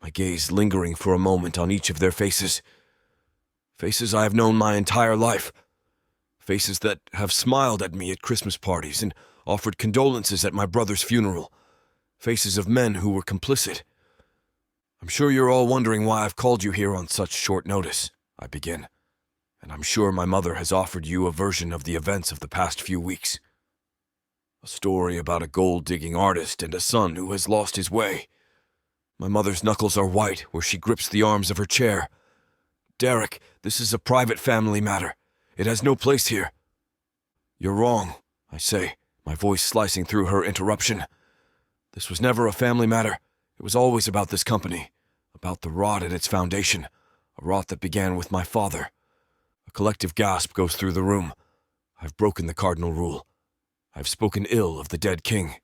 my gaze lingering for a moment on each of their faces. Faces I have known my entire life. Faces that have smiled at me at Christmas parties and offered condolences at my brother's funeral. Faces of men who were complicit. I'm sure you're all wondering why I've called you here on such short notice, I begin. And I'm sure my mother has offered you a version of the events of the past few weeks. A story about a gold-digging artist and a son who has lost his way. My mother's knuckles are white where she grips the arms of her chair. Derek, this is a private family matter. It has no place here. You're wrong, I say, my voice slicing through her interruption. This was never a family matter. It was always about this company, about the rot at its foundation, a rot that began with my father. A collective gasp goes through the room. I've broken the cardinal rule. I've spoken ill of the dead king.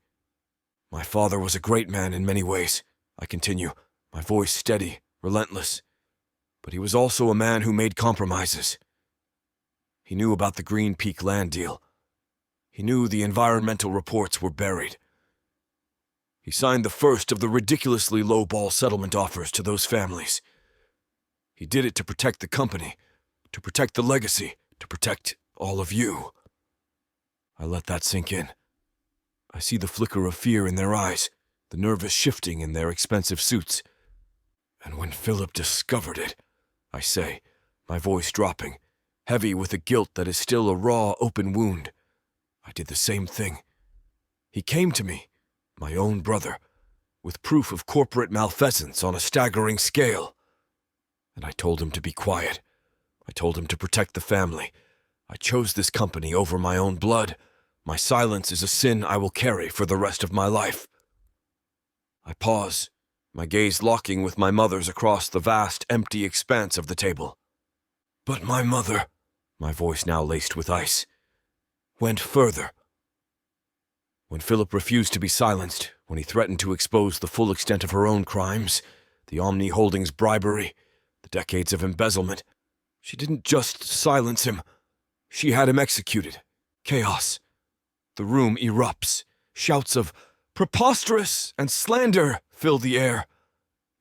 My father was a great man in many ways, I continue, my voice steady, relentless. But he was also a man who made compromises. He knew about the Green Peak land deal. He knew the environmental reports were buried. He signed the first of the ridiculously low-ball settlement offers to those families. He did it to protect the company, to protect the legacy, to protect all of you. I let that sink in. I see the flicker of fear in their eyes, the nervous shifting in their expensive suits. And when Philip discovered it, I say, my voice dropping, heavy with a guilt that is still a raw, open wound, I did the same thing. He came to me, my own brother, with proof of corporate malfeasance on a staggering scale. And I told him to be quiet. I told him to protect the family. I chose this company over my own blood. My silence is a sin I will carry for the rest of my life. I pause, my gaze locking with my mother's across the vast, empty expanse of the table. But my mother, my voice now laced with ice, went further. When Philip refused to be silenced, when he threatened to expose the full extent of her own crimes, the Omni Holdings bribery, the decades of embezzlement, she didn't just silence him. She had him executed. Chaos. The room erupts. Shouts of preposterous and slander fill the air.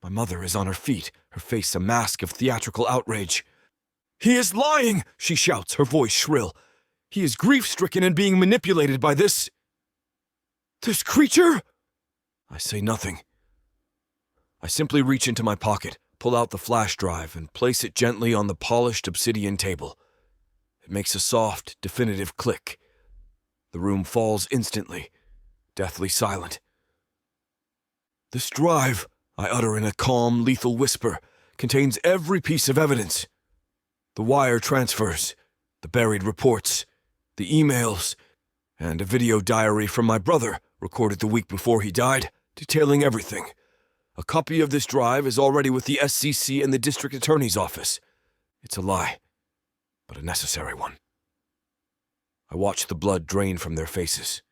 My mother is on her feet, her face a mask of theatrical outrage. "He is lying!" she shouts, her voice shrill. "He is grief-stricken and being manipulated by this creature?" I say nothing. I simply reach into my pocket, pull out the flash drive, and place it gently on the polished obsidian table. It makes a soft, definitive click. The room falls instantly, deathly silent. "This drive," I utter in a calm, lethal whisper, "contains every piece of evidence. The wire transfers, the buried reports, the emails, and a video diary from my brother recorded the week before he died, detailing everything. A copy of this drive is already with the SCC and the district attorney's office. It's a lie, but a necessary one." I watch the blood drain from their faces.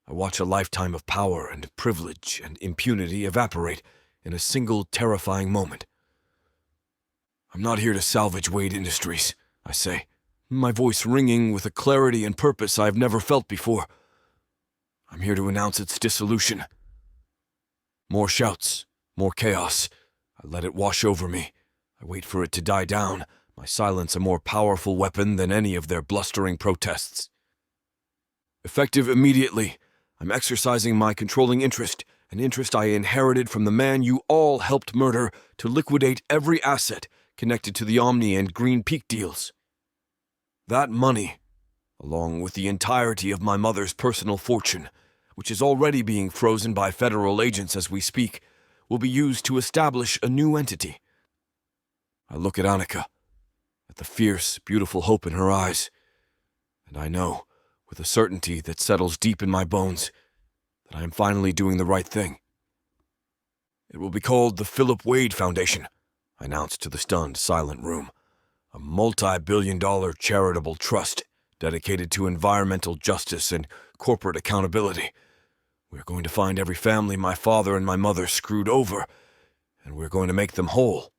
I watch a lifetime of power and privilege and impunity evaporate in a single terrifying moment. "I'm not here to salvage Wade Industries," I say, my voice ringing with a clarity and purpose I've never felt before. "I'm here to announce its dissolution." More shouts, more chaos. I let it wash over me. I wait for it to die down, my silence a more powerful weapon than any of their blustering protests. Effective immediately, I'm exercising my controlling interest, an interest I inherited from the man you all helped murder to liquidate every asset connected to the Omni and Green Peak deals. That money, along with the entirety of my mother's personal fortune, which is already being frozen by federal agents as we speak, will be used to establish a new entity. I look at Annika, at the fierce, beautiful hope in her eyes, and I know, with a certainty that settles deep in my bones, that I am finally doing the right thing. "It will be called the Philip Wade Foundation," I announced to the stunned, silent room. "A multi-billion-dollar charitable trust dedicated to environmental justice and corporate accountability. We're going to find every family my father and my mother screwed over, and we're going to make them whole.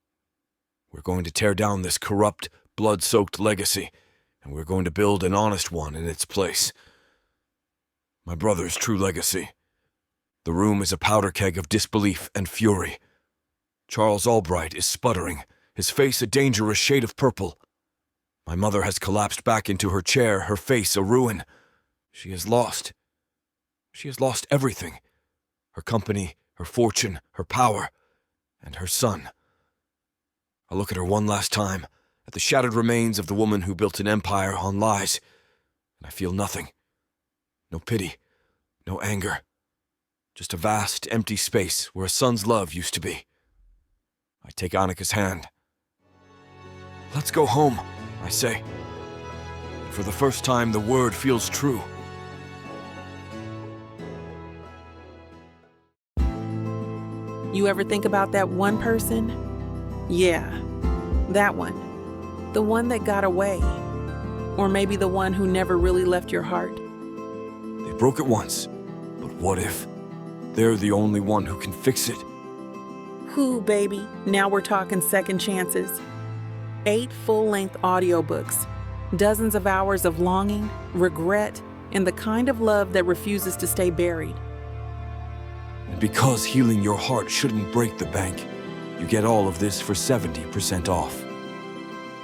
We're going to tear down this corrupt, blood-soaked legacy, and we're going to build an honest one in its place. My brother's true legacy. The room is a powder keg of disbelief and fury. Charles Albright is sputtering, his face a dangerous shade of purple. My mother has collapsed back into her chair, her face a ruin. She has lost. She has lost everything. Her company, her fortune, her power, and her son. I look at her one last time, at the shattered remains of the woman who built an empire on lies, and I feel nothing. No pity, no anger. Just a vast, empty space where a son's love used to be. I take Annika's hand. Let's go home, I say. For the first time, the word feels true. You ever think about that one person? Yeah, that one. The one that got away. Or maybe the one who never really left your heart. They broke it once, but what if they're the only one who can fix it? Who, baby? Now we're talking second chances. 8 full-length audiobooks, dozens of hours of longing, regret, and the kind of love that refuses to stay buried. And because healing your heart shouldn't break the bank, you get all of this for 70% off.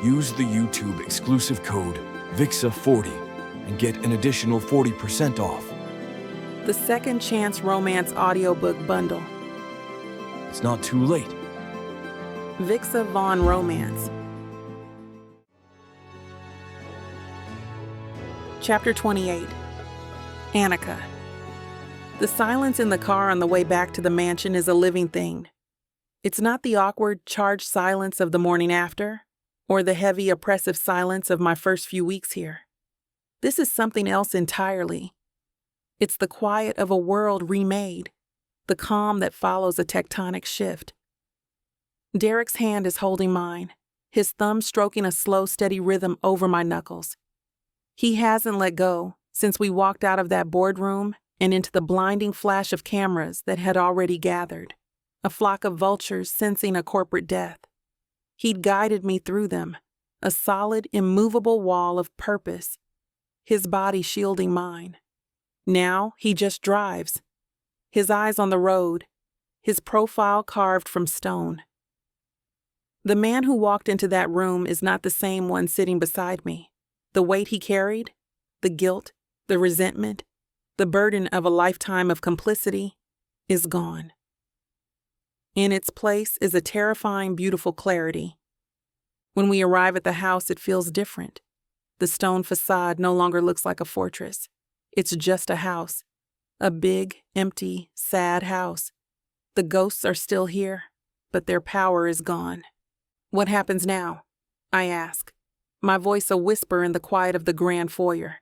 Use the YouTube exclusive code VIXA40 and get an additional 40% off. The Second Chance Romance Audiobook Bundle. It's not too late. Vixa Vaughn Romance. Chapter 28. Annika. The silence in the car on the way back to the mansion is a living thing. It's not the awkward, charged silence of the morning after, or the heavy, oppressive silence of my first few weeks here. This is something else entirely. It's the quiet of a world remade, the calm that follows a tectonic shift. Derek's hand is holding mine, his thumb stroking a slow, steady rhythm over my knuckles. He hasn't let go since we walked out of that boardroom and into the blinding flash of cameras that had already gathered, a flock of vultures sensing a corporate death. He'd guided me through them, a solid, immovable wall of purpose, his body shielding mine. Now he just drives, his eyes on the road, his profile carved from stone. The man who walked into that room is not the same one sitting beside me. The weight he carried, the guilt, the resentment, the burden of a lifetime of complicity, is gone. In its place is a terrifying, beautiful clarity. When we arrive at the house, it feels different. The stone facade no longer looks like a fortress. It's just a house. A big, empty, sad house. The ghosts are still here, but their power is gone. What happens now? I ask, my voice a whisper in the quiet of the grand foyer.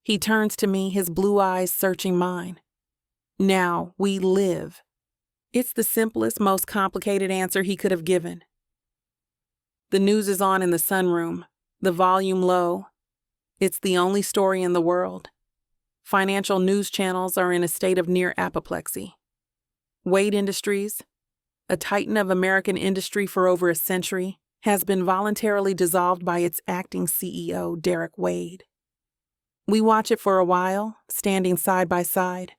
He turns to me, his blue eyes searching mine. Now we live. It's the simplest, most complicated answer he could have given. The news is on in the sunroom, the volume low. It's the only story in the world. Financial news channels are in a state of near apoplexy. Wade Industries, a titan of American industry for over a century, has been voluntarily dissolved by its acting CEO, Derek Wade. We watch it for a while, standing side by side.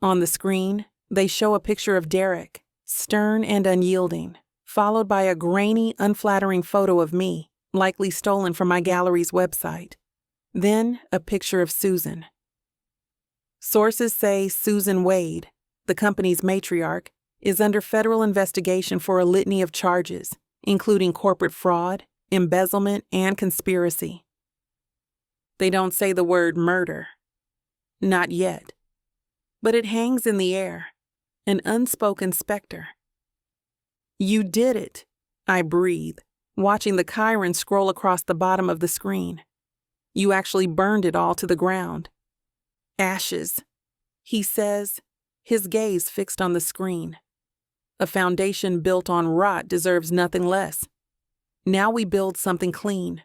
On the screen, they show a picture of Derek, stern and unyielding, followed by a grainy, unflattering photo of me, likely stolen from my gallery's website. Then, a picture of Susan. Sources say Susan Wade, the company's matriarch, is under federal investigation for a litany of charges, including corporate fraud, embezzlement, and conspiracy. They don't say the word murder. Not yet. But it hangs in the air, an unspoken specter. You did it, I breathe, watching the Chiron scroll across the bottom of the screen. You actually burned it all to the ground. Ashes, he says, his gaze fixed on the screen. A foundation built on rot deserves nothing less. Now we build something clean,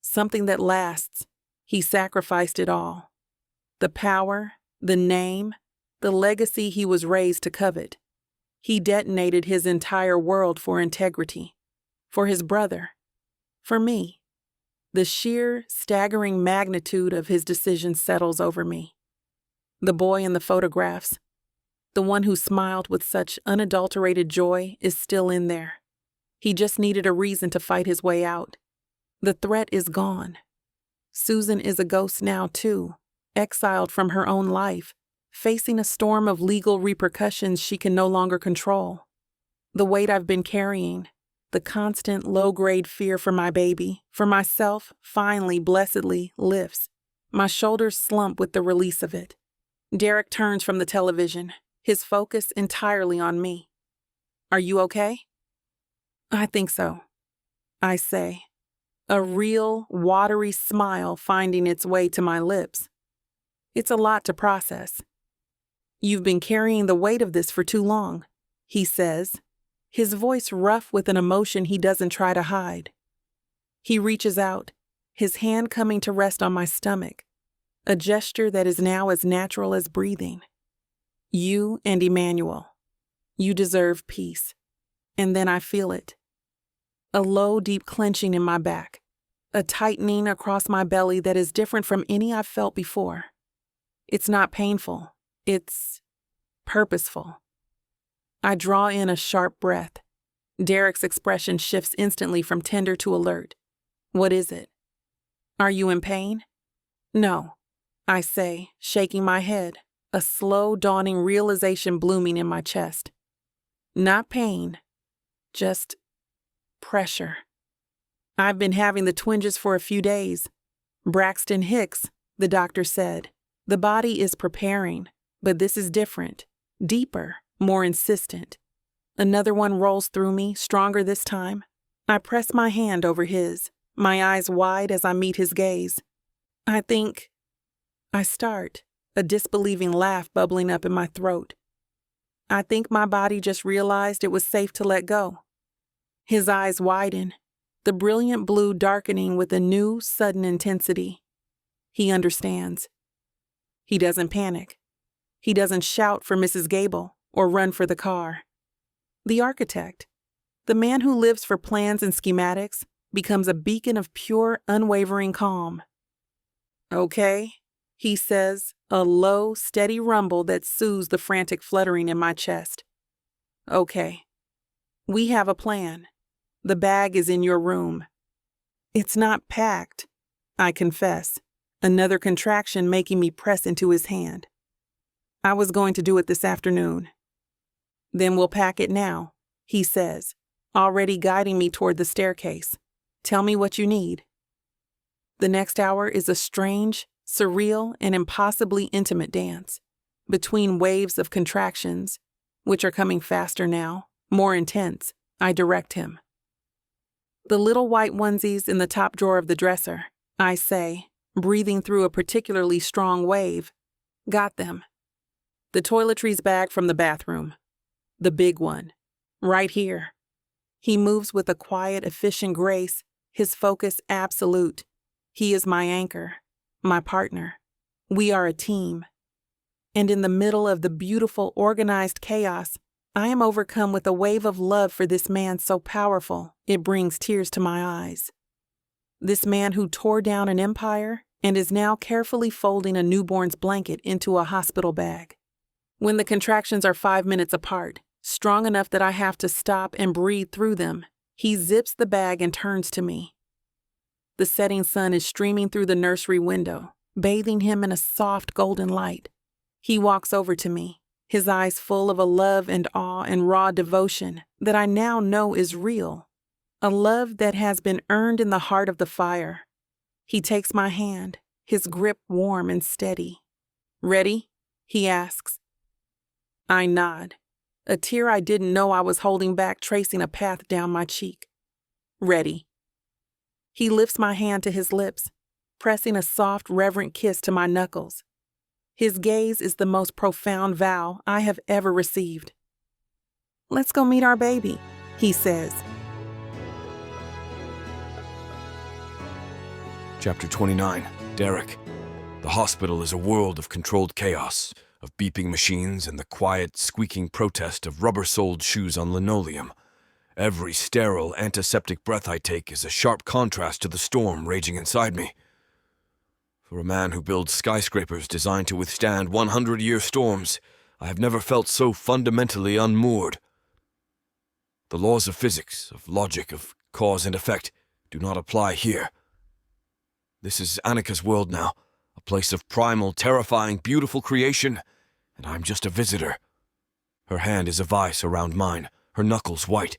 something that lasts. He sacrificed it all. The power, the name, the legacy he was raised to covet. He detonated his entire world for integrity. For his brother. For me. The sheer, staggering magnitude of his decision settles over me. The boy in the photographs, the one who smiled with such unadulterated joy, is still in there. He just needed a reason to fight his way out. The threat is gone. Susan is a ghost now, too, exiled from her own life, facing a storm of legal repercussions she can no longer control. The weight I've been carrying, the constant low-grade fear for my baby, for myself, finally, blessedly, lifts. My shoulders slump with the release of it. Derek turns from the television, his focus entirely on me. Are you okay? I think so, I say, a real, watery smile finding its way to my lips. It's a lot to process. You've been carrying the weight of this for too long, he says, his voice rough with an emotion he doesn't try to hide. He reaches out, his hand coming to rest on my stomach, a gesture that is now as natural as breathing. You and Emmanuel, you deserve peace. And then I feel it. A low, deep clenching in my back, a tightening across my belly that is different from any I've felt before. It's not painful, it's purposeful. I draw in a sharp breath. Derek's expression shifts instantly from tender to alert. What is it? Are you in pain? No, I say, shaking my head, a slow dawning realization blooming in my chest. Not pain, just pressure. I've been having the twinges for a few days. Braxton Hicks, the doctor said. The body is preparing, but this is different, deeper, more insistent. Another one rolls through me, stronger this time. I press my hand over his, my eyes wide as I meet his gaze. I start, a disbelieving laugh bubbling up in my throat. I think my body just realized it was safe to let go. His eyes widen, the brilliant blue darkening with a new, sudden intensity. He understands. He doesn't panic. He doesn't shout for Mrs. Gable or run for the car. The architect, the man who lives for plans and schematics, becomes a beacon of pure, unwavering calm. Okay, he says, a low, steady rumble that soothes the frantic fluttering in my chest. Okay. We have a plan. The bag is in your room. It's not packed, I confess, another contraction making me press into his hand. I was going to do it this afternoon. Then we'll pack it now, he says, already guiding me toward the staircase. Tell me what you need. The next hour is a strange, surreal, and impossibly intimate dance, between waves of contractions, which are coming faster now, more intense. I direct him. The little white onesies in the top drawer of the dresser, I say, breathing through a particularly strong wave. Got them. The toiletries bag from the bathroom. The big one. Right here. He moves with a quiet, efficient grace, his focus absolute. He is my anchor, my partner. We are a team. And in the middle of the beautiful, organized chaos, I am overcome with a wave of love for this man so powerful, it brings tears to my eyes. This man who tore down an empire and is now carefully folding a newborn's blanket into a hospital bag. When the contractions are 5 minutes apart, strong enough that I have to stop and breathe through them, he zips the bag and turns to me. The setting sun is streaming through the nursery window, bathing him in a soft golden light. He walks over to me, his eyes full of a love and awe and raw devotion that I now know is real, a love that has been earned in the heart of the fire. He takes my hand, his grip warm and steady. Ready? He asks. I nod, a tear I didn't know I was holding back tracing a path down my cheek. Ready. He lifts my hand to his lips, pressing a soft, reverent kiss to my knuckles. His gaze is the most profound vow I have ever received. Let's go meet our baby, he says. Chapter 29. Derek. The hospital is a world of controlled chaos, of beeping machines and the quiet, squeaking protest of rubber-soled shoes on linoleum. Every sterile, antiseptic breath I take is a sharp contrast to the storm raging inside me. For a man who builds skyscrapers designed to withstand 100-year storms, I have never felt so fundamentally unmoored. The laws of physics, of logic, of cause and effect do not apply here. This is Annika's world now, a place of primal, terrifying, beautiful creation, and I'm just a visitor. Her hand is a vice around mine, her knuckles white.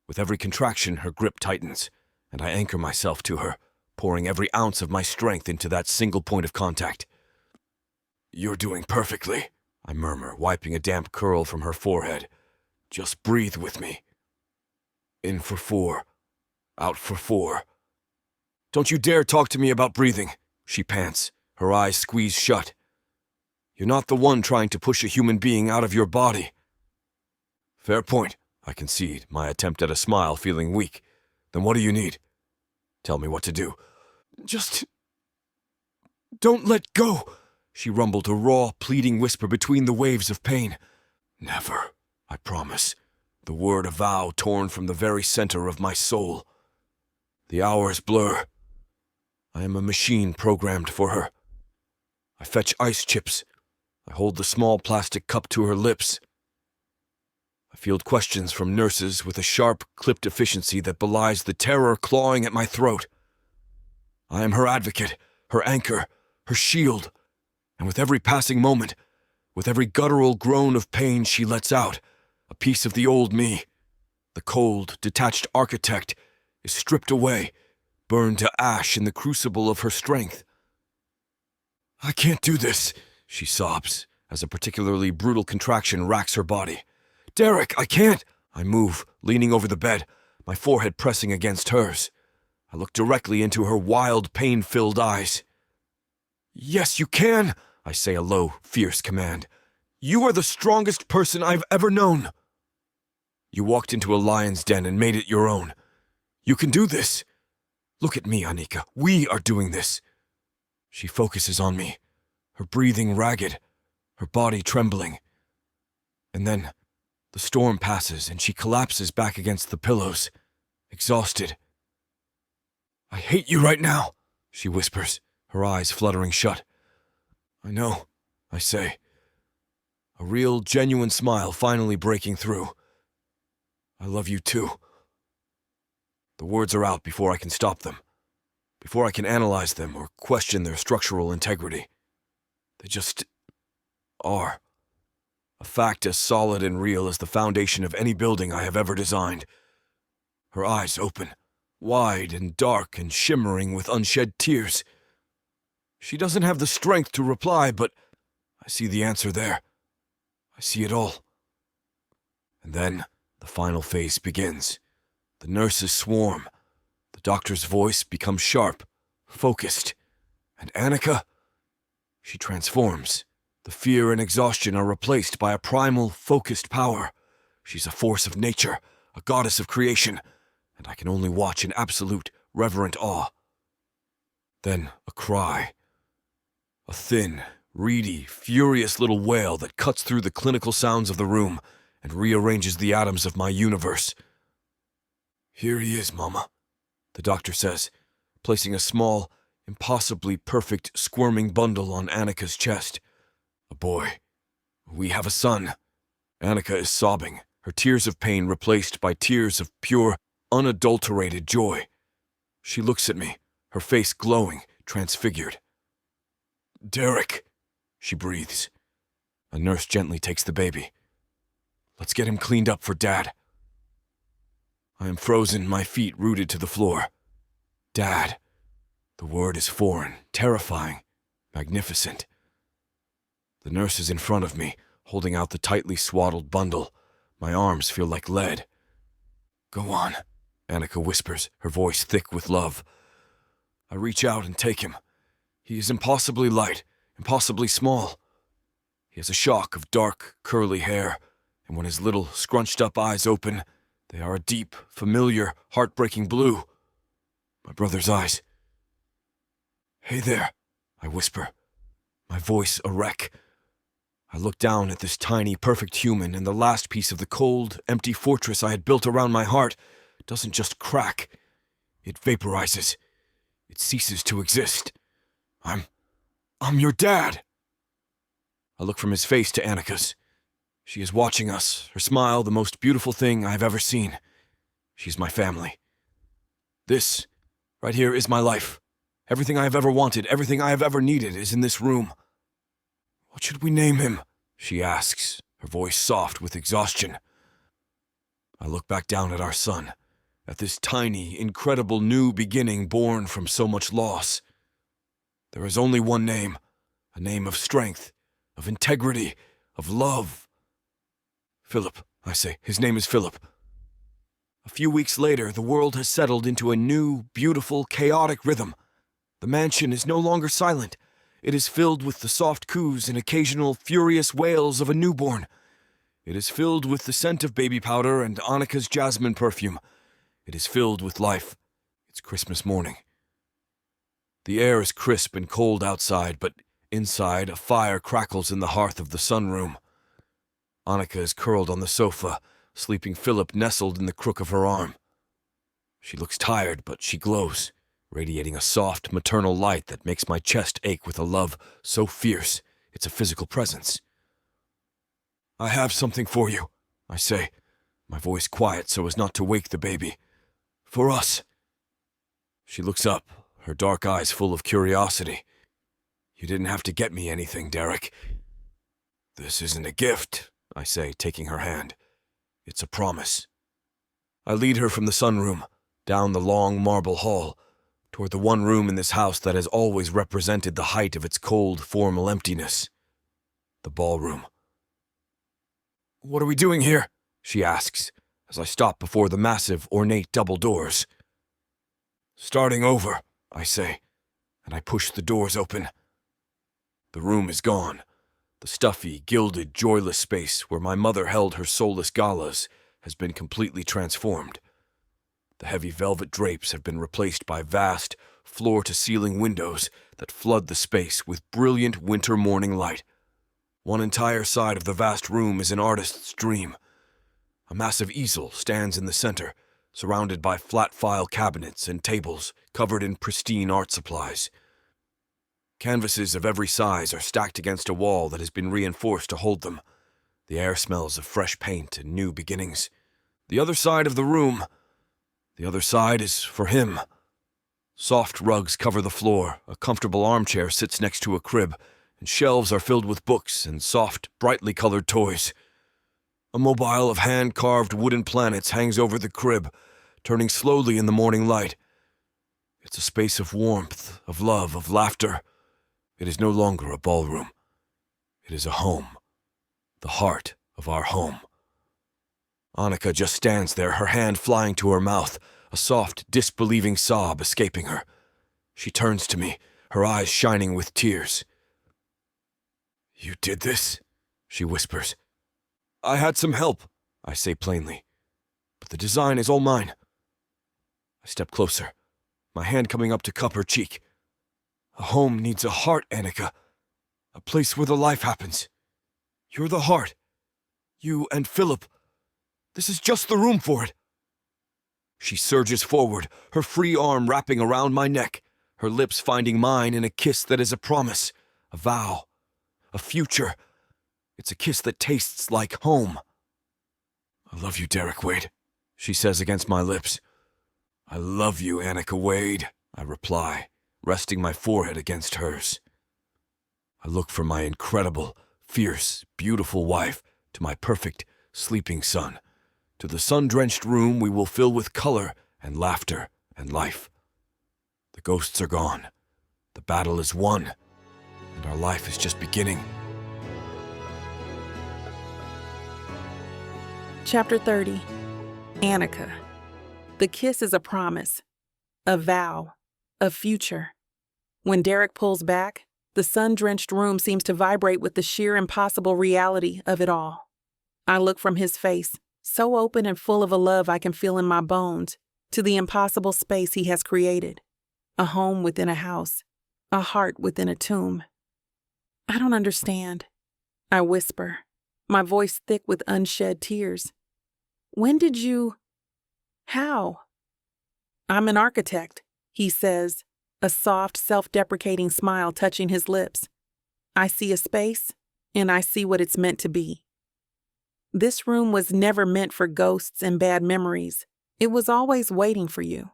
With every contraction, her grip tightens, and I anchor myself to her, pouring every ounce of my strength into that single point of contact. "You're doing perfectly," I murmur, wiping a damp curl from her forehead. "Just breathe with me. In for 4, out for 4. "Don't you dare talk to me about breathing," she pants, her eyes squeezed shut. "You're not the one trying to push a human being out of your body." "Fair point," I concede, my attempt at a smile feeling weak. "Then what do you need? Tell me what to do." "Just don't let go," she rumbled, a raw, pleading whisper between the waves of pain. "Never, I promise," the word a vow torn from the very center of my soul. The hours blur. I am a machine programmed for her. I fetch ice chips. I hold the small plastic cup to her lips. I field questions from nurses with a sharp, clipped efficiency that belies the terror clawing at my throat. I am her advocate, her anchor, her shield, and with every passing moment, with every guttural groan of pain she lets out, a piece of the old me, the cold, detached architect, is stripped away, burned to ash in the crucible of her strength. "I can't do this," she sobs, as a particularly brutal contraction racks her body. "Derek, I can't!" I move, leaning over the bed, my forehead pressing against hers. I look directly into her wild, pain-filled eyes. "Yes, you can," I say, a low, fierce command. "You are the strongest person I've ever known. You walked into a lion's den and made it your own. You can do this. Look at me, Annika. We are doing this." She focuses on me, her breathing ragged, her body trembling. And then the storm passes and she collapses back against the pillows, exhausted. "I hate you right now," she whispers, her eyes fluttering shut. "I know," I say, a real, genuine smile finally breaking through. "I love you too." The words are out before I can stop them, before I can analyze them or question their structural integrity. They just are. A fact as solid and real as the foundation of any building I have ever designed. Her eyes open, wide and dark and shimmering with unshed tears. She doesn't have the strength to reply, but I see the answer there. I see it all. And then the final phase begins. The nurses swarm. The doctor's voice becomes sharp, focused. And Annika, she transforms. The fear and exhaustion are replaced by a primal, focused power. She's a force of nature, a goddess of creation, and I can only watch in absolute, reverent awe. Then a cry. A thin, reedy, furious little wail that cuts through the clinical sounds of the room and rearranges the atoms of my universe. "Here he is, Mama," the doctor says, placing a small, impossibly perfect, squirming bundle on Annika's chest. "A boy. We have a son." Annika is sobbing, her tears of pain replaced by tears of pure, unadulterated joy. She looks at me, her face glowing, transfigured. "Derek," she breathes. A nurse gently takes the baby. "Let's get him cleaned up for Dad." I am frozen, my feet rooted to the floor. Dad. The word is foreign, terrifying, magnificent. The nurse is in front of me, holding out the tightly swaddled bundle. My arms feel like lead. "Go on," Annika whispers, her voice thick with love. I reach out and take him. He is impossibly light, impossibly small. He has a shock of dark, curly hair, and when his little, scrunched-up eyes open, they are a deep, familiar, heartbreaking blue. My brother's eyes. "Hey there," I whisper, my voice a wreck. I looked down at this tiny, perfect human, and the last piece of the cold, empty fortress I had built around my heart doesn't just crack. It vaporizes. It ceases to exist. I'm your dad. I look from his face to Annika's. She is watching us, her smile the most beautiful thing I have ever seen. She's my family. This, right here, is my life. Everything I have ever wanted, everything I have ever needed is in this room. What should we name him? She asks, her voice soft with exhaustion. I look back down at our son, at this tiny, incredible new beginning born from so much loss. There is only one name, a name of strength, of integrity, of love. Philip, I say. His name is Philip. A few weeks later, the world has settled into a new, beautiful, chaotic rhythm. The mansion is no longer silent. It is filled with the soft coos and occasional furious wails of a newborn. It is filled with the scent of baby powder and Annika's jasmine perfume. It is filled with life. It's Christmas morning. The air is crisp and cold outside, but inside a fire crackles in the hearth of the sunroom. Annika is curled on the sofa, sleeping Philip nestled in the crook of her arm. She looks tired, but she glows, radiating a soft, maternal light that makes my chest ache with a love so fierce it's a physical presence. I have something for you, I say, my voice quiet so as not to wake the baby. For us. She looks up, her dark eyes full of curiosity. You didn't have to get me anything, Derek. This isn't a gift, I say, taking her hand. It's a promise. I lead her from the sunroom, down the long marble hall, toward the one room in this house that has always represented the height of its cold, formal emptiness. The ballroom. What are we doing here? She asks, as I stop before the massive, ornate double doors. Starting over, I say, and I push the doors open. The room is gone. The stuffy, gilded, joyless space where my mother held her soulless galas has been completely transformed. The heavy velvet drapes have been replaced by vast, floor-to-ceiling windows that flood the space with brilliant winter morning light. One entire side of the vast room is an artist's dream. A massive easel stands in the center, surrounded by flat file cabinets and tables covered in pristine art supplies. Canvases of every size are stacked against a wall that has been reinforced to hold them. The air smells of fresh paint and new beginnings. The other side of the room, the other side is for him. Soft rugs cover the floor, a comfortable armchair sits next to a crib, and shelves are filled with books and soft, brightly colored toys. A mobile of hand-carved wooden planets hangs over the crib, turning slowly in the morning light. It's a space of warmth, of love, of laughter. It is no longer a ballroom. It is a home. The heart of our home. Annika just stands there, her hand flying to her mouth, a soft, disbelieving sob escaping her. She turns to me, her eyes shining with tears. You did this? She whispers. I had some help, I say plainly, but the design is all mine. I step closer, my hand coming up to cup her cheek. A home needs a heart, Annika. A place where the life happens. You're the heart. You and Philip. This is just the room for it. She surges forward, her free arm wrapping around my neck, her lips finding mine in a kiss that is a promise, a vow, a future. It's a kiss that tastes like home. I love you, Derek Wade, she says against my lips. I love you, Annika Wade, I reply, resting my forehead against hers. I look from my incredible, fierce, beautiful wife to my perfect, sleeping son, to the sun-drenched room we will fill with color and laughter and life. The ghosts are gone, the battle is won, and our life is just beginning. Chapter 30. Annika. The kiss is a promise, a vow, a future. When Derek pulls back, the sun-drenched room seems to vibrate with the sheer impossible reality of it all. I look from his face, so open and full of a love I can feel in my bones, to the impossible space he has created. A home within a house, a heart within a tomb. I don't understand. I whisper, my voice thick with unshed tears. When did you... How? I'm an architect, he says, a soft, self-deprecating smile touching his lips. I see a space, and I see what it's meant to be. This room was never meant for ghosts and bad memories. It was always waiting for you.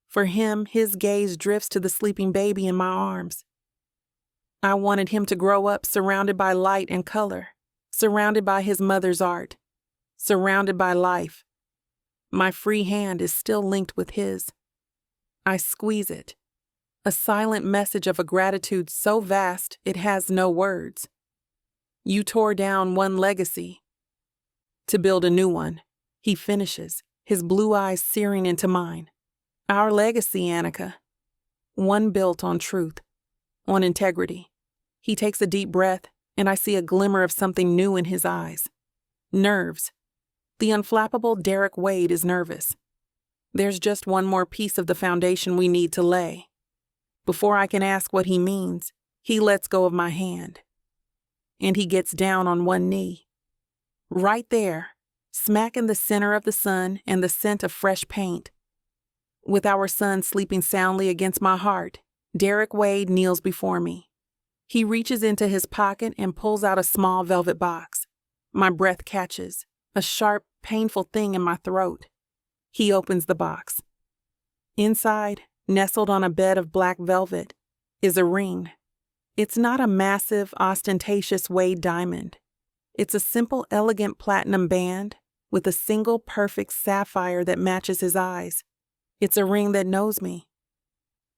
For him, his gaze drifts to the sleeping baby in my arms. I wanted him to grow up surrounded by light and color, surrounded by his mother's art, surrounded by life. My free hand is still linked with his. I squeeze it, a silent message of a gratitude so vast it has no words. You tore down one legacy to build a new one, he finishes, his blue eyes searing into mine. Our legacy, Annika. One built on truth, on integrity. He takes a deep breath, and I see a glimmer of something new in his eyes. Nerves. The unflappable Derek Wade is nervous. There's just one more piece of the foundation we need to lay. Before I can ask what he means, he lets go of my hand. And he gets down on one knee. Right there, smack in the center of the sun and the scent of fresh paint. With our son sleeping soundly against my heart, Derek Wade kneels before me. He reaches into his pocket and pulls out a small velvet box. My breath catches, a sharp, painful thing in my throat. He opens the box. Inside, nestled on a bed of black velvet, is a ring. It's not a massive, ostentatious Wade diamond. It's a simple, elegant platinum band with a single perfect sapphire that matches his eyes. It's a ring that knows me.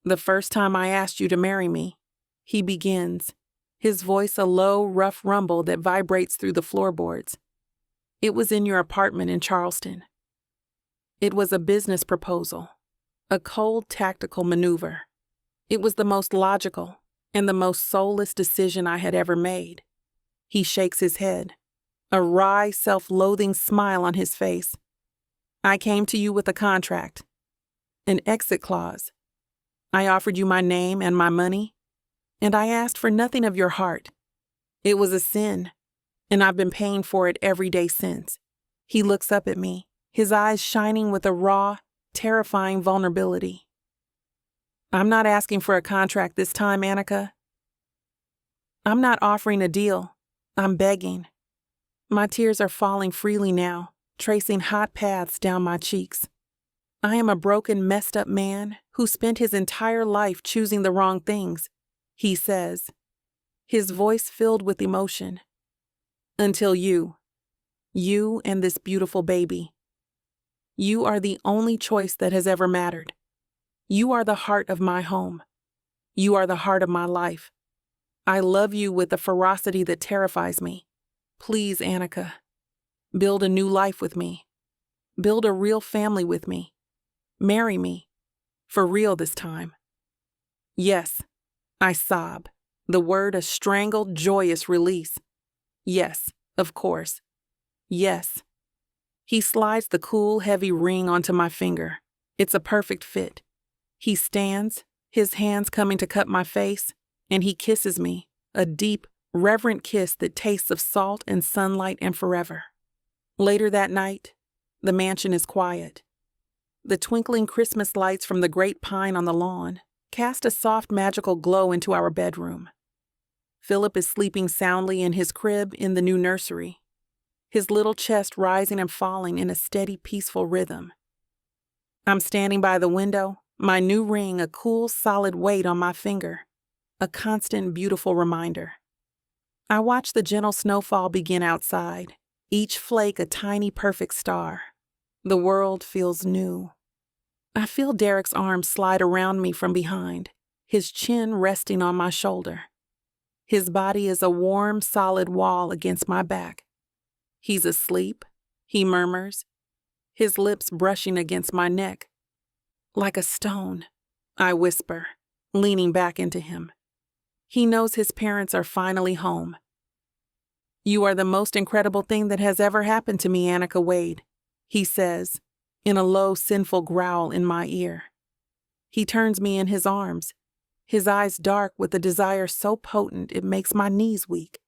The first time I asked you to marry me, he begins, his voice a low, rough rumble that vibrates through the floorboards. It was in your apartment in Charleston. It was a business proposal, a cold, tactical maneuver. It was the most logical and the most soulless decision I had ever made. He shakes his head, a wry, self-loathing smile on his face. I came to you with a contract, an exit clause. I offered you my name and my money, and I asked for nothing of your heart. It was a sin, and I've been paying for it every day since. He looks up at me, his eyes shining with a raw, terrifying vulnerability. I'm not asking for a contract this time, Annika. I'm not offering a deal. I'm begging. My tears are falling freely now, tracing hot paths down my cheeks. I am a broken, messed up man who spent his entire life choosing the wrong things, he says, his voice filled with emotion. Until you and this beautiful baby. You are the only choice that has ever mattered. You are the heart of my home. You are the heart of my life. I love you with a ferocity that terrifies me. Please, Annika, build a new life with me. Build a real family with me. Marry me. For real this time. Yes, I sob, the word a strangled, joyous release. Yes, of course. Yes. He slides the cool, heavy ring onto my finger. It's a perfect fit. He stands, his hands coming to cup my face, and he kisses me, a deep, reverent kiss that tastes of salt and sunlight and forever. Later that night, the mansion is quiet. The twinkling Christmas lights from the great pine on the lawn cast a soft, magical glow into our bedroom. Philip is sleeping soundly in his crib in the new nursery, his little chest rising and falling in a steady, peaceful rhythm. I'm standing by the window, my new ring a cool, solid weight on my finger, a constant, beautiful reminder. I watch the gentle snowfall begin outside, each flake a tiny, perfect star. The world feels new. I feel Derek's arms slide around me from behind, his chin resting on my shoulder. His body is a warm, solid wall against my back. He's asleep, he murmurs, his lips brushing against my neck. Like a stone, I whisper, leaning back into him. He knows his parents are finally home. You are the most incredible thing that has ever happened to me, Annika Wade, he says, in a low, sinful growl in my ear. He turns me in his arms, his eyes dark with a desire so potent it makes my knees weak.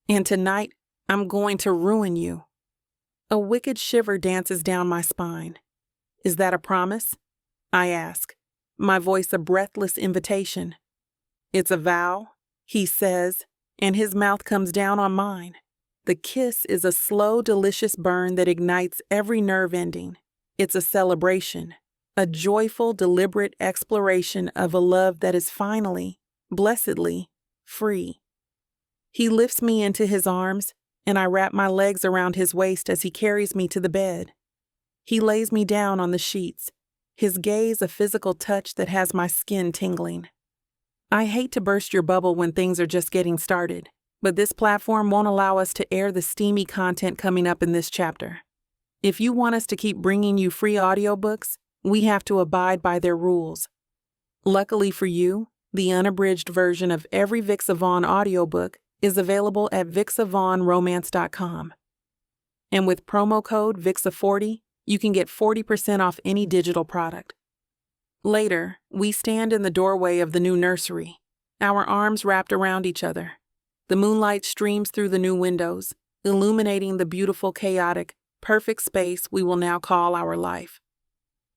And tonight, I'm going to ruin you. A wicked shiver dances down my spine. Is that a promise? I ask, my voice a breathless invitation. It's a vow, he says, and his mouth comes down on mine. The kiss is a slow, delicious burn that ignites every nerve ending. It's a celebration, a joyful, deliberate exploration of a love that is finally, blessedly, free. He lifts me into his arms, and I wrap my legs around his waist as he carries me to the bed. He lays me down on the sheets, his gaze a physical touch that has my skin tingling. I hate to burst your bubble when things are just getting started, but this platform won't allow us to air the steamy content coming up in this chapter. If you want us to keep bringing you free audiobooks, we have to abide by their rules. Luckily for you, the unabridged version of every Vic Savon audiobook is available at VicSavonRomance.com. And with promo code VIXA40, you can get 40% off any digital product. Later, we stand in the doorway of the new nursery, our arms wrapped around each other. The moonlight streams through the new windows, illuminating the beautiful, chaotic, perfect space we will now call our life.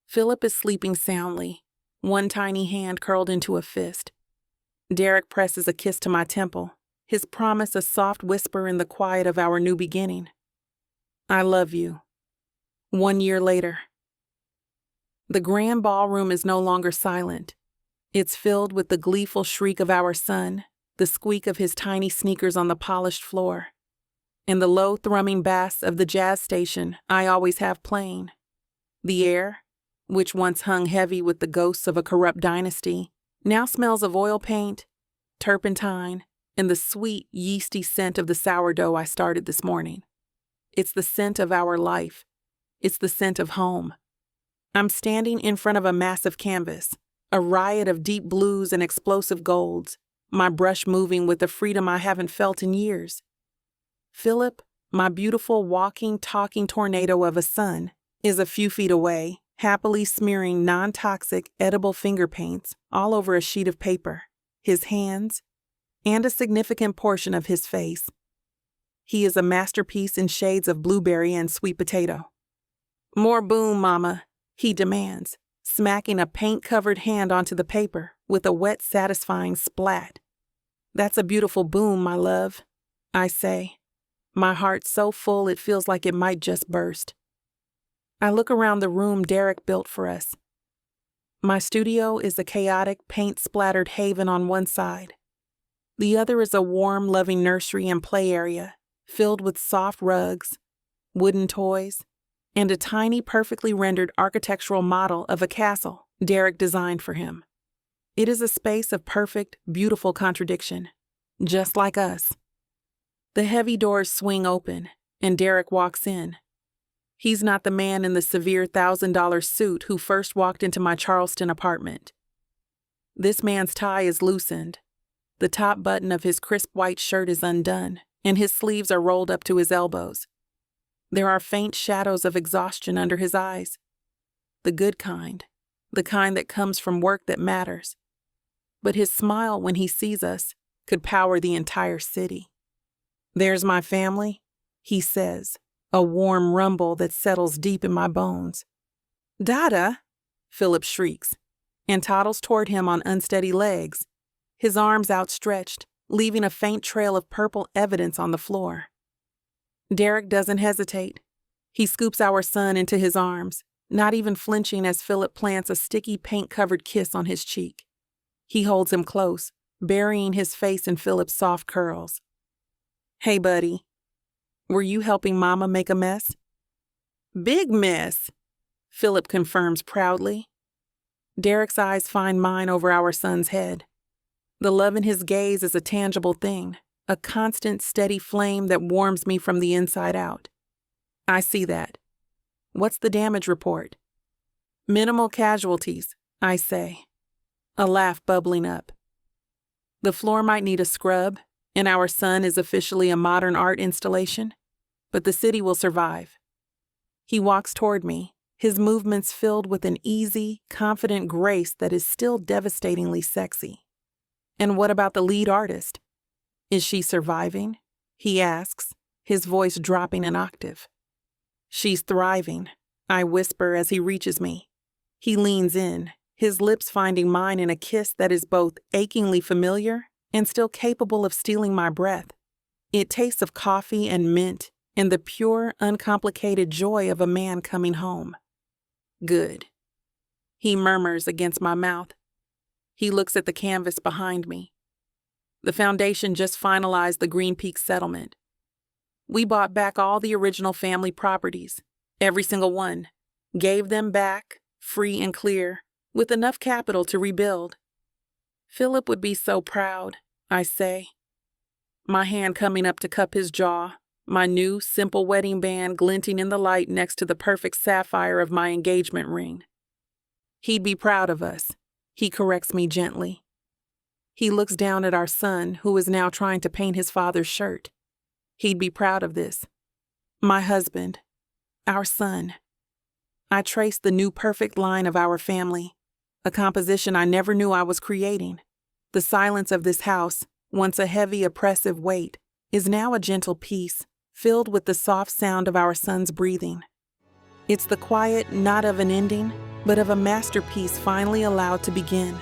Philip is sleeping soundly, one tiny hand curled into a fist. Derek presses a kiss to my temple, his promise a soft whisper in the quiet of our new beginning. I love you. 1 year later. The grand ballroom is no longer silent. It's filled with the gleeful shriek of our son, the squeak of his tiny sneakers on the polished floor, and the low thrumming bass of the jazz station I always have playing. The air, which once hung heavy with the ghosts of a corrupt dynasty, now smells of oil paint, turpentine, and the sweet, yeasty scent of the sourdough I started this morning. It's the scent of our life. It's the scent of home. I'm standing in front of a massive canvas, a riot of deep blues and explosive golds, my brush moving with a freedom I haven't felt in years. Philip, my beautiful walking, talking tornado of a son, is a few feet away, happily smearing non-toxic, edible finger paints all over a sheet of paper, his hands, and a significant portion of his face. He is a masterpiece in shades of blueberry and sweet potato. More boom, Mama, he demands, smacking a paint-covered hand onto the paper with a wet, satisfying splat. That's a beautiful boom, my love, I say, my heart so full it feels like it might just burst. I look around the room Derek built for us. My studio is a chaotic, paint-splattered haven on one side. The other is a warm, loving nursery and play area, filled with soft rugs, wooden toys, and a tiny, perfectly rendered architectural model of a castle Derek designed for him. It is a space of perfect, beautiful contradiction, just like us. The heavy doors swing open, and Derek walks in. He's not the man in the severe $1,000 suit who first walked into my Charleston apartment. This man's tie is loosened. The top button of his crisp white shirt is undone, and his sleeves are rolled up to his elbows. There are faint shadows of exhaustion under his eyes. The good kind, the kind that comes from work that matters. But his smile when he sees us could power the entire city. There's my family, he says, a warm rumble that settles deep in my bones. Dada, Philip shrieks, and toddles toward him on unsteady legs, his arms outstretched, leaving a faint trail of purple evidence on the floor. Derek doesn't hesitate. He scoops our son into his arms, not even flinching as Philip plants a sticky paint-covered kiss on his cheek. He holds him close, burying his face in Philip's soft curls. Hey, buddy. Were you helping Mama make a mess? Big mess, Philip confirms proudly. Derek's eyes find mine over our son's head. The love in his gaze is a tangible thing, a constant, steady flame that warms me from the inside out. I see that. What's the damage report? Minimal casualties, I say, a laugh bubbling up. The floor might need a scrub, and our son is officially a modern art installation, but the city will survive. He walks toward me, his movements filled with an easy, confident grace that is still devastatingly sexy. And what about the lead artist? Is she surviving? he asks, his voice dropping an octave. She's thriving, I whisper as he reaches me. He leans in, his lips finding mine in a kiss that is both achingly familiar and still capable of stealing my breath. It tastes of coffee and mint and the pure, uncomplicated joy of a man coming home. Good, he murmurs against my mouth. He looks at the canvas behind me. The foundation just finalized the Green Peak settlement. We bought back all the original family properties, every single one, gave them back, free and clear, with enough capital to rebuild. Philip would be so proud, I say, my hand coming up to cup his jaw, my new, simple wedding band glinting in the light next to the perfect sapphire of my engagement ring. He'd be proud of us, he corrects me gently. He looks down at our son, who is now trying to paint his father's shirt. He'd be proud of this. My husband, our son. I trace the new perfect line of our family, a composition I never knew I was creating. The silence of this house, once a heavy, oppressive weight, is now a gentle peace, filled with the soft sound of our son's breathing. It's the quiet not of an ending, but of a masterpiece finally allowed to begin.